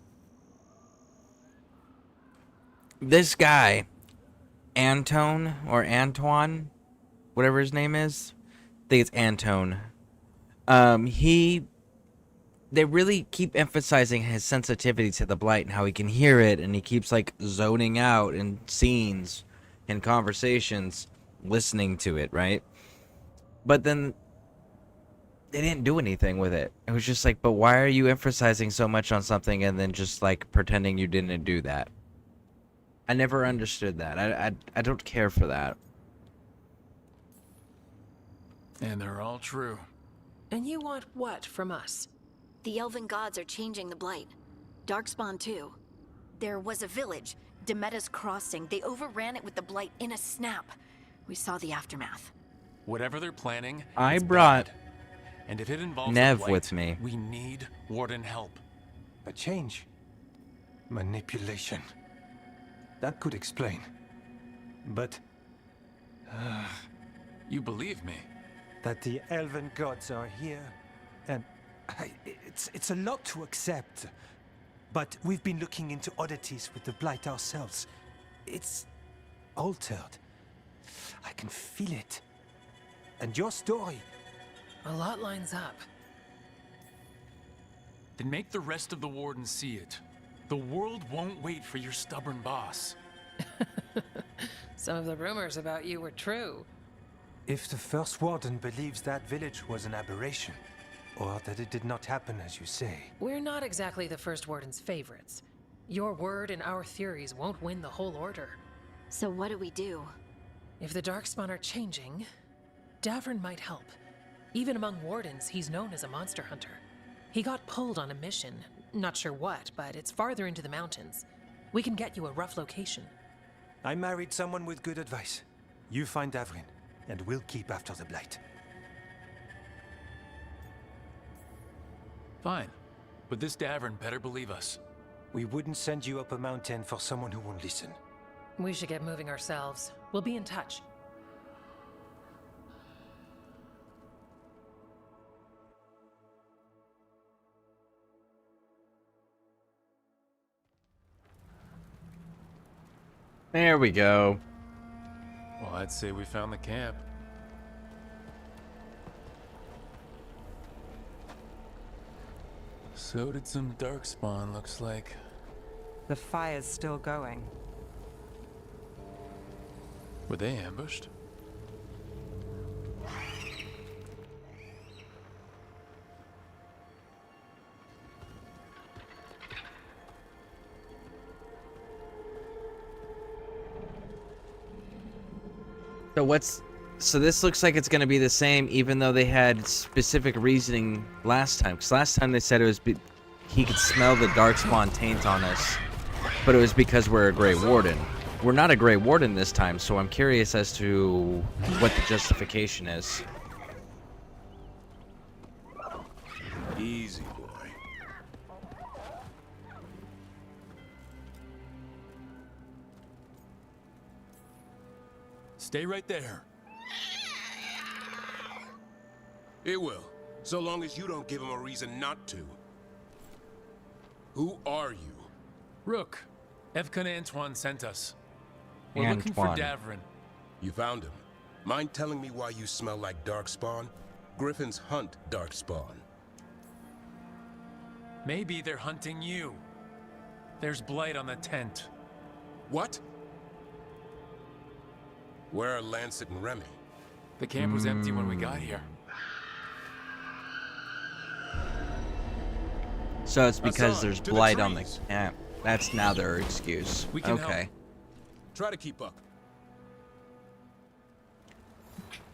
this guy, Antoine, whatever his name is, I think it's Antone. They really keep emphasizing his sensitivity to the blight and how he can hear it, and he keeps like zoning out in scenes and conversations, listening to it, right? But then they didn't do anything with it. It was just like, but why are you emphasizing so much on something and then just like pretending you didn't do that? I never understood that. I don't care for that. And they're all true. And you want what from us? The elven gods are changing the blight. Darkspawn too. There was a village, Demetta's Crossing. They overran it with the blight in a snap. We saw the aftermath. Whatever they're planning, I brought bad. And if it involves Nev the blight, with me. We need Warden help. A change. Manipulation. That could explain. But... you believe me? That the elven gods are here, and it's a lot to accept. But we've been looking into oddities with the blight ourselves. It's altered. I can feel it. And your story... A lot lines up. Then make the rest of the Wardens see it. The world won't wait for your stubborn boss. Some of the rumors about you were true. If the first warden believes that village was an aberration, or that it did not happen as you say... We're not exactly the First Warden's favorites. Your word and our theories won't win the whole order. So what do we do? If the Darkspawn are changing, Davrin might help. Even among wardens, he's known as a monster hunter. He got pulled on a mission. Not sure what, but it's farther into the mountains. We can get you a rough location. I married someone with good advice. You find Davrin, and we'll keep after the Blight. Fine. But this Davern better believe us. We wouldn't send you up a mountain for someone who won't listen. We should get moving ourselves. We'll be in touch. There we go. Well, I'd say we found the camp. So did some darkspawn, looks like. The fire's still going. Were they ambushed? So this looks like it's going to be the same, even though they had specific reasoning last time. Because last time they said it was he could smell the darkspawn taint on us, but it was because we're a Grey Warden. We're not a Grey Warden this time, so I'm curious as to what the justification is. Easy, boy. Stay right there. It will, so long as you don't give him a reason not to. Who are you? Rook. Evka and Antoine sent us. We're looking for Davrin. You found him. Mind telling me why you smell like darkspawn? Griffins hunt darkspawn. Maybe they're hunting you. There's blight on the tent. What? Where are Lancet and Remy? The camp was empty when we got here. So it's because there's blight on the camp. That's now their excuse. We can okay. help. Try to keep up.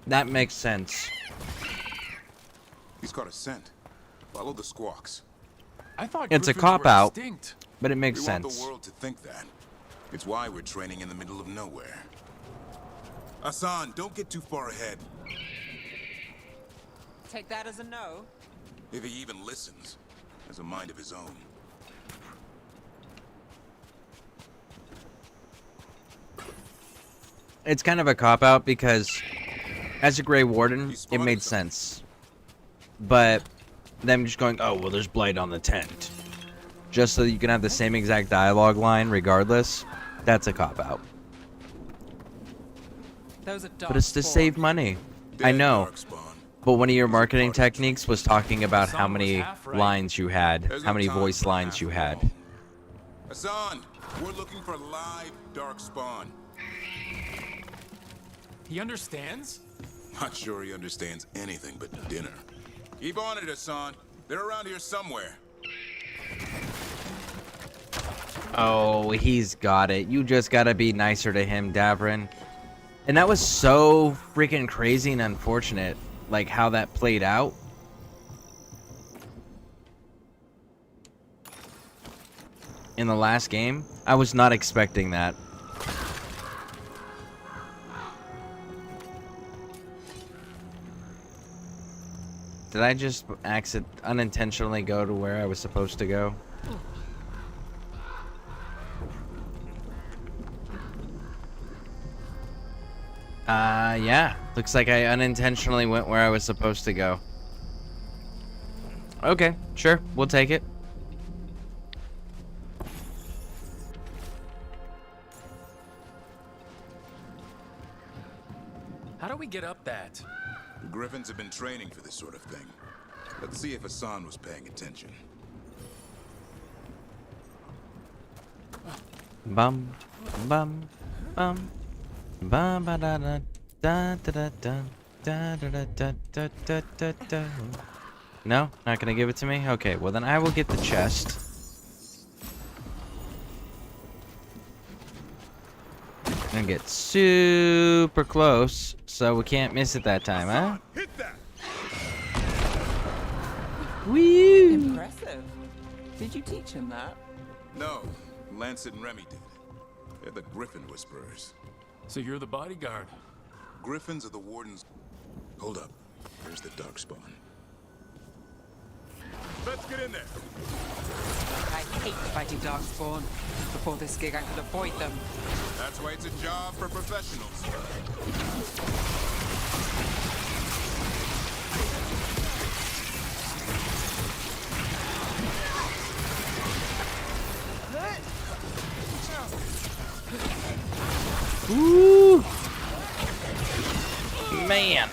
That makes sense. He's got a scent. Follow the squawks. I thought It's a Griffins cop were out, extinct. but it makes We sense. want the world to think that. It's why we're training in the middle of nowhere. Hassan, don't get too far ahead. Take that as a no. If he even listens, has a mind of his own. It's kind of a cop-out because as a Grey Warden, it made sense. But them just going, oh, well, there's blight on the tent. Just so that you can have the same exact dialogue line regardless, that's a cop-out. But it's to save money. I know. But one of your marketing techniques was talking about how many lines you had, how many voice lines you had. Hassan, we're looking for live darkspawn. He understands? Not sure he understands anything but dinner. Keep on it, Hassan. They're around here somewhere. Oh, he's got it. You just gotta be nicer to him, Davrin. And that was so freaking crazy and unfortunate, like how that played out. In the last game, I was not expecting that. Did I just unintentionally go to where I was supposed to go? Yeah. Looks like I unintentionally went where I was supposed to go. Okay, sure. We'll take it. How do we get up that? The Griffins have been training for this sort of thing. Let's see if Hassan was paying attention. Bum, bum, bum, bum, ba da da da da da da da da da da da da da. No, not gonna give it to me. Okay, well then I will get the chest. And get super close, so we can't miss it that time, huh? Hit that! Whee! Impressive. Did you teach him that? No, Lancet and Remy did. They're the Griffin Whisperers. So you're the bodyguard? Griffins are the Wardens. Hold up. Here's the Darkspawn. Let's get in there. I hate fighting Darkspawn. Before this gig, I could avoid them. That's why it's a job for professionals. Ooh. Man.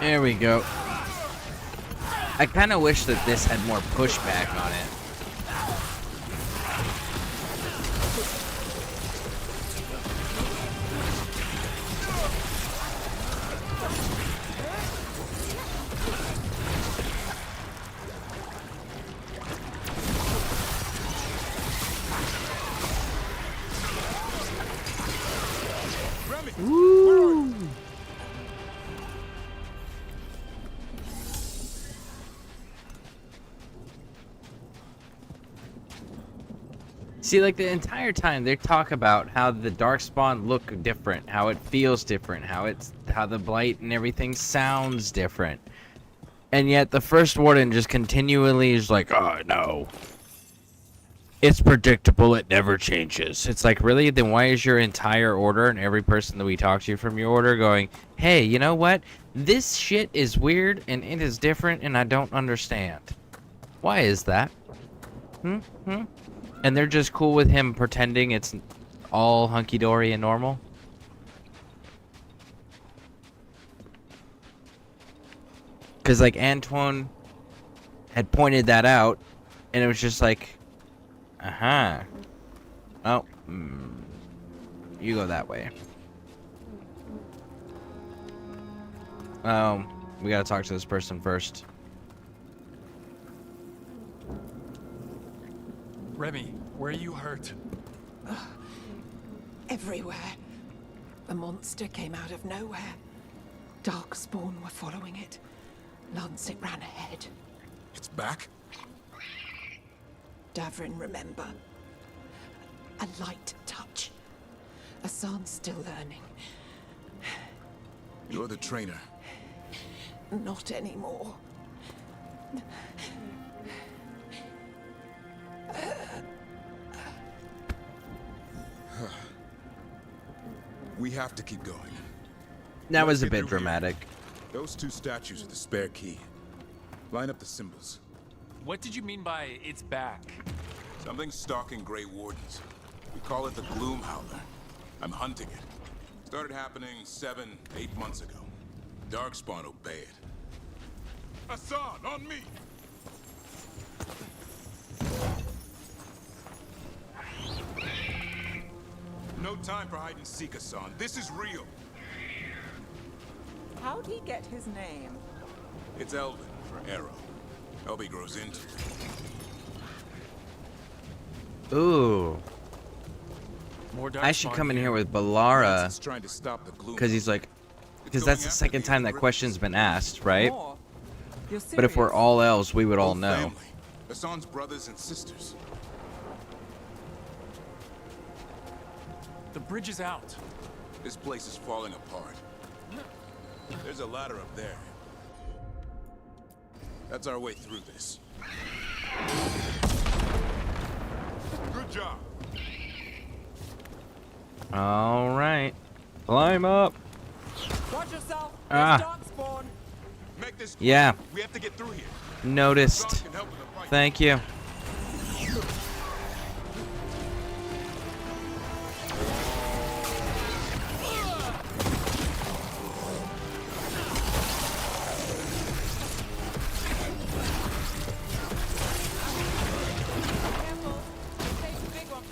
There we go. I kind of wish that this had more pushback on it. Woo! See, like the entire time they talk about how the Darkspawn look different, how it feels different, how the blight and everything sounds different. And yet the First Warden just continually is like, "Oh no. It's predictable, it never changes." It's like, really? Then why is your entire order and every person that we talk to from your order going, "Hey, you know what? This shit is weird and it is different and I don't understand." Why is that? And they're just cool with him pretending it's all hunky-dory and normal? Because, like, Antoine had pointed that out, and it was just like, uh-huh. Oh, you go that way. Oh, we gotta talk to this person first. Remy, where are you hurt? Everywhere. A monster came out of nowhere. Darkspawn were following it. Lancet ran ahead. It's back? Davrin, remember. A light touch. Asan's still learning. You're the trainer. Not anymore. We have to keep going. That was a Let's get bit through here. dramatic. Those two statues are the spare key. Line up the symbols. What did you mean by it's back? Something's stalking Grey Wardens. We call it the Gloom Howler. I'm hunting it. Started happening 7, 8 months ago. Darkspawn obey it. Asan, on me! No time for hide and seek, Asan. This is real. How'd he get his name? It's Elven for arrow. Elby grows into it. Ooh. More I should Darkspawn come in here. here with Balara, It's trying to stop the gloom. because he's like, because that's the second time that question's been asked, right? More? You're But if we're serious? all elves, we would all Whole know. family. Asan's brothers and sisters. The bridge is out. This place is falling apart. There's a ladder up there. That's our way through this. Good job. All right, climb up. Watch yourself. Ah. Darkspawn. Make this quick. Yeah, We have to get through here. noticed. Can help with the fight. Thank you.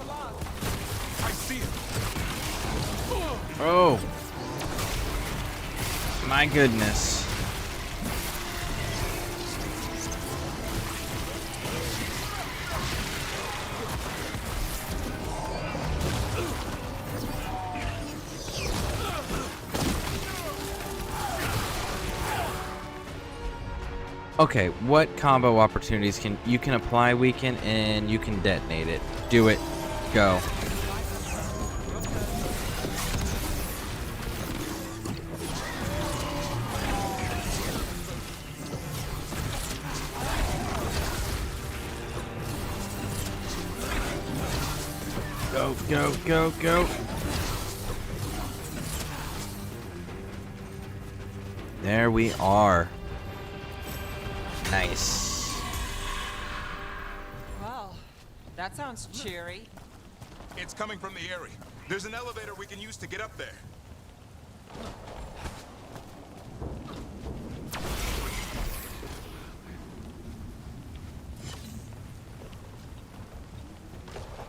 I see it. Oh, my goodness. Okay, what combo opportunities can you apply weaken and you can detonate it? Do it. Go. Go, go, go, go. There we are. Nice. Well, that sounds cheery. It's coming from the area. There's an elevator we can use to get up there.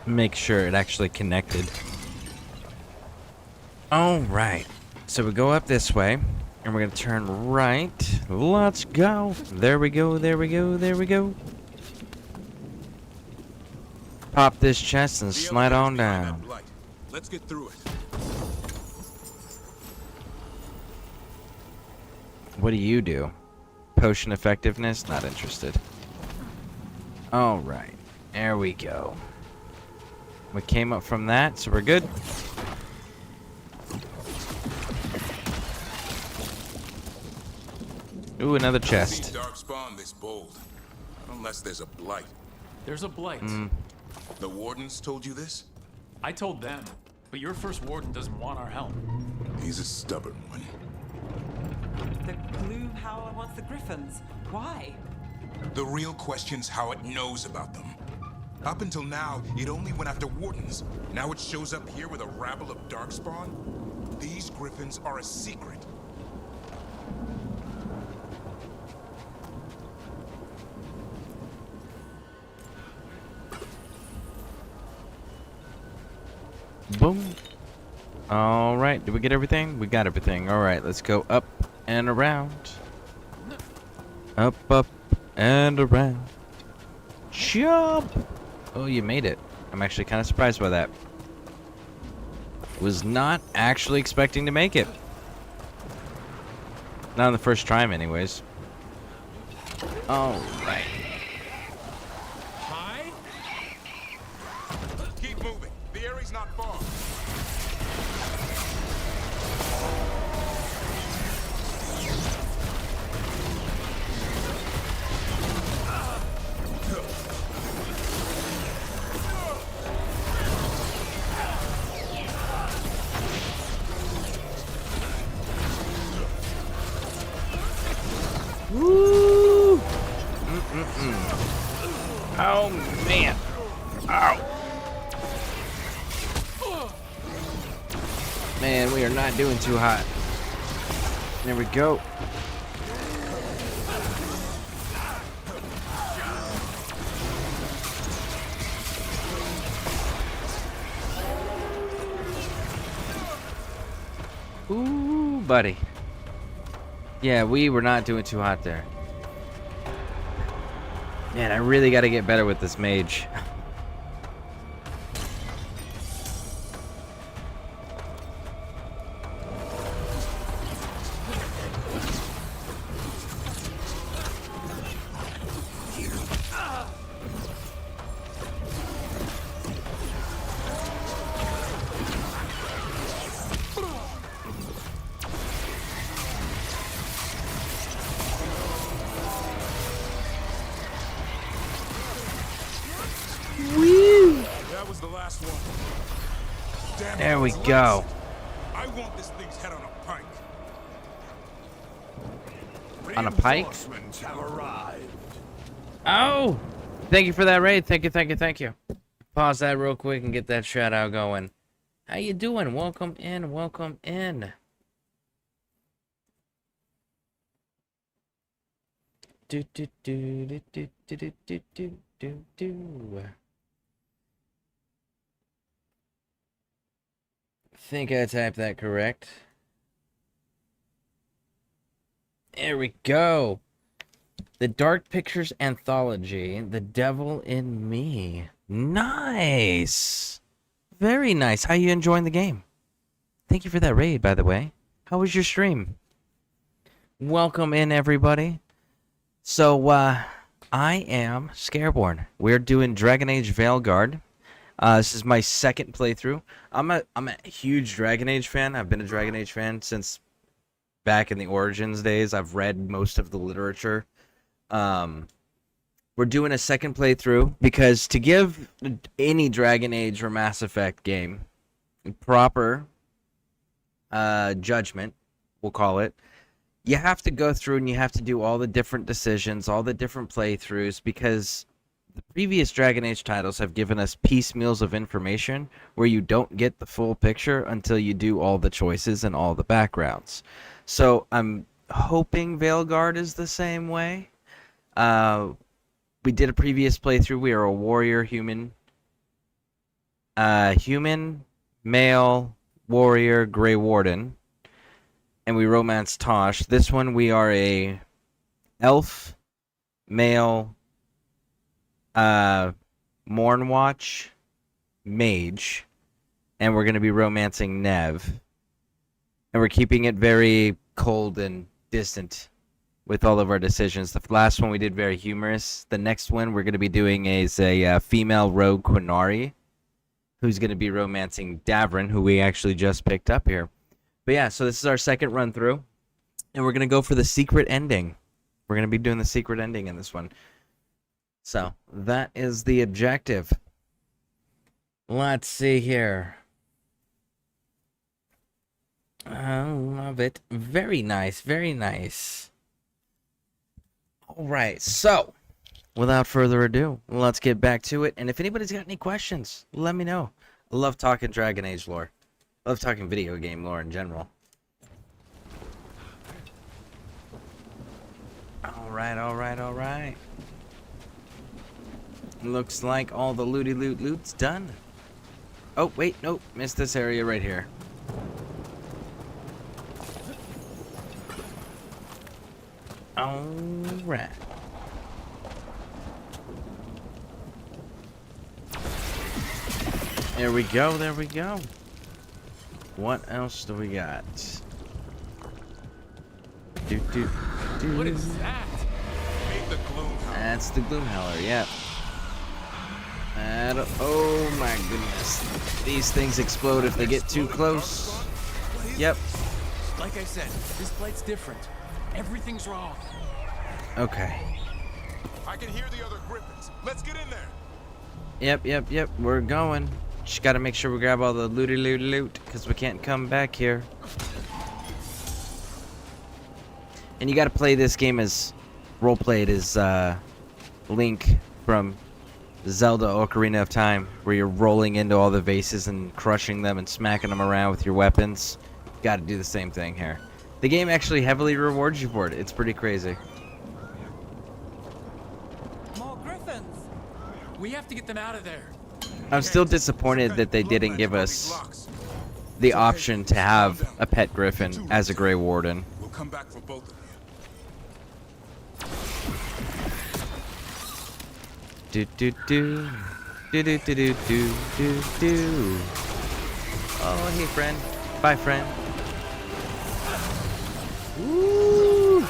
Make sure it actually connected. All right. So we go up this way, and we're gonna turn right. Let's go. There we go. There we go. There we go. Pop this chest and slide on down. Let's get through it. What do you do? Potion effectiveness? Not interested. All right. There we go. We came up from that, so we're good. Ooh, another chest. Darkspawn this bold, unless there's a blight. There's a blight. The wardens told you this? I told them, but your first warden doesn't want our help. He's a stubborn one. The Gloom Howler wants the Griffins. Why? The real question's how it knows about them. Up until now, it only went after wardens. Now it shows up here with a rabble of Darkspawn? These Griffins are a secret. Boom. All right. Did we get everything? We got everything. All right. Let's go up and around. Up, up, and around. Jump. Oh, you made it. I'm actually kind of surprised by that. Was not actually expecting to make it. Not on the first try, anyways. All right. Keep moving. The area's not far. Woo! Oh, man. Ow. Man, we are not doing too hot. There we go. Ooh, buddy. Yeah, we were not doing too hot there. Man, I really got to get better with this mage. That was the last one. Damn it, There we it's go. loose. I want this thing's head on a pike. On a pike? Reinforcements have arrived. Oh! Thank you for that raid. Thank you, thank you, thank you. Pause that real quick and get that shout out going. How you doing? Welcome in, welcome in. Do do do do do do do do do do do. Think I typed that correct. There we go. The Dark Pictures Anthology, The Devil in Me. Nice. Very nice. How you enjoying the game? Thank you for that raid, by the way. How was your stream? Welcome in, everybody. So, I am Scareborn. We're doing Dragon Age Veilguard. This is my second playthrough. I'm a huge Dragon Age fan. I've been a Dragon Age fan since back in the Origins days. I've read most of the literature. We're doing a second playthrough because to give any Dragon Age or Mass Effect game proper judgment, we'll call it, you have to go through and you have to do all the different decisions, all the different playthroughs, because the previous Dragon Age titles have given us piecemeals of information where you don't get the full picture until you do all the choices and all the backgrounds. So I'm hoping Veilguard is the same way. We did a previous playthrough. We are a warrior human. Human, male, warrior, Grey Warden. And we romanced Tosh. This one we are a elf, male, Mornwatch, mage. And we're going to be romancing Nev. And we're keeping it very cold and distant with all of our decisions. The last one we did very humorous. The next one we're going to be doing is a female rogue Quinari, who's going to be romancing Davrin, who we actually just picked up here. But yeah, so this is our second run through, and we're going to go for the secret ending. We're going to be doing the secret ending in this one. So that is the objective. Let's see here. I love it. Very nice, very nice. All right, so without further ado, let's get back to it. And if anybody's got any questions, let me know. I love talking Dragon Age lore. I love talking video game lore in general. Alright, alright, alright. Looks like all the loot's done. Oh, wait, nope. Missed this area right here. Alright. There we go, there we go. What else do we got? What is that? That's the Gloomhowler, yep. Oh my goodness. These things explode if they get too close. Yep. Like I said, this blight's different. Everything's wrong. Okay. I can hear the other griffins. Let's get in there. Yep. We're going. Just gotta make sure we grab all the loot, because we can't come back here. And you gotta play this game as roleplay it as Link from Zelda Ocarina of Time, where you're rolling into all the vases and crushing them and smacking them around with your weapons. You gotta do the same thing here. The game actually heavily rewards you for it. It's pretty crazy. More griffins! We have to get them out of there. I'm still disappointed that they didn't give us the option to have a pet griffin as a Grey Warden. We'll come back for both of Do. Oh, hey, friend. Bye, friend. Woo!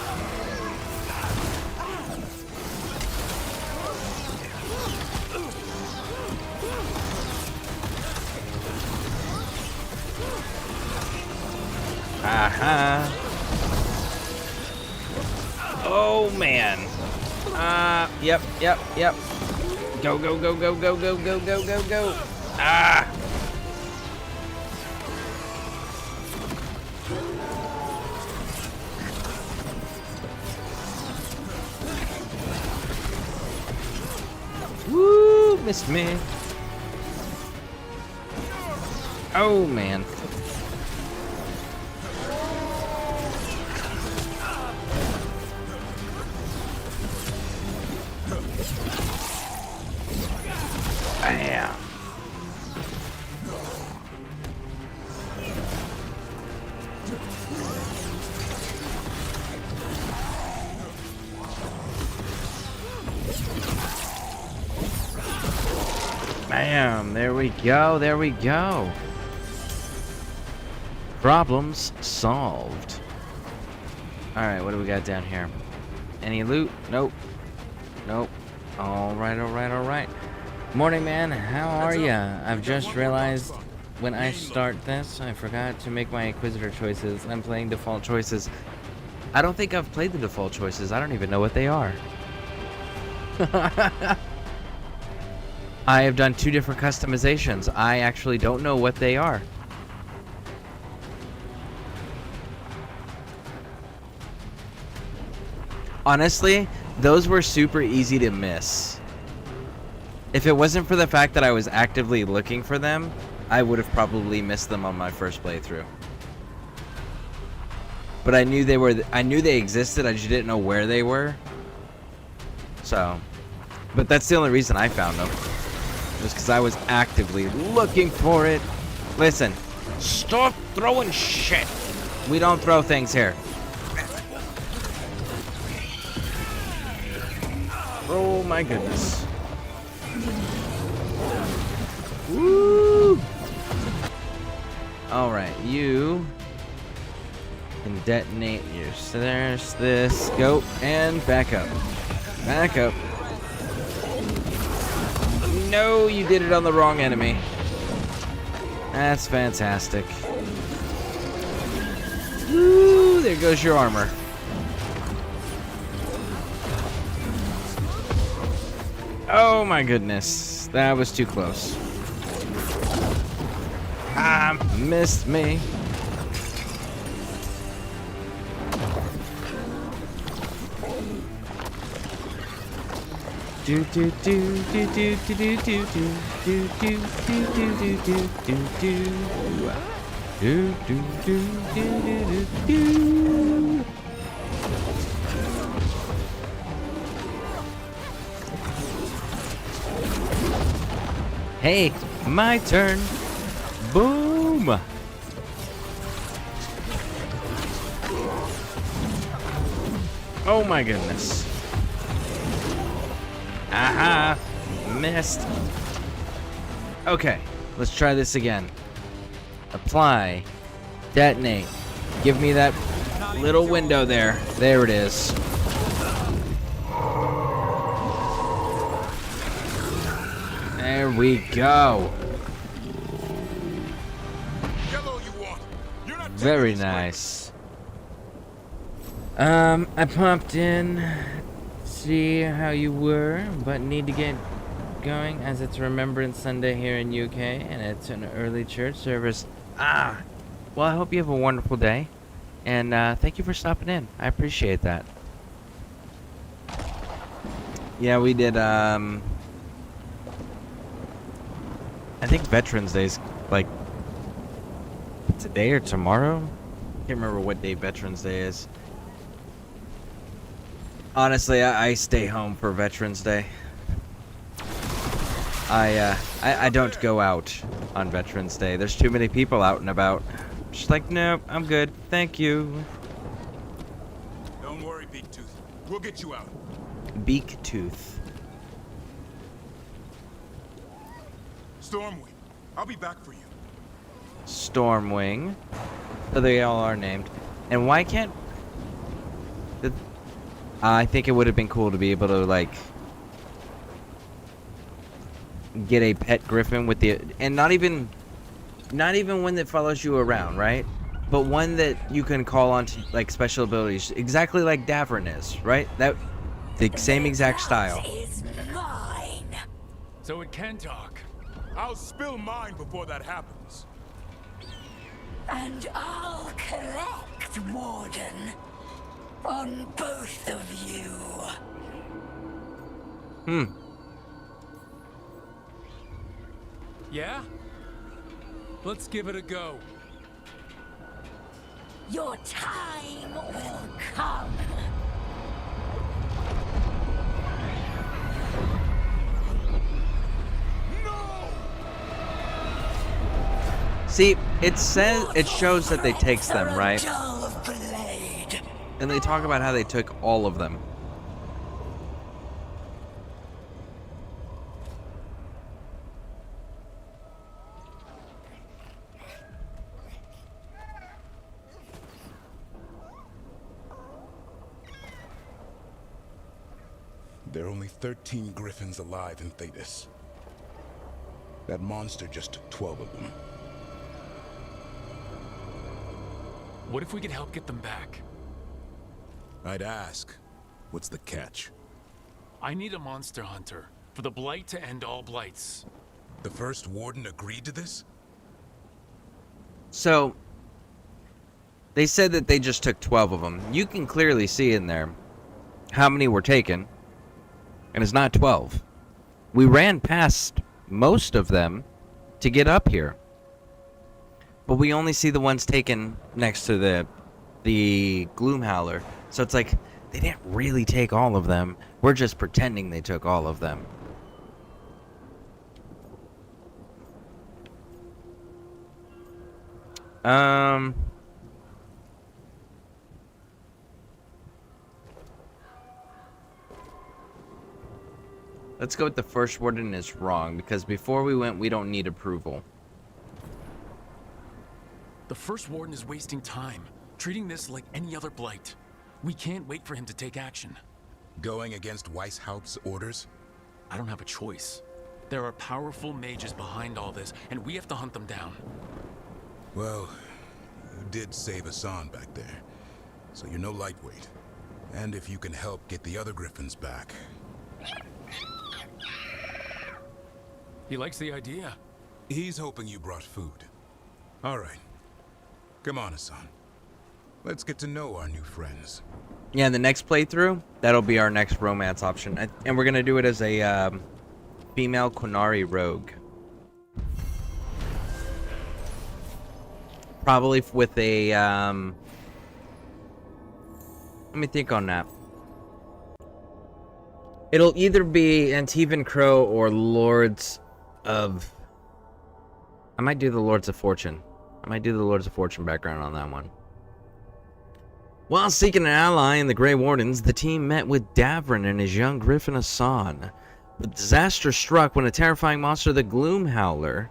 Aha. Oh, man. Yep. Go. Ah. Woo, missed me. Oh, man. Bam. Bam. There we go. Problems solved. Alright, what do we got down here? Any loot? Nope. Nope. Alright, alright, alright. Morning, man. How are ya? I've just realized when I start this, I forgot to make my Inquisitor choices. I'm playing default choices. I don't think I've played the default choices. I don't even know what they are. I have done 2 different customizations. I actually don't know what they are. Honestly, those were super easy to miss. If it wasn't for the fact that I was actively looking for them, I would have probably missed them on my first playthrough. But I knew they existed, I just didn't know where they were. So, but that's the only reason I found them. Was because I was actively looking for it. Listen, stop throwing shit. We don't throw things here. Oh my goodness. Woo! Alright, you can detonate your there's this. Go and back up. Back up. No, you did it on the wrong enemy. That's fantastic. Woo! There goes your armor. Oh my goodness. That was too close. Ah, missed me. Do do do do do do do do do do do do do do do do do do do do. Hey, my turn. Boom. Oh my goodness. Aha! Missed. Okay, let's try this again. Apply. Detonate. Give me that little window there. There it is. There we go. Very nice. I popped in. See how you were, but need to get going as it's Remembrance Sunday here in UK and it's an early church service. Well, I hope you have a wonderful day, and thank you for stopping in. I appreciate that. Yeah, we did. I think Veterans Day's like today or tomorrow. Can't remember what day Veterans Day is. Honestly, I stay home for Veterans Day. I don't go out on Veterans Day. There's too many people out and about. Just like, nope, I'm good. Thank you. Don't worry, Beaktooth. We'll get you out. Beaktooth. Stormwing, I'll be back for you. Stormwing. So they all are named. And why can't... I think it would have been cool to be able to, like, get a pet griffin with the... And not even one that follows you around, right? But one that you can call on to, like, special abilities. Exactly like Davern is, right? The same exact style. Is mine. So it can talk. I'll spill mine before that happens. And I'll collect, Warden. On both of you. Yeah? Let's give it a go. Your time will come. See, it shows that they takes them, right? And they talk about how they took all of them. There are only 13 griffins alive in Thetis. That monster just took 12 of them. What if we could help get them back? I'd ask, what's the catch? I need a monster hunter for the Blight to end all blights. The first warden agreed to this? So, they said that they just took 12 of them. You can clearly see in there how many were taken, and it's not 12. We ran past most of them to get up here, but we only see the ones taken next to the Gloomhowler. So it's like, they didn't really take all of them. We're just pretending they took all of them. Let's go with the first warden is wrong, because before we went, we don't need approval. The first warden is wasting time, treating this like any other blight. We can't wait for him to take action. Going against Weishaupt's orders? I don't have a choice. There are powerful mages behind all this, and we have to hunt them down. Well, you did save Hassan back there, so you're no lightweight. And if you can help get the other griffins back... He likes the idea. He's hoping you brought food. All right. Come on, Hassan. Let's get to know our new friends. Yeah, the next playthrough, that'll be our next romance option. And we're going to do it as a female Qunari rogue. Probably with a... let me think on that. It'll either be Antivan Crow or Lords of... I might do the Lords of Fortune. I might do the Lords of Fortune background on that one. While seeking an ally in the Grey Wardens, the team met with Davrin and his young griffin Hassan. But disaster struck when a terrifying monster, the Gloomhowler,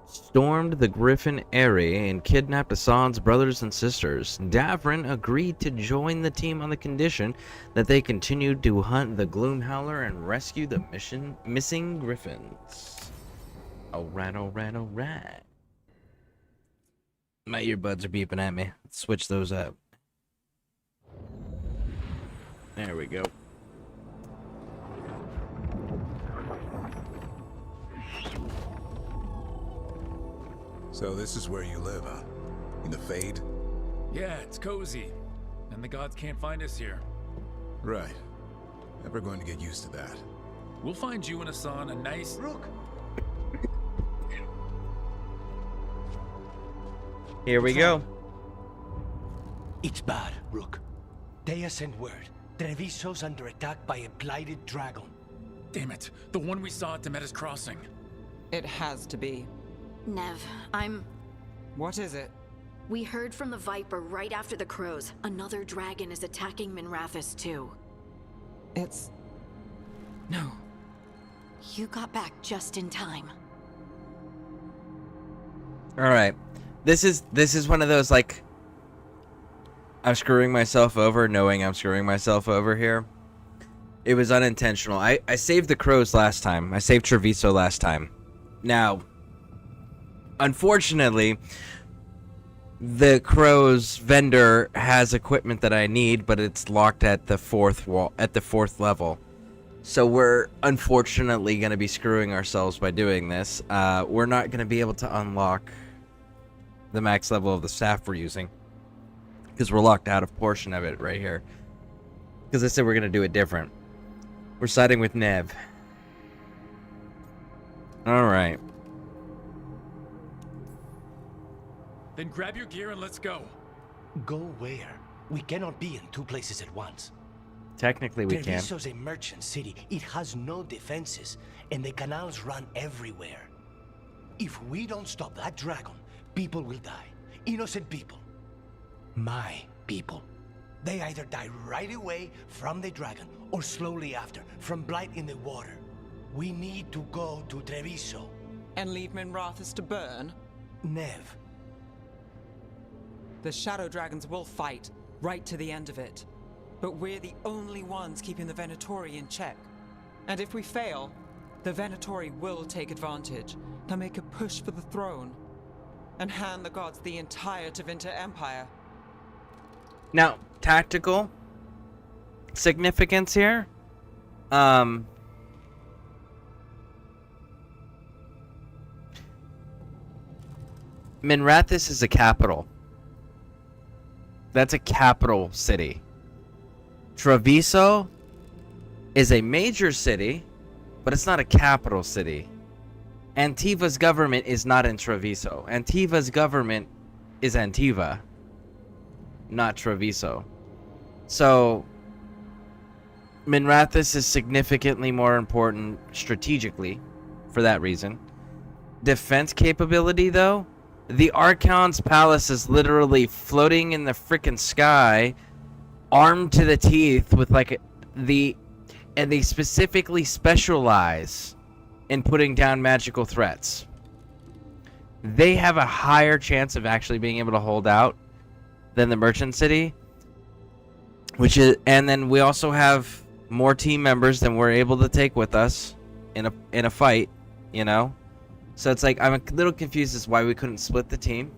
stormed the Griffin area and kidnapped Hassan's brothers and sisters. Davrin agreed to join the team on the condition that they continued to hunt the Gloomhowler and rescue the missing griffins. Alright, alright, alright. My earbuds are beeping at me. Let's switch those up. There we go. So this is where you live, huh? In the Fade? Yeah, it's cozy. And the gods can't find us here. Right. Never going to get used to that. We'll find you and Hassan a nice... Rook! Here we go. It's bad, Rook. Dea sent word. Treviso's under attack by a blighted dragon. Damn it. The one we saw at Demeter's Crossing. It has to be. Nev, What is it? We heard from the Viper right after the Crows. Another dragon is attacking Minrathous too. It's... No. You got back just in time. Alright. This is one of those, like... I'm screwing myself over knowing I'm screwing myself over here. It was unintentional. I saved the Crows last time. I saved Treviso last time. Now... Unfortunately, the Crow's vendor has equipment that I need, but it's locked at the fourth level. So we're unfortunately going to be screwing ourselves by doing this. We're not going to be able to unlock the max level of the staff we're using, because we're locked out of a portion of it right here. Because I said we're going to do it different. We're siding with Nev. Alright. Then grab your gear and let's go. Go where? We cannot be in two places at once. Technically we can. Treviso's a merchant city. It has no defenses, and the canals run everywhere. If we don't stop that dragon, people will die. Innocent people. My people. They either die right away from the dragon, or slowly after, from blight in the water. We need to go to Treviso. And leave Minrathous to burn? Nev. The Shadow Dragons will fight, right to the end of it. But we're the only ones keeping the Venatori in check. And if we fail, the Venatori will take advantage. They'll make a push for the throne and hand the gods the entire Tevinter Empire. Now, tactical significance here. Minrathous is a capital. That's a capital city. Treviso is a major city, but it's not a capital city. Antiva's government is not in Treviso. Antiva's government is Antiva, not Treviso. So, Minrathous is significantly more important strategically for that reason. Defense capability, though, the Archon's palace is literally floating in the freaking sky, armed to the teeth with like and they specifically specialize in putting down magical threats. They have a higher chance of actually being able to hold out than the Merchant City, and then we also have more team members than we're able to take with us in a fight, you know? So it's like, I'm a little confused as to why we couldn't split the team,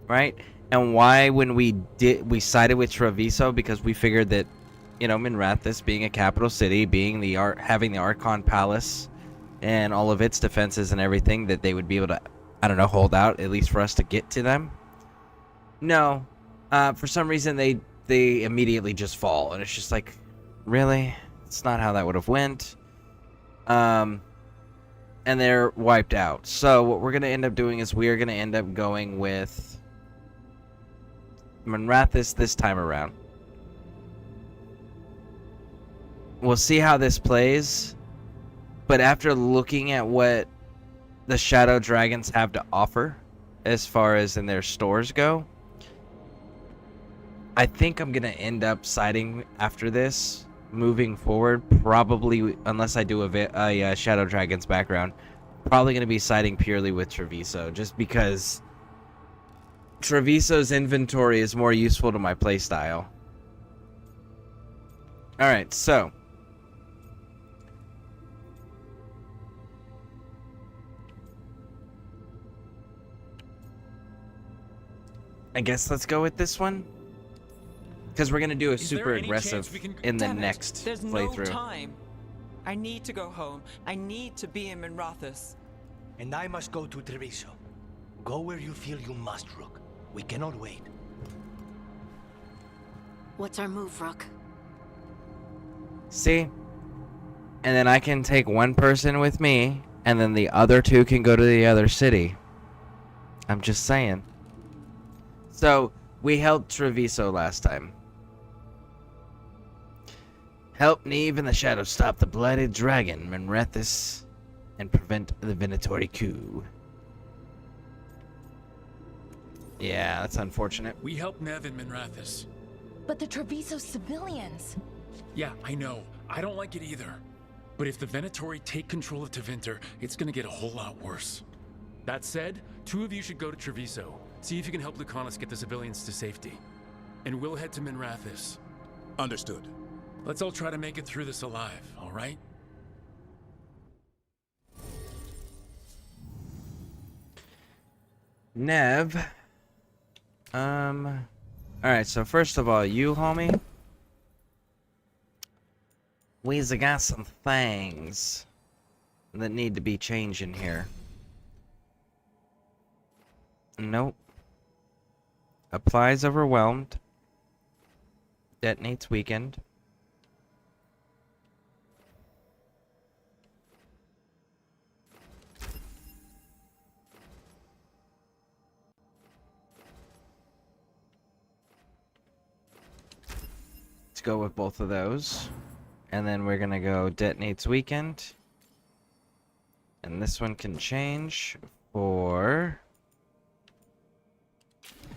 right? And why, when we sided with Treviso, because we figured that, you know, Minrathous being a capital city, being having the Archon Palace and all of its defenses and everything, that they would be able to, I don't know, hold out, at least for us to get to them. No, for some reason they immediately just fall, and it's just like, really? It's not how that would have went. And they're wiped out. So what we're going to end up doing is we are going to end up going with Minrathous this time around. We'll see how this plays, but after looking at what the Shadow Dragons have to offer as far as in their stores go, I think I'm going to end up siding after this. Moving forward, probably, unless I do a Shadow Dragon's background, probably going to be siding purely with Treviso, just because Treviso's inventory is more useful to my playstyle. Alright, so I guess let's go with this one. Because we're going to do a super aggressive in the next There's playthrough. No time. I need to go home. I need to be in Minrathous. And I must go to Treviso. Go where you feel you must, Rook. We cannot wait. What's our move, Rook? See? And then I can take one person with me, and then the other two can go to the other city. I'm just saying. So, we helped Treviso last time. Help Neve and the Shadows stop the Blighted Dragon, Minrathous, and prevent the Venatori coup. Yeah, that's unfortunate. We helped Nev and Minrathous. But the Treviso civilians... Yeah, I know. I don't like it either. But if the Venatori take control of Tevinter, it's gonna get a whole lot worse. That said, 2 of you should go to Treviso. See if you can help Lucanus get the civilians to safety. And we'll head to Minrathous. Understood. Let's all try to make it through this alive, all right? Nev. Alright, so first of all, you, homie. We's got some things that need to be changing here. Nope. Applies overwhelmed. Detonates weakened. Let's go with both of those. And then we're gonna go detonates weakened. And this one can change for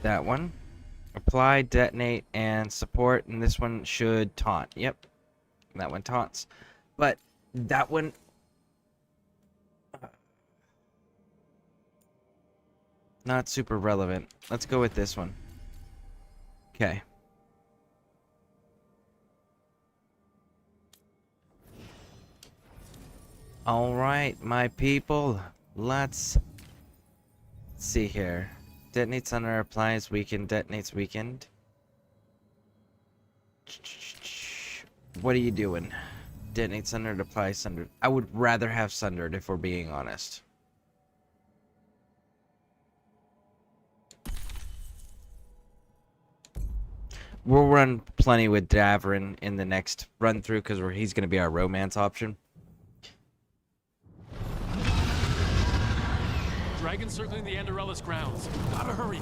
that one. Apply, detonate, and support. And this one should taunt. Yep. That one taunts. But that one... not super relevant. Let's go with this one. Okay. Alright, my people. Let's see here. Detonates under applies weakened, detonates weakened. What are you doing? Detonates sundered, apply sundered. I would rather have sundered if we're being honest. We'll run plenty with Davrin in the next run through because he's going to be our romance option. Dragon circling the Anderella's grounds. Gotta hurry.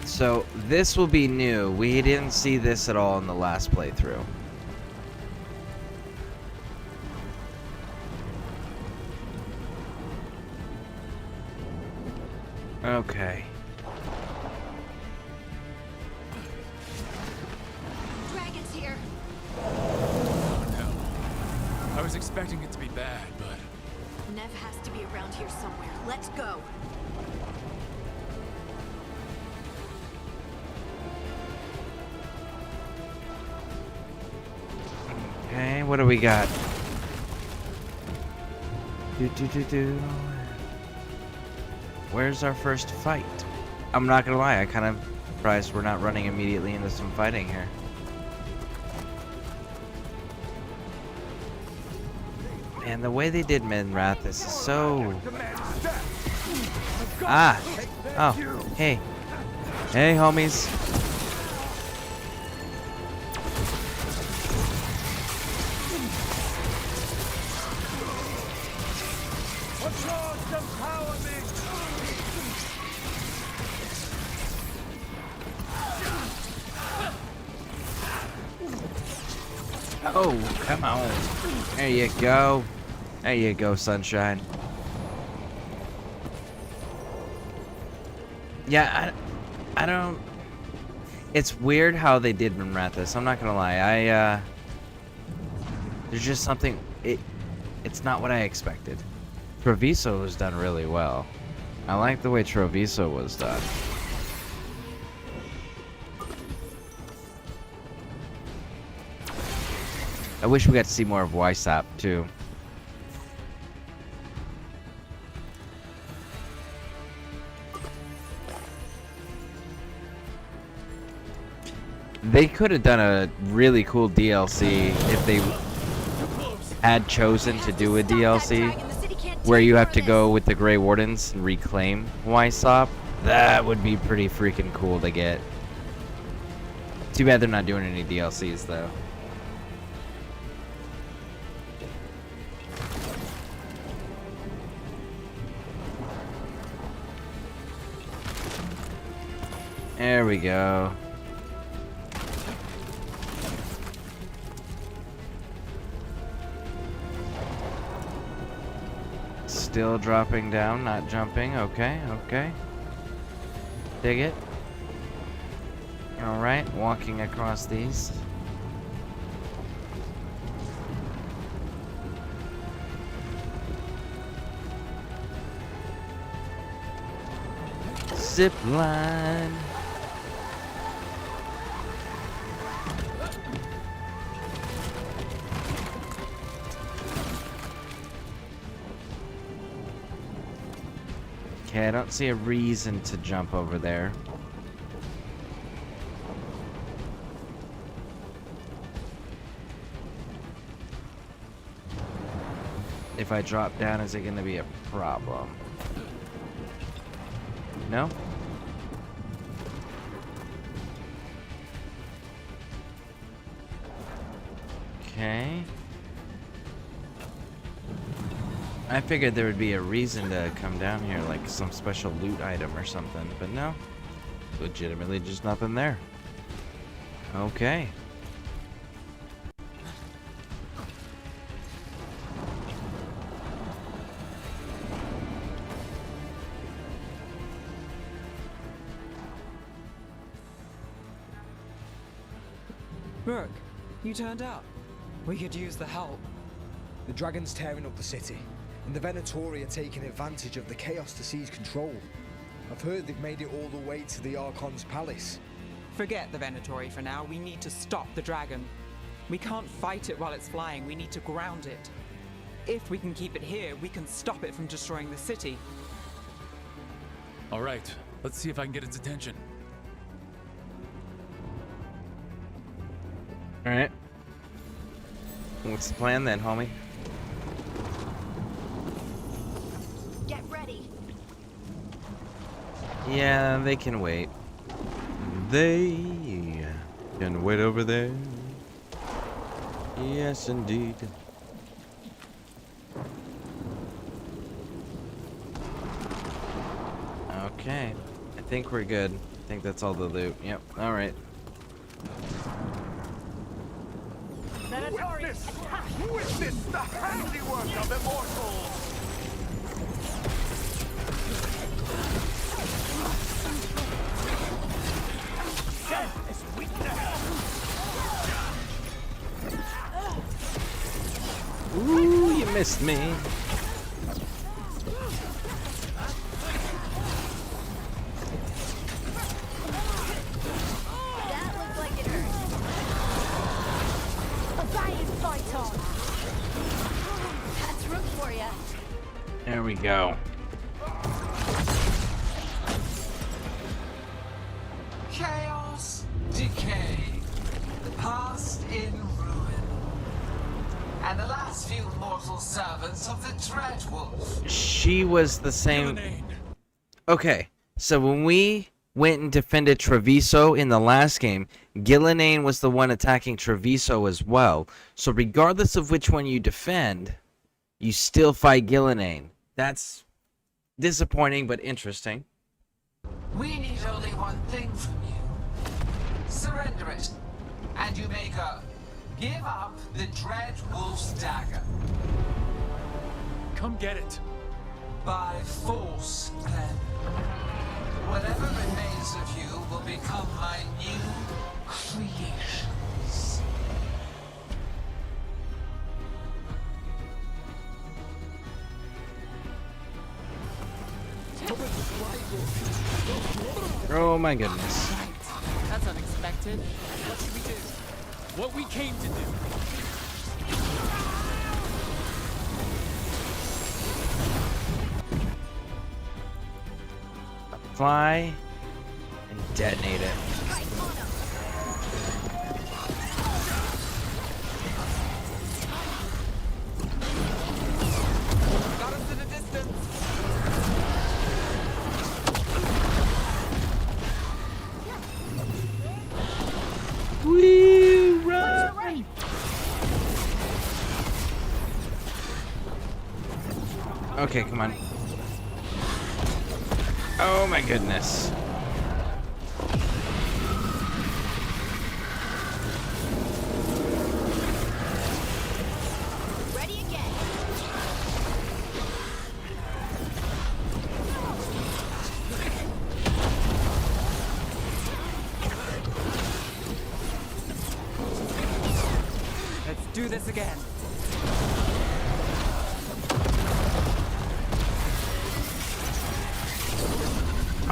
So this will be new. We didn't see this at all in the last playthrough. Okay. Dragon's here. I was expecting it to be bad, but... Nev has to be around here somewhere. Let's go. Okay, what do we got? Where's our first fight? I'm not gonna lie, I kind of surprised we're not running immediately into some fighting here. And the way they did Menrathis is so... Ah! Oh, hey. Hey, homies. Oh, come on. There you go. There you go, sunshine. Yeah, I don't... It's weird how they did Menrathis. I'm not gonna lie. There's just something... It's not what I expected. Treviso was done really well. I like the way Treviso was done. I wish we got to see more of Weissap too. They could have done a really cool DLC if they had chosen to do a DLC where you have to go with the Grey Wardens and reclaim Weissap. That would be pretty freaking cool to get. Too bad they're not doing any DLCs though. There we go. Still dropping down, not jumping. Okay, okay. Dig it. Alright, walking across these. Zip line. Okay, I don't see a reason to jump over there. If I drop down, is it going to be a problem? No? Okay. I figured there would be a reason to come down here, like some special loot item or something, but no. Legitimately just nothing there. Okay. Look, you turned up. We could use the help. The dragon's tearing up the city, and the Venatori are taking advantage of the chaos to seize control. I've heard they've made it all the way to the Archon's palace. Forget the Venatori for now. We need to stop the dragon. We can't fight it while it's flying. We need to ground it. If we can keep it here, we can stop it from destroying the city. All right, let's see if I can get its attention. All right. What's the plan then, homie? Get ready. Yeah, they can wait. They can wait over there. Yes, indeed. Okay. I think we're good. I think that's all the loot. Yep. All right. Witness the handiwork of immortals! Death is weak to hell! Ooh, you missed me. That looked like it hurt. A valiant fight on. That's room for you. There we go. Chaos, decay, the past in ruin, and the last few mortal servants of the Dreadwolf. She was the same. Okay, so when we went and defended Treviso in the last game, Gillenane was the one attacking Treviso as well. So regardless of which one you defend, you still fight Gillenane. That's disappointing but interesting. We need only one thing from you. Surrender it, and you may go. Give up the Dreadwolf's dagger. Come get it. By force, then. Whatever remains of you will become my new creations. Oh my goodness. That's unexpected. What should we do? What we came to do. Fly and detonate it. Got us in the distance. Woo, run! Right. Okay, come on. Oh my goodness. Ready again. Let's do this again.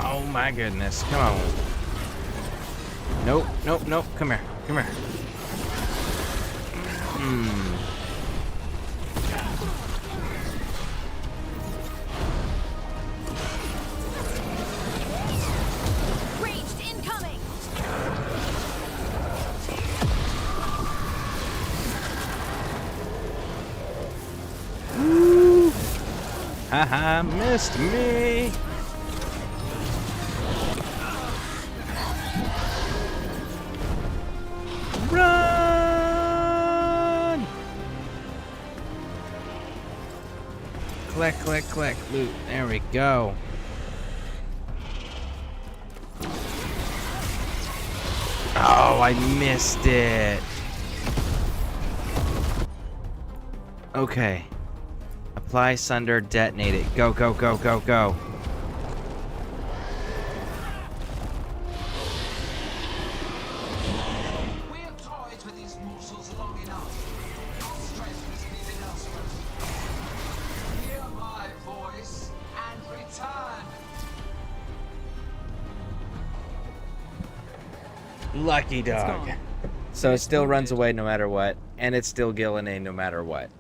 Oh my goodness. Come on. Nope, nope, nope. Come here. Come here. Ranged incoming. Woo! Haha, missed me. Run! Click, click, click. Loot. There we go. Oh, I missed it. Okay. Apply Sunder, detonate it. Go, go, go, go, go. We have toyed with these mortals long enough. Our strength is needed elsewhere. Hear my voice and return. Lucky It's dog. gone. So it still runs away no matter what, and it's still Gillenane no matter what.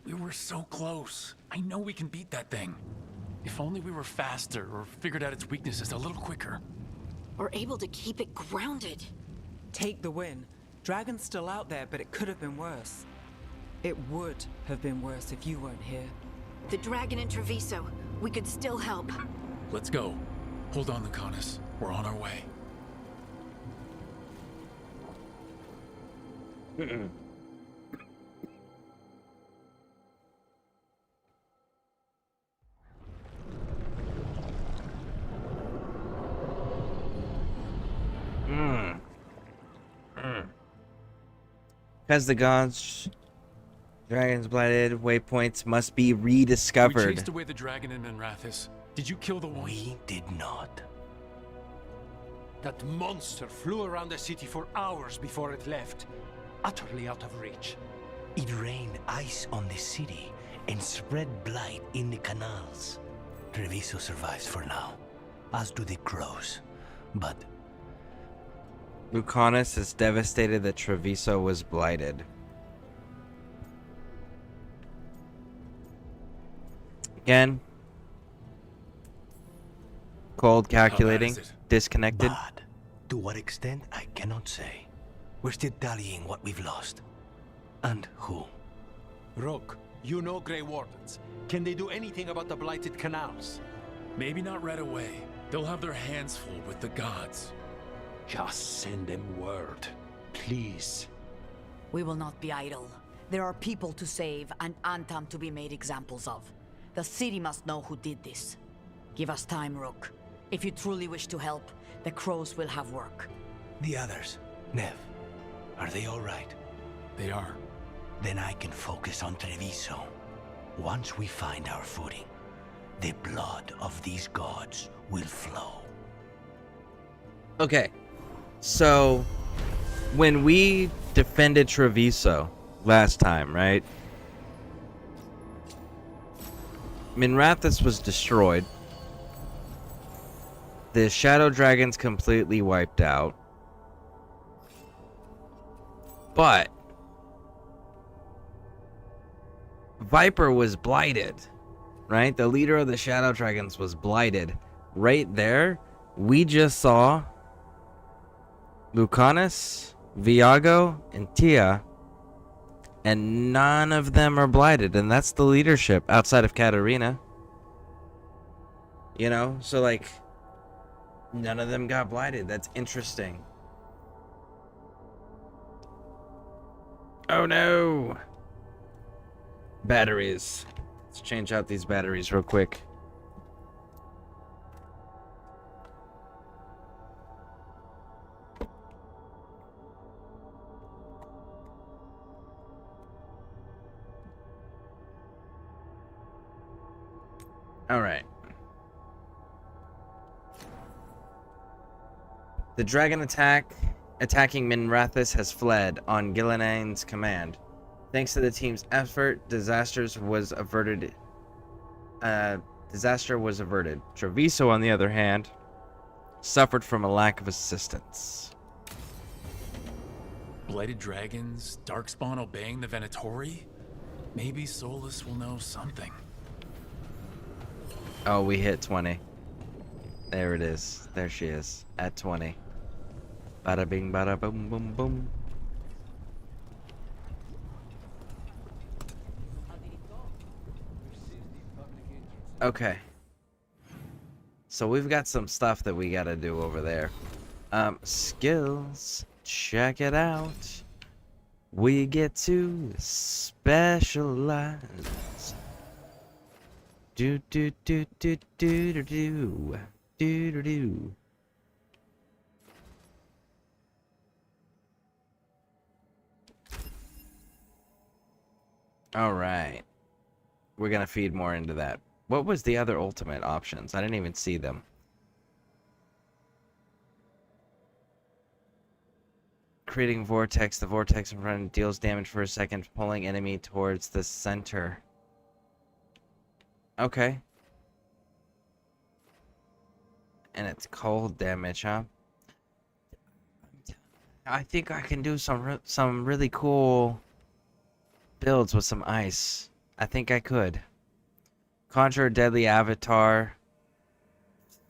We were so close. I know we can beat that thing. If only we were faster or figured out its weaknesses a little quicker. Or able to keep it grounded. Take the win. Dragon's still out there, but it could have been worse. It would have been worse if you weren't here. The dragon in Treviso. We could still help. Let's go. Hold on, Lucanus. We're on our way. Because the gods, dragons blighted, waypoints must be rediscovered. We chased away the dragon in Minrathis. Did you kill the one? We did not. That monster flew around the city for hours before it left, utterly out of reach. It rained ice on the city and spread blight in the canals. Treviso survives for now, as do the crows. But Lucanus is devastated that Treviso was blighted. Again, cold, calculating, disconnected. Bad. To what extent, I cannot say. We're still tallying what we've lost. And who. Rook, you know Grey Wardens. Can they do anything about the blighted canals? Maybe not right away. They'll have their hands full with the gods. Just send them word, please. We will not be idle. There are people to save and Antam to be made examples of. The city must know who did this. Give us time, Rook. If you truly wish to help, the crows will have work. The others, Nev, are they all right? They are. Then I can focus on Treviso. Once we find our footing, the blood of these gods will flow. Okay, so when we defended Treviso last time, right? Minrathis was destroyed. The Shadow Dragons completely wiped out. But Viper was blighted, right? The leader of the Shadow Dragons was blighted. Right there, we just saw Lucanus, Viago, and Tia, and none of them are blighted, and that's the leadership outside of Katarina. You know, so like, none of them got blighted. That's interesting. Oh no! Batteries. Let's change out these batteries real quick. All right. The dragon attacking Minrathis has fled on Gillenane's command. Thanks to the team's effort, disaster was averted. Treviso, on the other hand, suffered from a lack of assistance. Blighted dragons, Darkspawn obeying the Venatori? Maybe Solus will know something. Oh, we hit 20. There it is. There she is. At 20. Bada bing, bada boom, boom, boom. Okay. So we've got some stuff that we gotta do over there. Skills. Check it out. We get to specialize. Do do do do do do do do do do. All right, we're gonna feed more into that. What was the other ultimate options? I didn't even see them. Creating vortex. The vortex in front deals damage for a second, pulling enemy towards the center. Okay. And it's cold damage, huh? I think I can do some really cool builds with some ice. I think I could. Conjure a deadly avatar.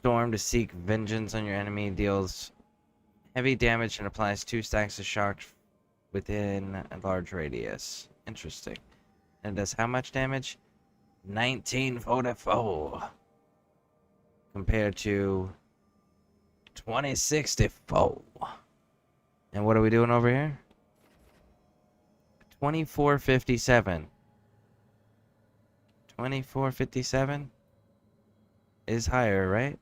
Storm to seek vengeance on your enemy. Deals heavy damage and applies 2 stacks of shock within a large radius. Interesting. And it does how much damage? 1944. Compared to 2064. And what are we doing over here? 2457. 2457 is higher, right?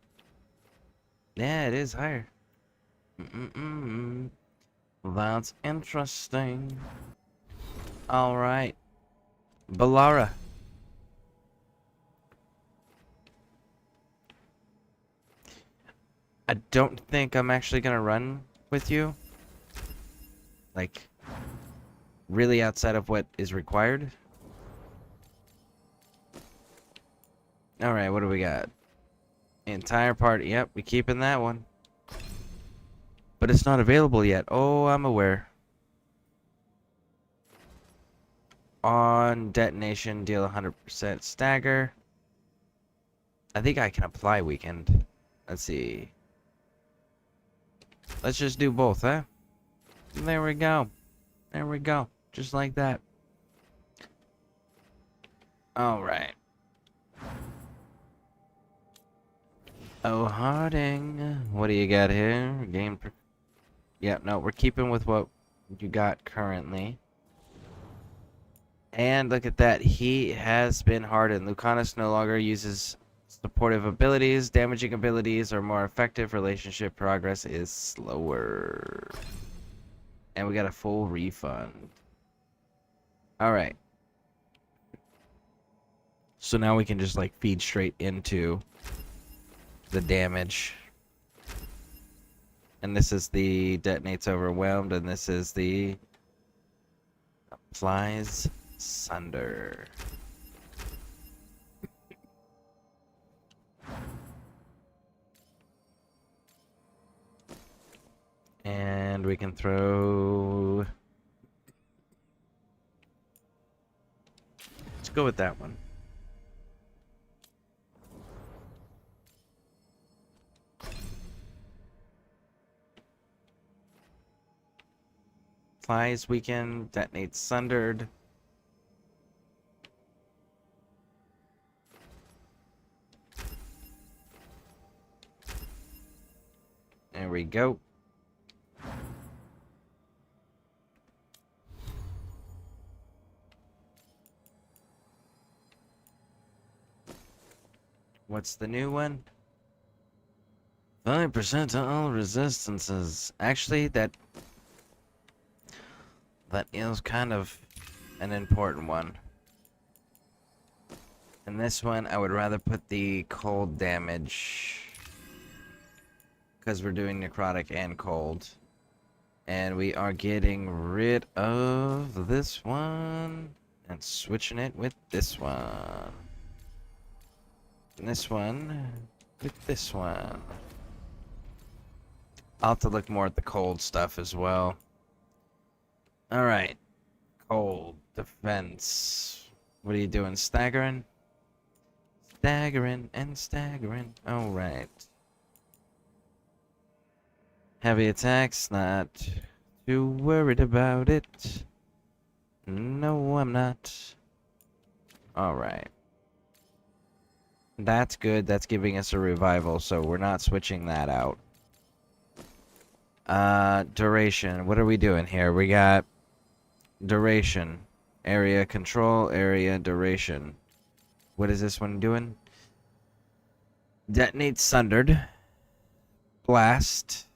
Yeah, it is higher. That's interesting. Alright. Bellara. I don't think I'm actually gonna run with you. Like, really outside of what is required. Alright, what do we got? Entire party. Yep, we keeping that one. But it's not available yet. Oh, I'm aware. On detonation, deal 100% stagger. I think I can apply weekend. Let's see. Let's just do both, huh? There we go. There we go. Just like that. Alright. Oh, Harding. What do you got here? Game. Yeah, no, we're keeping with what you got currently. And look at that. He has been hardened. Lucanus no longer uses supportive abilities. Damaging abilities are more effective. Relationship progress is slower. And we got a full refund. Alright. So now we can just like feed straight into the damage. And this is the detonates overwhelmed, and this is the applies sunder. And we can throw... Let's go with that one. Flies weakened, detonates sundered. There we go. What's the new one? 5% to all resistances. Actually, that is kind of an important one. And this one, I would rather put the cold damage, because we're doing necrotic and cold. And we are getting rid of this one and switching it with this one. And this one with this one. I'll have to look more at the cold stuff as well. Alright. Cold defense. What are you doing? Staggering? Staggering and staggering. Alright. Heavy attacks, not too worried about it. No, I'm not. Alright. That's good. That's giving us a revival, so we're not switching that out. Duration. What are we doing here? We got duration. Area control, area duration. What is this one doing? Detonates sundered. Blast.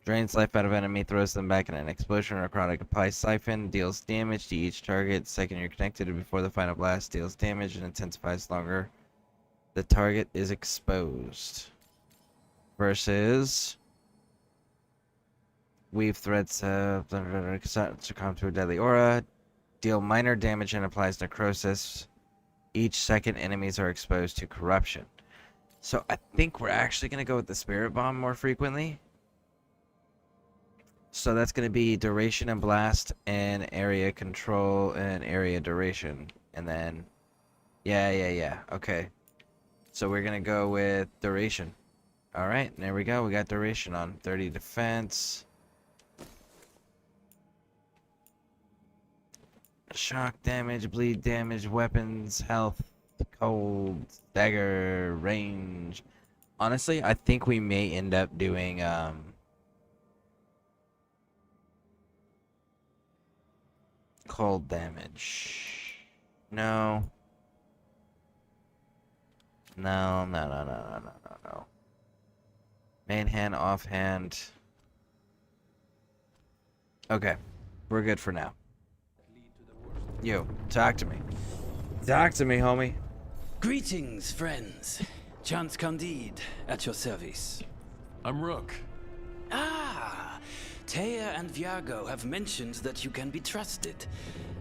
Drains life out of enemy, throws them back in an explosion or necrotic. Applies siphon, deals damage to each target. Second you're connected before the final blast, deals damage and intensifies longer the target is exposed. Versus weave threads succumb to a deadly aura. Deal minor damage and applies necrosis. Each second enemies are exposed to corruption. So I think we're actually going to go with the Spirit Bomb more frequently. So that's going to be duration and blast and area control and area duration. And then, yeah. Okay. So we're going to go with duration. All right, there we go. We got duration on 30 defense. Shock damage, bleed damage, weapons, health, cold, dagger, range. Honestly, I think we may end up doing cold damage. No. No. Main hand, offhand. Okay, we're good for now. Yo, talk to me. Talk to me, homie. Greetings, friends. Chance Candide, at your service. I'm Rook. Ah, Taya and Viago have mentioned that you can be trusted,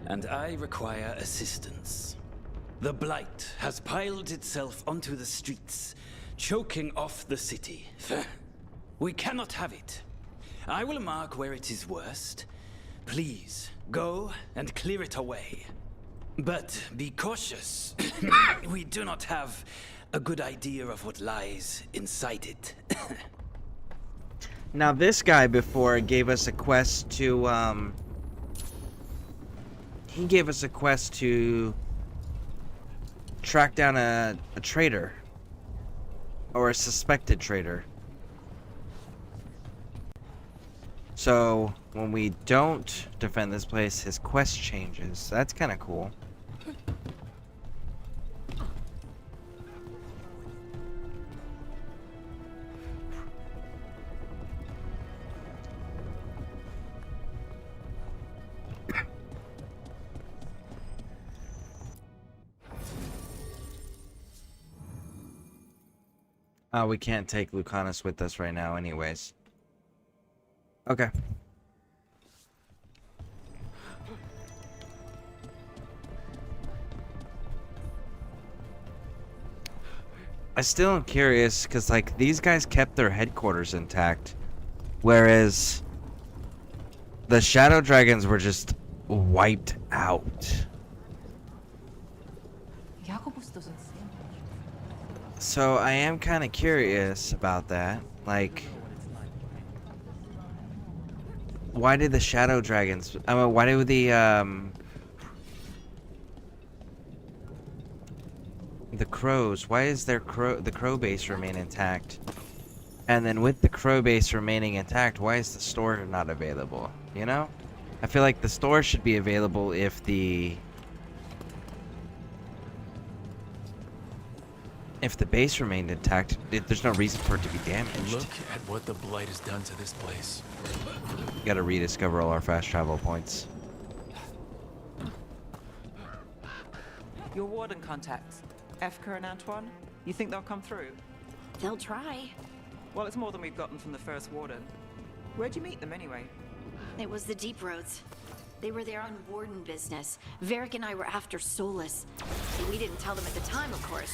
and I require assistance. The Blight has piled itself onto the streets, choking off the city. We cannot have it. I will mark where it is worst. Please, go and clear it away. But be cautious. We do not have a good idea of what lies inside it. Now this guy before gave us a quest to he gave us a quest to track down a traitor or a suspected traitor. So when we don't defend this place, his quest changes. That's kind of cool. We can't take Lucanus with us right now anyways. Okay. I still am curious because like these guys kept their headquarters intact, whereas the Shadow Dragons were just wiped out. So I am kind of curious about that. Like, why did the Shadow Dragons? I mean, why did the crows? Why is the crow base remain intact? And then with the crow base remaining intact, why is the store not available? You know, I feel like the store should be available if the base remained intact. There's no reason for it to be damaged. Look at what the Blight has done to this place. We gotta rediscover all our fast travel points. Your warden contacts, Efka and Antoine, you think they'll come through? They'll try. Well, it's more than we've gotten from the first warden. Where'd you meet them anyway? It was the Deep Roads. They were there on warden business. Varric and I were after Solus. We didn't tell them at the time, of course.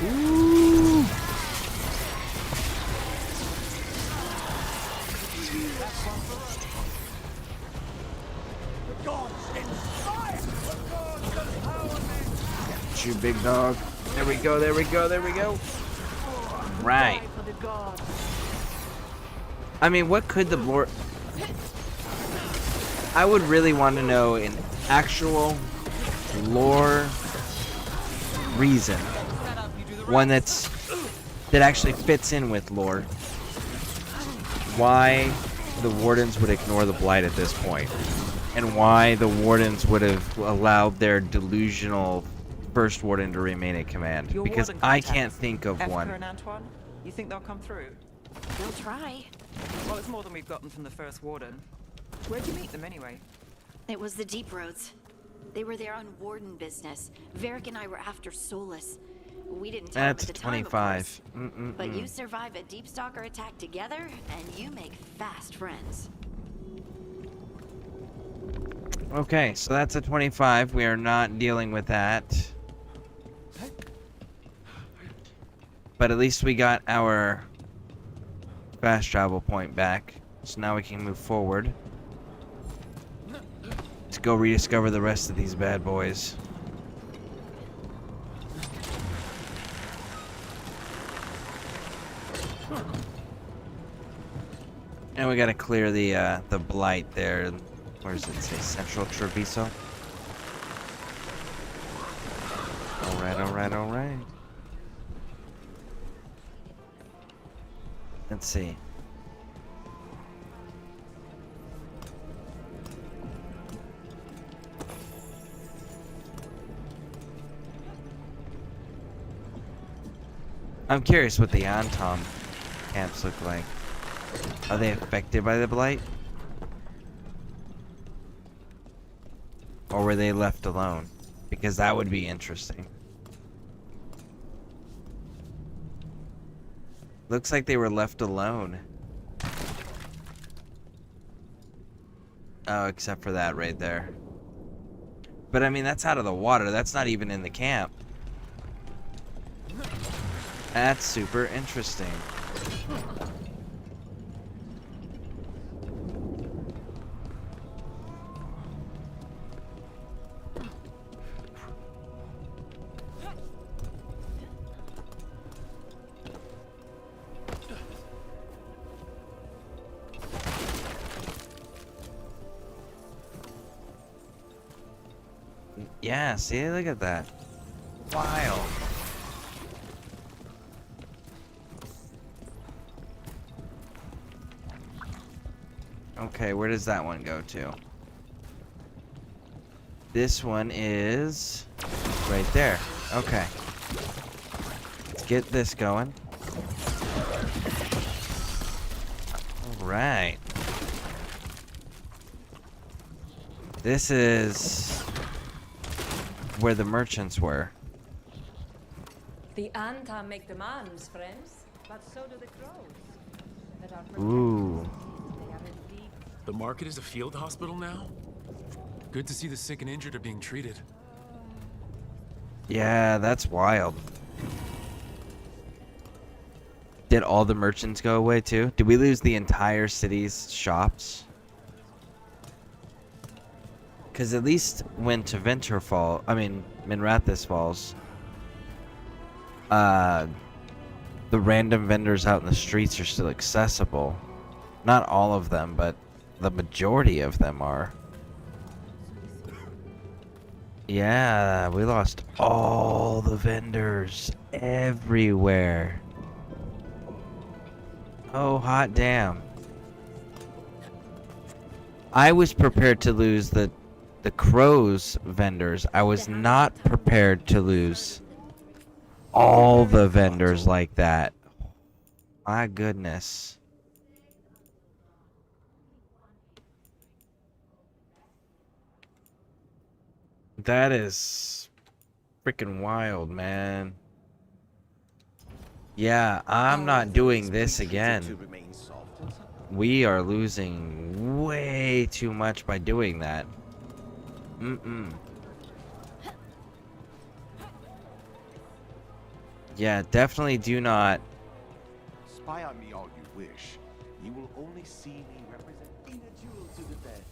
Ooh. Got you, big dog. There we go, there we go, there we go. Right. I mean, what could the lore... I would really want to know an actual lore reason. One that actually fits in with lore. Why the Wardens would ignore the Blight at this point. And why the Wardens would have allowed their delusional first Warden to remain in command. Your because warden I contacts, can't think of Efka one. and Antoine, you think they'll come through? They'll try. Well, it's more than we've gotten from the first warden. Where'd you meet them anyway? It was the Deep Roads. They were there on warden business. Varric and I were after Solus. We didn't tell That's them at the time, 25. of course. But you survive a Deep Stalker attack together, and you make fast friends. Okay, so that's a 25. We are not dealing with that. But at least we got our fast travel point back. So now we can move forward to go rediscover the rest of these bad boys. And we gotta clear the blight there. Where does it say? Central Treviso? Alright, alright, alright. Let's see. I'm curious what the Antom camps look like. Are they affected by the blight? Or were they left alone? Because that would be interesting. Looks like they were left alone. Oh, except for that right there. But I mean, that's out of the water. That's not even in the camp. That's super interesting. Yeah, see, look at that. Wild. Okay, where does that one go to? This one is right there. Okay. Let's get this going. Alright. This is where the merchants were. The Anta make demands, friends, but so do the crows. That are Ooh. They are indeed. The market is a field hospital now? Good to see the sick and injured are being treated. Yeah, that's wild. Did all the merchants go away too? Did we lose the entire city's shops? Because at least when Minrathous falls, the random vendors out in the streets are still accessible. Not all of them, but the majority of them are. Yeah, we lost all the vendors everywhere. Oh, hot damn. I was prepared to lose the crows vendors. I was not prepared to lose all the vendors like that. My goodness. That is freaking wild, man. Yeah, I'm not doing this again. We are losing way too much by doing that. Yeah, definitely do not. Spy on me all you wish. You will only see me represent in a duel to the death.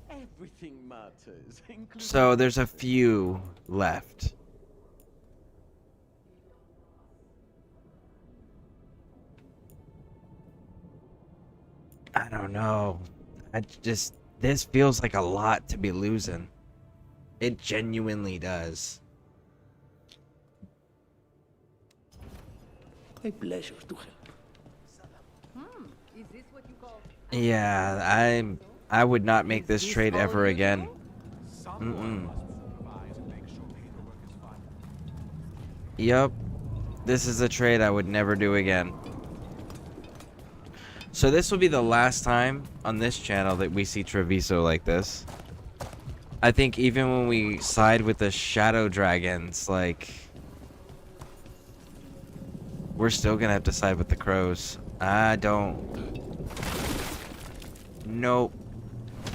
Everything matters. So there's a few left. I don't know. This feels like a lot to be losing. It genuinely does. A pleasure to help. Is this what you call? Yeah, I would not make this trade ever again. Yup. This is a trade I would never do again. So this will be the last time on this channel that we see Treviso like this. I think even when we side with the Shadow Dragons, like, we're still gonna have to side with the crows. I don't. Nope.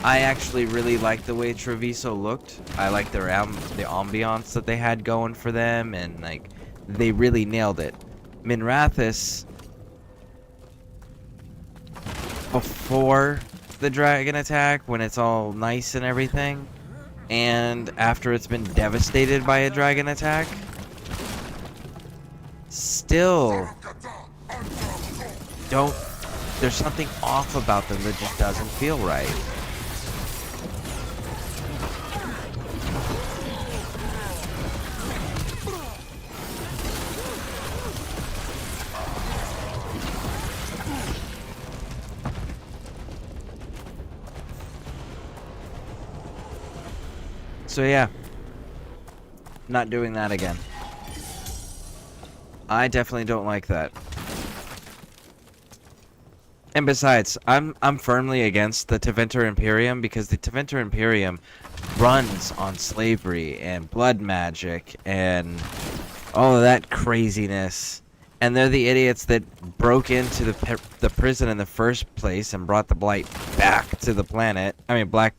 I actually really like the way Treviso looked. I like the ambiance that they had going for them, and like they really nailed it. Minrathous, before the dragon attack, when it's all nice and everything, and after it's been devastated by a dragon attack, still don't. There's something off about them that just doesn't feel right. So yeah, not doing that again. I definitely don't like that. And besides, I'm firmly against the Tevinter Imperium, because the Tevinter Imperium runs on slavery and blood magic and all of that craziness. And they're the idiots that broke into the prison in the first place and brought the Blight back to the planet. I mean, back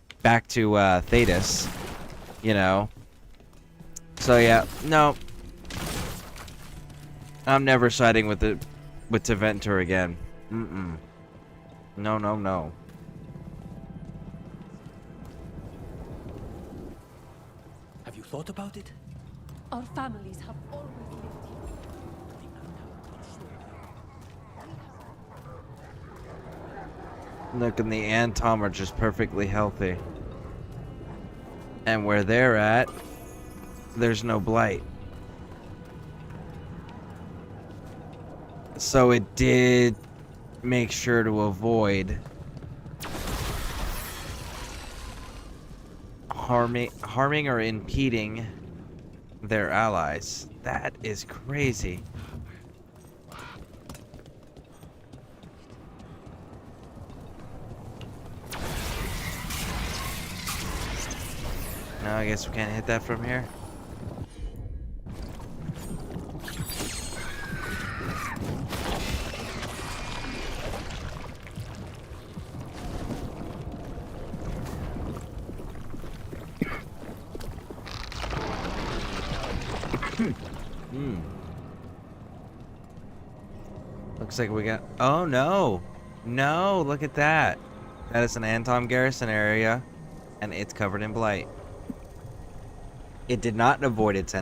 to Thetis. You know. So yeah, no. I'm never siding with Tevinter again. Mm-mm. No, no, no. Have you thought about it? Our families have always lived here. Look, and the Antom are just perfectly healthy. And where they're at, there's no Blight. So it did make sure to avoid harming or impeding their allies. That is crazy. No, I guess we can't hit that from here. Looks like we got... Oh, no. No, look at that. That is an Antom garrison area, and it's covered in Blight. It did not avoid its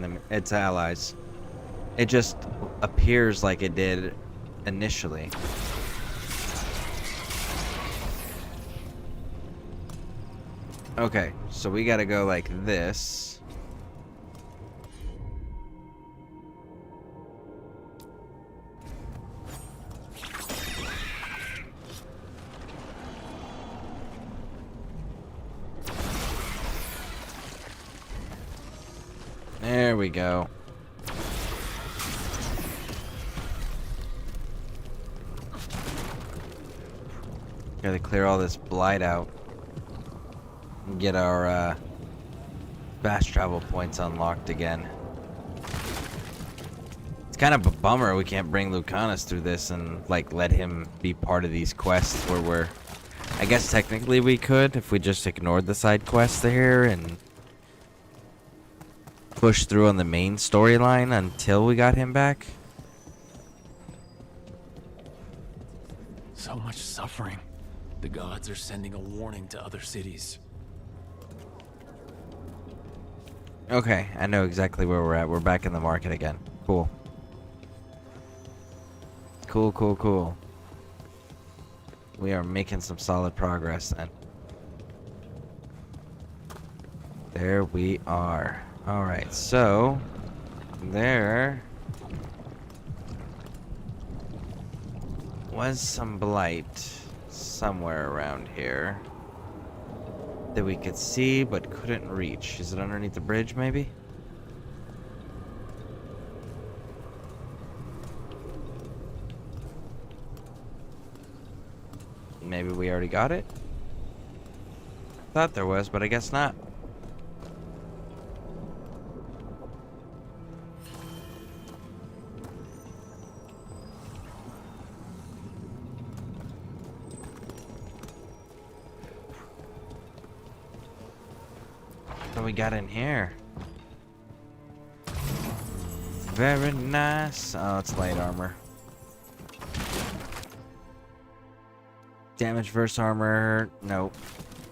allies. It just appears like it did initially. Okay, so we gotta go like this. There we go. Gotta clear all this Blight out and get our fast travel points unlocked again. It's kind of a bummer we can't bring Lucanus through this and like let him be part of these quests where we're... I guess technically we could if we just ignored the side quests here and push through on the main storyline until we got him back. So much suffering. The gods are sending a warning to other cities. Okay, I know exactly where we're at. We're back in the market again. Cool. Cool, cool, cool. We are making some solid progress then. There we are. Alright, so there was some Blight somewhere around here that we could see but couldn't reach. Is it underneath the bridge, maybe? Maybe we already got it? Thought there was, but I guess not. What do we got in here? Very nice. Oh, it's light armor. Damage versus armor. Nope.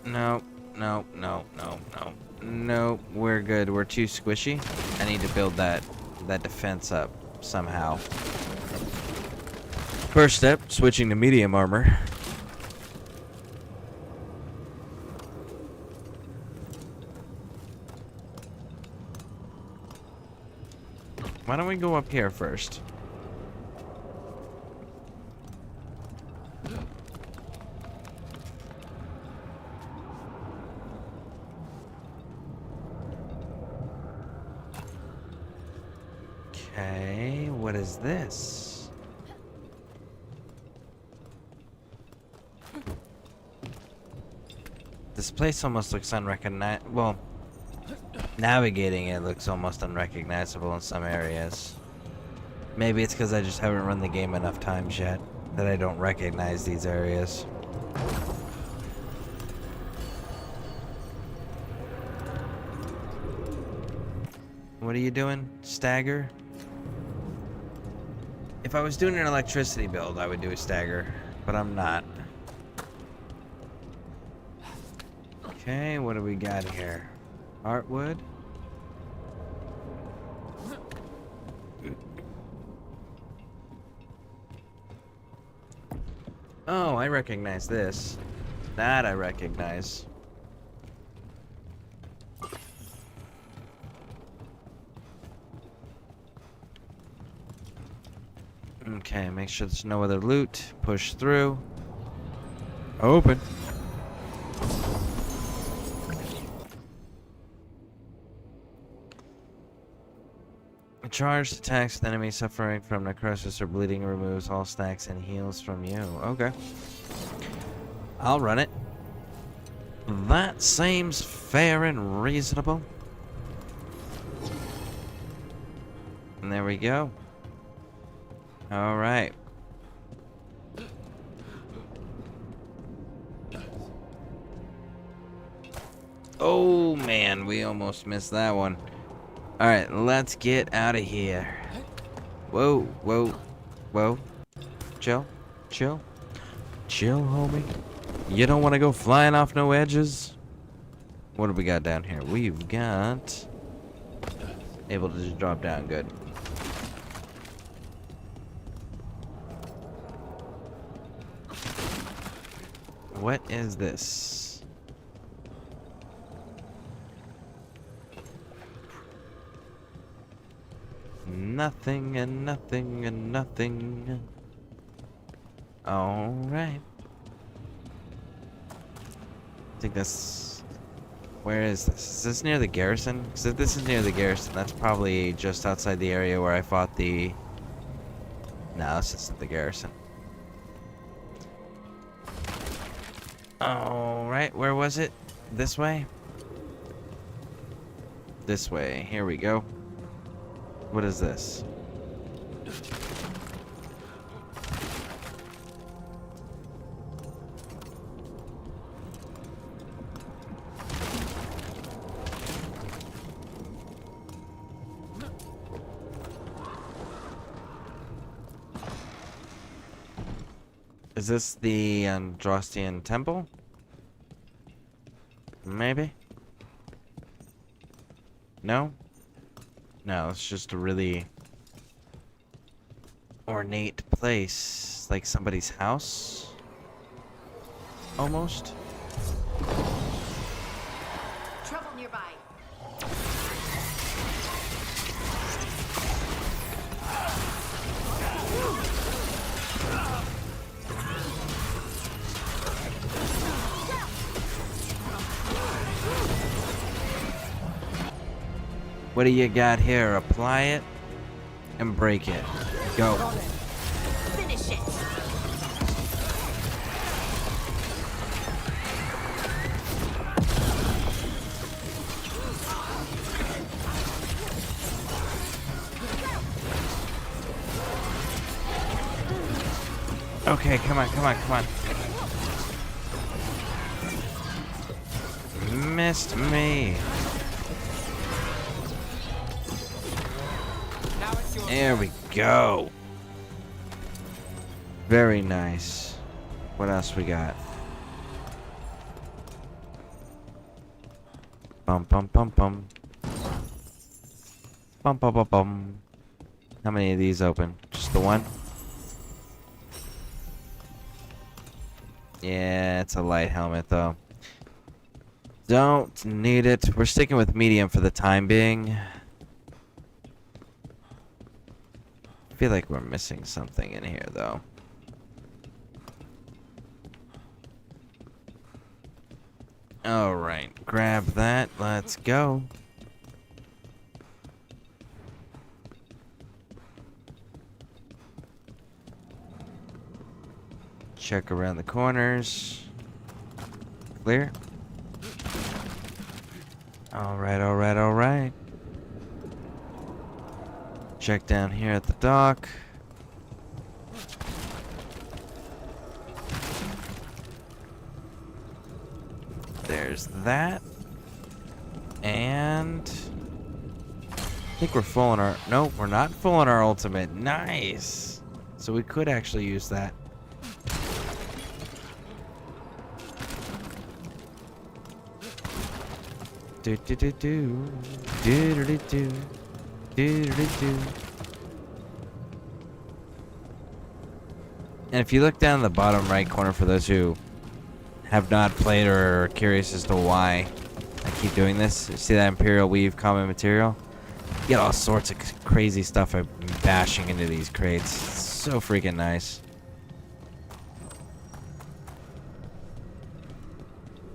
Nope. Nope. Nope. Nope. Nope. Nope. We're good. We're too squishy. I need to build that defense up somehow. First step, switching to medium armor. Why don't we go up here first? Okay, what is this? This place almost looks unrecognizable. Well, navigating it looks almost unrecognizable in some areas. Maybe it's because I just haven't run the game enough times yet that I don't recognize these areas. What are you doing? Stagger? If I was doing an electricity build, I would do a stagger, but I'm not. Okay, what do we got here? Artwood? Oh, I recognize this. That I recognize. Okay, make sure there's no other loot. Push through. Open. Charged attacks the enemy suffering from necrosis or bleeding, removes all stacks and heals from you. Okay. I'll run it. That seems fair and reasonable. And there we go. Alright. Oh man, we almost missed that one. Alright, let's get out of here. Whoa, whoa, whoa. Chill, chill. Chill, homie. You don't want to go flying off no edges? What do we got down here? We've got... able to just drop down, good. What is this? Nothing and nothing and nothing. Alright. I think this... Where is this? Is this near the garrison? Because if this is near the garrison, that's probably just outside the area where I fought the... No, this isn't the garrison. Alright, where was it? This way? This way. Here we go. What is this? Is this the Androstian temple? Maybe? No? No, it's just a really ornate place, like somebody's house, almost. Trouble nearby. What do you got here? Apply it and break it. Go. Finish it. Okay, come on, come on, come on. Missed me. There we go. Very nice. What else we got? Bum bum bum bum. Bum bum bum bum. How many of these open? Just the one? Yeah, it's a light helmet though. Don't need it. We're sticking with medium for the time being. I feel like we're missing something in here though. Alright, grab that. Let's go. Check around the corners. Clear. Alright, alright, alright. Check down here at the dock. There's that. And I think we're full on our... Nope, we're not full on our ultimate. Nice. So we could actually use that. Do do do do do do do do do do do. And if you look down in the bottom right corner, for those who have not played or are curious as to why I keep doing this, you see that Imperial Weave common material? You get all sorts of crazy stuff I'm bashing into these crates. It's so freaking nice.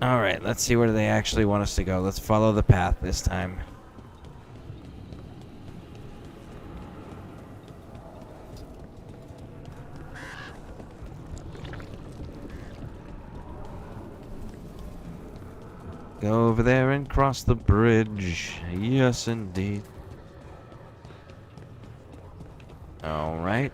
Alright, let's see where they actually want us to go. Let's follow the path this time. Go over there and cross the bridge. Yes, indeed. Alright.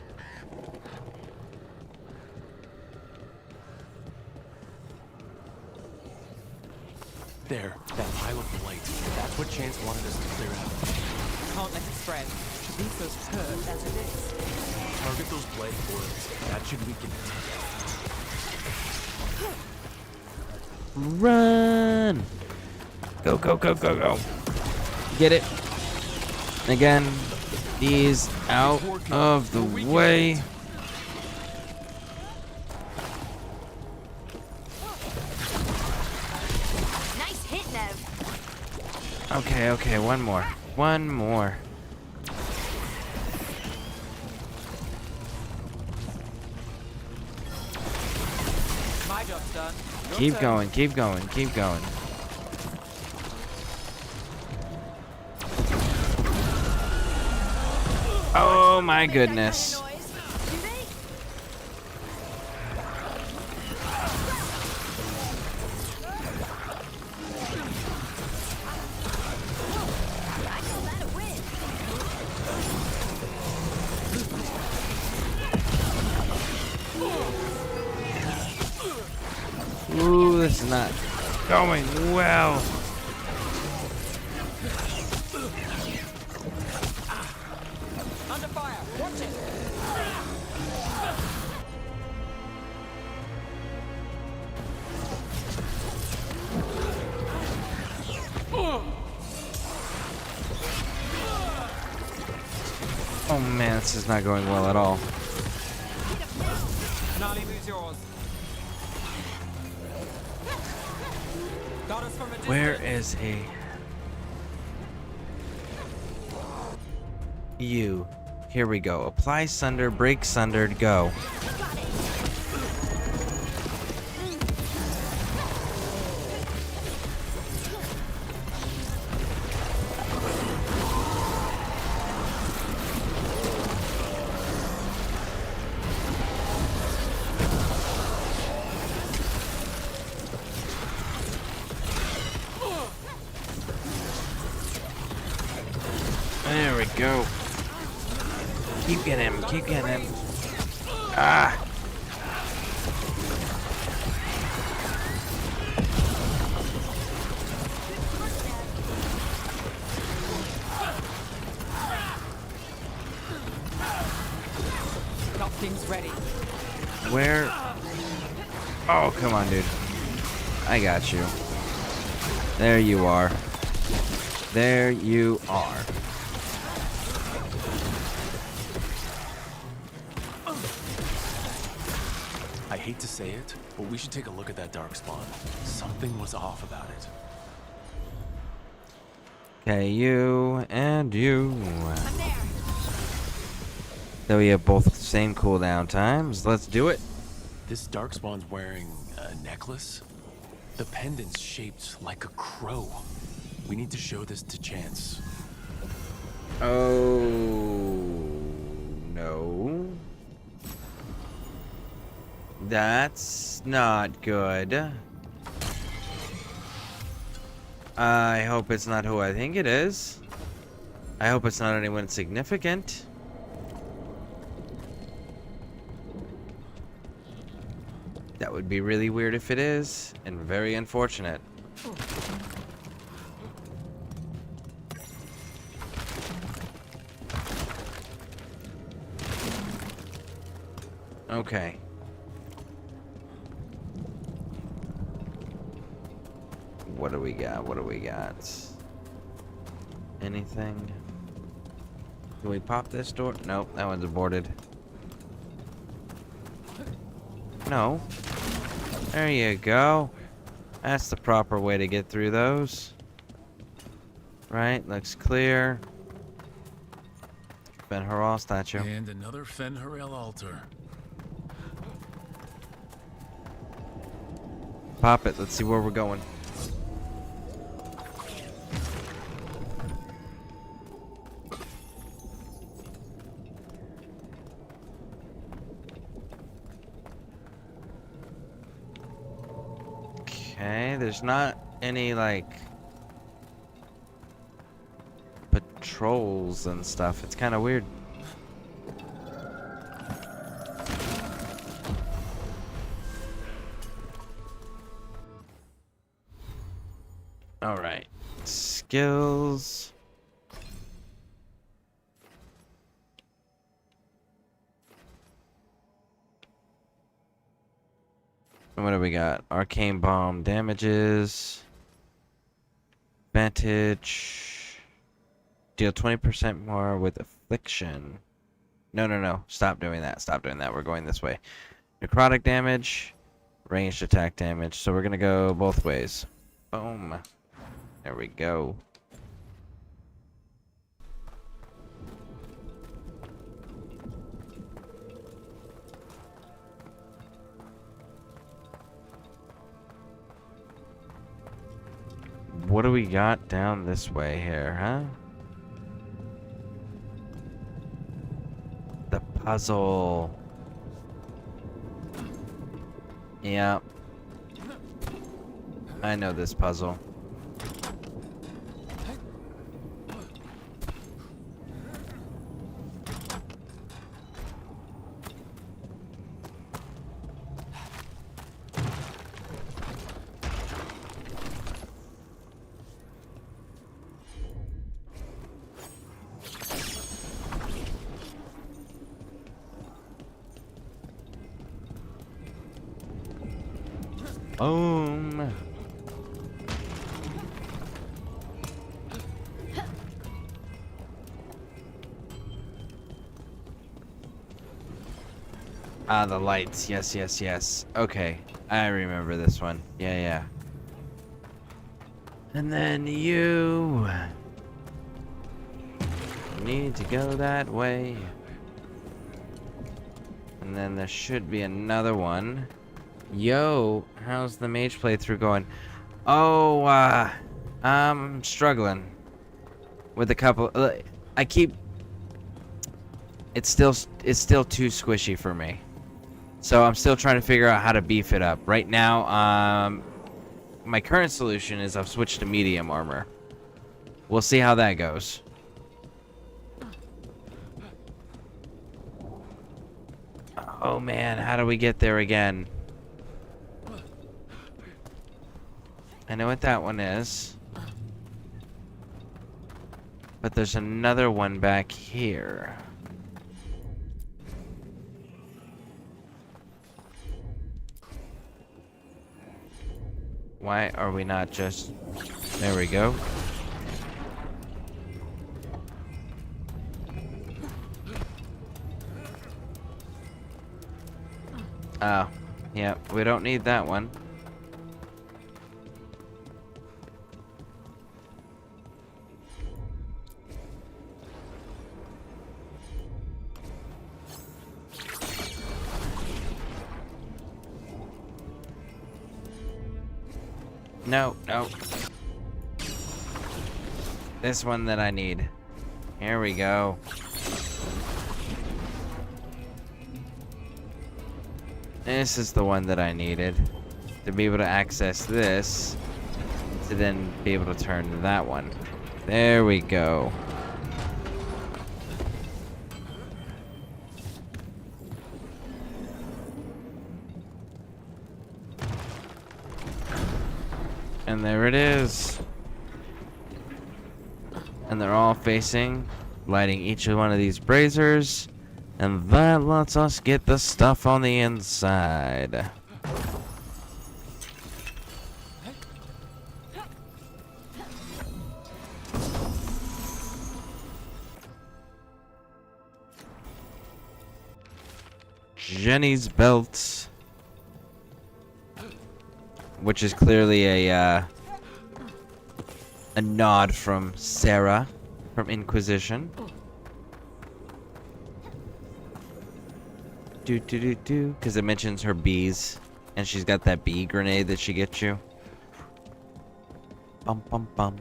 There, that pile of blight. That's what Chance wanted us to clear out. Can't let it spread. Leave those turds as it is. Target those blight boils. That should weaken it. Run! Go, go, go, go, go. Get it. Again, ease out of the way. Nice hit, Nev. Okay, okay, one more. One more. My job's done. Your Keep turn. going, keep going, keep going. Oh my goodness. Ooh, this is not going well. Under fire. Watch it. Oh man, this is not going well at all. Gnarly moves yours. Got us from a distance. Where is he? You. Here we go. Apply sunder, break sundered, go. There we go. Keep getting him, keep getting him. Ah! Things ready. Where? Oh, come on, dude. I got you. There you are. There you are. I hate to say it, but we should take a look at that darkspawn. Something was off about it. Okay, you and you. So we have both the same cooldown times. Let's do it. This darkspawn's wearing a necklace. The pendant's shaped like a crow. We need to show this to Chance. Oh, no. That's not good. I hope it's not who I think it is. I hope it's not anyone significant. That would be really weird if it is, and very unfortunate. Okay. What do we got? What do we got? Anything? Can we pop this door? Nope, that one's aborted. No. There you go. That's the proper way to get through those. Right, looks clear. Ben Harrell statue. And another Fen Harel altar. Pop it, let's see where we're going. Okay, there's not any, like, patrols and stuff. It's kind of weird. Alright. Skills. What do we got? Arcane Bomb damages. Vantage. Deal 20% more with Affliction. No. Stop doing that. Stop doing that. We're going this way. Necrotic damage. Ranged attack damage. So we're going to go both ways. Boom. There we go. What do we got down this way here, huh? The puzzle. Yeah. I know this puzzle. Boom. Ah, the lights. Yes. Okay. I remember this one. Yeah. And then you need to go that way. And then there should be another one. Yo, how's the mage playthrough going? Oh, I'm struggling with a couple. It's still too squishy for me. So I'm still trying to figure out how to beef it up. Right now, my current solution is I've switched to medium armor. We'll see how that goes. Oh man, how do we get there again? I know what that one is. But there's another one back here. Why are we not just... There we go. Oh, yeah, we don't need that one. No, no. This one that I need. Here we go. This is the one that I needed. To be able to access this. To then be able to turn to that one. There we go. And there it is. And they're all facing, lighting each one of these braziers. And that lets us get the stuff on the inside. Jenny's belt. Which is clearly a nod from Sarah from Inquisition. Because it mentions her bees, and she's got that bee grenade that she gets you. Bum bum bum.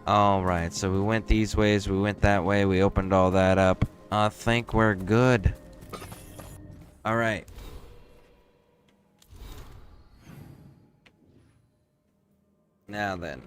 All right, so we went these ways, we went that way, we opened all that up. I think we're good. All right. Now then.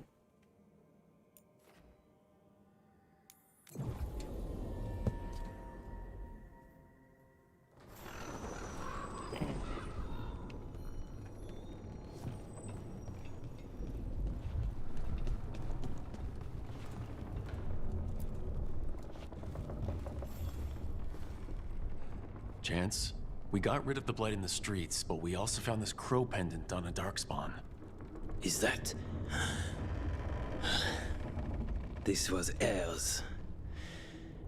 Chance, we got rid of the blight in the streets, but we also found this crow pendant on a darkspawn. Is that... This was Ayres,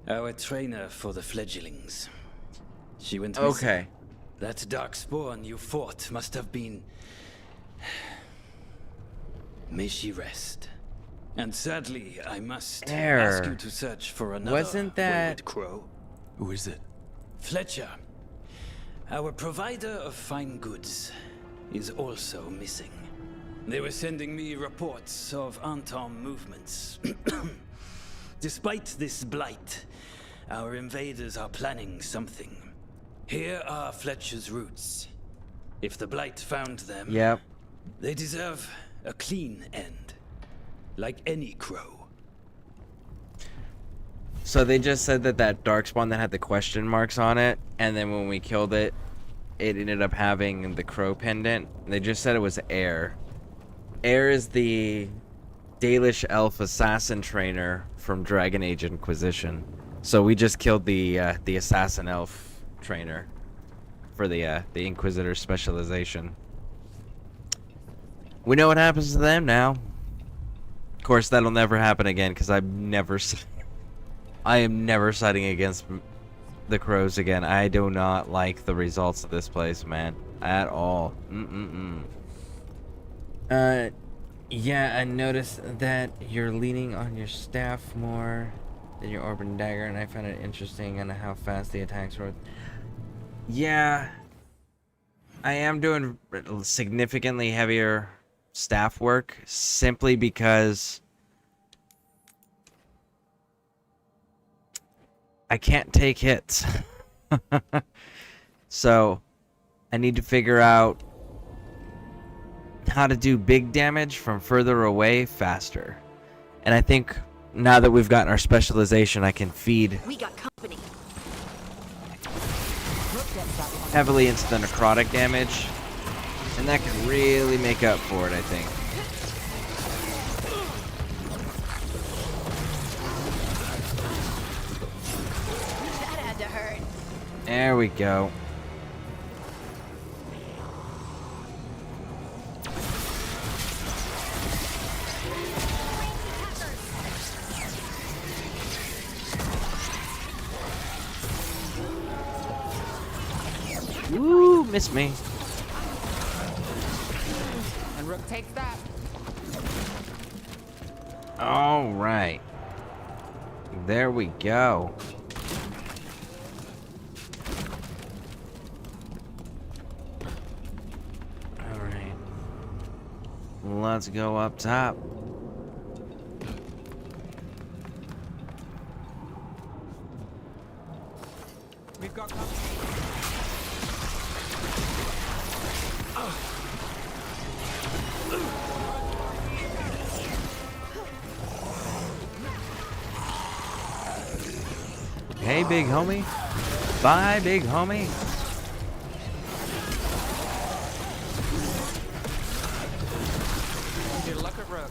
our trainer for the fledglings. She went missing. Okay. That darkspawn you fought must have been... May she rest. And sadly, I must ask you to search for another Wasn't that... wayward crow. Who is it? Fletcher, our provider of fine goods, is also missing. They were sending me reports of Anton movements. Despite this blight, our invaders are planning something. Here are Fletcher's roots. If the blight found them, they deserve a clean end, like any crow. So they just said that that darkspawn that had the question marks on it, and then when we killed it, it ended up having the crow pendant. They just said it was Air. Air is the Dalish elf assassin trainer from Dragon Age Inquisition. So we just killed the assassin elf trainer for the Inquisitor specialization. We know what happens to them now. Of course, that'll never happen again because I am never siding against the crows again. I do not like the results of this place, man, at all. Yeah, I noticed that you're leaning on your staff more than your orb and dagger, and I found it interesting on how fast the attacks were. Yeah, I am doing significantly heavier staff work simply because I can't take hits. So I need to figure out how to do big damage from further away faster. And I think now that we've gotten our specialization, I can feed heavily into the necrotic damage, and that can really make up for it, I think. That had to hurt. There we go. Miss me. And Rook takes that. All right. There we go. All right. Let's go up top. We've got Hey, big homie. Bye, big homie. Good luck at Rook.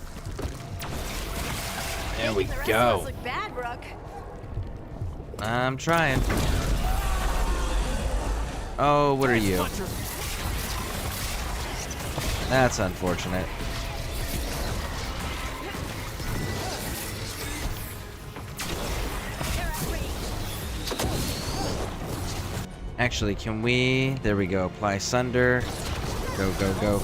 There we The rest of go. us look bad, Rook. I'm trying. Oh, what are you? That's unfortunate. Actually, can we? There we go. Apply Sunder. Go, go, go.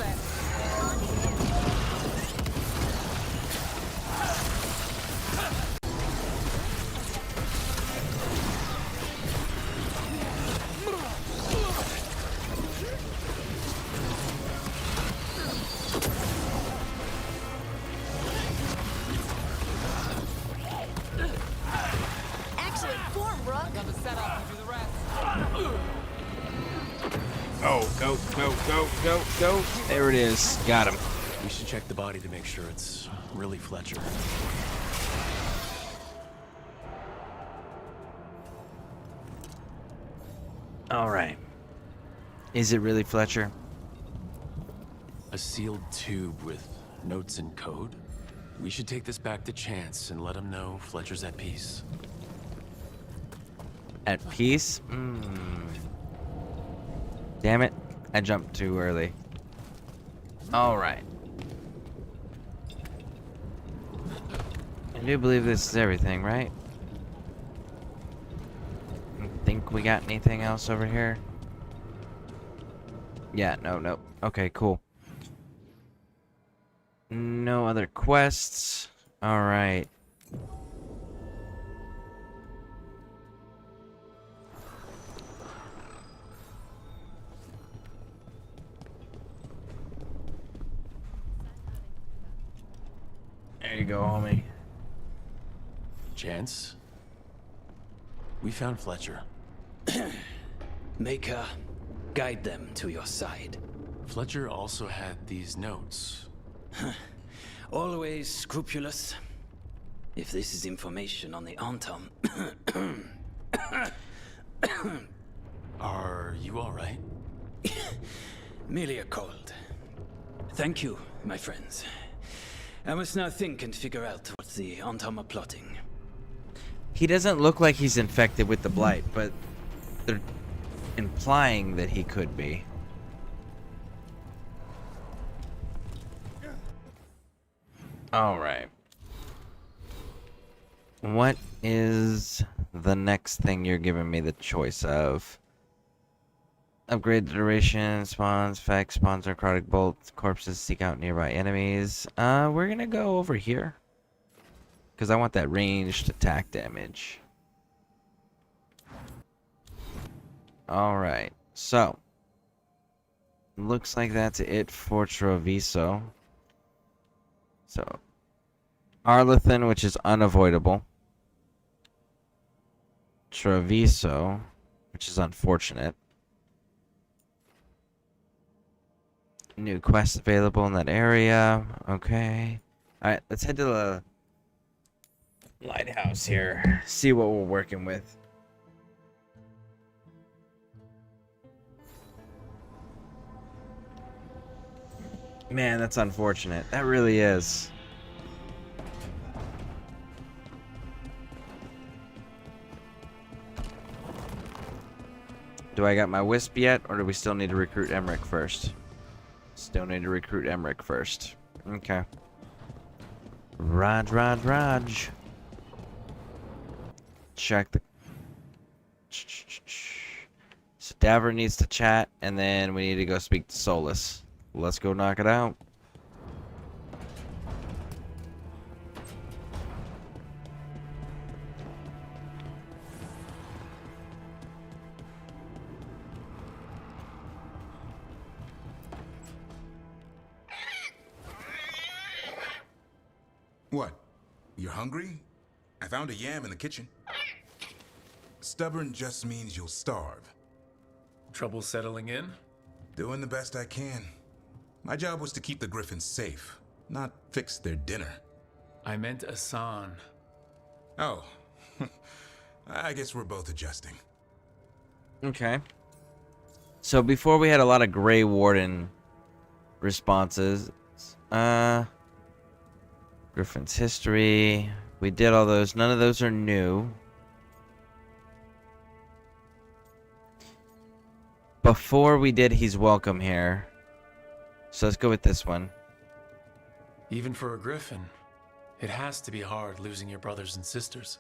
Excellent form, Rook. Got the setup and do the rest. Oh, go, go, go, go, go. There it is. Got him. We should check the body to make sure it's really Fletcher. All right. Is it really Fletcher? A sealed tube with notes and code? We should take this back to Chance and let him know Fletcher's at peace. At peace? Damn it. I jumped too early. All right. I do believe this is everything, right? Think we got anything else over here? Yeah, no. Okay, cool. No other quests. All right. There you go, homie. Chance? We found Fletcher. Maker, guide them to your side. Fletcher also had these notes. Always scrupulous. If this is information on the Antom... Are you alright? Merely a cold. Thank you, my friends. I must now think and figure out what the Antom are plotting. He doesn't look like he's infected with the blight, but they're implying that he could be. All right. What is the next thing you're giving me the choice of? Upgrade the duration, spawns, effects, spawns necrotic bolts, corpses, seek out nearby enemies. We're gonna go over here. Because I want that ranged attack damage. Alright, so. Looks like that's it for Treviso. So. Arlethan, which is unavoidable. Treviso, which is unfortunate. New quests available in that area. Okay. Alright, let's head to the lighthouse here. See what we're working with. Man, that's unfortunate. That really is. Do I got my wisp yet, or do we still need to recruit Emmerich first? Still need to recruit Emmerich first. Okay. Raj. Check the... So Davern needs to chat, and then we need to go speak to Solus. Let's go knock it out. What? You're hungry? I found a yam in the kitchen. Stubborn just means you'll starve. Trouble settling in? Doing the best I can. My job was to keep the Griffins safe, not fix their dinner. I meant Asan. Oh. I guess we're both adjusting. Okay. So before we had a lot of Grey Warden responses. Griffin's history. We did all those. None of those are new. Before we did He's Welcome Here. So let's go with this one. Even for a Griffin, it has to be hard losing your brothers and sisters.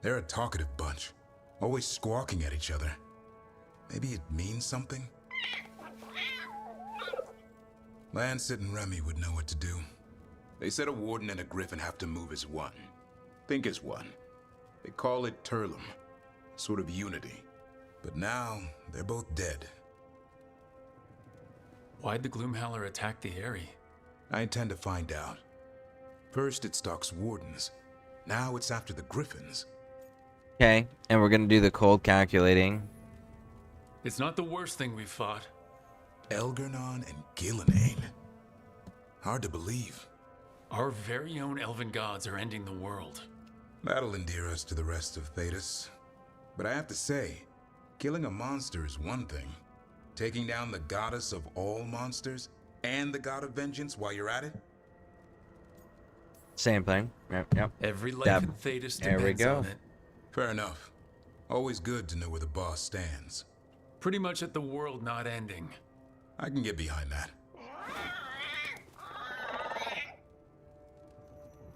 They're a talkative bunch, always squawking at each other. Maybe it means something? Lancet and Remy would know what to do. They said a warden and a griffin have to move as one. Think as one. They call it Turlum, sort of unity. But now, they're both dead. Why'd the Gloomhowler attack the Eyrie? I intend to find out. First it stalks wardens. Now it's after the griffins. Okay, and we're gonna do the cold calculating. It's not the worst thing we've fought. Elgernon and Gillenane. Hard to believe. Our very own elven gods are ending the world. That'll endear us to the rest of Thedas. But I have to say, killing a monster is one thing. Taking down the goddess of all monsters and the god of vengeance while you're at it? Same thing. Yep. Every life in Thedas there we depends go. on it. Fair enough. Always good to know where the boss stands. Pretty much at the world not ending. I can get behind that.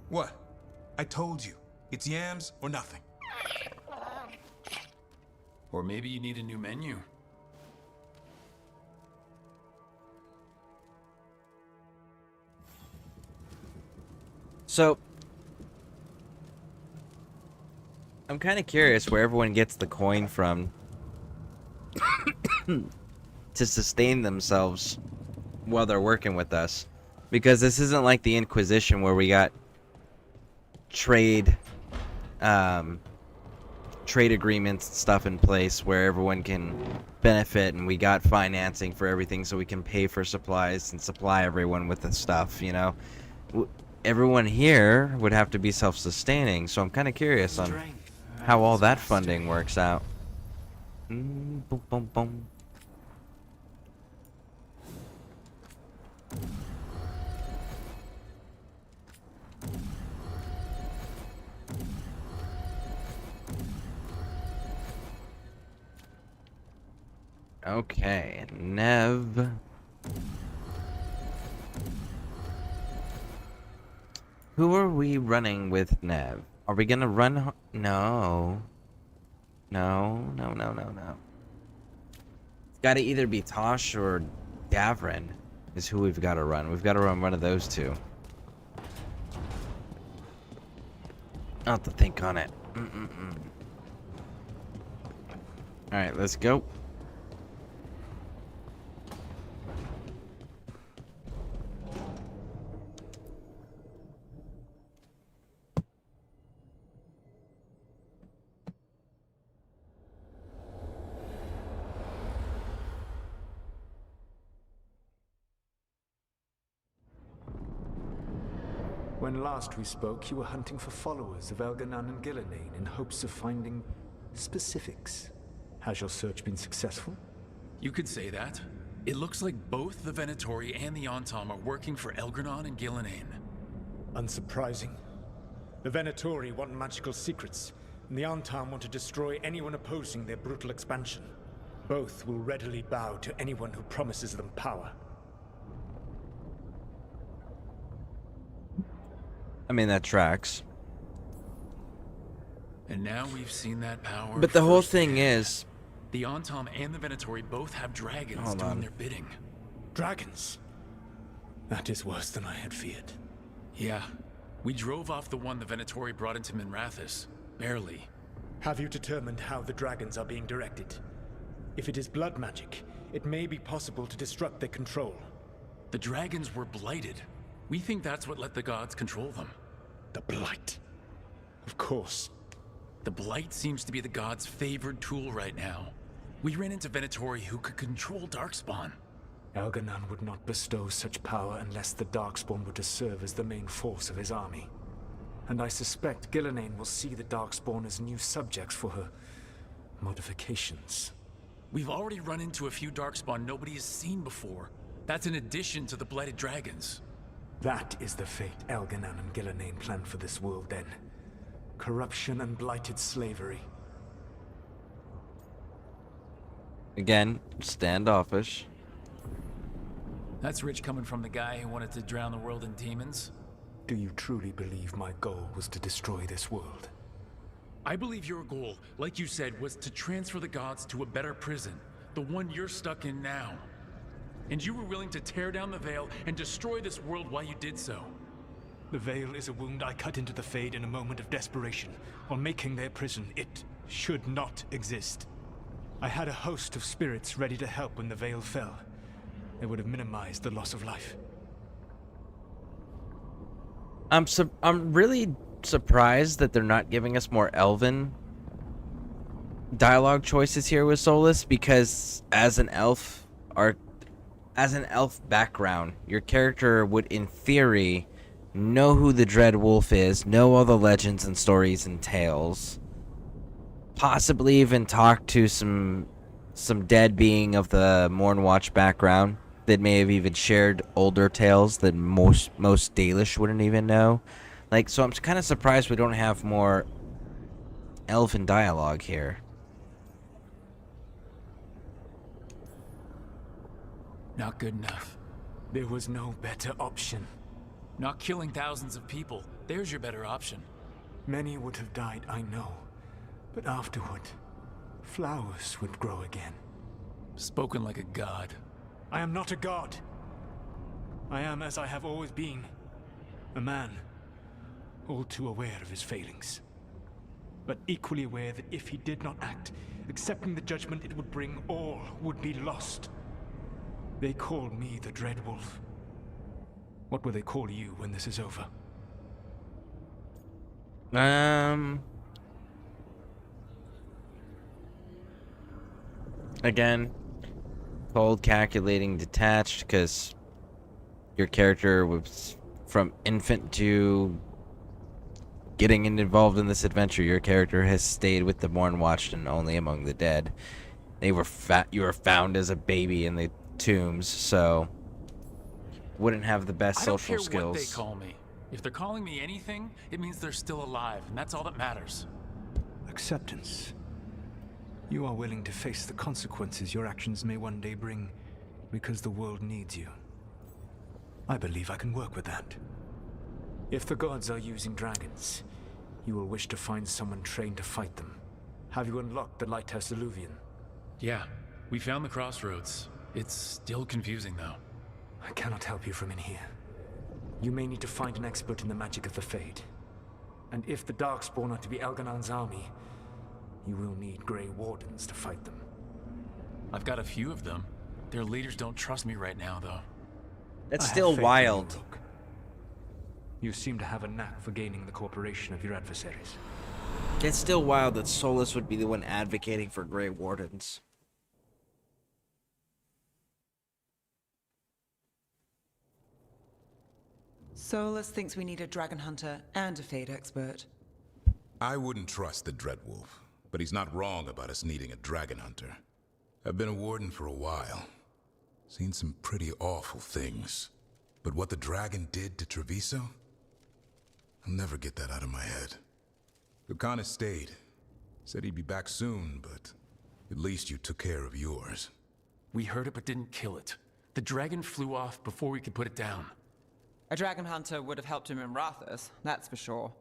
What? I told you. It's yams or nothing. Or maybe you need a new menu. So, I'm kind of curious where everyone gets the coin from to sustain themselves while they're working with us. Because this isn't like the Inquisition where we got trade agreements and stuff in place where everyone can benefit, and we got financing for everything so we can pay for supplies and supply everyone with the stuff, you know. Everyone here would have to be self-sustaining, so I'm kind of curious on how all that funding works out. Boom, boom, boom. Okay, Nev. Who are we running with, Nev? Are we gonna run? No. No. It's gotta either be Tosh or Davrin is who we've gotta run. We've gotta run one of those two. I'll have to think on it. Alright, let's go. When last we spoke, you were hunting for followers of Elgernon and Gillenane in hopes of finding specifics. Has your search been successful? You could say that. It looks like both the Venatori and the Antom are working for Elgernon and Gillenane. Unsurprising. The Venatori want magical secrets, and the Antom want to destroy anyone opposing their brutal expansion. Both will readily bow to anyone who promises them power. I mean, that tracks. And now we've seen that power. But the whole thing is, The Antam and the Venatori both have dragons Hold doing on. their bidding. Dragons? That is worse than I had feared. Yeah. We drove off the one the Venatori brought into Minrathous. Barely. Have you determined how the dragons are being directed? If it is blood magic, it may be possible to disrupt their control. The dragons were blighted. We think that's what let the gods control them. The Blight. Of course. The Blight seems to be the gods' favored tool right now. We ran into Venatori who could control Darkspawn. Elganon would not bestow such power unless the Darkspawn were to serve as the main force of his army. And I suspect Gillenane will see the Darkspawn as new subjects for her modifications. We've already run into a few Darkspawn nobody has seen before. That's in addition to the Blighted Dragons. That is the fate Elganon and Gillenane planned for this world then. Corruption and blighted slavery. Again, standoffish. That's rich coming from the guy who wanted to drown the world in demons. Do you truly believe my goal was to destroy this world? I believe your goal, like you said, was to transfer the gods to a better prison. The one you're stuck in now. And you were willing to tear down the veil and destroy this world while you did so. The veil is a wound I cut into the Fade in a moment of desperation. While making their prison, it should not exist. I had a host of spirits ready to help when the veil fell. They would have minimized the loss of life. I'm really surprised that they're not giving us more Elven dialogue choices here with Solus, because as an elf background, your character would, in theory, know who the Dread Wolf is, know all the legends and stories and tales, possibly even talk to some dead being of the Mornwatch background that may have even shared older tales that most Dalish wouldn't even know. Like, so I'm kind of surprised we don't have more Elven dialogue here. Not good enough. There was no better option. Not killing thousands of people. There's your better option. Many would have died, I know. But afterward, flowers would grow again. Spoken like a god. I am not a god. I am as I have always been. A man. All too aware of his failings. But equally aware that if he did not act, accepting the judgment it would bring, all would be lost. They call me the Dread Wolf. What will they call you when this is over? Again, cold, calculating, detached, because your character was from infant to getting involved in this adventure. Your character has stayed with the Mornwatch and only among the dead. You were found as a baby in the tombs, so wouldn't have the best social skills. I don't care what they call me. If they're calling me anything, it means they're still alive, and that's all that matters. Acceptance. You are willing to face the consequences your actions may one day bring because the world needs you. I believe I can work with that. If the gods are using dragons, you will wish to find someone trained to fight them. Have you unlocked the Lighthouse Illuvian? Yeah, we found the crossroads. It's still confusing, though. I cannot help you from in here. You may need to find an expert in the magic of the Fade. And if the Darkspawn are to be Elganon's army, you will need Grey Wardens to fight them. I've got a few of them. Their leaders don't trust me right now, though. That's still wild. You seem to have a knack for gaining the cooperation of your adversaries. It's still wild that Solus would be the one advocating for Grey Wardens. Solus thinks we need a dragon hunter and a Fade expert. I wouldn't trust the Dread Wolf, but he's not wrong about us needing a dragon hunter. I've been a warden for a while. Seen some pretty awful things. But what the dragon did to Treviso? I'll never get that out of my head. Lucanus stayed. Said he'd be back soon, but at least you took care of yours. We heard it but didn't kill it. The dragon flew off before we could put it down. A dragon hunter would have helped him in Rathus, that's for sure.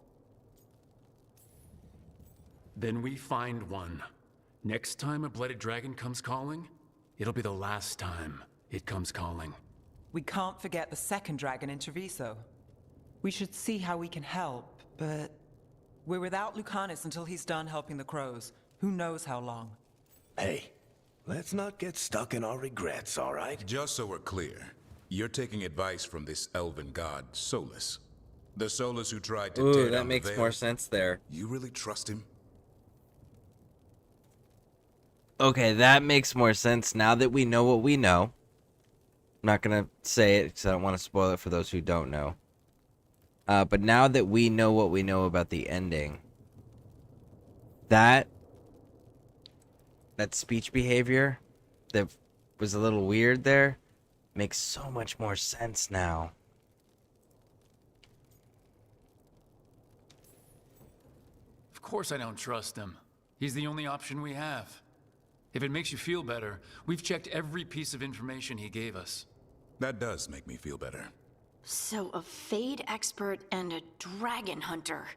Then we find one. Next time a blooded dragon comes calling, it'll be the last time it comes calling. We can't forget the second dragon in Treviso. We should see how we can help, but we're without Lucanus until he's done helping the crows. Who knows how long? Hey, let's not get stuck in our regrets, all right? Just so we're clear, you're taking advice from this elven god, Solus. The Solus who tried to tear Ooh, down that the makes veil. more sense there. You really trust him? Okay, that makes more sense now that we know what we know. I'm not gonna say it because I don't want to spoil it for those who don't know. But now that we know what we know about the ending, that speech behavior that was a little weird there makes so much more sense now. Of course I don't trust him. He's the only option we have. If it makes you feel better, we've checked every piece of information he gave us. That does make me feel better. So, a Fade expert and a dragon hunter.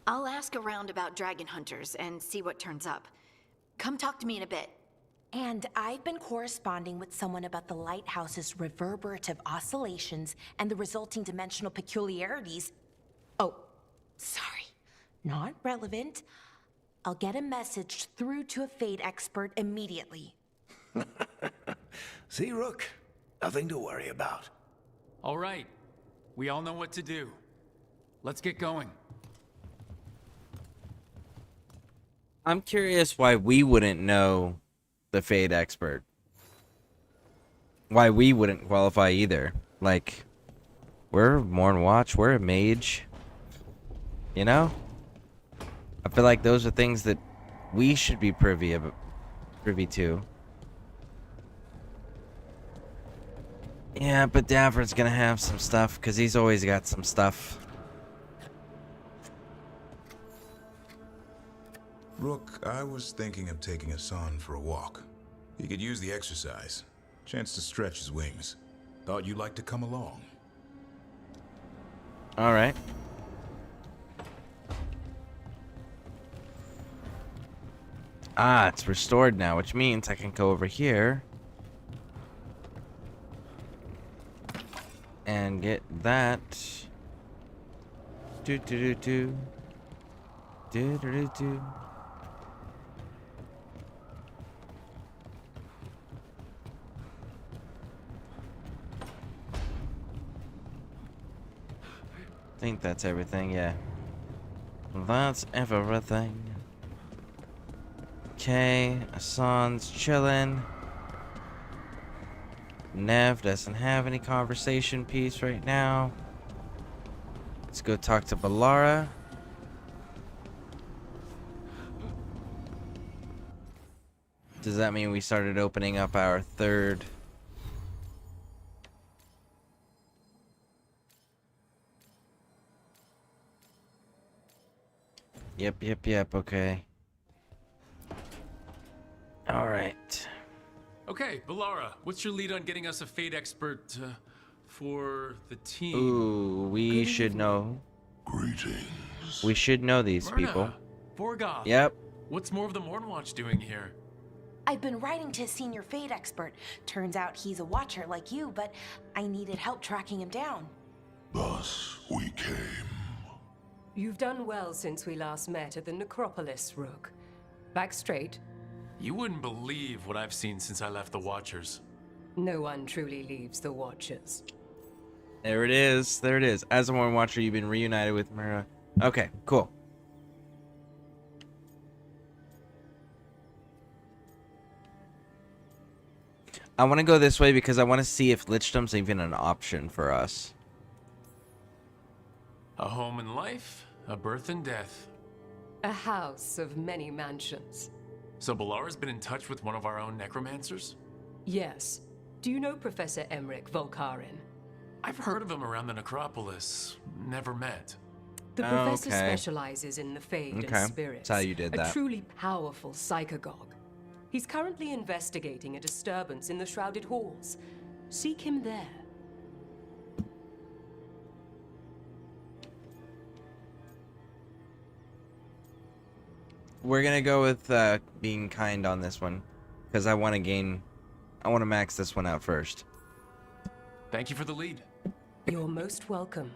I'll ask around about dragon hunters and see what turns up. Come talk to me in a bit. And I've been corresponding with someone about the lighthouse's reverberative oscillations and the resulting dimensional peculiarities. Oh, sorry. Not relevant. I'll get a message through to a Fade expert immediately. See, Rook? Nothing to worry about. All right. We all know what to do. Let's get going. I'm curious why we wouldn't know the Fade expert. Why we wouldn't qualify either. Like, we're Morn Watch, we're a mage. You know? I feel like those are things that we should be privy to. Yeah, but Davern's gonna have some stuff, because he's always got some stuff. Rook, I was thinking of taking Hassan for a walk. He could use the exercise. Chance to stretch his wings. Thought you'd like to come along. Alright. Ah, it's restored now, which means I can go over here and get that. Do do do do. Do do do do. I think that's everything, yeah. That's everything. Okay, Hassan's chilling. Nev doesn't have any conversation piece right now. Let's go talk to Balara. Does that mean we started opening up our third? Yep, okay. Alright. Okay, Balara, what's your lead on getting us a Fade expert for the team? Ooh, we should know. Greetings. We should know these Myrna, people. Vorgoth. Yep. What's more of the Mornwatch doing here? I've been writing to a senior Fade expert. Turns out he's a watcher like you, but I needed help tracking him down. Thus we came. You've done well since we last met at the Necropolis, Rook. Back straight. You wouldn't believe what I've seen since I left the Watchers. No one truly leaves the Watchers. There it is. There it is. As a Morn Watcher, you've been reunited with Myrna. Okay, cool. I want to go this way because I want to see if Lichdom's even an option for us. A home and life, a birth and death. A house of many mansions. So Balara's been in touch with one of our own necromancers? Yes. Do you know Professor Emmerich Volkarin? I've heard of him around the Necropolis. Never met. The professor specializes in the Fade and spirits. That's how you did that. A truly powerful psychagogue. He's currently investigating a disturbance in the Shrouded Halls. Seek him there. we're gonna go with being kind on this one, because I want to max this one out first. Thank you for the lead. You're most welcome.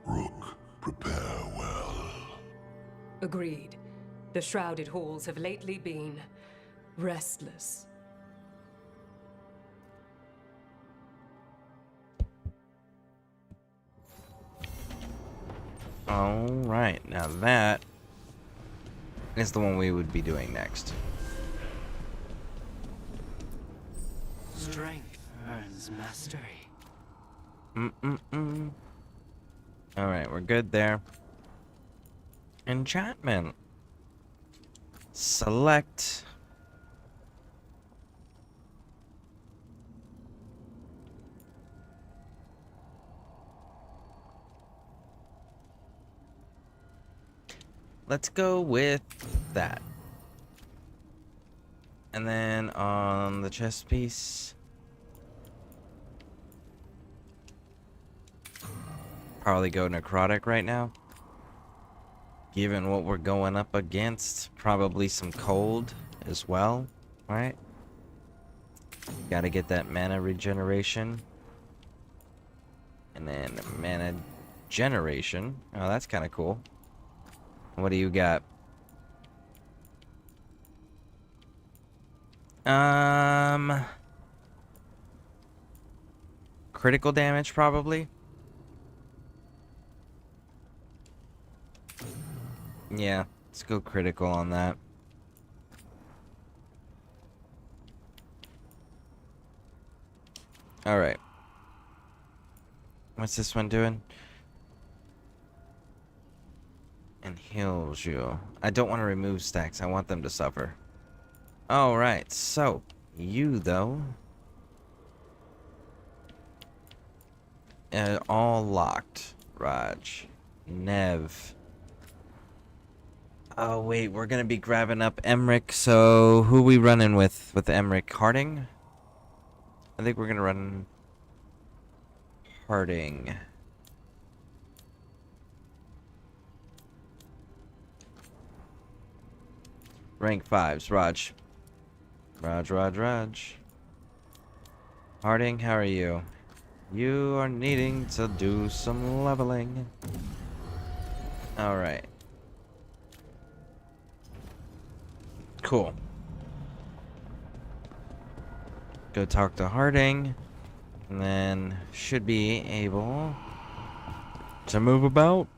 Rook, prepare well. Agreed. The shrouded halls have lately been restless. Alright, now that is the one we would be doing next. Strength earns mastery. Alright, we're good there. Enchantment. Select. Let's go with that. And then on the chest piece, probably go necrotic right now. Given what we're going up against, probably some cold as well, right? Gotta get that mana regeneration. And then mana generation. Oh, that's kind of cool. What do you got? Critical damage, probably. Yeah, let's go critical on that. Alright. What's this one doing? And heals you. I don't want to remove stacks. I want them to suffer. Alright, so you though. All locked. Raj. Nev. Oh wait, we're gonna be grabbing up Emmerich, so who we running with Emmerich? Harding? I think we're gonna run Harding. Rank 5s, Raj. Raj. Harding, how are you? You are needing to do some leveling. Alright. Cool. Go talk to Harding. And then should be able to move about.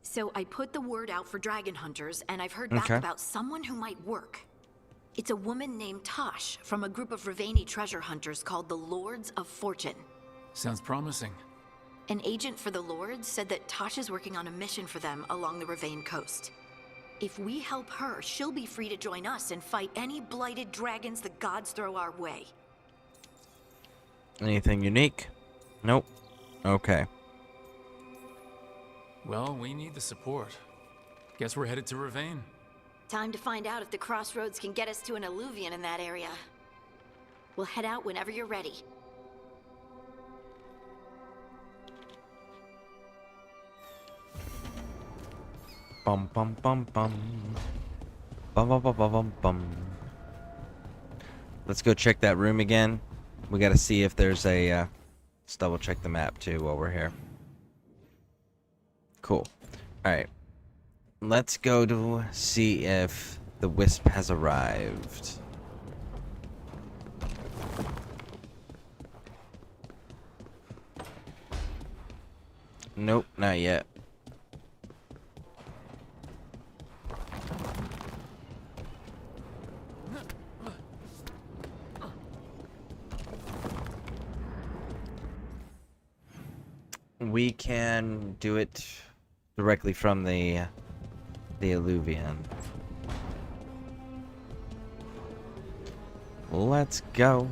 So I put the word out for dragon hunters, and I've heard back about someone who might work. It's a woman named Tosh from a group of Ravani treasure hunters called the Lords of Fortune. Sounds promising. An agent for the Lords said that Tosh is working on a mission for them along the Ravane coast. If we help her, she'll be free to join us and fight any blighted dragons the gods throw our way. Anything unique? Nope. Okay. Well, we need the support. Guess we're headed to Ravane. Time to find out if the crossroads can get us to an alluvian in that area. We'll head out whenever you're ready. Bum bum bum bum. Bum bum bum bum bum bum. Let's go check that room again. We gotta see if there's a let's double check the map too while we're here. Cool. Alright. Let's go to see if the Wisp has arrived. Nope, not yet. We can do it directly from the alluvian. Let's go.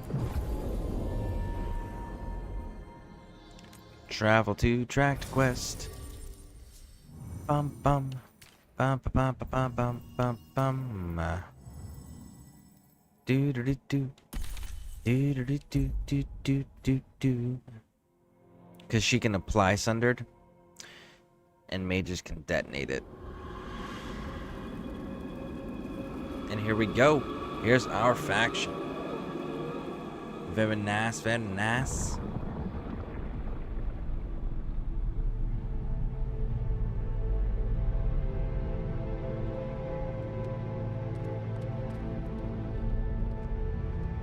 Travel to Tract Quest. Bum bum. Bum bum bum bum bum bum bum. Do do do do. Do do do do do do do do. Because she can apply Sundered, and mages can detonate it. And here we go. Here's our faction. Very nice, very nice.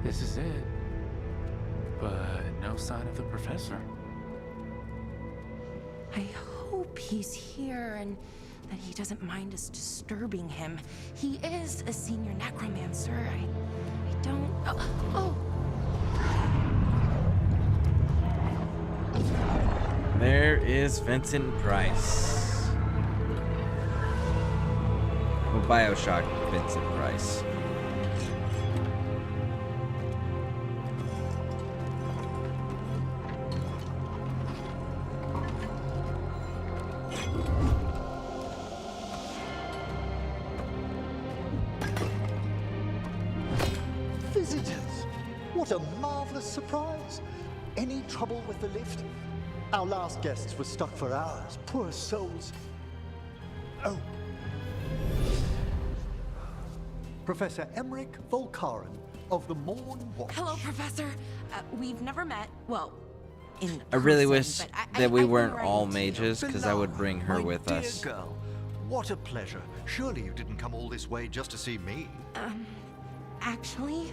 This is it. But no sign of the professor. I hope he's here and that he doesn't mind us disturbing him. He is a senior necromancer. I don't... Oh! There is Vincent Price. Well, Bioshock Vincent Price. Visitors! What a marvelous surprise! Any trouble with the lift? Our last guests were stuck for hours. Poor souls. Oh. Professor Emmerich Volkaren of the Morn Watch. Hello, Professor. We've never met. Well, in I really person, wish but that we I weren't ran all into you. mages, because I would bring her My with dear us. Girl, what a pleasure. Surely you didn't come all this way just to see me. Actually,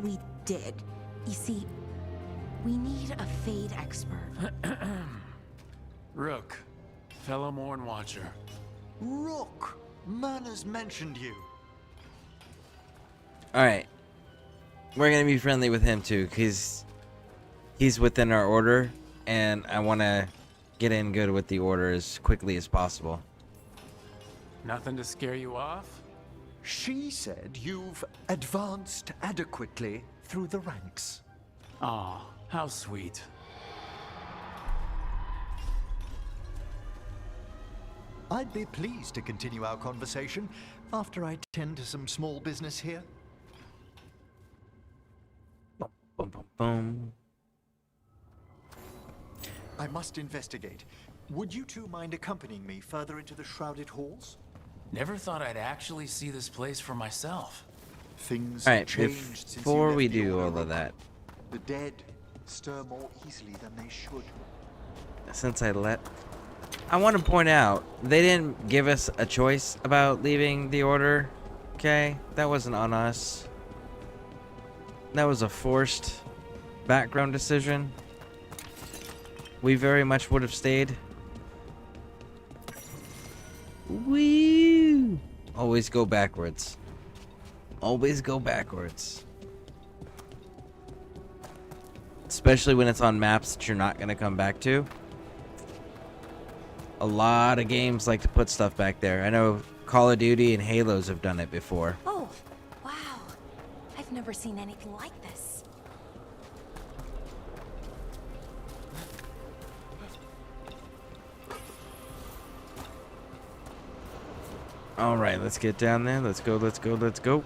we did. You see, we need a Fade expert. Rook, fellow Morn Watcher. Rook! Manners mentioned you. Alright. We're gonna be friendly with him too, because he's within our order, and I want to get in good with the order as quickly as possible. Nothing to scare you off? She said you've advanced adequately through the ranks. Aw, how sweet. I'd be pleased to continue our conversation after I tend to some small business here. Boom, boom, boom. I must investigate. Would you two mind accompanying me further into the Shrouded Halls? Never thought I'd actually see this place for myself. Things Alright, have changed since you before left we the do Order, all of Rook. that, The dead stir more easily than they should. since I want to point out, they didn't give us a choice about leaving the order, okay? That wasn't on us. That was a forced background decision. We very much would have stayed. Woo! Always go backwards. Always go backwards. Especially when it's on maps that you're not going to come back to. A lot of games like to put stuff back there. I know Call of Duty and Halos have done it before. Oh, wow. I've never seen anything like this. All right, let's get down there. Let's go, let's go, let's go.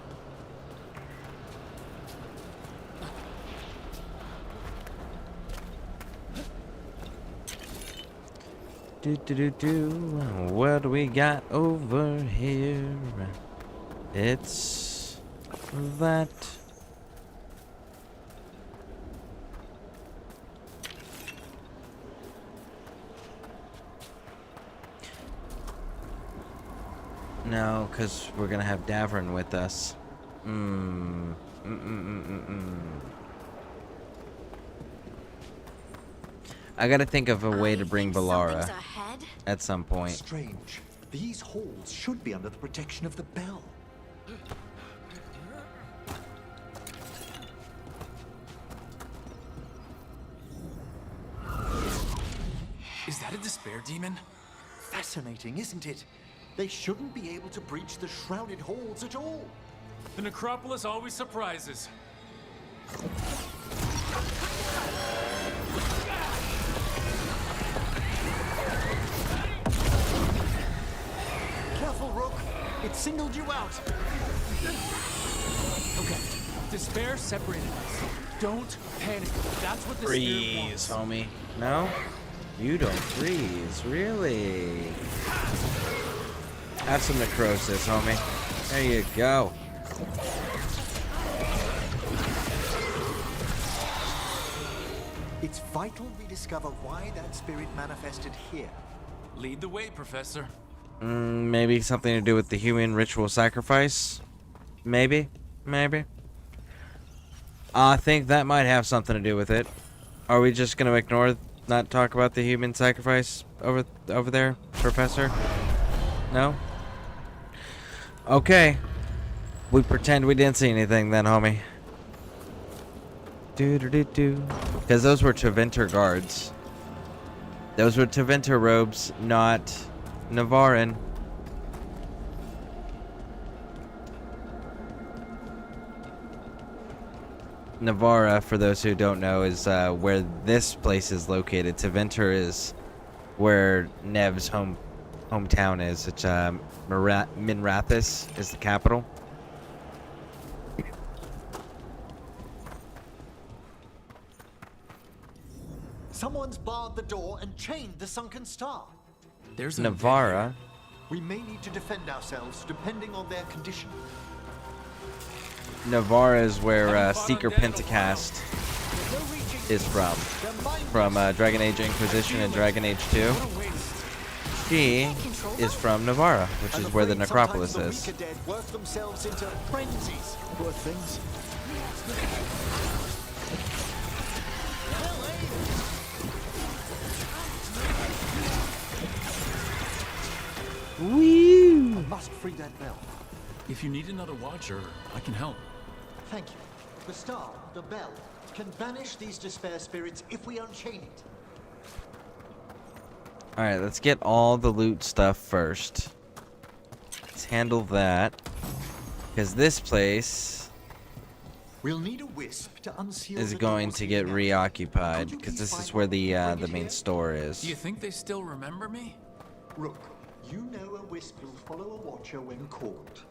What do we got over here? It's that. No, because we're gonna have Davern with us. I gotta think of a way to bring Balara at some point. Strange. These halls should be under the protection of the bell. Is that a despair demon? Fascinating, isn't it? They shouldn't be able to breach the Shrouded Halls at all. The necropolis always surprises. Careful, Rook. It singled you out. Okay. Despair separated us. Don't panic. That's what the spirit Freeze, wants. homie. No? You don't freeze, really? Have some necrosis, homie. There you go. It's vital we discover why that spirit manifested here. Lead the way, Professor. Maybe something to do with the human ritual sacrifice? Maybe? Maybe? I think that might have something to do with it. Are we just gonna ignore, not talk about the human sacrifice over there, Professor? No? Okay. We pretend we didn't see anything then, homie. Because those were Teventer guards. Those were Teventer robes, not Navarin. Navarra, for those who don't know, is where this place is located. Teventer is where Nev's hometown is. It's Minrathis is the capital. Someone's barred the door and chained the sunken star. There's Navarra. We may need to defend ourselves depending on their condition. Navarra is where Seeker Pentacast is from Dragon Age Inquisition and Dragon Age 2. She is from Navarra, which is where the necropolis is. The dead work themselves into frenzies. Poor things. Woo! I must free that bell. If you need another watcher, I can help. Thank you. The star, the bell, can banish these despair spirits if we unchain it. Alright, let's get all the loot stuff first. Let's handle that. Because this place We'll need a wisp to unseal is the going doors to leading get out. reoccupied. Because this is where the main store is. Do you think they still remember me? Rook, you know a wisp will follow a watcher when called.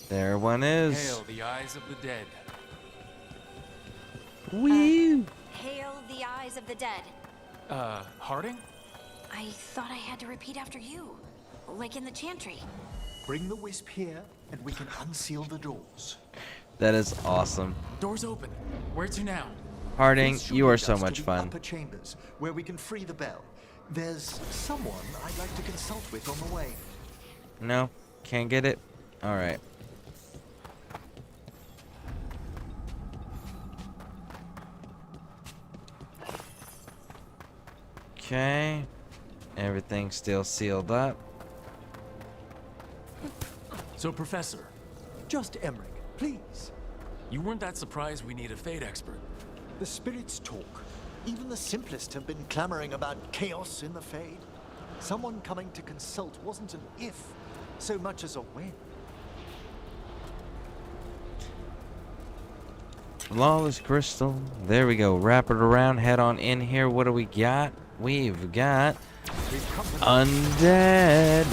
There one is. Hail the eyes of the dead. Woo! Hail the eyes of the dead. Harding? I thought I had to repeat after you. Like in the chantry. Bring the wisp here, and we can unseal the doors. That is awesome. Doors open. Where to now? Harding, This you are should so lead us much to the fun. upper chambers, where we can free the bell. There's someone I'd like to consult with on the way. No? Can't get it? Alright. Okay. Everything's still sealed up. So, Professor, Just Emmerich, please. you weren't that surprised we need a Fate expert. The spirits talk. Even the simplest have been clamoring about chaos in the Fade. Someone coming to consult wasn't an if, so much as a when. Flawless crystal. There we go. Wrap it around. Head on in here. What do we got? We've got undead.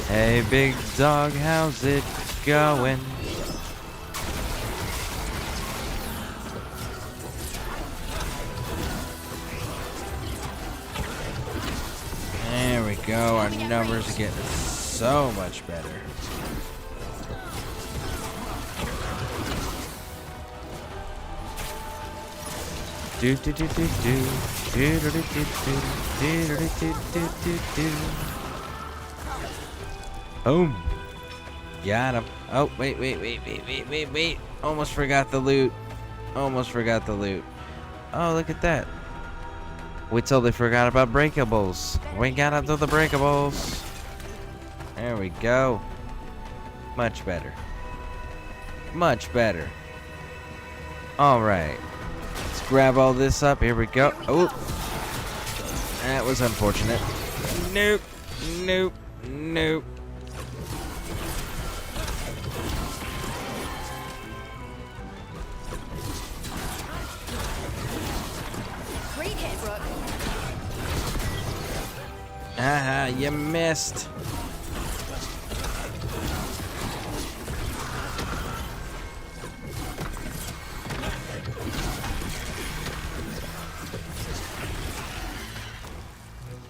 Hey, big dog, how's it going? There we go. Our numbers are getting so much better. Do do do do do do do do do do do do do do do. Boom. Got him. Oh, wait. Almost forgot the loot. Almost forgot the loot. Oh, look at that. We totally forgot about breakables. We got up to the breakables. There we go. Much better. Much better. Alright. Let's grab all this up. Here we go. Oh. That was unfortunate. Nope. Nope. Nope. Great hit, Rook. Haha, you missed.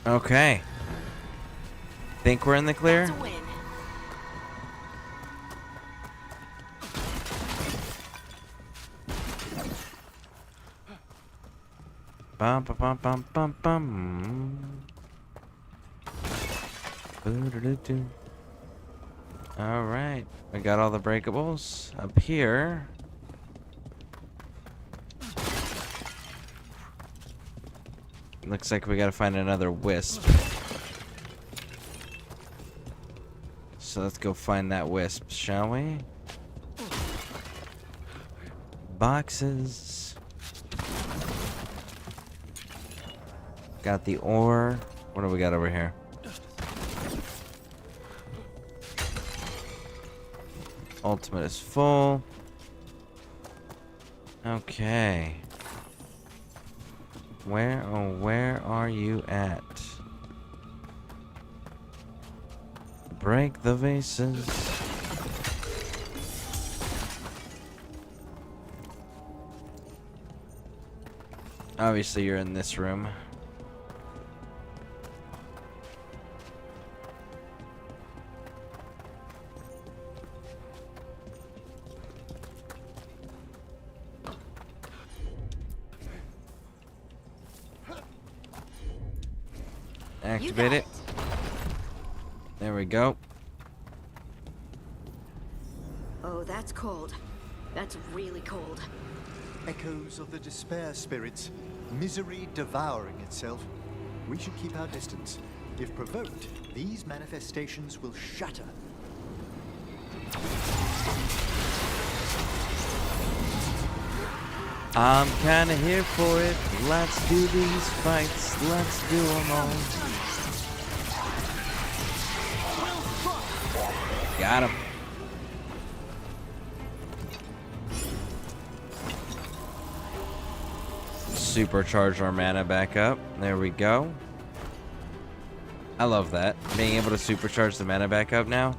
Okay. think we're in the clear. That's a win. Bum bum bum bum bum bum. Boo-doo-doo-doo. All right, we got all the breakables up here. Looks like we gotta find another wisp. So let's go find that wisp, shall we? Boxes. Got the ore. What do we got over here? Ultimate is full. Okay. Where are you at? Break the vases. Obviously, you're in this room. Activate it. There we go. Oh, that's cold. That's really cold. Echoes of the despair spirits, misery devouring itself. We should keep our distance. If provoked, these manifestations will shatter. I'm kinda here for it. Let's do these fights. Let's do them all. Got him. Supercharge our mana back up. There we go. I love that. Being able to supercharge the mana back up now.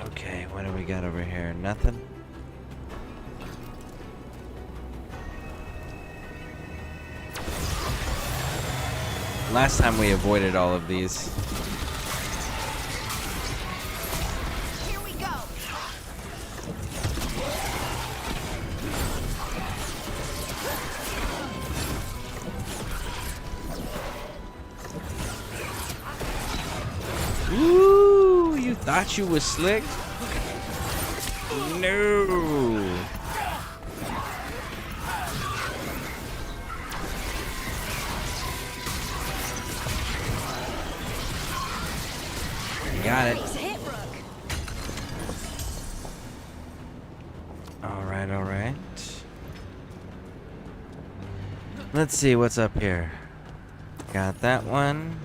Okay, what do we got over here? Nothing? Last time we avoided all of these. Here we go. Ooh, you thought you was slick? No. Got it. All right. Let's see what's up here. Got that one.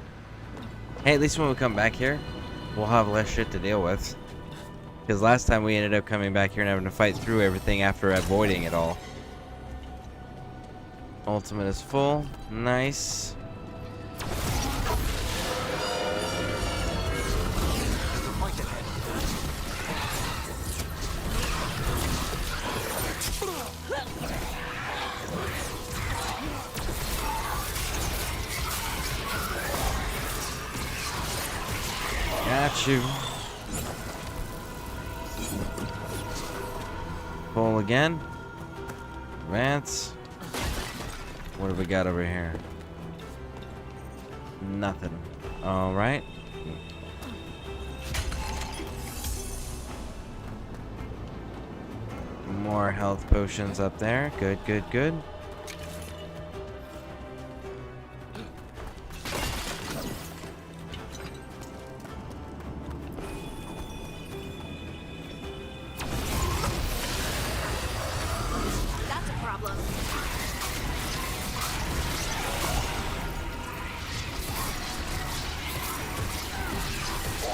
Hey, at least when we come back here, we'll have less shit to deal with. Because last time we ended up coming back here and having to fight through everything after avoiding it all. Ultimate is full. Nice. Got you. Pull again. Advance. What have we got over here? Nothing. All right. More health potions up there. Good.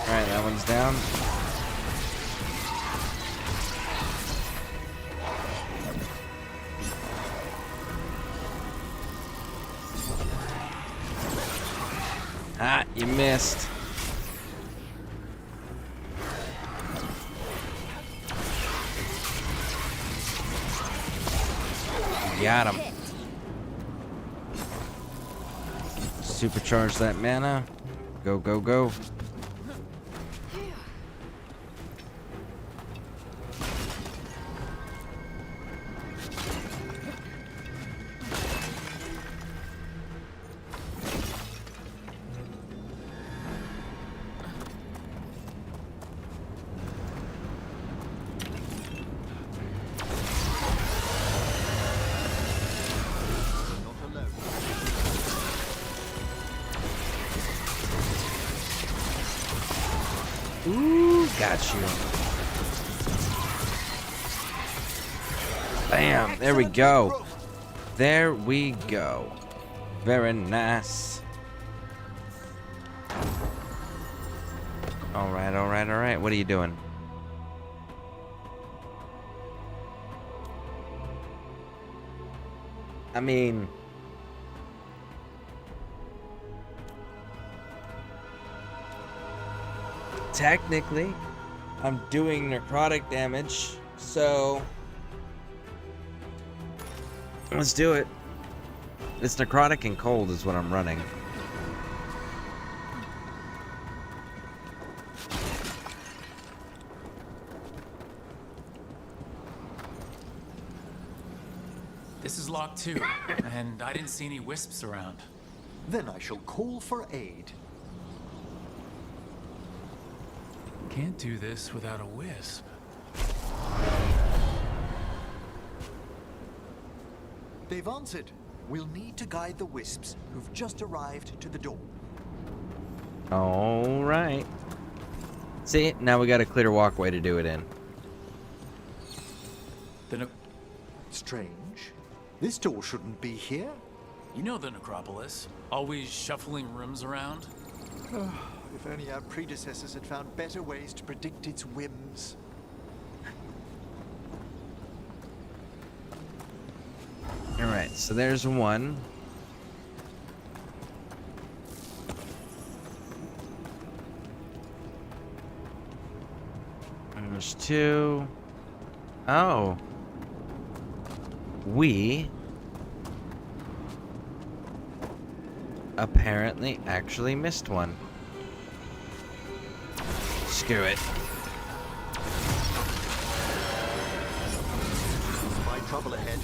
Alright, that one's down. Ah, you missed. Got him. Supercharge that mana. Go, go, go. Ooh, got you. Bam, there we go. There we go. Very nice. Alright, alright, alright. What are you doing? I mean... technically, I'm doing necrotic damage, so... let's do it. It's necrotic and cold is what I'm running. This is locked too, and I didn't see any wisps around. Then I shall call for aid. Can't do this without a wisp. They've answered. We'll need to guide the wisps who've just arrived to the door. Alright. See, now we got a clear walkway to do it in. Strange. This door shouldn't be here. You know the necropolis. Always shuffling rooms around. If only our predecessors had found better ways to predict its whims. Alright, so there's one. And there's two. Oh. We apparently actually missed one. Screw it. My trouble ahead.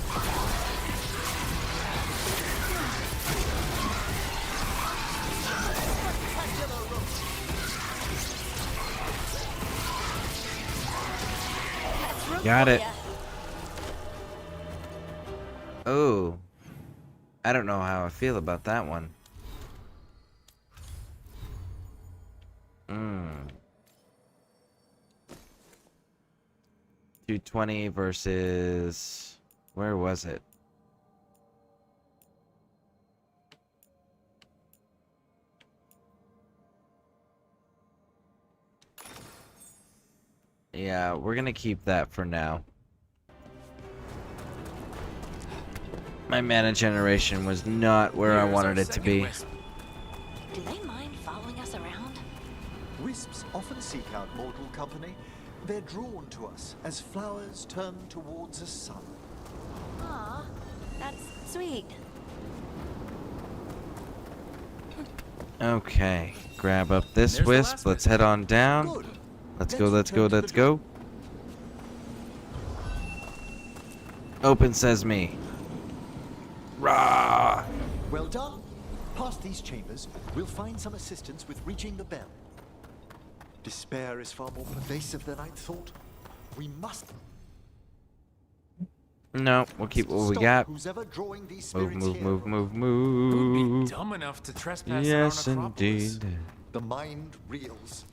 Got it. Oh. I don't know how I feel about that one. 220 versus... where was it? Yeah, we're gonna keep that for now. My mana generation was not where I wanted it to be. Do they mind following us around? Wisps often seek out mortal company. They're drawn to us as flowers turn towards a sun. Aw, that's sweet. Okay, grab up this wisp. Let's head on down. Let's go, let's go, let's go. Open sesame. Rah! Well done. Past these chambers, we'll find some assistance with reaching the bell. Despair is far more pervasive than I'd thought. We must... No, we'll keep what we got. Who's ever drawing these Move, spirits move, here. move, move, Who'd be move. dumb enough to trespass Yes, in our necropolis? indeed. The mind reels.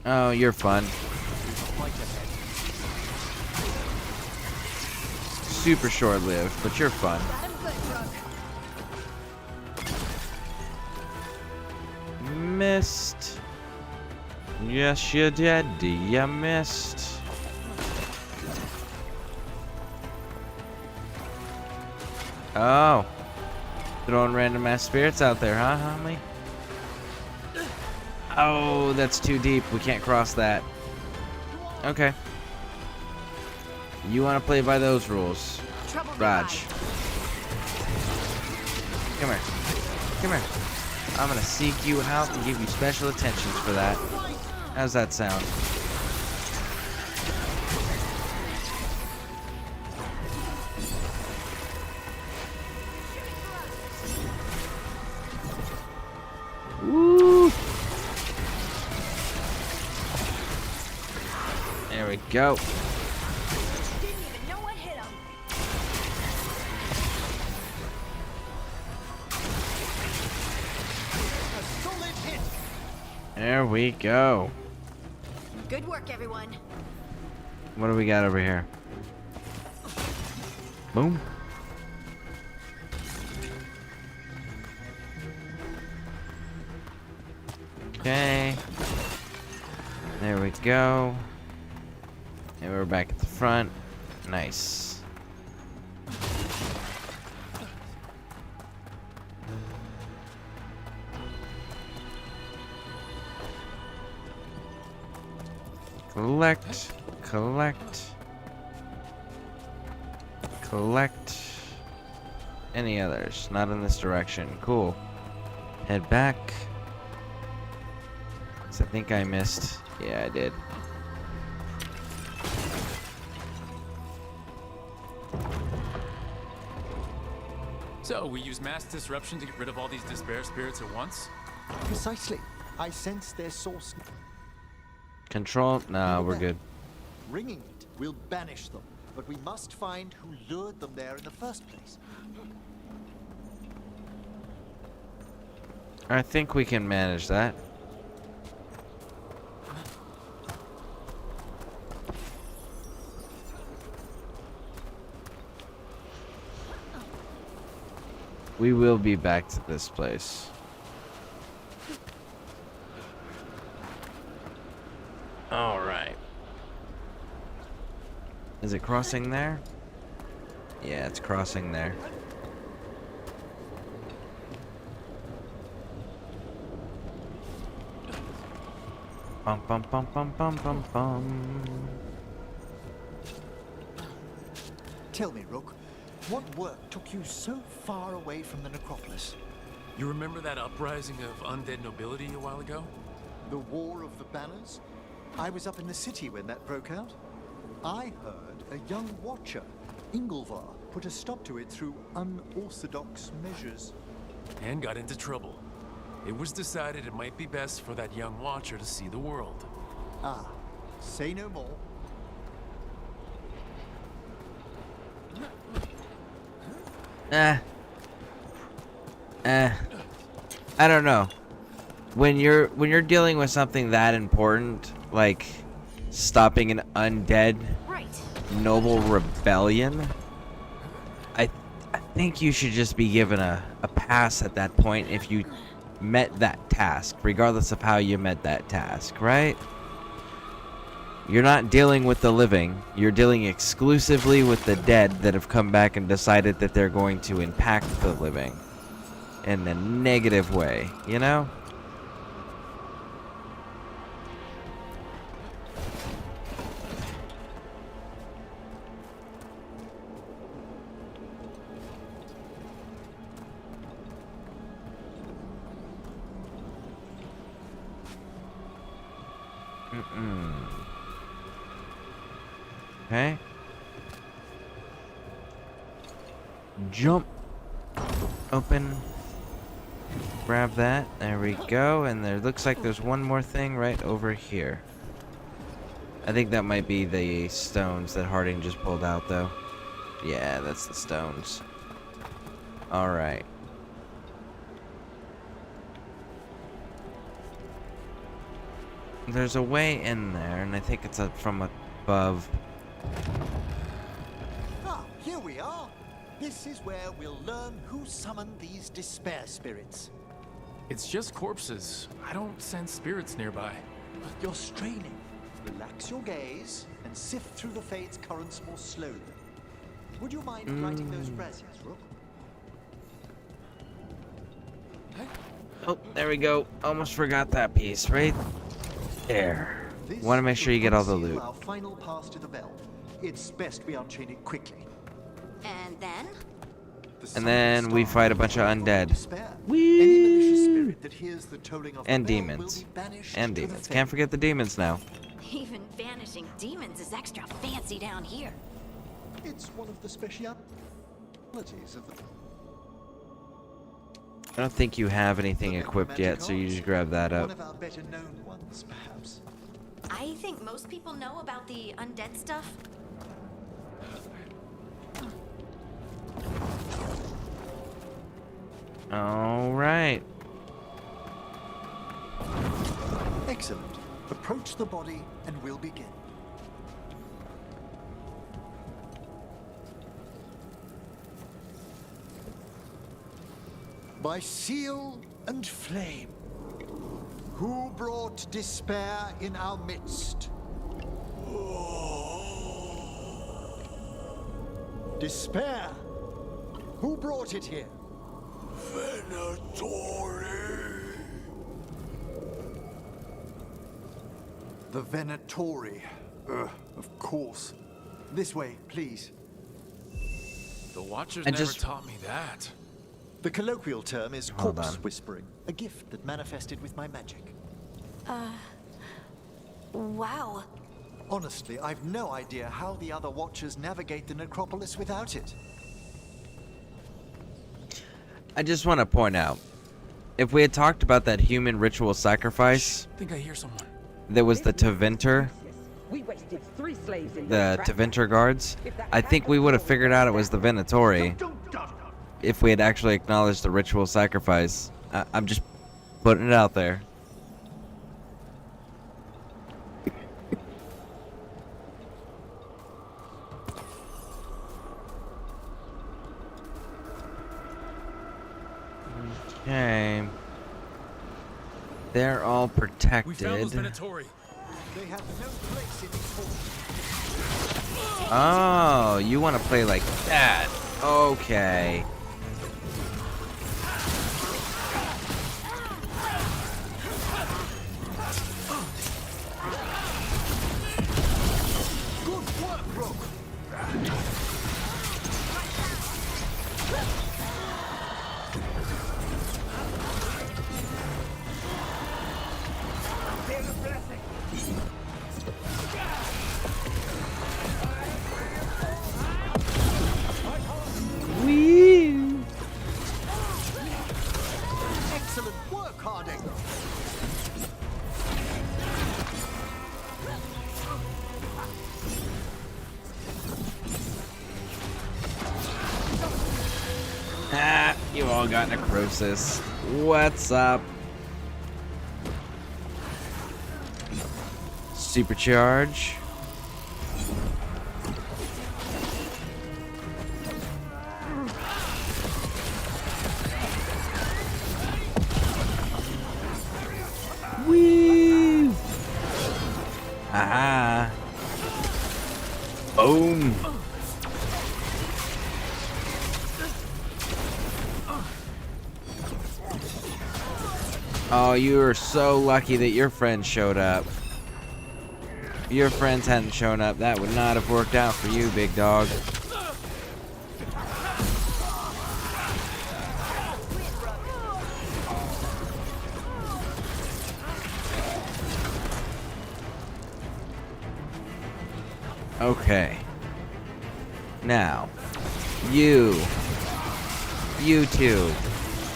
Oh, you're fun. Fight ahead. Super short-lived, but you're fun. Missed. Yes, you did. You missed. Oh. Throwing random ass spirits out there, huh, homie? Oh, that's too deep. We can't cross that. Okay. You want to play by those rules, Raj. Come here. Come here. I'm gonna seek you out and give you special attentions for that. How's that sound? Woo! There we go. There we go. Good work, everyone. What do we got over here? Boom. Okay. There we go. And we're back at the front. Nice. Collect, collect, collect. Any others? Not in this direction. Cool. Head back. So I think I missed. Yeah, I did. So, we use mass disruption to get rid of all these despair spirits at once? Precisely. I sense their source. Control? No, we're good. Ringing it will banish them, but we must find who lured them there in the first place. I think we can manage that. We will be back to this place. All right. Is it crossing there? Yeah, it's crossing there. Bum bum bum bum bum bum bum. Tell me, Rook, what work took you so far away from the necropolis? You remember that uprising of undead nobility a while ago? The War of the Banners? I was up in the city when that broke out. I heard a young watcher, Ingolvar, put a stop to it through unorthodox measures. And got into trouble. It was decided it might be best for that young watcher to see the world. Ah, say no more. I don't know. When you're dealing with something that important, like stopping an undead noble rebellion, I think you should just be given a pass at that point if you met that task, regardless of how you met that task, right? You're not dealing with the living. You're dealing exclusively with the dead that have come back and decided that they're going to impact the living in a negative way, you know? Okay. Jump. Open. Grab that. There we go. And there looks like there's one more thing right over here. I think that might be the stones that Harding just pulled out, though. Yeah, that's the stones. Alright. There's a way in there, and I think it's from above. Ah, here we are. This is where we'll learn who summoned these despair spirits. It's just corpses. I don't sense spirits nearby. You're straining. Relax your gaze and sift through the Fate's currents more slowly. Would you mind lighting those braziers, Rook? Oh, there we go. Almost forgot that piece, right there. Want to make sure you get all the loot. Our final pass to the bell. it's best we unchain it quickly. And then? And then we fight a bunch of undead. Any malicious spirit that hears the tolling of And the bell demons. will be banished And to the demons. Fey. Can't forget the demons now. Even banishing demons is extra fancy down here. It's one of the specialities of the... I don't think you have anything equipped yet, so you just grab that One up. of our better known ones, perhaps. I think most people know about the undead stuff. All right. Excellent. Approach the body and we'll begin. By seal and flame, who brought despair in our midst? Despair? Who brought it here? Venatori. The Venatori. Of course. This way, please. The Watchers And never just- taught me that. The colloquial term is Hold corpse on. whispering, a gift that manifested with my magic. Wow. Honestly, I've no idea how the other Watchers navigate the necropolis without it. I just want to point out, if we had talked about that human ritual sacrifice, I think I hear someone. there was the Teventer, We wasted 3 slaves in the Teventer guards, I think we would have figured out it was the Venatori if we had actually acknowledged the ritual sacrifice. I'm just putting it out there. Okay. They're all protected. We found those Venatori. They have no place in these halls. Oh, you want to play like that? Okay. Good work, Rogue. Wee. Excellent work, Harding. Ah, you all got necrosis. What's up? Supercharge. Wee! Aha! Boom! Oh, you are so lucky that your friends showed up. If your friends hadn't shown up, that would not have worked out for you, big dog. Okay. Now, you two,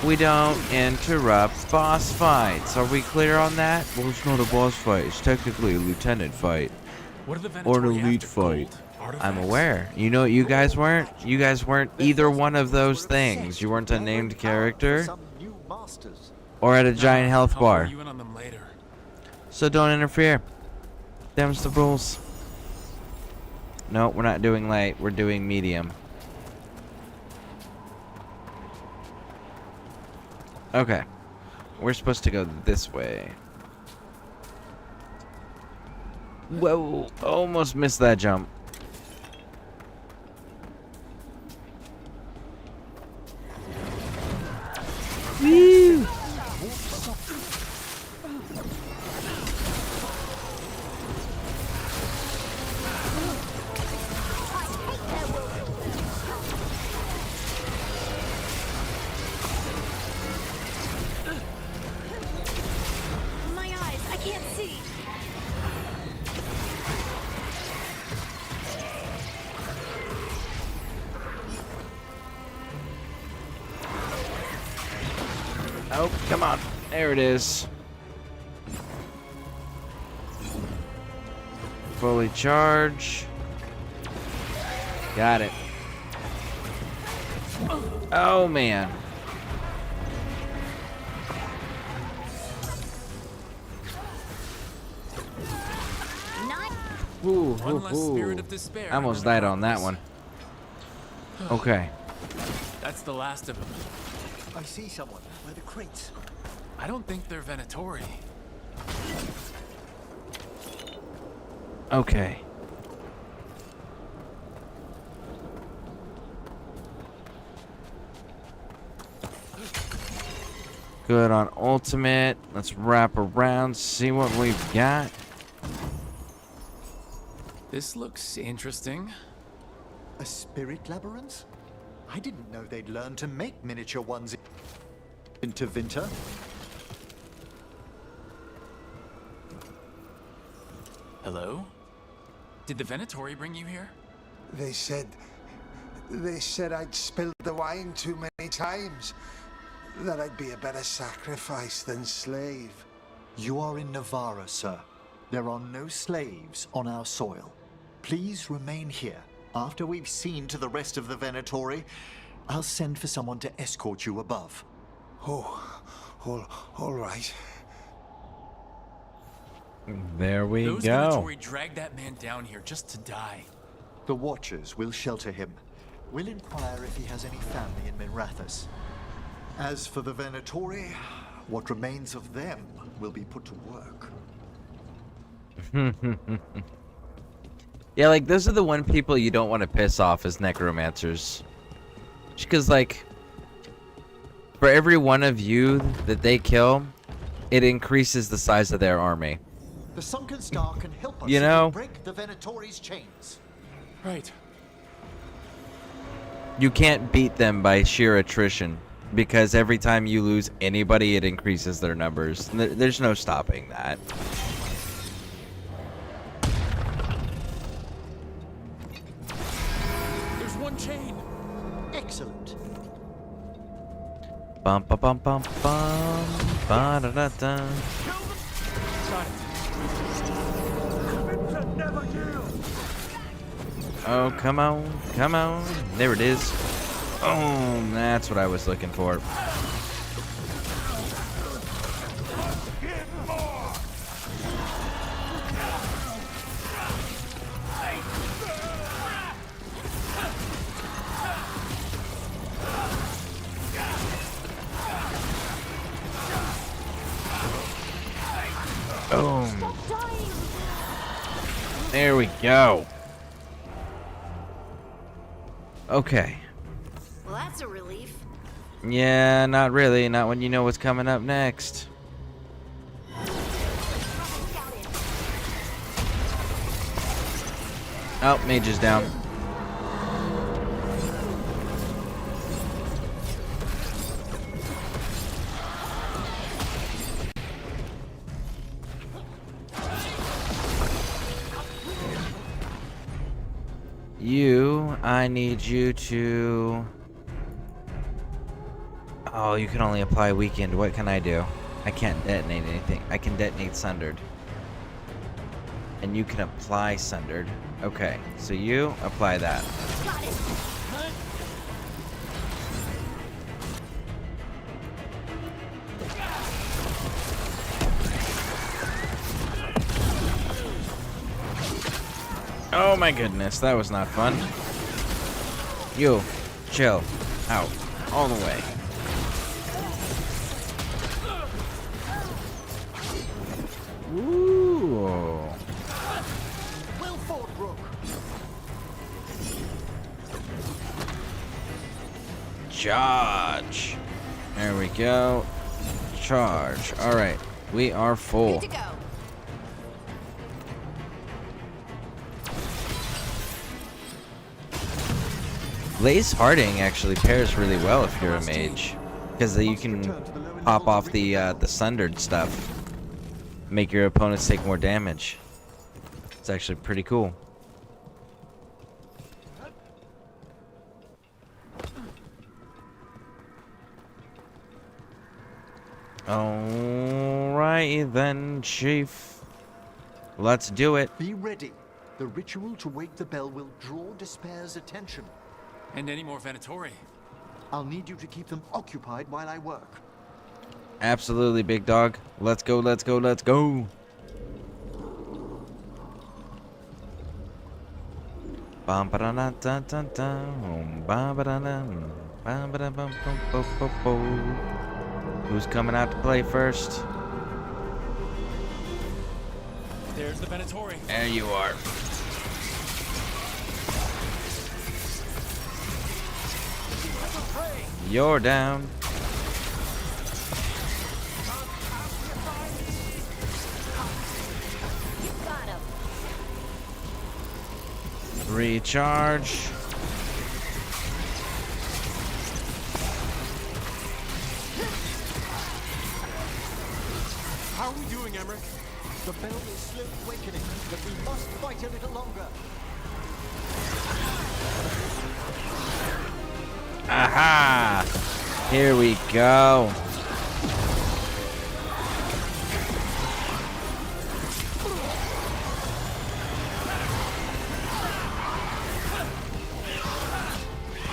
we don't interrupt boss fights. Are we clear on that? Well, it's not a boss fight. It's technically a lieutenant fight. What are the Venatori Or an elite after? fight. Gold? I'm Artifacts? aware. You know what you guys weren't? You guys weren't either one of those things. You weren't a named character Some new masters. or at a giant health I'll bar. fill you in on them later. So don't interfere. Them's the rules. No, we're not doing light. We're doing medium. Okay. We're supposed to go this way. Whoa. Almost missed that jump. Woo! Oh, come on. There it is. Fully charge. Got it. Oh, man. Ooh, One less spirit ooh. of despair. I almost died on that one. Okay. That's the last of them. I see someone by the crates. I don't think they're Venatori. Okay. Good on ultimate. Let's wrap around, see what we've got. This looks interesting. A spirit labyrinth? I didn't know they'd learn to make miniature ones into winter. Hello? Did the Venatori bring you here? They said I'd spilled the wine too many times. That I'd be a better sacrifice than slave. You are in Navarra, sir. There are no slaves on our soil. Please remain here. After we've seen to the rest of the Venatori, I'll send for someone to escort you above. Oh, all right. There we Those go. Venatori dragged that man down here just to die. The Watchers will shelter him. We'll inquire if he has any family in Minrathous. As for the Venatori, what remains of them will be put to work. Yeah, like, those are the one people you don't want to piss off as necromancers. Because, like, for every one of you that they kill, it increases the size of their army. The Sunken Star can help us You know, break the Venatori's chains. Right. you can't beat them by sheer attrition. Because every time you lose anybody, it increases their numbers. There's no stopping that. There's one chain. Excellent. Bum bum bum bum bum. Ba da da da. Oh, come on, come on. There it is. Oh, that's what I was looking for. Boom. There we go. Okay. Well, that's a relief. Yeah, not really. Not when you know what's coming up next. Oh, mage is down. I need you to... Oh, you can only apply weakened. What can I do? I can't detonate anything. I can detonate sundered. And you can apply sundered. Okay, so you apply that. Got it. Oh my goodness, that was not fun. You, chill, out, all the way. Ooh. Well fought, Rook. Charge. There we go. Charge. All right, we are full. Good to go. Lace Harding actually pairs really well if you're a mage, because you can pop off the sundered stuff, make your opponents take more damage. It's actually pretty cool. Alright then, Chief. Let's do it. Be ready. The ritual to wake the bell will draw Despair's attention. And any more Venatori? I'll need you to keep them occupied while I work. Absolutely, big dog. Let's go, let's go, let's go. Bum ba da da da da da. Bum ba da da. Bum ba da bum bum bum bum bum. Who's coming out to play first? There's the Venatori. There you are. You're down. Recharge. How are we doing, Emmerich? The bell is slowly awakening, but we must fight a little longer. Aha! Here we go.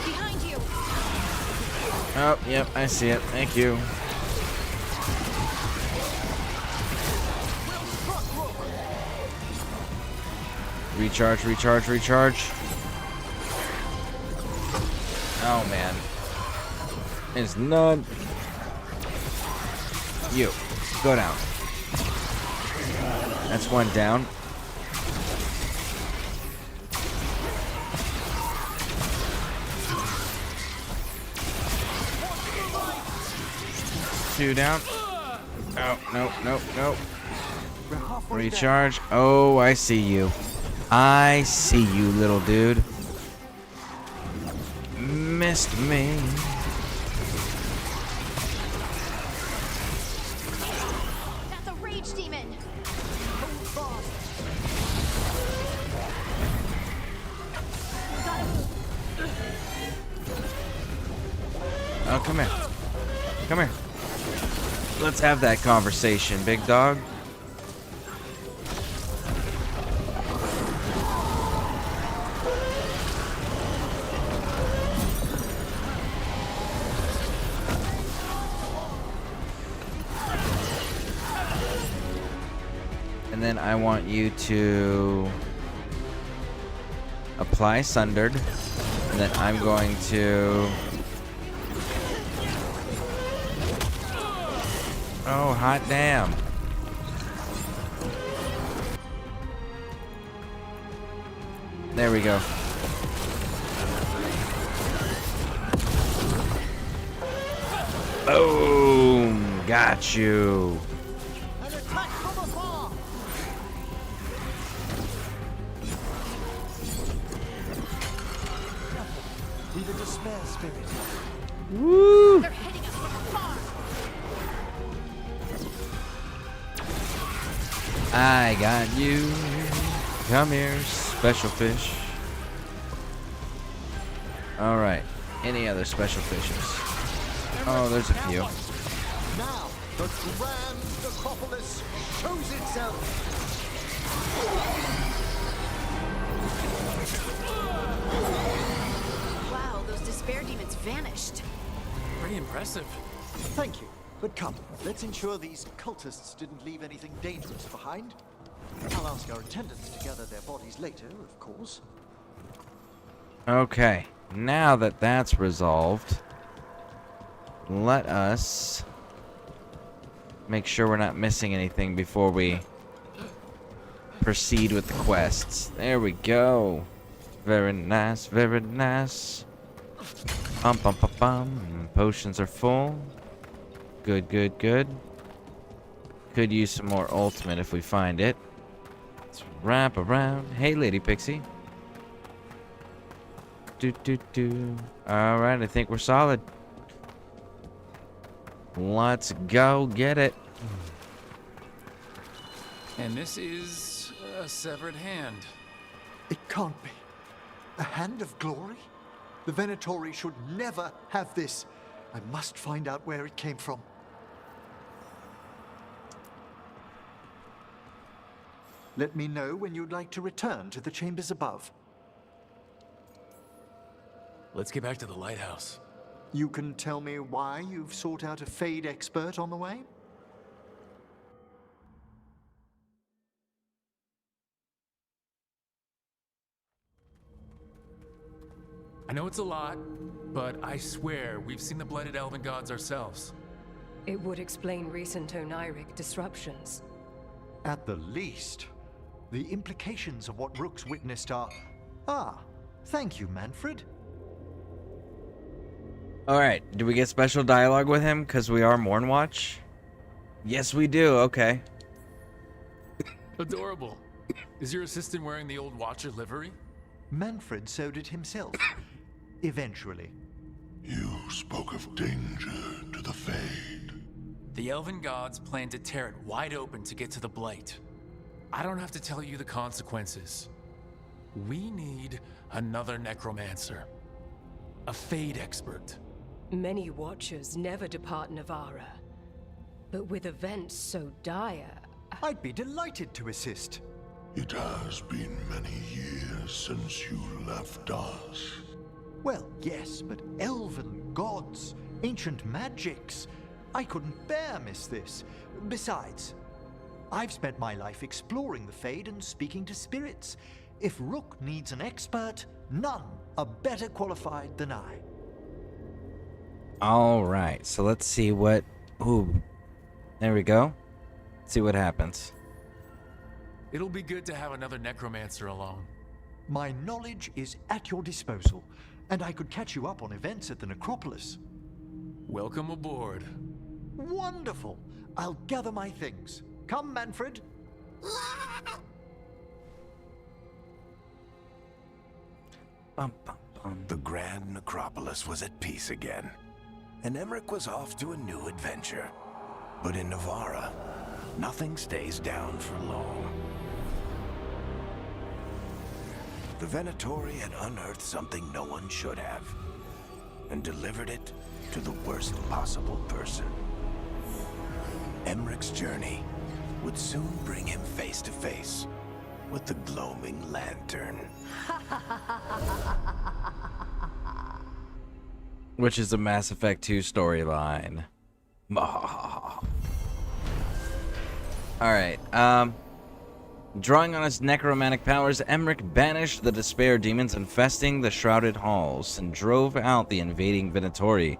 Behind you. Oh, yep, I see it. Thank you. Recharge, recharge, recharge. Oh, man. It's none. You. Go down. That's one down. Two down. Oh, no, no, no. Recharge. Oh, I see you. I see you, little dude. Missed me. That's a rage demon. Oh, come here. Come here. Let's have that conversation, big dog. And then I want you to apply Sundered. And then I'm going to... Oh, hot damn. There we go. Boom! Got you. An attack from afar! Be the despair spirit. Woo! They're hitting us from afar. I got you. Come here, special fish. Alright. Any other special fishes? Oh, there's a few. Now, the grand necropolis shows itself. Wow, those despair demons vanished. Pretty impressive. Thank you. But come, let's ensure these cultists didn't leave anything dangerous behind. I'll ask our attendants to gather their bodies later, of course. Okay. Now that that's resolved, let us make sure we're not missing anything before we proceed with the quests. There we go. Very nice, very nice. Bum, bum, bum, bum. Potions are full. Good, good, good. Could use some more ultimate if we find it. Let's wrap around. Hey, Lady Pixie. Alright, I think we're solid. Let's go get it. And this is a severed hand. It can't be. A hand of glory? The Venatori should never have this. I must find out where it came from. Let me know when you'd like to return to the chambers above. Let's get back to the lighthouse. You can tell me why you've sought out a Fade expert on the way? I know it's a lot, but I swear we've seen the Blighted Elven Gods ourselves. It would explain recent oniric disruptions. At the least. The implications of what Rook's witnessed are... Ah, thank you, Manfred. Alright, do we get special dialogue with him because we are Mornwatch? Yes, we do. Okay. Adorable. Is your assistant wearing the old Watcher livery? Manfred sewed it himself. Eventually. You spoke of danger to the Fade. The Elven Gods plan to tear it wide open to get to the Blight. I don't have to tell you the consequences. We need another necromancer. A Fade expert. Many Watchers never depart Navarra. But with events so dire... I'd be delighted to assist. It has been many years since you left us. Well, yes, but elven gods, ancient magics. I couldn't bear miss this. Besides, I've spent my life exploring the Fade and speaking to spirits. If Rook needs an expert, none are better qualified than I. Alright, so let's see what... Ooh. There we go. See what happens. It'll be good to have another necromancer along. My knowledge is at your disposal, and I could catch you up on events at the necropolis. Welcome aboard. Wonderful! I'll gather my things. Come, Manfred. The Grand Necropolis was at peace again, and Emmerich was off to a new adventure. But in Navarra, nothing stays down for long. The Venatori had unearthed something no one should have, and delivered it to the worst possible person. Emmerich's journey would soon bring him face to face with the gloaming lantern. Which is a Mass Effect 2 storyline. Alright, drawing on his necromantic powers, Emmerich banished the despair demons infesting the shrouded halls and drove out the invading Venatori.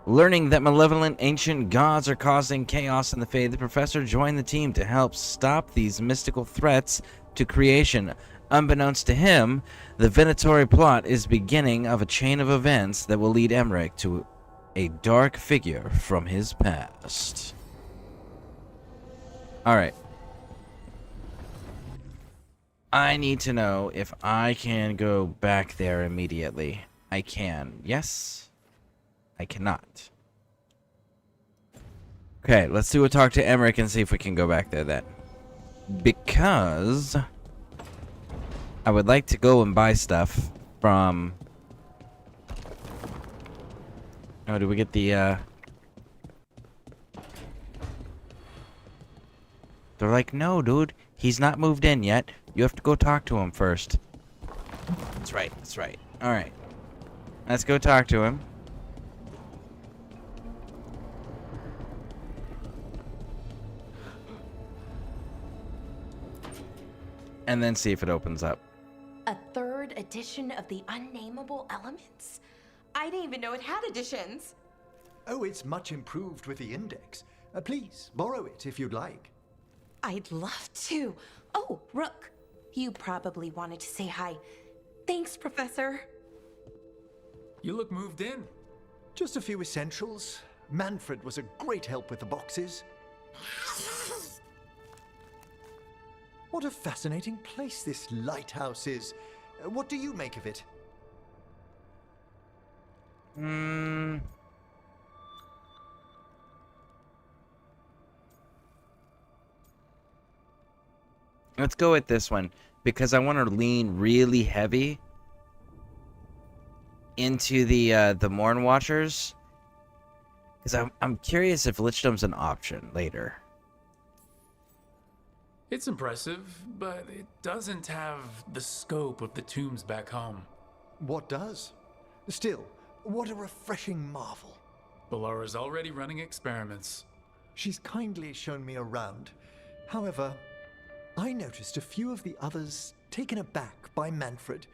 Learning that malevolent ancient gods are causing chaos in the Fade, the professor joined the team to help stop these mystical threats to creation. Unbeknownst to him, the Venatori plot is beginning of a chain of events that will lead Emmerich to a dark figure from his past. Alright. I need to know if I can go back there immediately. I can. Yes? I cannot. Okay, let's do a talk to Emmerich and see if we can go back there then. Because I would like to go and buy stuff from... Oh, do we get the, They're like, no, dude. He's not moved in yet. You have to go talk to him first. That's right. That's right. Alright. Let's go talk to him. And then see if it opens up. A third edition of the Unnameable Elements? I didn't even know it had editions. Oh, it's much improved with the index. Please, borrow it if you'd like. I'd love to. Oh, Rook, you probably wanted to say hi. Thanks, Professor. You look moved in. Just a few essentials. Manfred was a great help with the boxes. What a fascinating place this lighthouse is. What do you make of it? Let's go with this one because I want to lean really heavy into the Morn Watchers, because I'm curious if Lichdom's an option later. It's impressive, but it doesn't have the scope of the tombs back home. What does? Still, what a refreshing marvel. Ballara's already running experiments. She's kindly shown me around. However, I noticed a few of the others taken aback by Manfred,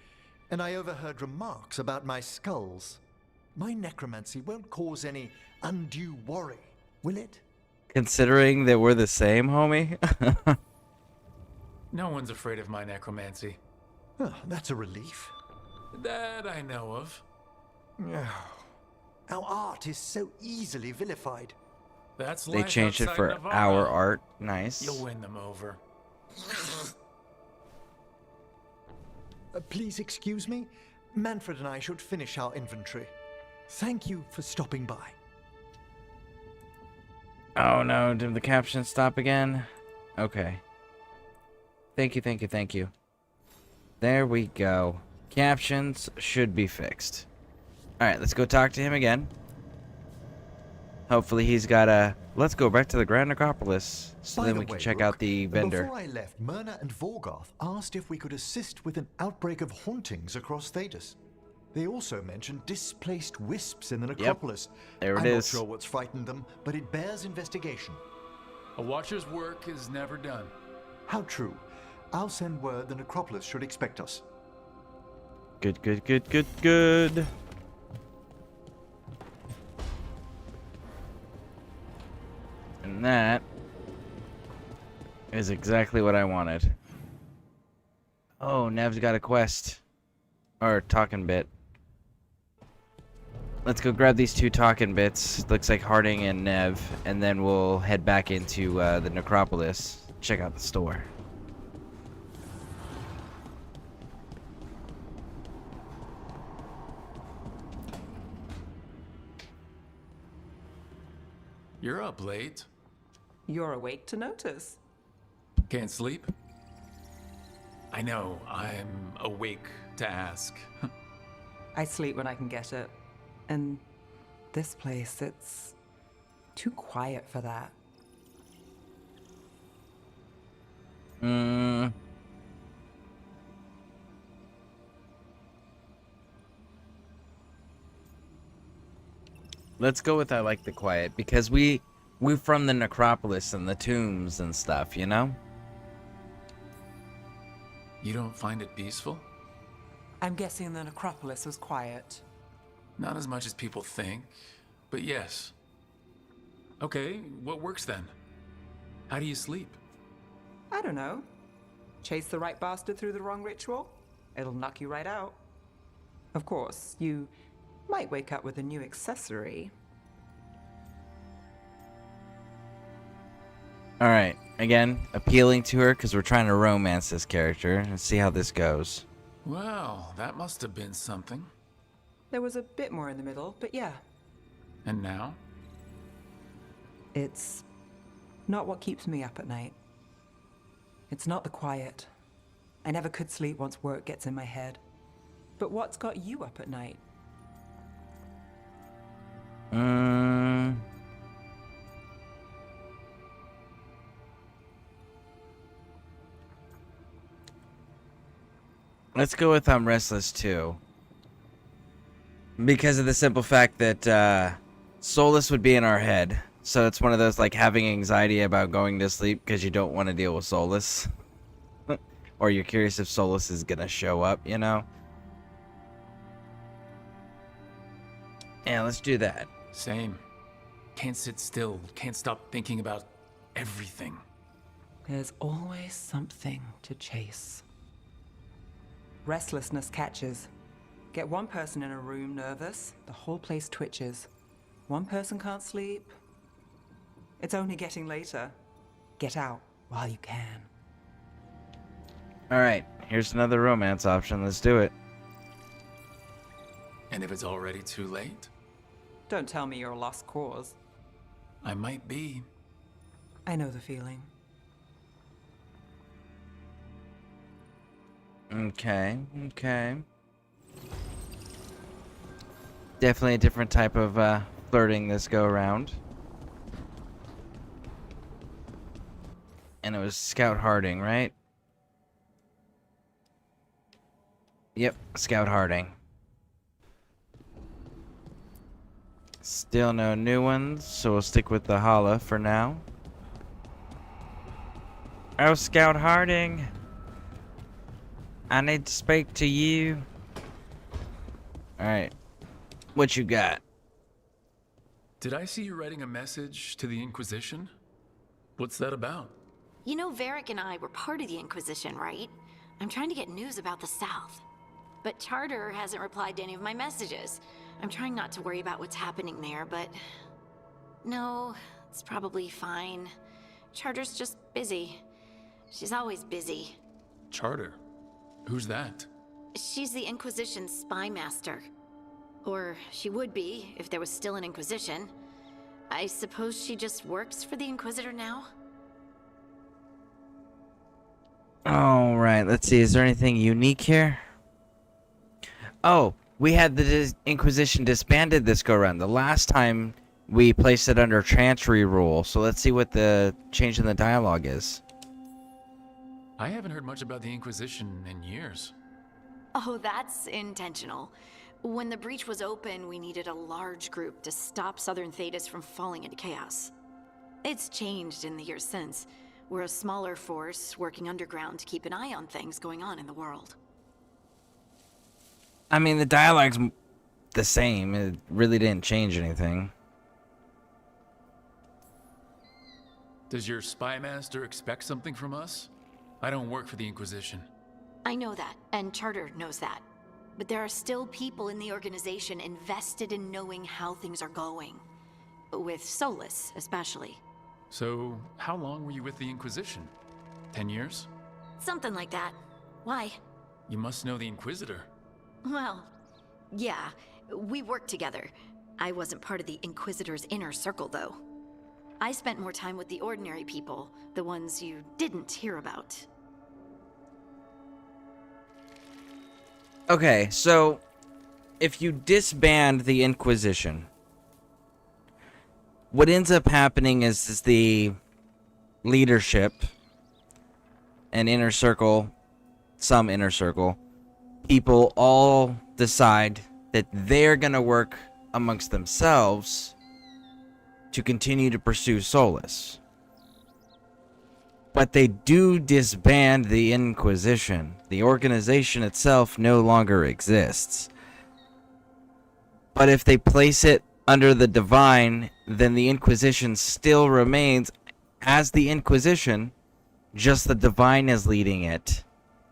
and I overheard remarks about my skulls. My necromancy won't cause any undue worry, will it? Considering that we're the same, homie. No one's afraid of my necromancy. Oh, that's a relief. That I know of. Our art is so easily vilified. That's They life changed it outside for Navarro. our art. Nice. You'll win them over. Please excuse me. Manfred and I should finish our inventory. Thank you for stopping by. Oh no, did the caption stop again? Okay. Thank you, thank you, thank you. There we go. Captions should be fixed. Alright, let's go talk to him again. Hopefully he's got a... Let's go back to the Grand Necropolis so then we can check out the vendor. Before I left, Myrna and Vorgarth asked if we could assist with an outbreak of hauntings across Thedas. They also mentioned displaced wisps in the necropolis. There it I'm is. not sure what's frightened them, but it bears investigation. A watcher's work is never done. How true. I'll send word the necropolis should expect us. Good, good, good, good, good. And that is exactly what I wanted. Oh, Nev's got a quest. Or talking bit. Let's go grab these two talking bits. Looks like Harding and Nev. And then we'll head back into the necropolis. Check out the store. You're up late. You're awake to notice. Can't sleep? I know, I'm awake to ask. I sleep when I can get it. And this place, it's too quiet for that. Let's go with I like the quiet because we're from the necropolis and the tombs and stuff, you know? You don't find it peaceful? I'm guessing the necropolis was quiet. Not as much as people think, but yes. Okay, what works then? How do you sleep? I don't know. Chase the right bastard through the wrong ritual? It'll knock you right out. Of course, you might wake up with a new accessory. Alright, again, appealing to her because we're trying to romance this character and see how this goes. Well, that must have been something. There was a bit more in the middle, but yeah. And now? It's not what keeps me up at night. It's not the quiet. I never could sleep once work gets in my head. But what's got you up at night? Let's go with I'm restless too. Because of the simple fact that Solus would be in our head. So it's one of those like having anxiety about going to sleep because you don't want to deal with Solus. Or you're curious if Solus is gonna show up, you know? Yeah, let's do that. Same. Can't sit still, can't stop thinking about everything. There's always something to chase. Restlessness catches. Get one person in a room nervous, the whole place twitches. One person can't sleep. It's only getting later. Get out while you can. Alright, here's another romance option. Let's do it. And if it's already too late? Don't tell me you're a lost cause. I might be. I know the feeling. Okay, okay. Definitely a different type of flirting this go around. And it was Scout Harding, right? Yep, Scout Harding. Still no new ones, so we'll stick with the Hala for now. Oh, Scout Harding. I need to speak to you. Alright. What you got? Did I see you writing a message to the Inquisition? What's that about? You know, Varric and I were part of the Inquisition, right? I'm trying to get news about the South. But Charter hasn't replied to any of my messages. I'm trying not to worry about what's happening there, but... No, it's probably fine. Charter's just busy. She's always busy. Charter? Who's that? She's the Inquisition's spy master. Or she would be, if there was still an Inquisition. I suppose she just works for the Inquisitor now? Alright, let's see. Is there anything unique here? Oh, we had the Inquisition disbanded this go-round. The last time we placed it under Chantry rule. So let's see what the change in the dialogue is. I haven't heard much about the Inquisition in years. Oh, that's intentional. When the breach was open, we needed a large group to stop Southern Thedas from falling into chaos. It's changed in the years since. We're a smaller force working underground to keep an eye on things going on in the world. I mean, the dialogue's the same. It really didn't change anything. Does your spy master expect something from us? I don't work for the Inquisition. I know that, and Charter knows that. But there are still people in the organization invested in knowing how things are going. With Solus, especially. So, how long were you with the Inquisition? 10 years? Something like that. Why? You must know the Inquisitor. Well, yeah, we worked together. I wasn't part of the Inquisitor's inner circle, though. I spent more time with the ordinary people, the ones you didn't hear about. Okay, so if you disband the Inquisition, what ends up happening is the leadership and inner circle, some inner circle, people all decide that they're going to work amongst themselves to continue to pursue Solus. But they do disband the Inquisition. The organization itself no longer exists. But if they place it under the Divine, then the Inquisition still remains as the Inquisition, just the Divine is leading it.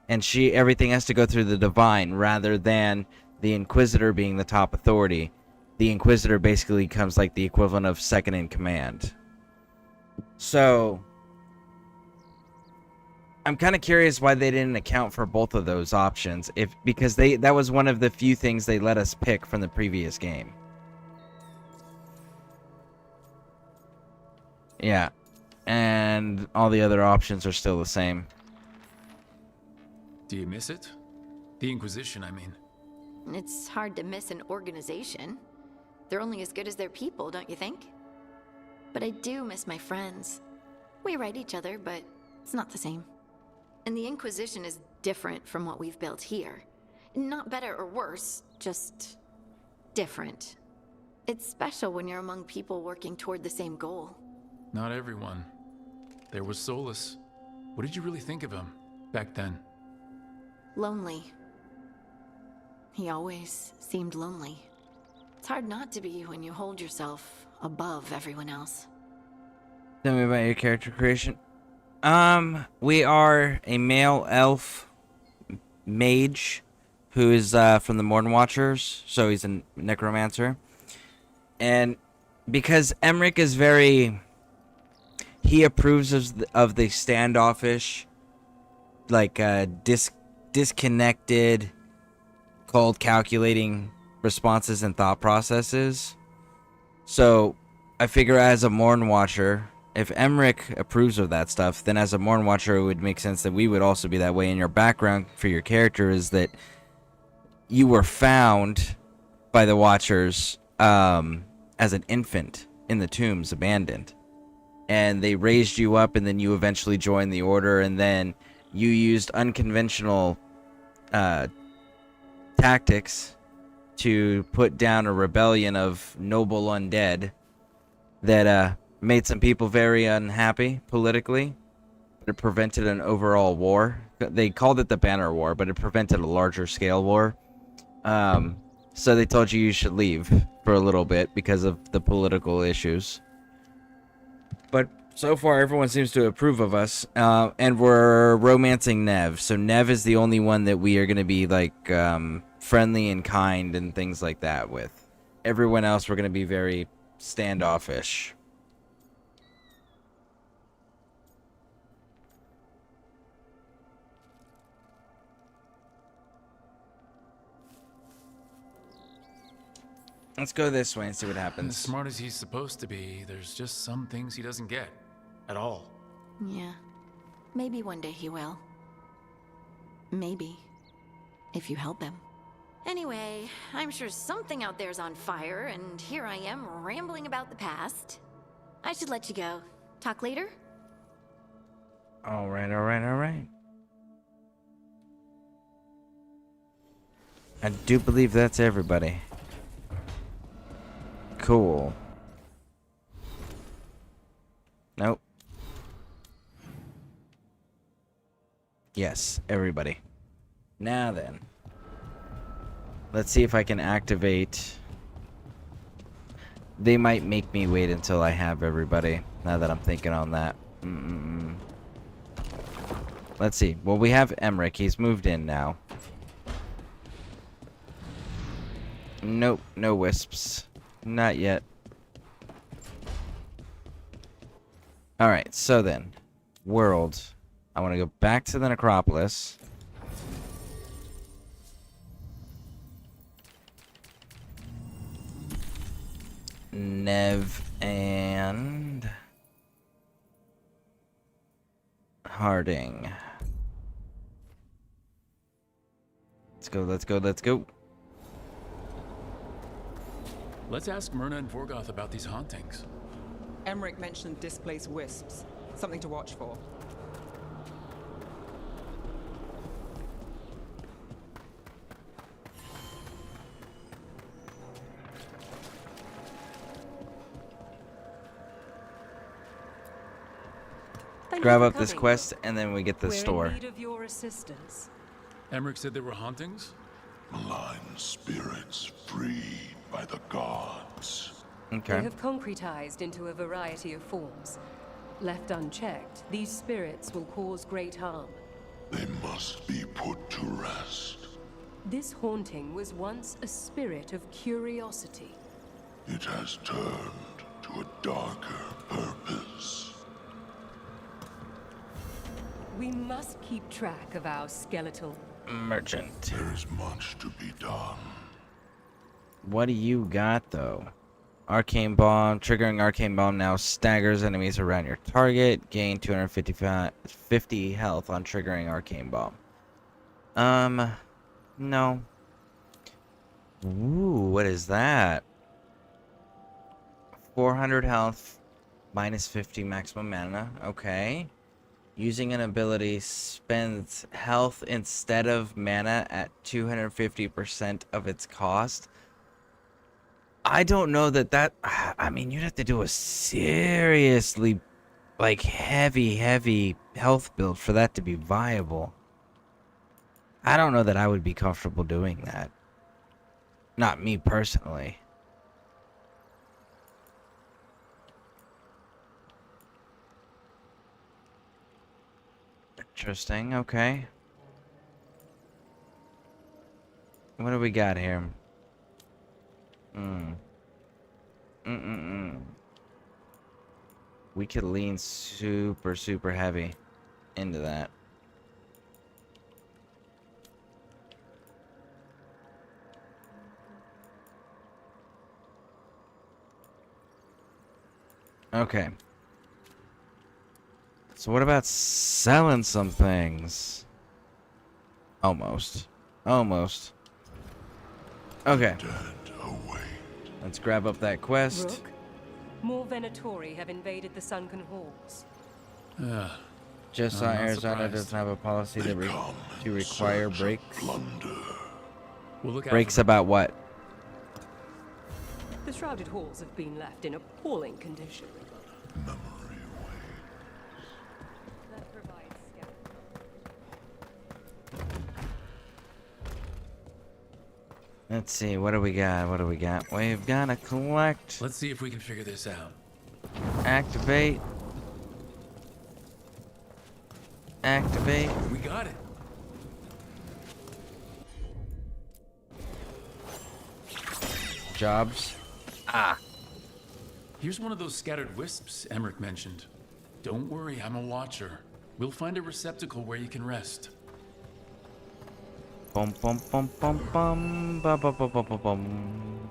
And everything has to go through the Divine rather than the Inquisitor being the top authority. The Inquisitor basically becomes like the equivalent of second in command. So I'm kind of curious why they didn't account for both of those options, because that was one of the few things they let us pick from the previous game. Yeah, and all the other options are still the same. Do you miss it? The Inquisition, I mean. It's hard to miss an organization. They're only as good as their people, don't you think? But I do miss my friends. We write each other, but it's not the same. And the Inquisition is different from what we've built here. Not better or worse, just different. It's special when you're among people working toward the same goal. Not everyone. There was Solus. What did you really think of him back then? Lonely. He always seemed lonely. It's hard not to be when you hold yourself above everyone else. Tell me about your character creation. We are a male elf mage who is from the Morn Watchers, so he's a necromancer. And because Emmerich is he approves of the standoffish, like disconnected, cold, calculating responses and thought processes. So I figure as a Morn Watcher, if Emmerich approves of that stuff, then as a Morn Watcher, it would make sense that we would also be that way. And your background for your character is that you were found by the Watchers as an infant in the tombs, abandoned. and they raised you up, and then you eventually joined the order, and then you used unconventional tactics to put down a rebellion of noble undead that made some people very unhappy politically. It prevented an overall war. They called it the Banner War, but it prevented a larger scale war. So they told you should leave for a little bit because of the political issues. But so far, everyone seems to approve of us, and we're romancing Nev. So Nev is the only one that we are going to be like friendly and kind and things like that with. Everyone else, we're going to be very standoffish. Let's go this way and see what happens. As smart as he's supposed to be, there's just some things he doesn't get. At all. Yeah. Maybe one day he will. Maybe. If you help him. Anyway, I'm sure something out there's on fire, and here I am rambling about the past. I should let you go. Talk later? Alright, alright, alright. I do believe that's everybody. Cool. Nope. Yes, everybody. Now then. Let's see if I can activate. They might make me wait until I have everybody, now that I'm thinking on that. Let's see. Well, we have Emmerich. He's moved in now. Nope, no wisps. Not yet. Alright, so then. World. I want to go back to the necropolis. Nev and Harding. Let's go, let's go, let's go. Let's ask Myrna and Vorgoth about these hauntings. Emmerich mentioned displaced wisps. Something to watch for. Grab up this quest, and then we get the store. We're in need of your assistance. Emmerich said there were hauntings? Malign spirits freed by the gods. Okay. They have concretized into a variety of forms. Left unchecked, these spirits will cause great harm. They must be put to rest. This haunting was once a spirit of curiosity. It has turned to a darker purpose. We must keep track of our skeletal merchant. There is much to be done. What do you got, though? Arcane Bomb. Triggering Arcane Bomb now staggers enemies around your target. Gain 250 health on triggering Arcane Bomb. No. Ooh, what is that? 400 health, minus 50 maximum mana. Okay. Using an ability spends health instead of mana at 250% of its cost. I don't know that I mean, you'd have to do a seriously, like, heavy health build for that to be viable. I don't know that I would be comfortable doing that. Not me personally. Interesting, okay. What do we got here? We could lean super heavy into that. Okay. So what about selling some things? Almost. Okay. Let's grab up that quest. Rook, More Venatori have invaded the sunken halls. Just saw I'm not Arizona surprised. doesn't have a policy to require breaks. We'll look out Breaks for them. about what? The shrouded halls have been left in appalling condition. That provides Let's see, what do we got? What do we got? We've got to collect, Let's see if we can figure this out. activate, activate. We got it. Jobs. Here's one of those scattered wisps Emmerich mentioned. Don't worry, I'm a watcher. We'll find a receptacle where you can rest. Bum bum bum bum bum bum bum bum bum bum bum.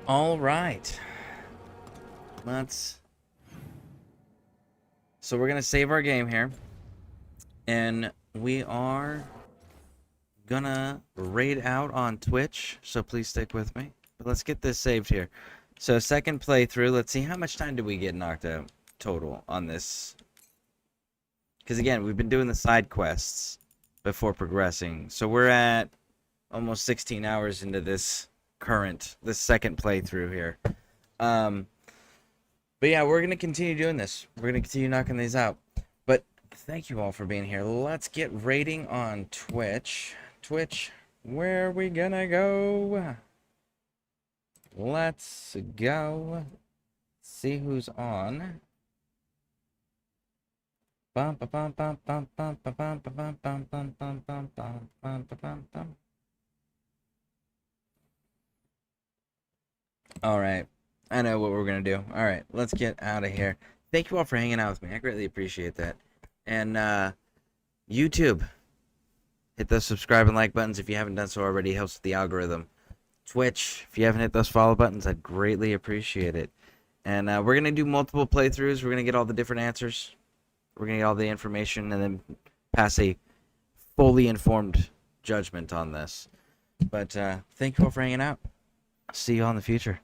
All right. So we're gonna save our game here, and we are gonna raid out on Twitch. So please stick with me. But let's get this saved here. So second playthrough. Let's see how much time did we get knocked out total on this. Because again, we've been doing the side quests before progressing. So we're at almost 16 hours into this second playthrough here. But yeah, we're going to continue doing this. We're going to continue knocking these out. But thank you all for being here. Let's get raiding on Twitch. Twitch, where are we going to go? Let's go. See who's on. Bum bum bum bum bum bum bum bum bum bum bum bum bum bum bum bum bum. All right, I know what we're gonna do. All right, let's get out of here. Thank you all for hanging out with me. I greatly appreciate that. And YouTube, hit those subscribe and like buttons if you haven't done so already. It helps with the algorithm. Twitch, if you haven't hit those follow buttons, I'd greatly appreciate it. And we're gonna do multiple playthroughs. We're gonna get all the different answers. We're going to get all the information and then pass a fully informed judgment on this. But thank you all for hanging out. See you all in the future.